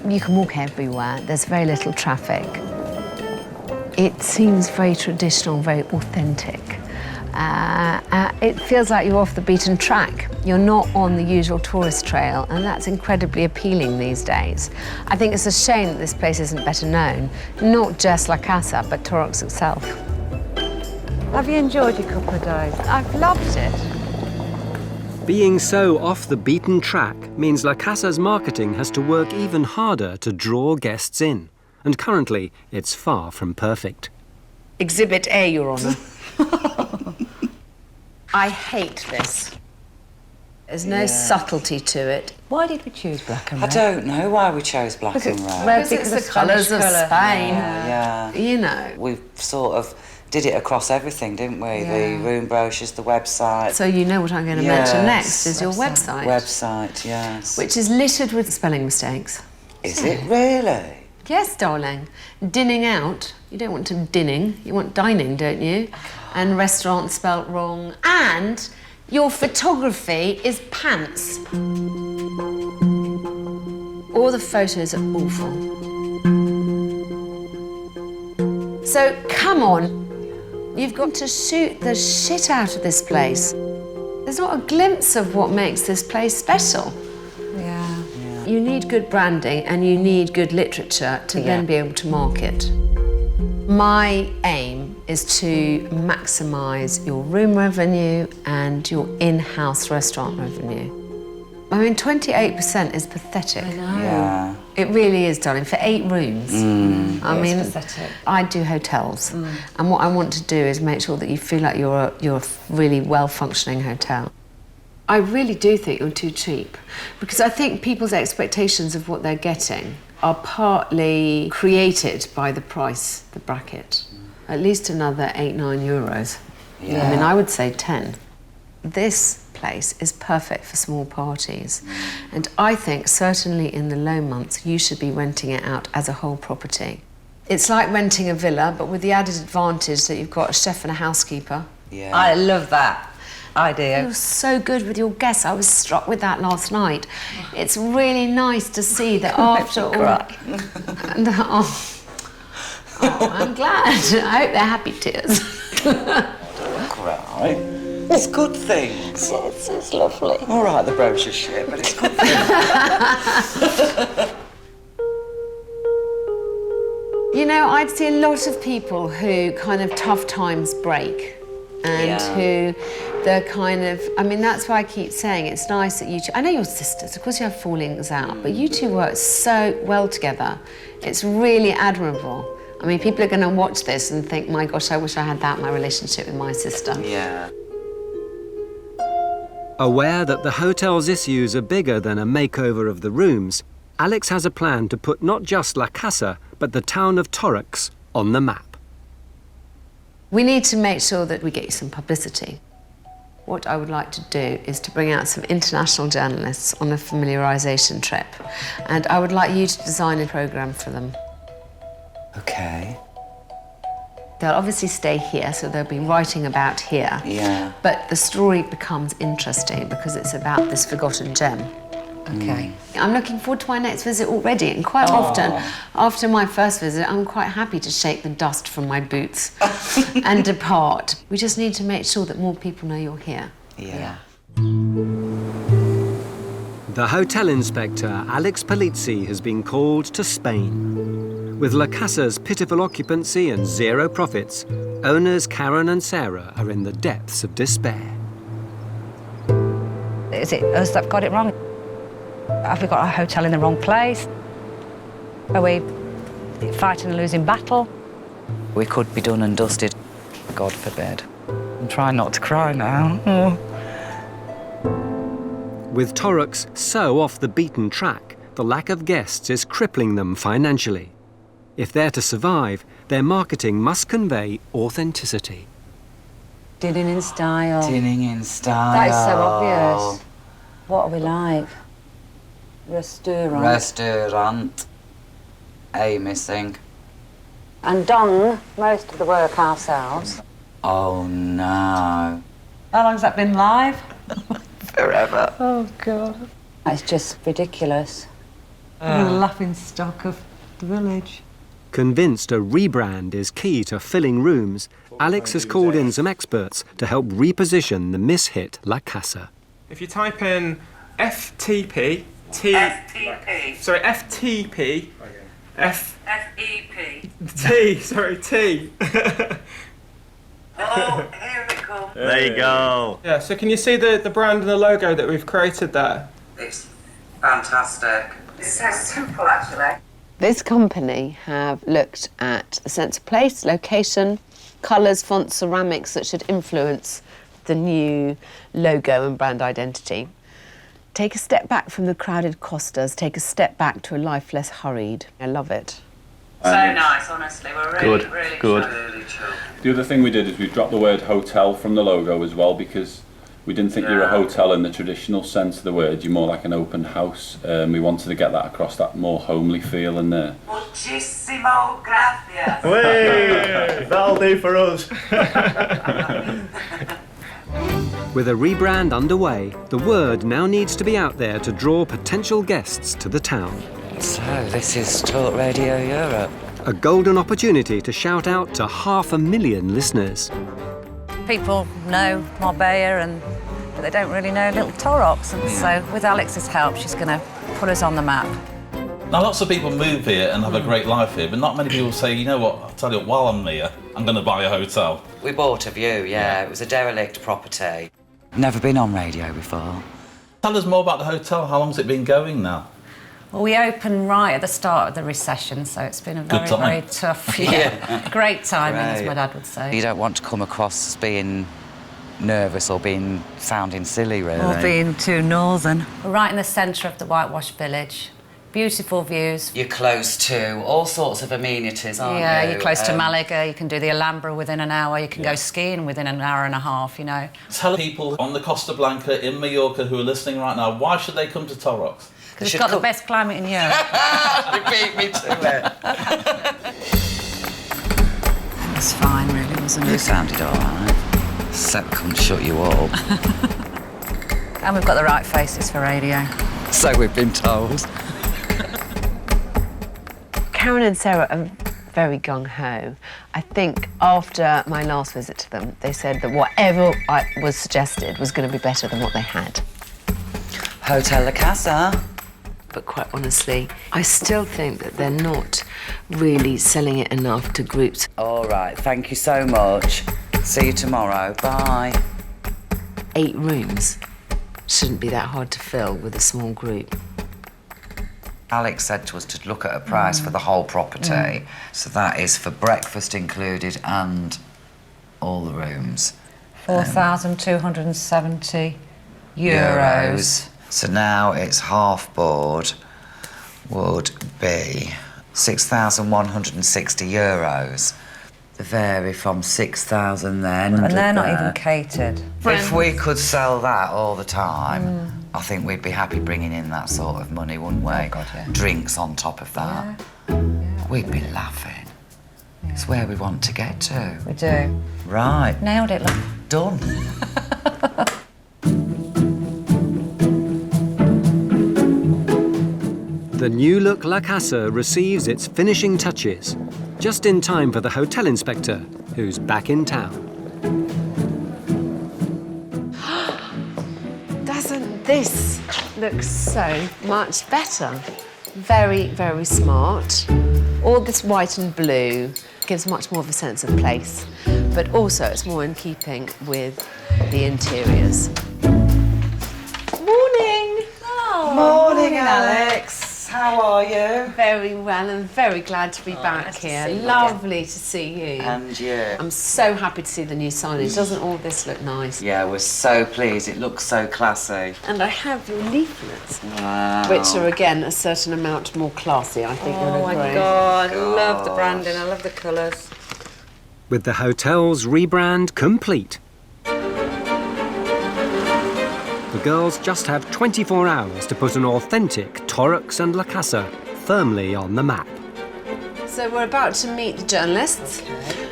You can walk everywhere. There's very little traffic. It seems very traditional, very authentic. It feels like you're off the beaten track. You're not on the usual tourist trail, and that's incredibly appealing these days. I think it's a shame that this place isn't better known, not just La Casa, but Torrox itself. Have you enjoyed your couple of days? I've loved it. Being so off the beaten track means La Casa's marketing has to work even harder to draw guests in. And currently, it's far from perfect. Exhibit A, Your Honour. I hate this. There's no subtlety to it. Why did we choose black and red? I don't know why we chose black and red. Because it's the colours of Spain. Yeah. You know. We sort of did it across everything, didn't we? The room brochures, the website. So you know what I'm going to mention next is your website. Website, yes. Which is littered with spelling mistakes. Is it really? Yes, darling. Dinning out. You don't want to dinning, you want dining, don't you? And restaurant spelt wrong. And your photography is pants. All the photos are awful. So come on. You've got to shoot the shit out of this place. There's not a glimpse of what makes this place special. Yeah. You need good branding and you need good literature to then be able to market. My aim is to maximise your room revenue and your in-house restaurant revenue. I mean, 28% is pathetic. I know. Yeah. It really is, darling, for 8 rooms. I mean, pathetic. I do hotels, and what I want to do is make sure that you feel like you're a really well-functioning hotel. I really do think you're too cheap, because I think people's expectations of what they're getting are partly created by the price, the bracket. At least another 8-9 euros. Yeah. I mean, I would say 10. This place is perfect for small parties. And I think certainly in the low months, you should be renting it out as a whole property. It's like renting a villa, but with the added advantage that you've got a chef and a housekeeper. Yeah. I love that idea. You're so good with your guests. I was struck with that last night. It's really nice to see that after all... I'm glad. I hope they're happy tears. Cry. It's good things. It's lovely. All right, the brochure's shit, but it's good things. You know, I'd see a lot of people who kind of tough times break and who they're kind of, I mean, that's why I keep saying it's nice that you two, I know you're sisters, of course you have fallings out, but you two work so well together. It's really admirable. I mean, people are going to watch this and think, my gosh, I wish I had that in my relationship with my sister. Yeah. Aware that the hotel's issues are bigger than a makeover of the rooms, Alex has a plan to put not just La Casa, but the town of Torrox on the map. We need to make sure that we get you some publicity. What I would like to do is to bring out some international journalists on a familiarisation trip, and I would like you to design a programme for them. Okay. They'll obviously stay here, so they'll be writing about here. Yeah. But the story becomes interesting because it's about this forgotten gem. Okay. I'm looking forward to my next visit already, and quite often, after my first visit, I'm quite happy to shake the dust from my boots and depart. We just need to make sure that more people know you're here. Yeah. The hotel inspector, Alex Polizzi, has been called to Spain. With La Casa's pitiful occupancy and 0 profits, owners Karen and Sarah are in the depths of despair. Is it us that got it wrong? Have we got our hotel in the wrong place? Are we fighting a losing battle? We could be done and dusted. God forbid. I'm trying not to cry now. With Torrox so off the beaten track, the lack of guests is crippling them financially. If they're to survive, their marketing must convey authenticity. Dinning in style. Dinning in style. That is so obvious. What are we like? Restaurant. Restaurant. A missing. And done most of the work ourselves. Oh no. How long's that been live? Forever. Oh, God. It's just ridiculous. You're the laughing stock of the village. Convinced a rebrand is key to filling rooms, Alex has called in some experts to help reposition the miss-hit La Casa. If you type in FTP, T. Oh, here we come. There you go. Yeah, so can you see the brand and the logo that we've created there? It's fantastic. It's so simple, actually. This company have looked at a sense of place, location, colours, fonts, ceramics that should influence the new logo and brand identity. Take a step back from the crowded Costas, take a step back to a life less hurried. I love it. So nice, honestly. We're really, really good. chill. The other thing we did is we dropped the word hotel from the logo as well, because we didn't think you were a hotel in the traditional sense of the word. You're more like an open house. We wanted to get that across, that more homely feel in there. Muchísimo gracias. Hey, that'll do for us. With a rebrand underway, the word now needs to be out there to draw potential guests to the town. So, this is Talk Radio Europe. A golden opportunity to shout out to 500,000 listeners. People know Marbella, but they don't really know Little Torrox, and so with Alex's help, she's going to put us on the map. Now, lots of people move here and have a great life here, but not many people say, you know what, I'll tell you what, while I'm here, I'm going to buy a hotel. We bought a view, yeah. It was a derelict property. Never been on radio before. Tell us more about the hotel. How long's it been going now? Well, we opened right at the start of the recession, so it's been a very tough, great timing, as my dad would say. You don't want to come across as being nervous or being sounding silly, really. Or being too northern. We're right in the centre of the whitewashed village. Beautiful views. You're close to all sorts of amenities, aren't you? Yeah, you're close to Malaga, you can do the Alhambra within an hour, you can go skiing within an hour and a half, you know. Tell people on the Costa Blanca in Mallorca who are listening right now, why should they come to Torrox? Because it's got the best climate in Europe. You beat me to it. It was fine, really, wasn't it? You sounded all right. Sep couldn't shut you up. And we've got the right faces for radio. So we've been told. Karen and Sarah are very gung-ho. I think after my last visit to them, they said that whatever was suggested was going to be better than what they had. Hotel La Casa. But quite honestly, I still think that they're not really selling it enough to groups. All right, thank you so much. See you tomorrow. Bye. 8 rooms shouldn't be that hard to fill with a small group. Alex said to us to look at a price for the whole property. So that is for breakfast included and all the rooms. 4,270 euros. So now it's half board would be 6,160 euros. They vary from 6,000 then. And they're not even catered. If we could sell that all the time, I think we'd be happy bringing in that sort of money, wouldn't we? Oh God, yeah. Drinks on top of that. We'd be laughing. It's where we want to get to. We do. Right. Nailed it, look. Done. The new look La Casa receives its finishing touches, just in time for the hotel inspector, who's back in town. Doesn't this look so much better? Very, very smart. All this white and blue gives much more of a sense of place, but also it's more in keeping with the interiors. Morning! Oh, morning, Alex. How are you? Very well, and very glad to be back nice here. to see you Lovely to see you. And you. I'm so happy to see the new signage. Doesn't all this look nice? Yeah, we're so pleased. It looks so classy. And I have your leaflets, Wow. which are, again, a certain amount more classy, I think you'll agree. Oh my God, I love the branding, I love the colours. With the hotel's rebrand complete, the girls just have 24 hours to put an authentic Torrox and La Casa firmly on the map. So we're about to meet the journalists.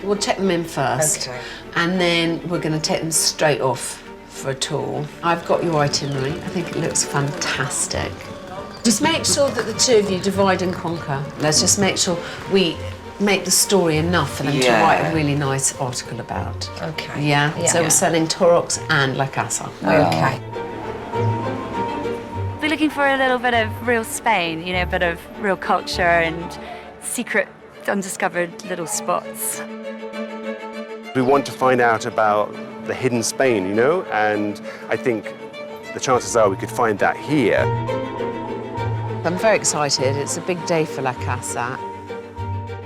We'll check them in first. And then we're going to take them straight off for a tour. I've got your itinerary. I think it looks fantastic. Just make sure that the two of you divide and conquer. Let's just make sure we make the story enough for them to write a really nice article about. Okay. Yeah? Yeah. So we're selling Torrox and La Casa. Okay. We're looking for a little bit of real Spain, you know, a bit of real culture and secret, undiscovered little spots. We want to find out about the hidden Spain, you know, and I think the chances are we could find that here. I'm very excited. It's a big day for La Casa.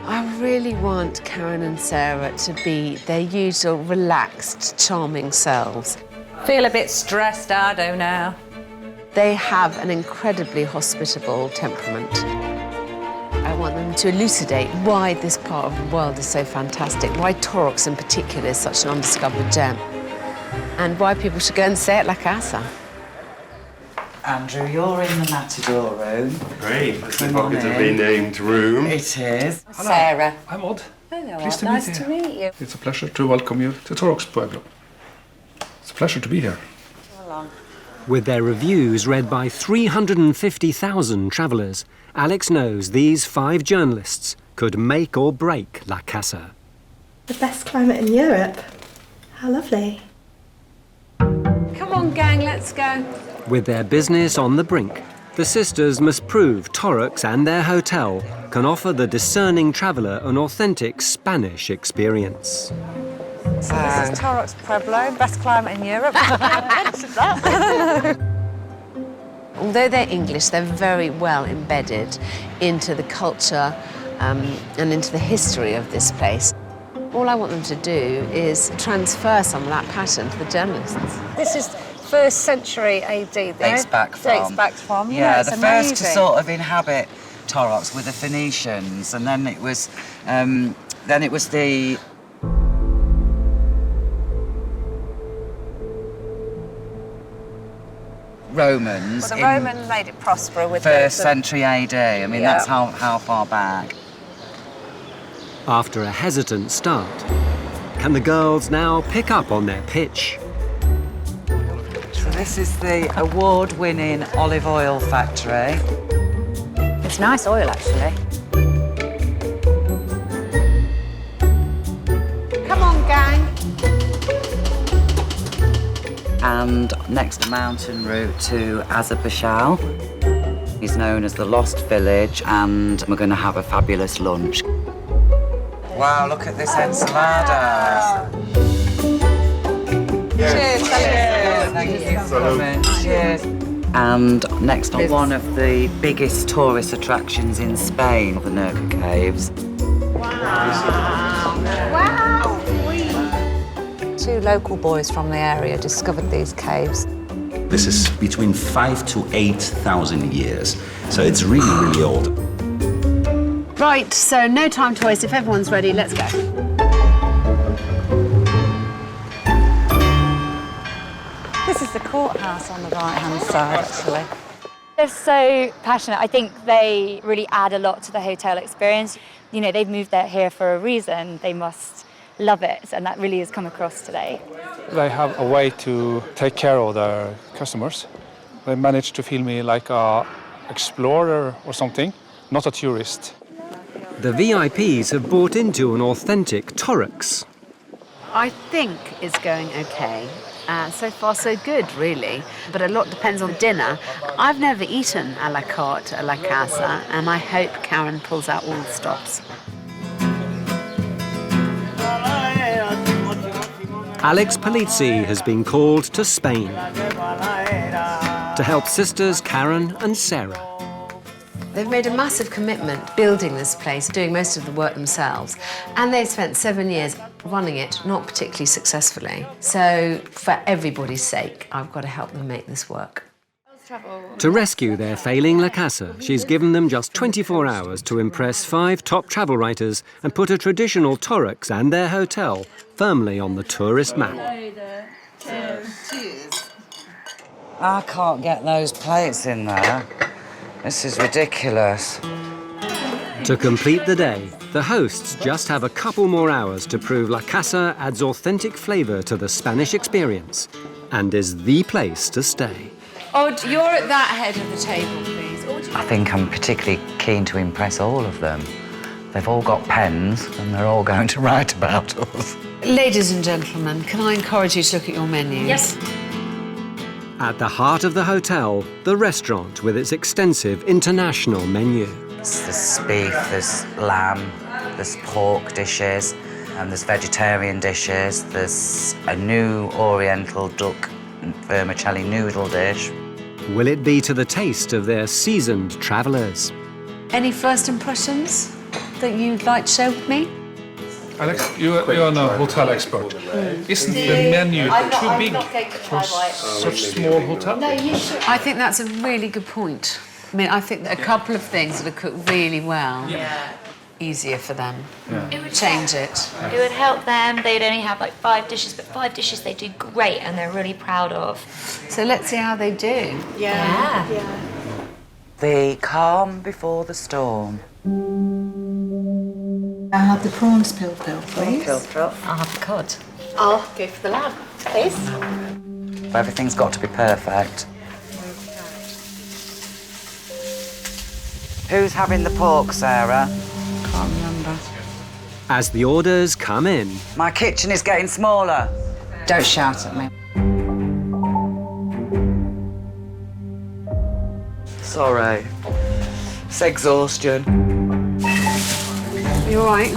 I really want Karen and Sarah to be their usual relaxed, charming selves. Feel a bit stressed out now. They have an incredibly hospitable temperament. I want them to elucidate why this part of the world is so fantastic, why Torrox in particular is such an undiscovered gem, and why people should go and stay at La Casa. Andrew, you're in the Matador room. Great, that's the positively named room. It is. Hello. Sarah. I'm Odd. Hello, Pleased nice to to meet meet you. It's a pleasure to welcome you to Torrox Pueblo. It's a pleasure to be here. With their reviews read by 350,000 travellers, Alex knows these 5 journalists could make or break La Casa. The best climate in Europe. How lovely. Come on, gang, let's go. With their business on the brink, the sisters must prove Torrox and their hotel can offer the discerning traveller an authentic Spanish experience. So this is Torrox Pueblo, best climate in Europe. Although they're English, they're very well embedded into the culture and into the history of this place. All I want them to do is transfer some of that pattern to the journalists. This is 1st century AD. Dates back from. Yeah, the first to sort of inhabit Torrox were the Phoenicians, and then it was the Romans. Well, the Romans made it prosper with 1st century AD. I mean, that's how far back. After a hesitant start, can the girls now pick up on their pitch? So this is the award-winning olive oil factory. It's nice oil, actually. Come on, gang. And next, a mountain route to Azerbaijan. It's known as the Lost Village, and we're going to have a fabulous lunch. Wow, look at this ensalada. Cheers. Thank you for coming. Cheers. And next on one of the biggest tourist attractions in Spain, the Nerca Caves. Wow! 2 local boys from the area discovered these caves. This is between 5,000 to 8,000 years, so it's really, really old. Right, so no time to waste. If everyone's ready, let's go. This is the courthouse on the right-hand side, actually. They're so passionate. I think they really add a lot to the hotel experience. You know, they've moved here for a reason. They must love it, and that really has come across today. They have a way to take care of their customers. They manage to feel me like an explorer or something, not a tourist. The VIPs have bought into an authentic Torrox. I think it's going okay. So far, so good, really. But a lot depends on dinner. I've never eaten a la carte at La Casa, and I hope Karen pulls out all the stops. Alex Polizzi has been called to Spain to help sisters Karen and Sarah. They've made a massive commitment building this place, doing most of the work themselves, and they've spent 7 years running it, not particularly successfully. So, for everybody's sake, I've got to help them make this work. To rescue their failing La Casa, she's given them just 24 hours to impress 5 top travel writers and put a traditional Torrox and their hotel firmly on the tourist map. I can't get those plates in there. This is ridiculous. To complete the day, the hosts just have a couple more hours to prove La Casa adds authentic flavour to the Spanish experience and is the place to stay. Odd, you're at that head of the table, please. I think I'm particularly keen to impress all of them. They've all got pens and they're all going to write about us. Ladies and gentlemen, can I encourage you to look at your menus? Yes. At the heart of the hotel, the restaurant with its extensive international menu. There's beef, there's lamb, there's pork dishes, and there's vegetarian dishes. There's a new oriental duck vermicelli noodle dish. Will it be to the taste of their seasoned travellers? Any first impressions that you'd like to share with me? Alex, you're a hotel expert. Isn't the menu too big for such small hotel? I think that's a really good point. I mean, I think that a couple of things that are cooked really well, easier for them. It would change it. It would help them. They'd only have like 5 dishes, but 5 dishes they do great and they're really proud of. So let's see how they do. Yeah. The calm before the storm. I'll have the prawns pil, please. I'll have the cod. I'll go for the lamb, please. Everything's got to be perfect. Who's having the pork, Sarah? Can't remember. As the orders come in. My kitchen is getting smaller. Don't shout at me. Sorry. It's exhaustion. You all right?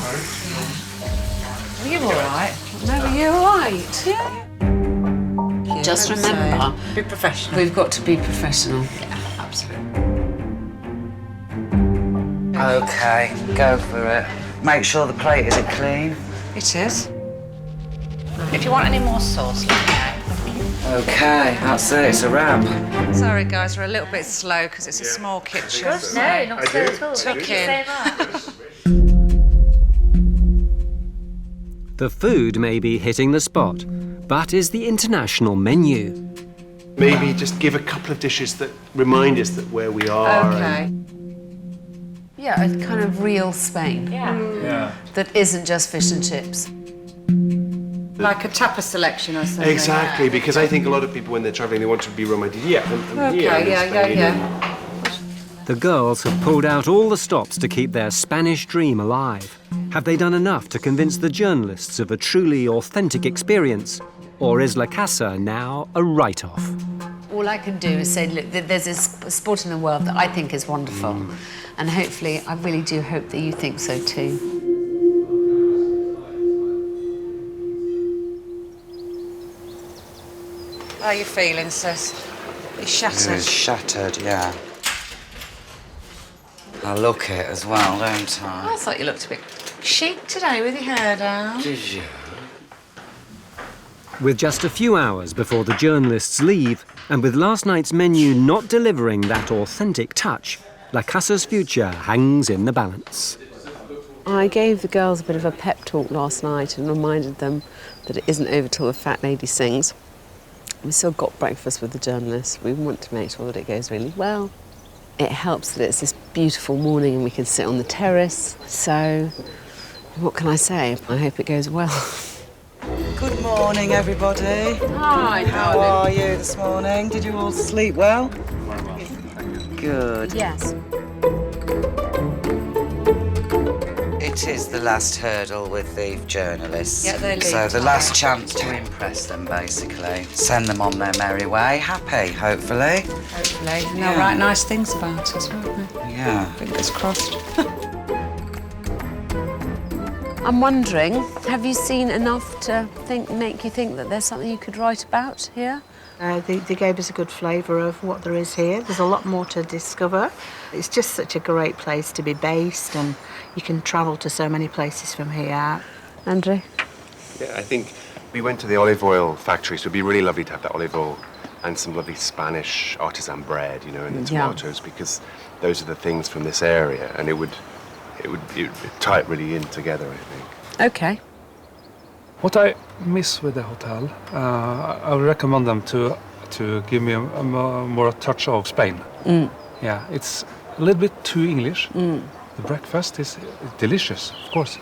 Are you all right? No, are you all right? Yeah. Just remember, Be professional. we've got to be professional. Yeah, absolutely. Okay, go for it. Make sure the plate isn't clean. It is. If you want any more sauce, let me know. Okay, that's it. It's a wrap. Sorry, guys, we're a little bit slow because it's a small kitchen. No, not so at all. Took Thank you in. so much. The food may be hitting the spot, but is the international menu. Maybe just give a couple of dishes that remind us that where we are. Okay. Yeah, a kind of real Spain. Yeah. That isn't just fish and chips. Like a tapa selection or something. Exactly, because I think a lot of people, when they're travelling, they want to be reminded, Okay, yeah. The girls have pulled out all the stops to keep their Spanish dream alive. Have they done enough to convince the journalists of a truly authentic experience? Or is La Casa now a write-off? All I can do is say, look, there's this sport in the world that I think is wonderful. And hopefully, I really do hope that you think so too. How are you feeling, sis? You're shattered. It's shattered, yeah. I look it as well, don't I? I thought you looked a bit chic today with your hair down. Did you? With just a few hours before the journalists leave, and with last night's menu not delivering that authentic touch, La Casa's future hangs in the balance. I gave the girls a bit of a pep talk last night and reminded them that it isn't over till the fat lady sings. We still got breakfast with the journalists. We want to make sure that it goes really well. It helps that it's this beautiful morning and we can sit on the terrace. So, what can I say? I hope it goes well. Good morning, everybody. Hi, How are you this morning? Did you all sleep well? Good. Yes. It is the last hurdle with the journalists. Yeah, they leave so the tomorrow. last chance to impress them, basically. Send them on their merry way, happy, hopefully. Hopefully. And they'll write nice things about us, won't they? Yeah. Fingers crossed. I'm wondering, have you seen enough to make you think that there's something you could write about here? They gave us a good flavour of what there is here. There's a lot more to discover. It's just such a great place to be based, and you can travel to so many places from here. Andrew? Yeah, I think we went to the olive oil factory, so it'd be really lovely to have that olive oil and some lovely Spanish artisan bread, you know, and the tomatoes, because those are the things from this area, and it would tie it really in together, I think. Okay. What I miss with the hotel, I would recommend them to give me a more touch of Spain. Yeah, it's a little bit too English. The breakfast is delicious, of course,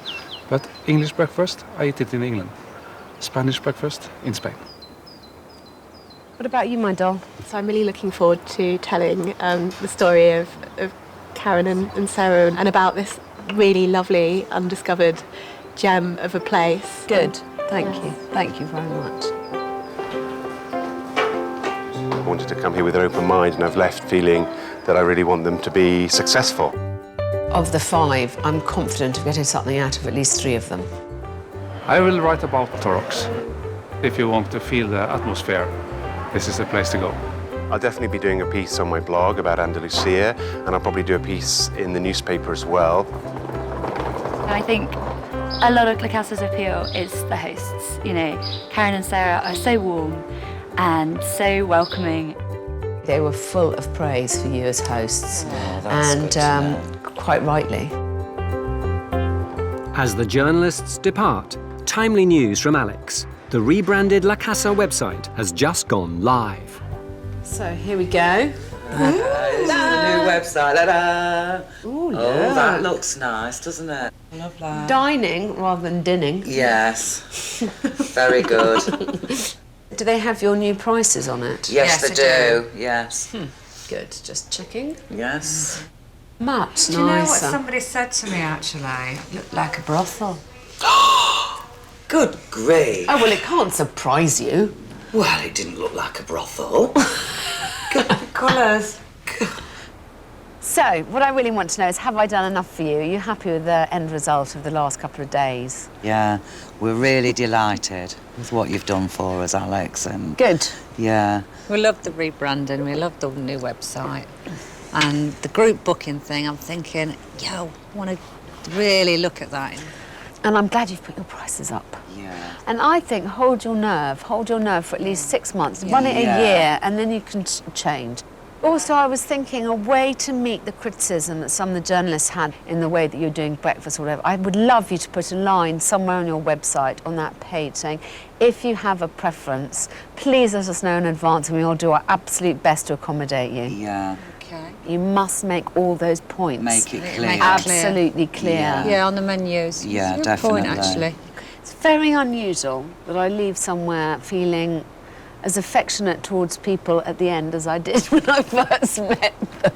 but English breakfast, I eat it in England. Spanish breakfast in Spain. What about you, my doll? So I'm really looking forward to telling the story of Karen and Sarah and about this really lovely, undiscovered gem of a place. Good. Thank you. Thank you very much. I wanted to come here with an open mind, and I've left feeling that I really want them to be successful. Of the 5, I'm confident of getting something out of at least 3 of them. I will write about Torrox. If you want to feel the atmosphere, this is the place to go. I'll definitely be doing a piece on my blog about Andalusia, and I'll probably do a piece in the newspaper as well. I think a lot of La Casa's appeal is the hosts. You know, Karen and Sarah are so warm and so welcoming. They were full of praise for you as hosts, and quite rightly. As the journalists depart, timely news from Alex. The rebranded La Casa website has just gone live. So here we go. This is the new website. Ta-da! Ooh, Oh, that looks nice, doesn't it? I love that. Dining rather than dinning. Yes. Very good. Do they have your new prices on it? Yes, they do. Yes. Good. Just checking. Yes. Much Do you know what nicer. somebody said to me, actually? It looked like a brothel. Good grief. Oh, well, it can't surprise you. Well, it didn't look like a brothel. Colours. So, what I really want to know is, have I done enough for you? Are you happy with the end result of the last couple of days? Yeah, we're really delighted with what you've done for us, Alex. And Good. yeah. We love the rebranding, we love the new website. And the group booking thing, I'm thinking, I want to really look at that. And I'm glad you've put your prices up. Yeah. And I think hold your nerve for at least 6 months. Run it a year, and then you can change. Also, I was thinking a way to meet the criticism that some of the journalists had in the way that you're doing breakfast or whatever. I would love you to put a line somewhere on your website, on that page, saying, if you have a preference, please let us know in advance and we will do our absolute best to accommodate you. Yeah. Okay. You must make all those points. Make it clear. Absolutely clear. Yeah, on the menus. Yeah, Good definitely. point, actually. It's very unusual that I leave somewhere feeling as affectionate towards people at the end as I did when I first met them.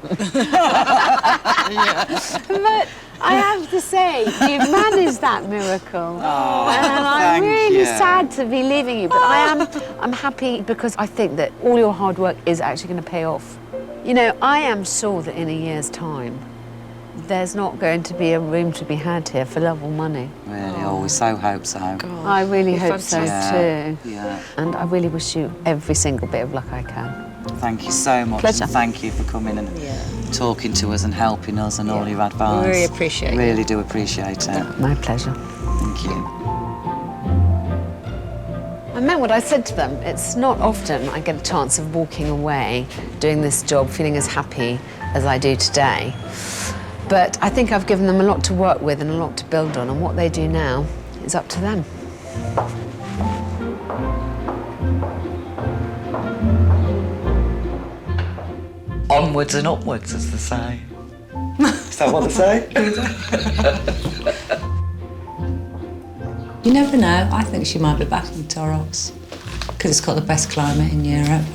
But I have to say, you've managed that miracle. Oh, and I'm thank really you. sad to be leaving you, but I'm happy because I think that all your hard work is actually going to pay off. You know, I am sure that in a year's time, there's not going to be a room to be had here for love or money. Really, we so hope so. I really hope so fantastic. too. Yeah. And I really wish you every single bit of luck I can. Thank you so much. Pleasure. And thank you for coming and talking to us and helping us and all your advice. We really appreciate it. Really do appreciate it. My pleasure. Thank you. I meant what I said to them. It's not often I get a chance of walking away, doing this job, feeling as happy as I do today. But I think I've given them a lot to work with and a lot to build on, and what they do now is up to them. Onwards and upwards, as they say. Is that what they say? You never know. I think she might be back in Torrox because it's got the best climate in Europe.